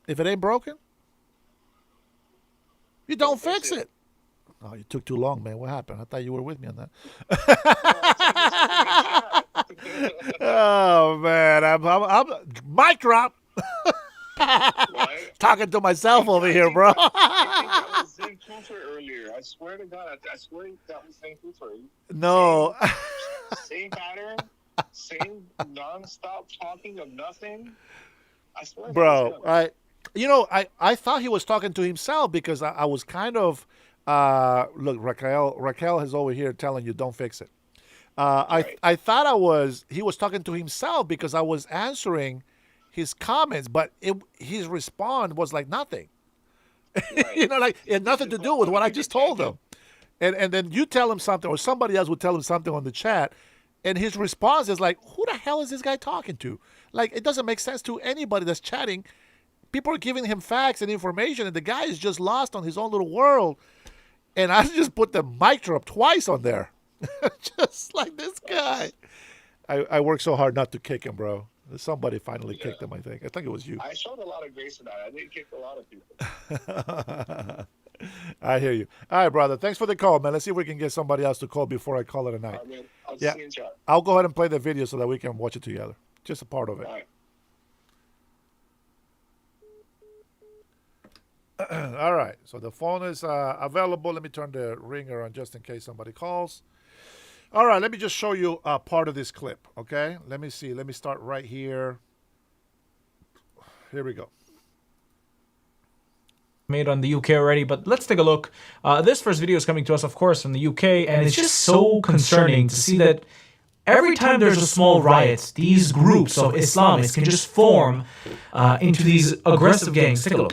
you don't fix it. Oh, you took too long, man. What happened? I thought you were with me on that. Oh, man. I'm mic drop. Talking to myself over here, bro. I was Zen Cooper earlier. I swear to God, I swear that was Zen Cooper. No. Same pattern, same non-stop talking of nothing. I swear. Bro, I thought he was talking to himself because I was kind of, look, Raquel is over here telling you don't fix it. Right. I thought he was talking to himself because I was answering his comments, but his response was like nothing. Right. You know, like it had nothing to do with what I just told him. And then you tell him something, or somebody else would tell him something on the chat, and his response is like, who the hell is this guy talking to? Like, it doesn't make sense to anybody that's chatting. People are giving him facts and information, and the guy is just lost on his own little world. And I just put the mic drop twice on there. Just like this guy. I worked so hard not to kick him, bro. Somebody finally kicked him, I think. I think it was you. I showed a lot of grace in that. I didn't kick a lot of people. I hear you. All right, brother. Thanks for the call, man. Let's see if we can get somebody else to call before I call it a night. I'll see you in chat. I'll go ahead and play the video so that we can watch it together. Just a part of it. All right. All right. So the phone is available. Let me turn the ringer on just in case somebody calls. All right. Let me just show you part of this clip, okay? Let me see. Let me start right here. Here we go. Made on the UK already, but let's take a look. This first video is coming to us, of course, from the UK, and it's just so concerning to see that every time there's a small riot, these groups of Islamists can just form into these aggressive gangs. Take a look.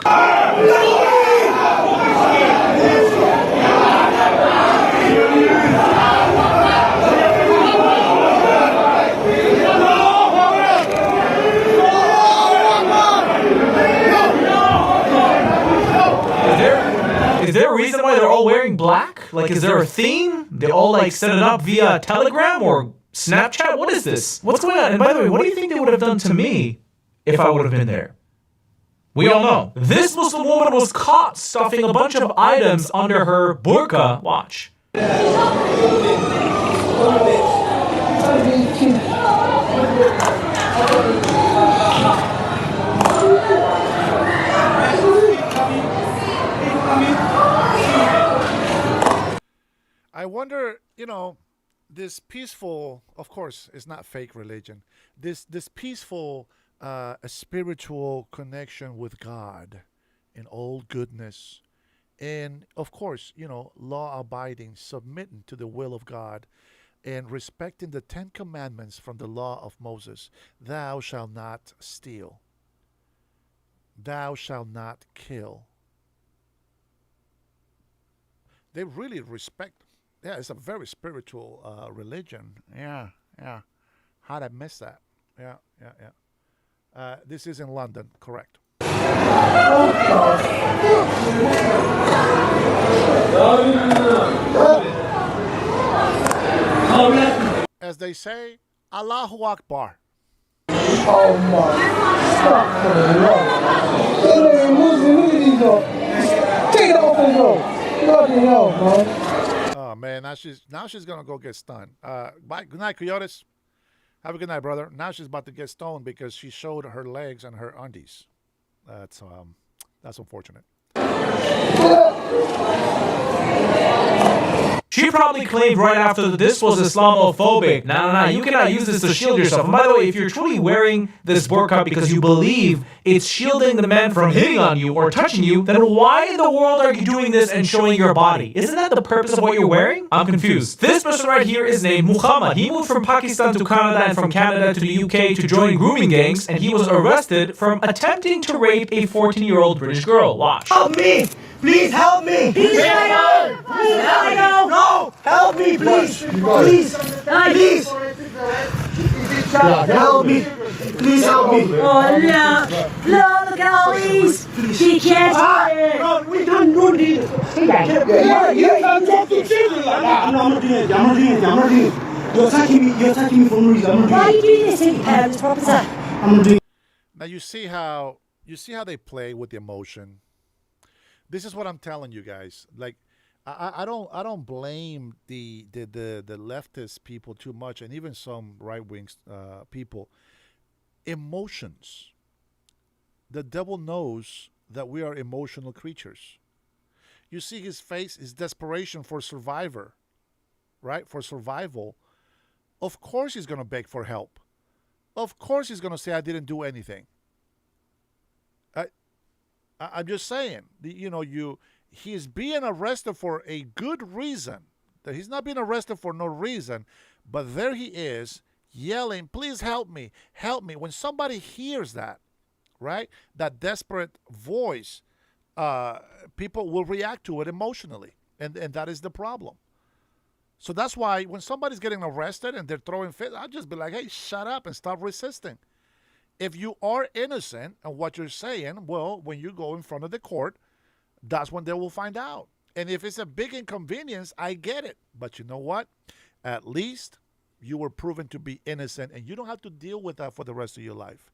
Is there a reason why they're all wearing black? Like, is there a theme? They all, like, set it up via Telegram or Snapchat? What is this? What's going on? And by the way, what do you think they would have done to me if I would have been there? We all know. This Muslim woman was caught stuffing a bunch of items under her burqa. Watch. I wonder, this peaceful, of course, it's not fake religion. This peaceful, spiritual connection with God and all goodness And of course, law abiding, submitting to the will of God, and respecting the 10 commandments from the law of Moses. Thou shalt not steal. Thou shalt not kill. They really respect. Yeah, it's a very spiritual religion. Yeah. How'd I miss that? Yeah. This is in London, correct. As they say, Allahu Akbar. Oh my. Take it off and go. Bloody hell, man. Oh man, now she's gonna go get stunned. Bye. Good night, Coyotes. Have a good night, brother. Now she's about to get stoned because she showed her legs and her undies. That's unfortunate. She probably claimed right after that this was Islamophobic. No, you cannot use this to shield yourself. And by the way, if you're truly wearing this burqa because you believe it's shielding the man from hitting on you or touching you, then why in the world are you doing this and showing your body? Isn't that the purpose of what you're wearing? I'm confused. This person right here is named Muhammad. He moved from Pakistan to Canada and from Canada to the UK to join grooming gangs, and he was arrested from attempting to rape a 14-year-old British girl. Watch. Help me! Please help me! Please help me! Please help me! No! Help me, please! Please! Please! Help me! Please help me! Oh, look at all these! She can't do it! No, we don't need it! You can't talk to children like that! I'm not doing it! I'm not doing it! You're attacking me for no reason. I'm not doing it! Why are you doing this in parents' property? I'm not doing it. Now you see how they play with the emotion. This is what I'm telling you guys. Like, I don't blame the leftist people too much, and even some right wing people. Emotions. The devil knows that we are emotional creatures. You see his face, his desperation for survivor, right? For survival. Of course he's gonna beg for help. Of course he's gonna say, I didn't do anything. I'm just saying, he's being arrested for a good reason. That he's not being arrested for no reason, but there he is yelling, please help me, help me. When somebody hears that, right, that desperate voice, people will react to it emotionally, and that is the problem. So that's why when somebody's getting arrested and they're throwing fits, I'll just be like, hey, shut up and stop resisting. If you are innocent and what you're saying, well, when you go in front of the court, that's when they will find out. And if it's a big inconvenience, I get it. But you know what? At least you were proven to be innocent, and you don't have to deal with that for the rest of your life.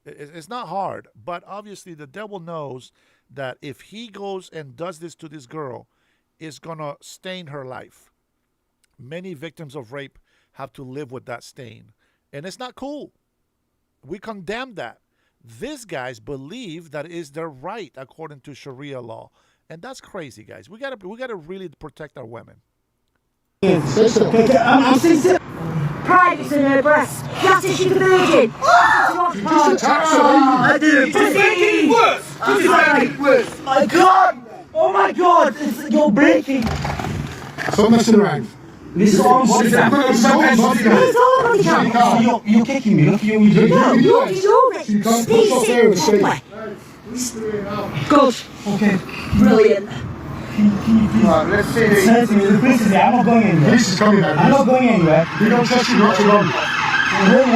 It's not hard, but obviously the devil knows that if he goes and does this to this girl, it's going to stain her life. Many victims of rape have to live with that stain, and it's not cool. We condemn that. These guys believe that is their right according to Sharia law, and that's crazy, guys. We gotta really protect our women. Pride is in her breast. Just as she's a virgin. I didn't. Just make it worse. Just make it worse. My God! Oh my God! You're breaking. Stop messing around. This is all body jam. It's all body jam. You're kicking me. Look, you do it. You can't push off there and say. Good. Okay. Brilliant. Right, let's see. Say to me, the police is there. I'm not going anywhere. Police is coming out. I'm not going anywhere. We don't trust you not to run. Where?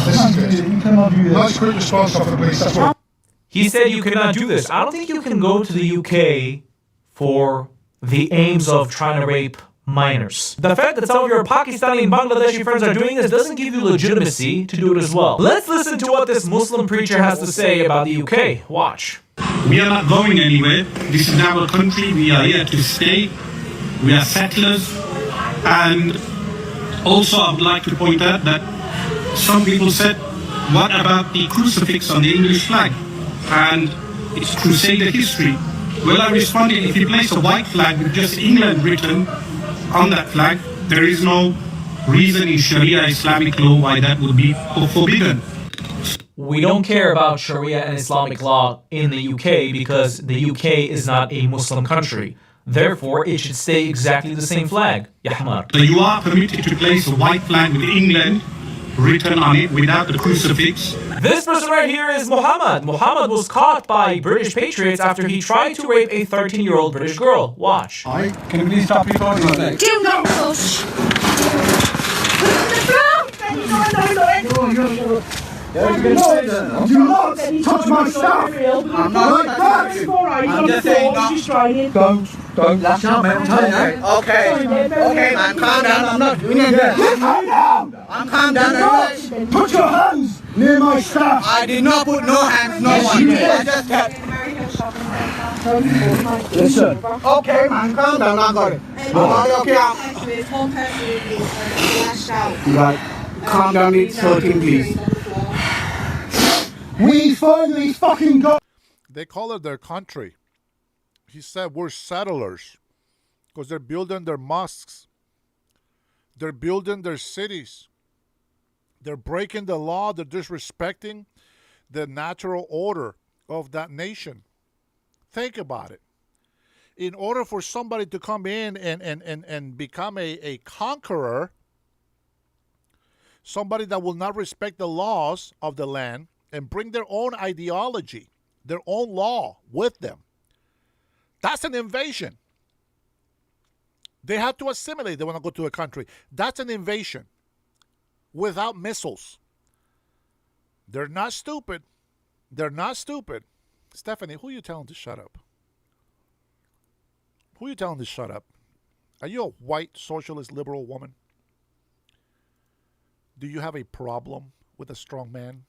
Listen to this. You cannot do this. Nice quick response off the police. That's what. He said you cannot do this. I don't think you can go to the UK for the aims of trying to rape minors. The fact that some of your Pakistani and Bangladeshi friends are doing this doesn't give you legitimacy to do it as well. Let's listen to what this Muslim preacher has to say about the UK. Watch. We are not going anywhere. This is our country. We are here to stay. We are settlers. And also I would like to point out that some people said, what about the crucifix on the English flag? And it's Crusader history. Well, I responded, if you place a white flag with just England written on that flag, there is no reason in Sharia Islamic law why that would be forbidden. We don't care about Sharia and Islamic law in the UK because the UK is not a Muslim country. Therefore, it should stay exactly the same flag. Yahmar. So you are permitted to place a white flag with England written on it without the crucifix. This person right here is Muhammad. Muhammad was caught by British patriots after he tried to rape a 13-year-old British girl. Watch. Can you please stop recording this? Do not push. Do not touch my stuff. I'm not touching. I'm just saying don't. That's not meant to. Okay, man, calm down. I'm not doing it. Calm down. I'm calm down. Put your hands near my stuff. I did not put no hands. No one. I just kept. Listen. Okay, man, calm down. I got it. Okay. Right. Calm down. It's hurting, please. We finally fucking got. They call it their country. He said we're settlers because they're building their mosques. They're building their cities. They're breaking the law. They're disrespecting the natural order of that nation. Think about it. In order for somebody to come in and become a conqueror, somebody that will not respect the laws of the land and bring their own ideology, their own law with them, that's an invasion. They have to assimilate. They want to go to a country. That's an invasion without missiles. They're not stupid. They're not stupid. Stephanie, who are you telling to shut up? Who are you telling to shut up? Are you a white socialist liberal woman? Do you have a problem with a strong man?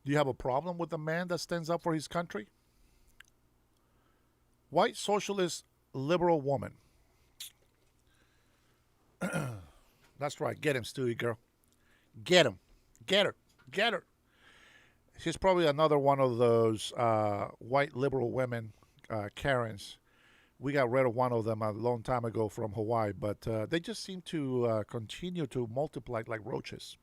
Do you have a problem with a man that stands up for his country? White socialist liberal woman. That's right. Get him, Stewie girl. Get him. Get her. Get her. She's probably another one of those white liberal women, Karens. We got rid of one of them a long time ago from Hawaii, but they just seem to continue to multiply like roaches.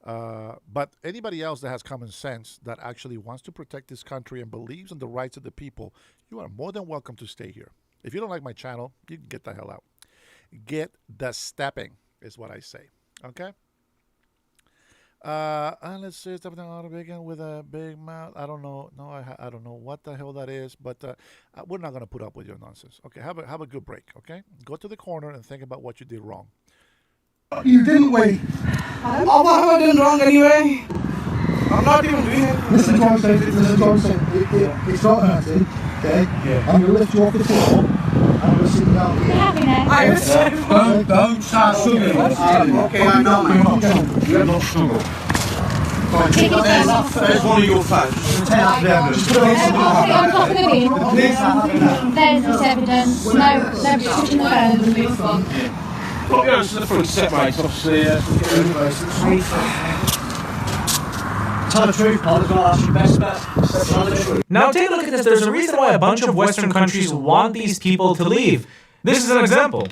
But anybody else that has common sense that actually wants to protect this country and believes in the rights of the people, you are more than welcome to stay here. If you don't like my channel, you can get the hell out. Get the stepping is what I say. Okay? Let's see something out of begin with a big mouth. I don't know. No, I don't know what the hell that is, but we're not going to put up with your nonsense. Okay? Have a good break. Okay? Go to the corner and think about what you did wrong. You didn't wait. Oh, what have I done wrong anyway? I'm not even doing it. Listen to what I'm saying. It's not hurting, okay? Yeah. I'm going to lift you off the floor. I'm going to sit down here. Don't start struggling. Okay, I know, man. You're not struggling. There's one of your phones. Just take out the evidence. I'm not living. There's this evidence. Nobody's touching the phone. Put yours to the front, separate, obviously. Tell the truth, Paul. It's not actually best bet. Tell the truth. Now take a look at this. There's a reason why a bunch of Western countries want these people to leave. This is an example.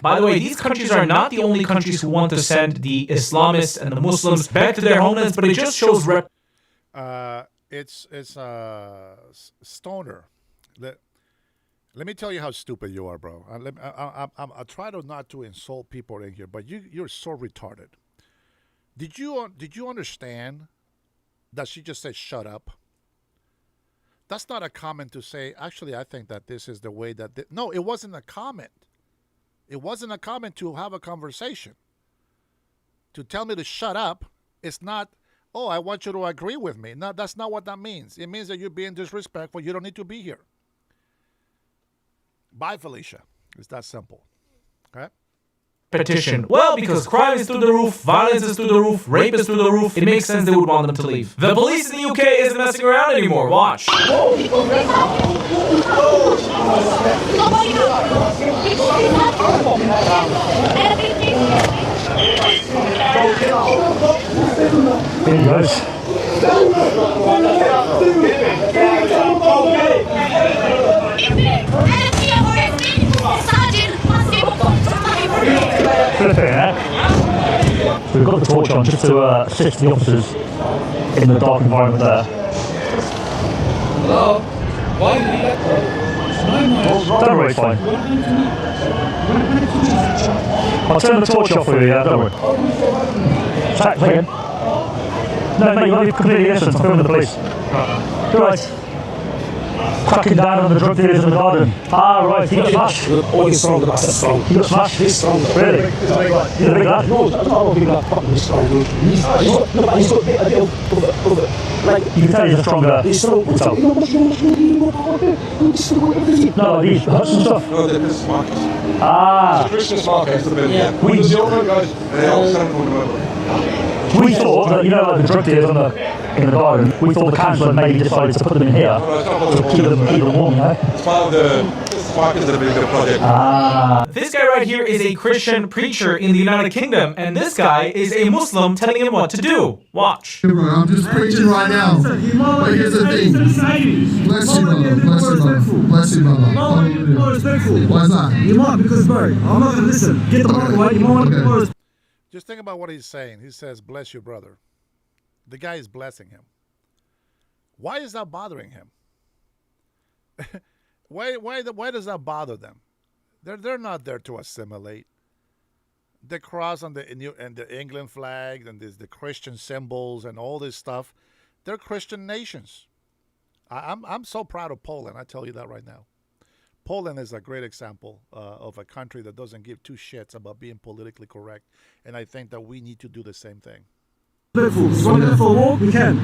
By the way, these countries are not the only countries who want to send the Islamists and the Muslims back to their homelands, but it just shows It's Stoner. Let me tell you how stupid you are, bro. I try to not to insult people in here, but you're so retarded. Did you understand that she just said shut up? That's not a comment to say, actually, I think that this is the way that... No, it wasn't a comment. It wasn't a comment to have a conversation. To tell me to shut up, it's not, oh, I want you to agree with me. No, that's not what that means. It means that you're being disrespectful. You don't need to be here. Bye, Felicia. It's that simple. Okay? Petition. Well, because crime is through the roof, violence is through the roof, rape is through the roof, it makes sense they would want them to leave. The police in the UK isn't messing around anymore. Watch. Here he goes. We've got the torch on just to assist the officers in the dark environment there. Hello? Why did you let go? Don't worry, it's fine. I'll turn the torch off for you, yeah, don't worry. Jack, again. No, mate, you're completely innocent. I'm filming the police. You're right. Cracking down on the drug dealers in the garden. Ah, right, he got smashed. Oh, he's strong, that's strong. He got smashed? He's strong. Really? He's a big lad? No, I'm not a big lad. Fucking strong, dude. He's got a bit of it. Like, you can tell he's a stronger. He's strong. So. No, these huts and stuff. No, they're Christmas markets. Ah. It's a Christmas market. Yeah. We was the owner, guys. They all stand for the We thought that, you know, like the drug dealers in the garden, we thought the council had maybe decided to put them in here to keep them warm, you know? It's part of the Christmas market is a big project. Ah. This guy right here is a Christian preacher in the United Kingdom, and this guy is a Muslim telling him what to do. Watch. I'm just preaching right now. But here's the thing. Bless you, brother. Bless you, brother. Bless you, brother. more respectful. Why is that? You might, because, bro, I'm not going to listen. Get the mic away. You might want to be more respectful. Just think about what he's saying. He says, bless you, brother. The guy is blessing him. Why is that bothering him? Why does that bother them? They're not there to assimilate. The cross and the England flag and the Christian symbols and all this stuff, they're Christian nations. I'm so proud of Poland. I tell you that right now. Poland is a great example of a country that doesn't give two shits about being politically correct, and I think that we need to do the same thing. Respectful. You want to go for a walk? We can.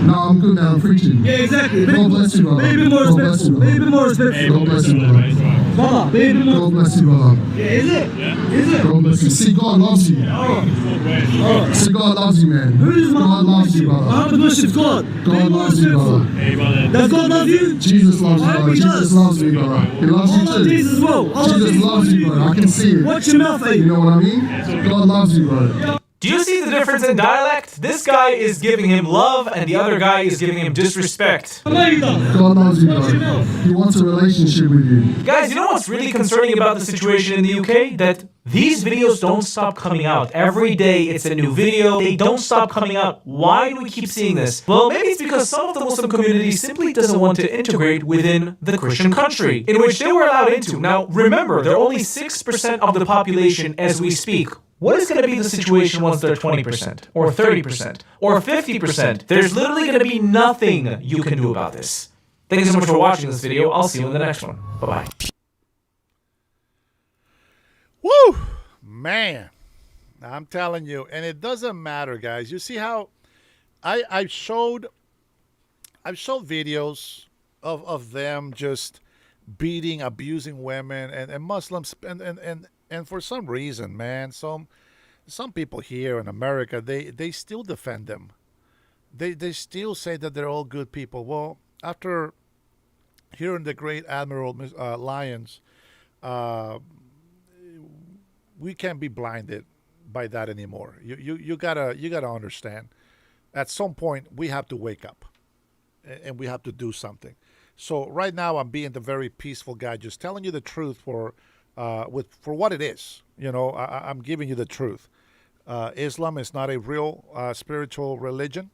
No, I'm good now. I'm preaching. Yeah, exactly. God bless you, brother. Maybe more respectful. Maybe more respectful. God bless you, brother. Mama, baby more. God bless you, brother. Yeah, is it? Yeah. Is it? God bless you. See, God loves you. Oh. See, God loves you, man. Who is God loves you, brother. I have to worship God. God loves you, brother. Hey, brother. Does God love you? Jesus loves you, brother. Jesus loves me, brother. He loves you too. Jesus as well. Jesus loves you, brother. I can see it. Watch your mouth, You know what I mean? God loves you, brother. Do you see the difference in dialect? This guy is giving him love, and the other guy is giving him disrespect. God loves you, brother. He wants a relationship with you. Guys, you know what's really concerning about the situation in the UK? That these videos don't stop coming out. Every day it's a new video. They don't stop coming out. Why do we keep seeing this? Well, maybe it's because some of the Muslim community simply doesn't want to integrate within the Christian country, in which they were allowed into. Now, remember, they're only 6% of the population as we speak. What is going to be the situation once they're 20%, or 30%, or 50%? There's literally going to be nothing you can do about this. Thank you so much for watching this video. I'll see you in the next one. Bye-bye. Woo! Man, I'm telling you, and it doesn't matter, guys. You see how I showed videos of them just beating, abusing women and Muslims and for some reason, man, some people here in America, they still defend them. They still say that they're all good people. Well, after hearing the great Admiral Lyons, we can't be blinded by that anymore. You gotta understand. At some point, we have to wake up, and we have to do something. So right now, I'm being the very peaceful guy, just telling you the truth for what it is. You know, I'm giving you the truth. Islam is not a real spiritual religion.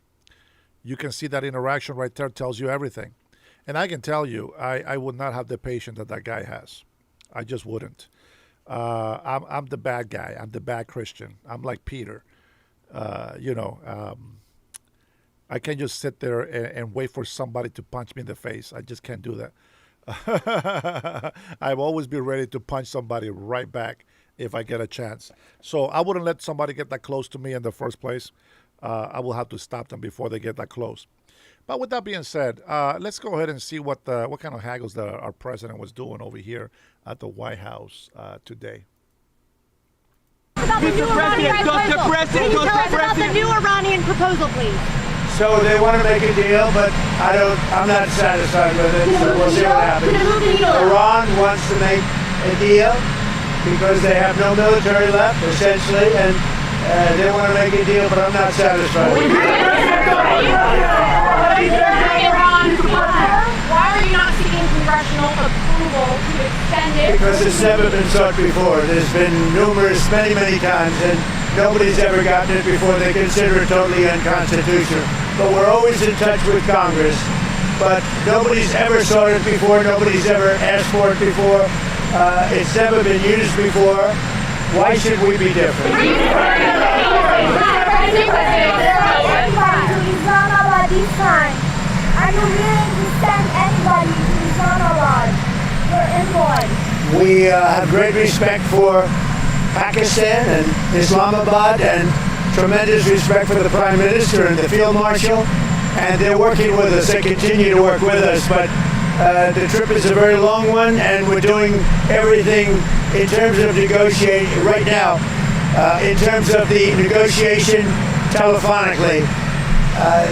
You can see that interaction right there tells you everything. And I can tell you, I would not have the patience that guy has. I just wouldn't. I'm the bad guy. I'm the bad Christian. I'm like Peter. I can't just sit there and wait for somebody to punch me in the face. I just can't do that. I've always been ready to punch somebody right back if I get a chance. So I wouldn't let somebody get that close to me in the first place. I will have to stop them before they get that close. But with that being said, let's go ahead and see what kind of haggles that our president was doing over here at the White House today. About the new Iranian proposal. Can you tell us about the new Iranian proposal, please? So they want to make a deal, but I'm not satisfied with it, so we'll see what happens. Iran wants to make a deal because they have no military left, essentially, and they want to make a deal, but I'm not satisfied. Why are you not seeking congressional approval to extend it? Because it's never been sought before. There's been many times, and nobody's ever gotten it before. They consider it totally unconstitutional. But we're always in touch with Congress. But nobody's ever sought it before. Nobody's ever asked for it before. It's never been used before. Why should we be different? Are you willing to send anybody to Islamabad for envoy? We have great respect for Pakistan and Islamabad and tremendous respect for the Prime Minister and the Field Marshal. And they're working with us. They continue to work with us. But the trip is a very long one, and we're doing everything in terms of negotiating right now, in terms of the negotiation telephonically.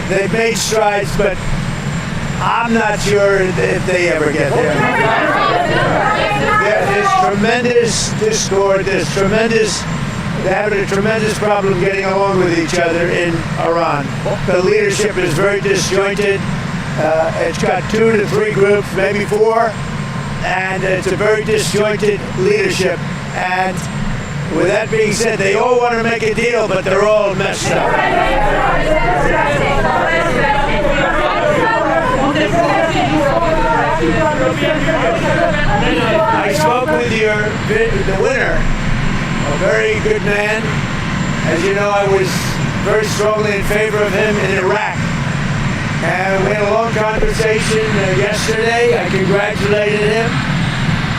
They've made strides, but I'm not sure if they ever get there. There's tremendous discord. They're having a tremendous problem getting along with each other in Iran. The leadership is very disjointed. It's got 2 to 3 groups, maybe 4, and it's a very disjointed leadership. And with that being said, they all want to make a deal, but they're all messed up. I spoke with the winner, a very good man. As you know, I was very strongly in favor of him in Iraq. And we had a long conversation yesterday. I congratulated him.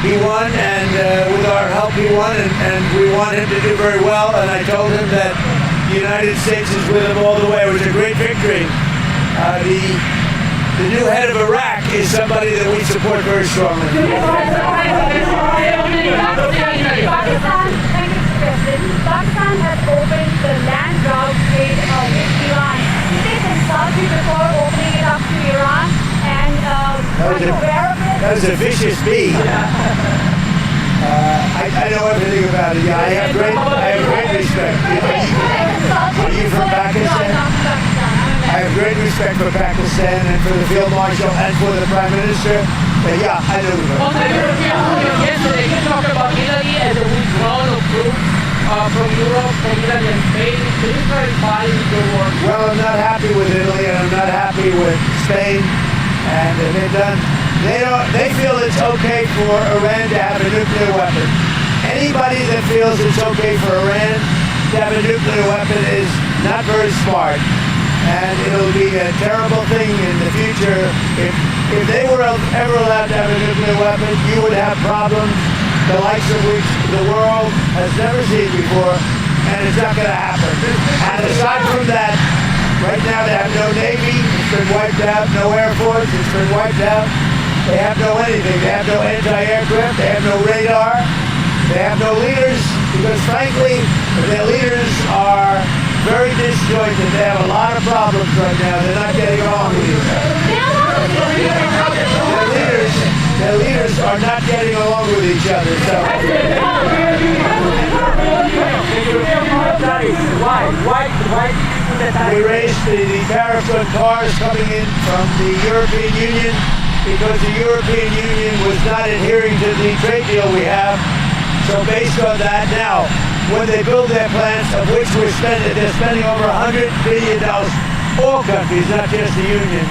He won, and with our help he won, and we want him to do very well. And I told him that the United States is with him all the way. It was a great victory. The new head of Iraq is somebody that we support very strongly. Pakistan has opened the land route trade with Iran. Did they consult you before opening it up to Iran? And are you aware of it? That was a vicious bee. I know everything about it. Yeah, I have great respect. Are you from Pakistan? I have great respect for Pakistan and for the Field Marshal and for the Prime Minister. Yeah, I know about it. Yesterday you talked about Italy and the withdrawal of troops from Europe, from Italy and Spain. Can you clarify your work? Well, I'm not happy with Italy and I'm not happy with Spain. And they feel it's okay for Iran to have a nuclear weapon. Anybody that feels it's okay for Iran to have a nuclear weapon is not very smart. And it'll be a terrible thing in the future. If they were ever allowed to have a nuclear weapon, you would have problems the likes of which the world has never seen before, and it's not going to happen. And aside from that, right now they have no Navy, it's been wiped out, no Air Force, it's been wiped out. They have no anything. They have no anti-aircraft, they have no radar, they have no leaders, because frankly, their leaders are very disjointed. They have a lot of problems right now. They're not getting along with each other. Their leaders are not getting along with each other. So. We raised the tariffs on cars coming in from the European Union because the European Union was not adhering to the trade deal we have. So based on that now, when they build their plants, of which they're spending over $100 billion, all countries, not just the Union.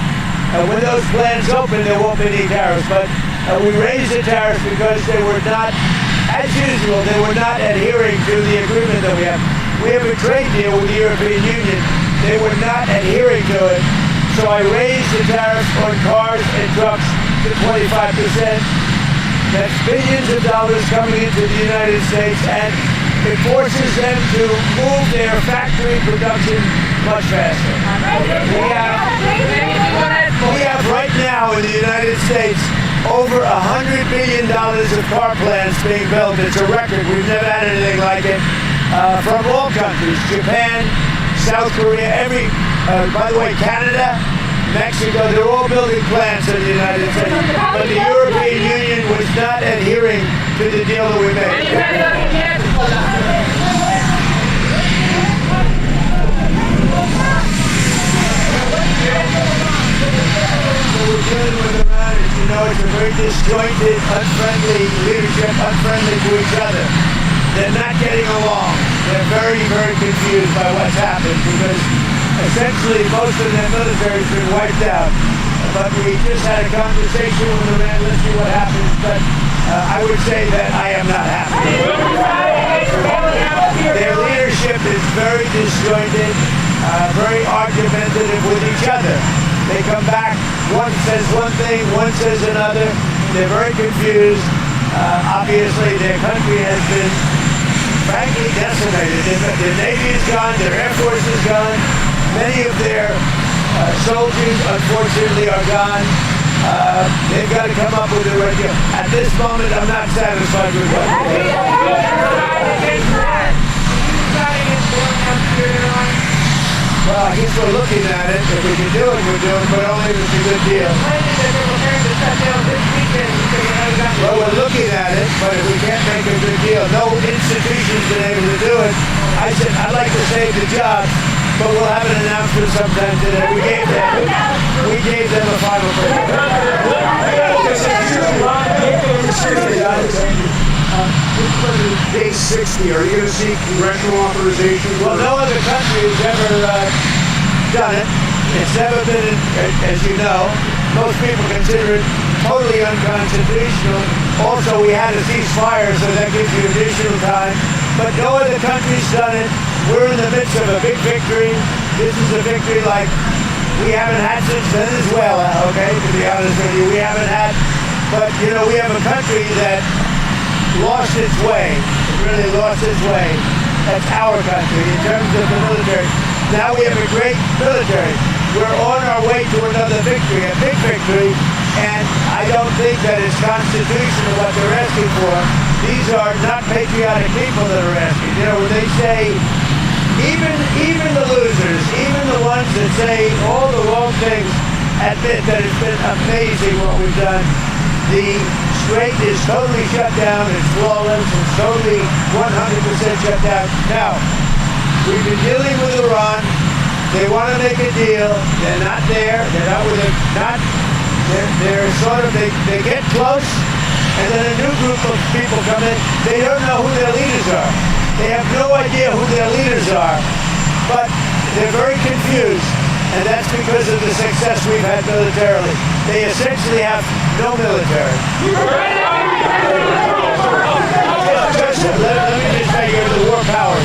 When those plants open, there won't be any tariffs. But we raised the tariffs because they were not, as usual, they were not adhering to the agreement that we have. We have a trade deal with the European Union. They were not adhering to it. So I raised the tariffs on cars and trucks to 25%. That's billions of dollars coming into the United States, and it forces them to move their factory production much faster. We have States, over $100 billion of car plants being built. It's a record. We've never had anything like it. From all countries, Japan, South Korea, by the way, Canada, Mexico, they're all building plants in the United States. But the European Union was not adhering to the deal that we made. So we're dealing with Iran, as you know, it's a very disjointed, unfriendly leadership, unfriendly to each other. They're not getting along. They're very, very confused by what's happened because essentially most of their military has been wiped out. But we just had a conversation with Iran. Let's see what happens. But I would say that I am not happy. Their leadership is very disjointed, very argumentative with each other. They come back, one says one thing, one says another. They're very confused. Obviously, their country has been frankly decimated. Their Navy is gone, their Air Force is gone. Many of their soldiers, unfortunately, are gone. They've got to come up with a right deal. At this moment, I'm not satisfied with what they're doing. Well, I guess we're looking at it. If we can do it, we're doing it, but only if it's a good deal. Well, we're looking at it, but if we can't make a good deal, no institution's been able to do it. I said, I'd like to save the jobs, but we'll have an announcement sometime today. We gave them a final Day 60, are you going to seek congressional authorization? Well, no other country has ever done it. It's never been, as you know, most people consider it totally unconstitutional. Also, we had a ceasefire, so that gives you additional time. But no other country's done it. We're in the midst of a big victory. This is a victory like we haven't had since Venezuela, okay, to be honest with you. We haven't had, but, you know, we have a country that lost its way. It really lost its way. That's our country in terms of the military. Now we have a great military. We're on our way to another victory, a big victory, and I don't think that it's constitutional what they're asking for. These are not patriotic people that are asking. You know, when they say, even the losers, even the ones that say all the wrong things, admit that it's been amazing what we've done. The strait is totally shut down. It's flawless. It's totally 100% shut down. Now, we've been dealing with Iran. They want to make a deal. They're not there. They're not with it. They're sort of, they get close, and then a new group of people come in. They don't know who their leaders are. They have no idea who their leaders are. But they're very confused. And that's because of the success we've had militarily. They essentially have no military. Let me just tell you, the war powers.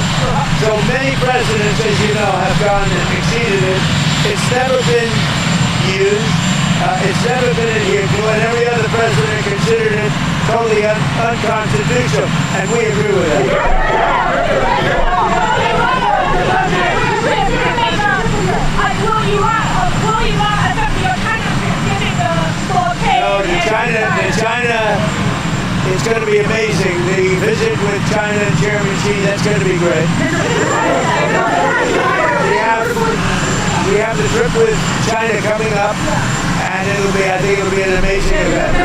So many presidents, as you know, have gone and exceeded it. It's never been used. It's never been adhered to, and every other president considered it totally unconstitutional, and we agree with that. China, it's going to be amazing. The visit with China and Chairman Xi, that's going to be great. We have the trip with China coming up, and I think it'll be an amazing event.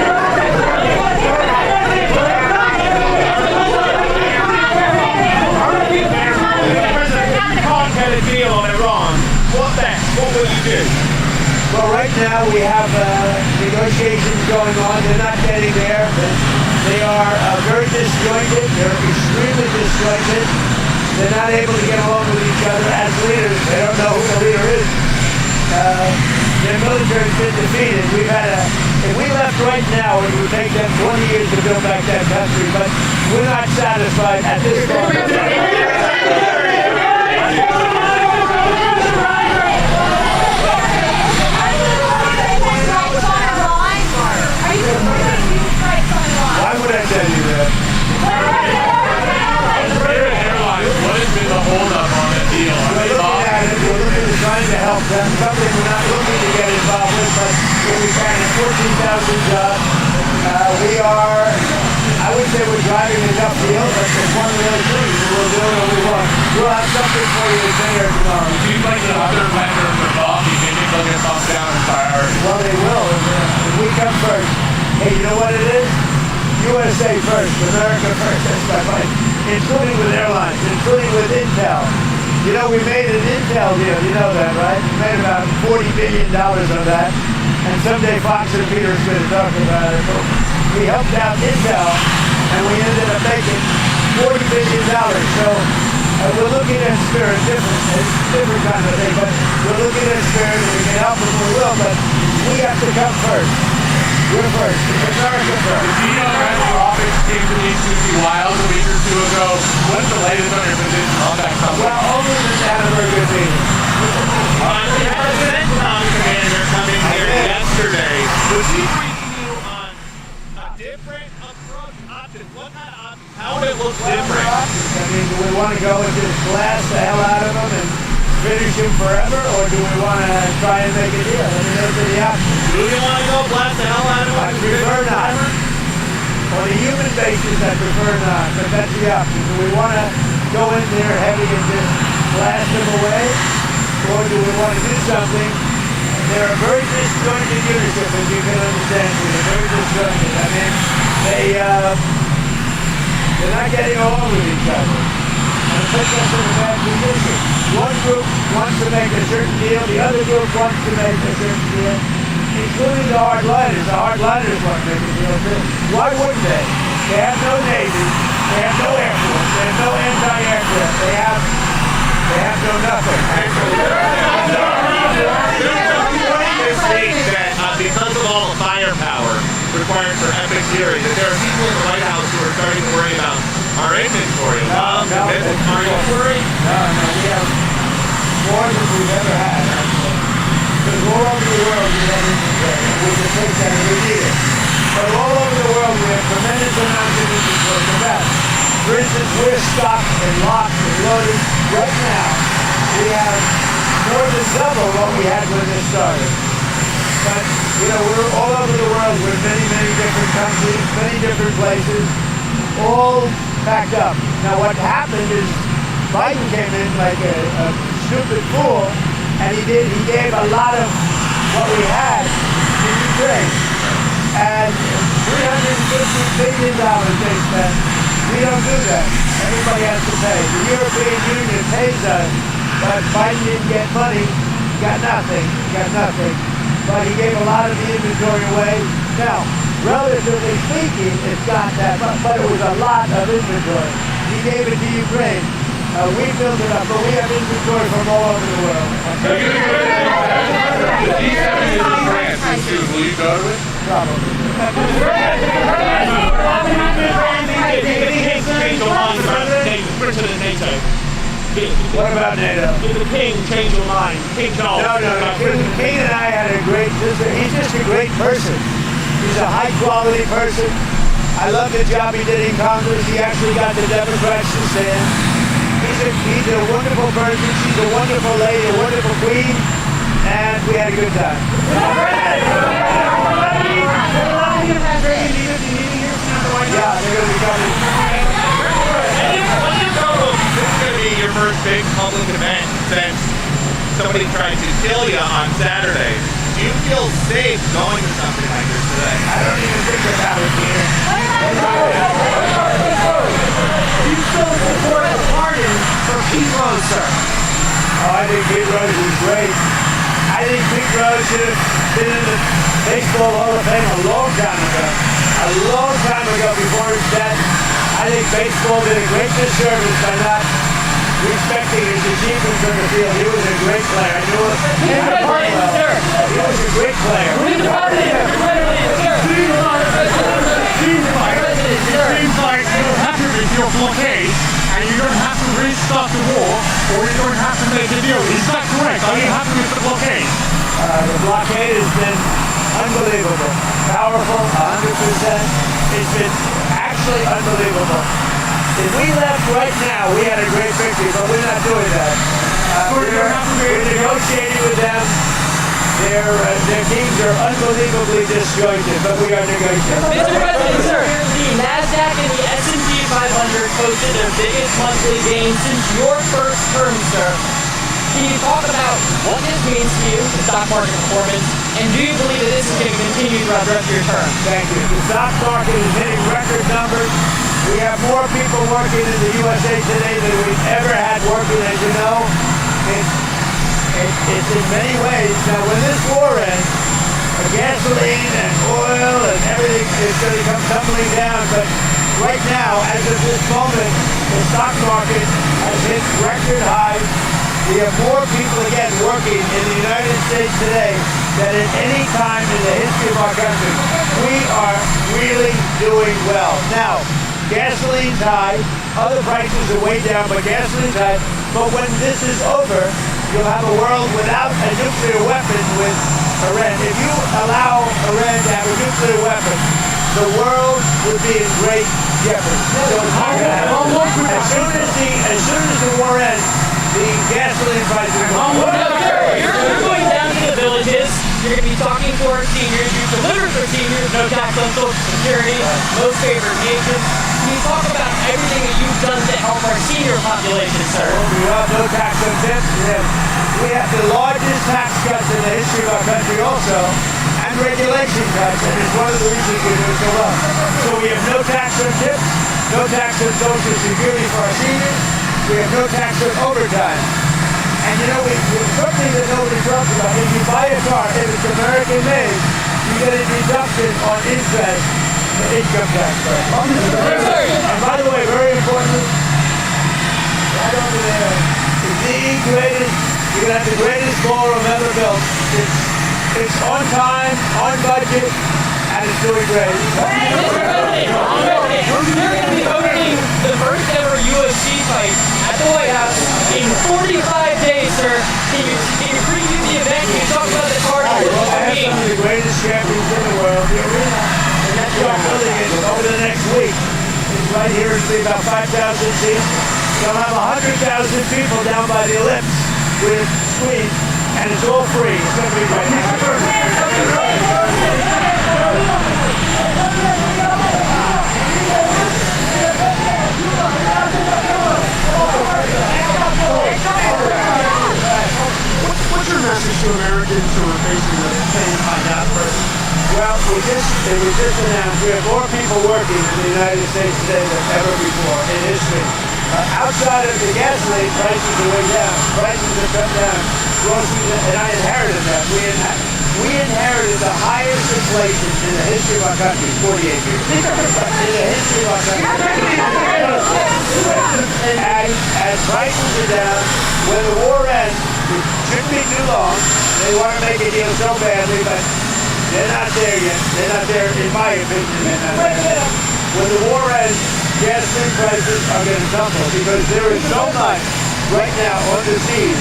Can't get a deal on Iran. What then? What will you do? Well, right now we have negotiations going on. They're not getting there. They are very disjointed. They're extremely disjointed. They're not able to get along with each other as leaders. They don't know who the leader is. Their military has been defeated. If we left right now, it would take them 20 years to build back that country, but we're not satisfied at this point. Why would I tell you that? What has been the holdup on the deal? We're trying to help them. something we're not looking to get involved with, but we've added 14,000 jobs. We are, I would say we're driving enough deal, but it's one of those things. We'll do it or we won't. We'll have something for you today or tomorrow. Do you think the other vendors are involved? Do you think they'll get bumped down in priority? Well, they will. If we come first. Hey, you know what it is? USA first, America first, that's my point. Including with airlines, including with Intel. You know, we made an Intel deal, you know that, right? We made about $40 billion on that. And someday Fox and Peter's going to talk about it. But we helped out Intel, and we ended up making $40 billion. So we're looking at Spirit, different kind of thing, but we're looking at Spirit, and we can help them, we will, but we have to come first. We're first. It's America first. The CEO Federal Office came to me Susie Wiles a week or two ago. What's the latest on your position on that company? Well, only the Annenberg meeting. You had a CENTCOM commander coming here yesterday. Was he briefing you on a different approach option? What kind of option? How would it look different? I mean, do we want to go and just blast the hell out of them and finish him forever, or do we want to try and make a deal? I mean, those are the options. Do you want to go blast the hell out of him? I prefer not. On a human basis, I prefer not, but that's the option. Do we want to go in there heavy and just blast them away, or do we want to do something? They're a very disjointed leadership, as you can understand. They're very disjointed. I mean, they're not getting along with each other. And it puts us in a bad position. One group wants to make a certain deal, the other group wants to make a certain deal, including the hardliners. The hardliners want to make a deal too. Why wouldn't they? They have no Navy, they have no Air Force, they have no anti-aircraft, they have no nothing. This week that because of all the firepower required for epic series, that there are people in the White House who are starting to worry about our inventory. Are you worried? No, we have more than we've ever had. Because all over the world we have inventory. We can take that and we need it. But all over the world we have tremendous amounts of inventory. For instance, we're stocked and locked and loaded right now. We have more than double what we had when this started. But, you know, we're all over the world. We're in many, many different countries, many different places, all backed up. Now, what happened is Biden came in like a stupid fool, and he gave a lot of what we had to Ukraine. And $350 billion they spent. We don't do that. Everybody has to pay. The European Union pays us, but Biden didn't get money. He got nothing. But he gave a lot of the inventory away. Now, relatively speaking, it's not that much, but it was a lot of inventory. He gave it to Ukraine. We built it up, but we have inventory from all over the world. The G7 is in France this June. Will you go to it? Probably. What about NATO? Did the king change your mind? King Charles. No. King and I had a great, he's just a great person. He's a high quality person. I love the job he did in Congress. He actually got the Democrats to stand. He's a wonderful person. She's a wonderful lady, a wonderful queen, and we had a good time. Yeah, they're going to be coming. This is going to be your first big public event since somebody tried to kill you on Saturday. Do you feel safe going to something like this today? I don't even think about it, Peter. You still support the pardon for Pete Rose, sir? Oh, I think Pete Rose is great. I think Pete Rose should have been in the Baseball Hall of Fame a long time ago. A long time ago before his death. I think baseball did a great disservice by not respecting his achievements on the field. He was a great player. I knew it. He was a great player. It seems like you don't have to with your blockade, and you don't have to restart the war, or you don't have to make a deal. Is that correct? Are you happy with the blockade? The blockade has been unbelievable. Powerful, 100%. It's been actually unbelievable. If we left right now, we had a great victory, but we're not doing that. We're negotiating with them. Their teams are unbelievably disjointed, but we are negotiating. Mr. President, sir, the NASDAQ and the S&P 500 posted their biggest monthly gains since your first term, sir. Can you talk about what this means to you, the stock market performance, and do you believe that this is going to continue throughout the rest of your term? Thank you. The stock market is hitting record numbers. We have more people working in the USA today than we've ever had working, as you know. It's in many ways. Now, when this war ends, gasoline and oil and everything is going to come tumbling down. But right now, as of this moment, the stock market has hit record highs. We have more people again working in the United States today than at any time in the history of our country. We are really doing well. Now, gasoline's high, other prices are way down, but gasoline's high. But when this is over, you'll have a world without a nuclear weapon with Iran. If you allow Iran to have a nuclear weapon, the world would be in great jeopardy. So it's not going to happen. As soon as the war ends, the gasoline prices will go up. You're going down to the villages. You're going to be talking to our seniors. You've delivered for seniors, no tax on Social Security, most favored nation. Can you talk about everything that you've done to help our senior population, sir? We have no tax on tips. We have the largest tax cuts in the history of our country also, and regulation cuts, and it's one of the reasons we're doing so well. So we have no tax on tips, no tax on Social Security for our seniors. We have no tax on overtime. And you know, something that nobody talks about, if you buy a car, if it's American made, you get a deduction on interest for income tax. And by the way, very importantly, right over there, is the greatest, you're going to have the greatest ballroom ever built. It's on time, on budget, and it's doing great. You're going to be opening the first ever UFC fight at the White House in 45 days, sir. Can you preview the event? Can you talk about the card? I have some of the greatest champions in the world. The arena, and that's why I'm building it over the next week. It's right here. It'll be about 5,000 seats. You'll have 100,000 people down by the ellipse with screens, and it's all free. It's going to be great. What's your message to Americans who are facing the same high gas prices? Well, it was just announced we have more people working in the United States today than ever before in history. Outside of the gasoline, prices are way down. Prices have come down. Groceries, and I inherited that. We inherited the highest inflation in the history of our country, 48 years. In the history of our country. And as prices are down, when the war ends, it shouldn't be too long. They want to make a deal so badly, but they're not there yet. They're not there, in my opinion. They're not there. When the war ends, gasoline prices are going to tumble because there is so much right now on the seas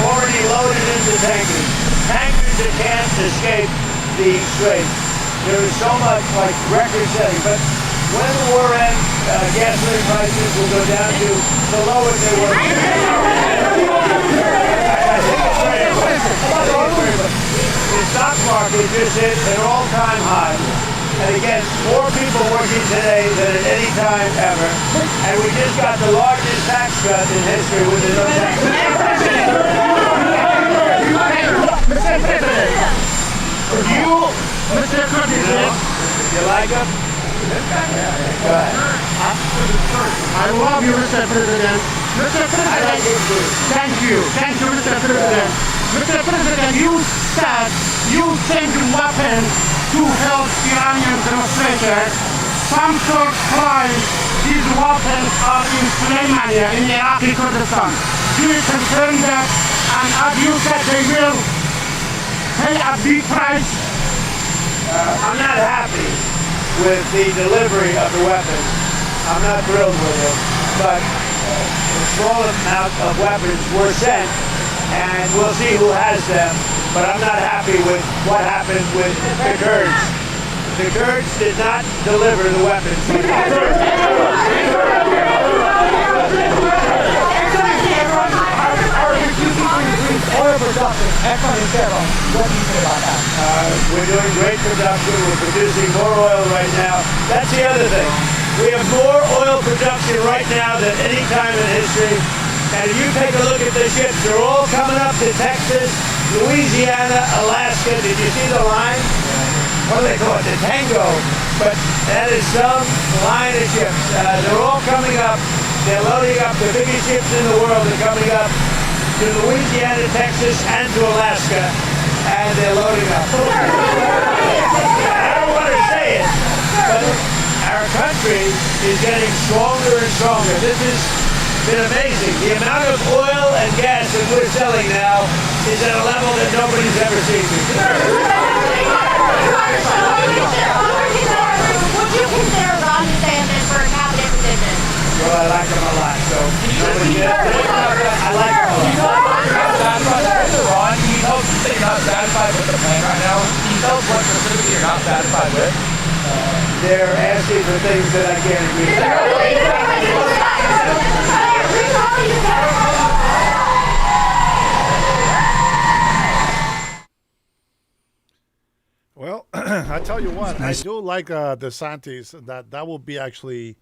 already loaded into tankers. Tankers that can't escape the straits. There is so much like record setting. But when the war ends, gasoline prices will go down to the lowest they were. I think it's very important. The stock market just hit an all-time high. And again, more people working today than at any time ever. And we just got the largest tax cut in history with the no tax. Mr. President, Mr. President, you like him? Go ahead. I love you, Mr. President. Mr. President, thank you, Mr. President. Mr. President, you said you sent weapons to help Iranian demonstrators. Some sources claim these weapons are in Soleimania in Iraqi Kurdistan. Do you confirm that? And as you said, they will pay a big price? I'm not happy with the delivery of the weapons. I'm not thrilled with it. But a small amount of weapons were sent, and we'll see who has them. But I'm not happy with what happened with the Kurds. The Kurds did not deliver the weapons. oil production, Exxon and Chevron, what do you say about that? We're doing great production. We're producing more oil right now. That's the other thing. We have more oil production right now than any time in history. And if you take a look at the ships, they're all coming up to Texas, Louisiana, Alaska. Did you see the line? What do they call it? The Tango. But that is some line of ships. They're all coming up. They're loading up. The biggest ships in the world are coming up to Louisiana, Texas, and to Alaska. And they're loading up. I don't want to say it, but our country is getting stronger and stronger. This has been amazing. The amount of oil and gas that we're selling now is at a level that nobody's ever seen before. Would you consider Ron DeSantis for a cabinet position? Well, I like him a lot, so I like him a lot. Ron, can you tell us that you're not satisfied with the plan right now? Can you tell us what specifically you're not satisfied with? They're asking for things that I can't agree with. Well, I tell you what, I do like DeSantis. That would be actually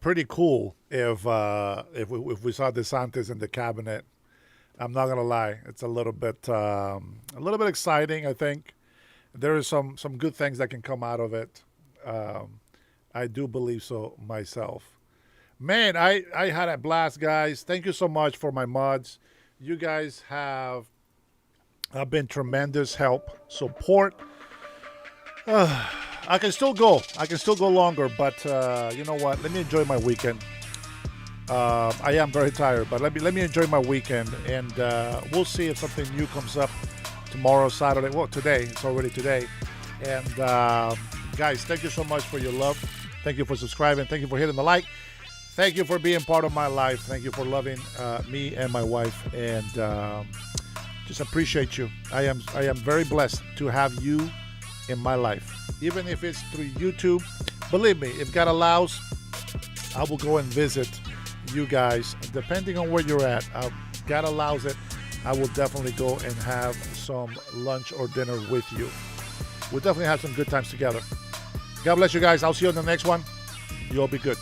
pretty cool if we saw DeSantis in the cabinet. I'm not gonna lie, it's a little bit exciting. I think there is some good things that can come out of it. I do believe so myself. Man, I had a blast, guys. Thank you so much for my mods. You guys have been tremendous help, support. I can still go. I can still go longer, but you know what? Let me enjoy my weekend. I am very tired, but let me enjoy my weekend, and we'll see if something new comes up tomorrow, Saturday. Well, today. It's already today. And guys, thank you so much for your love. Thank you for subscribing. Thank you for hitting the like. Thank you for being part of my life. Thank you for loving me and my wife, and just appreciate you. I am very blessed to have you in my life, even if it's through YouTube. Believe me, if God allows, I will go and visit you guys, depending on where you're at. God allows it, I will definitely go and have some lunch or dinner with you. We'll definitely have some good times together. God bless you guys. I'll see you on the next one. You all be good.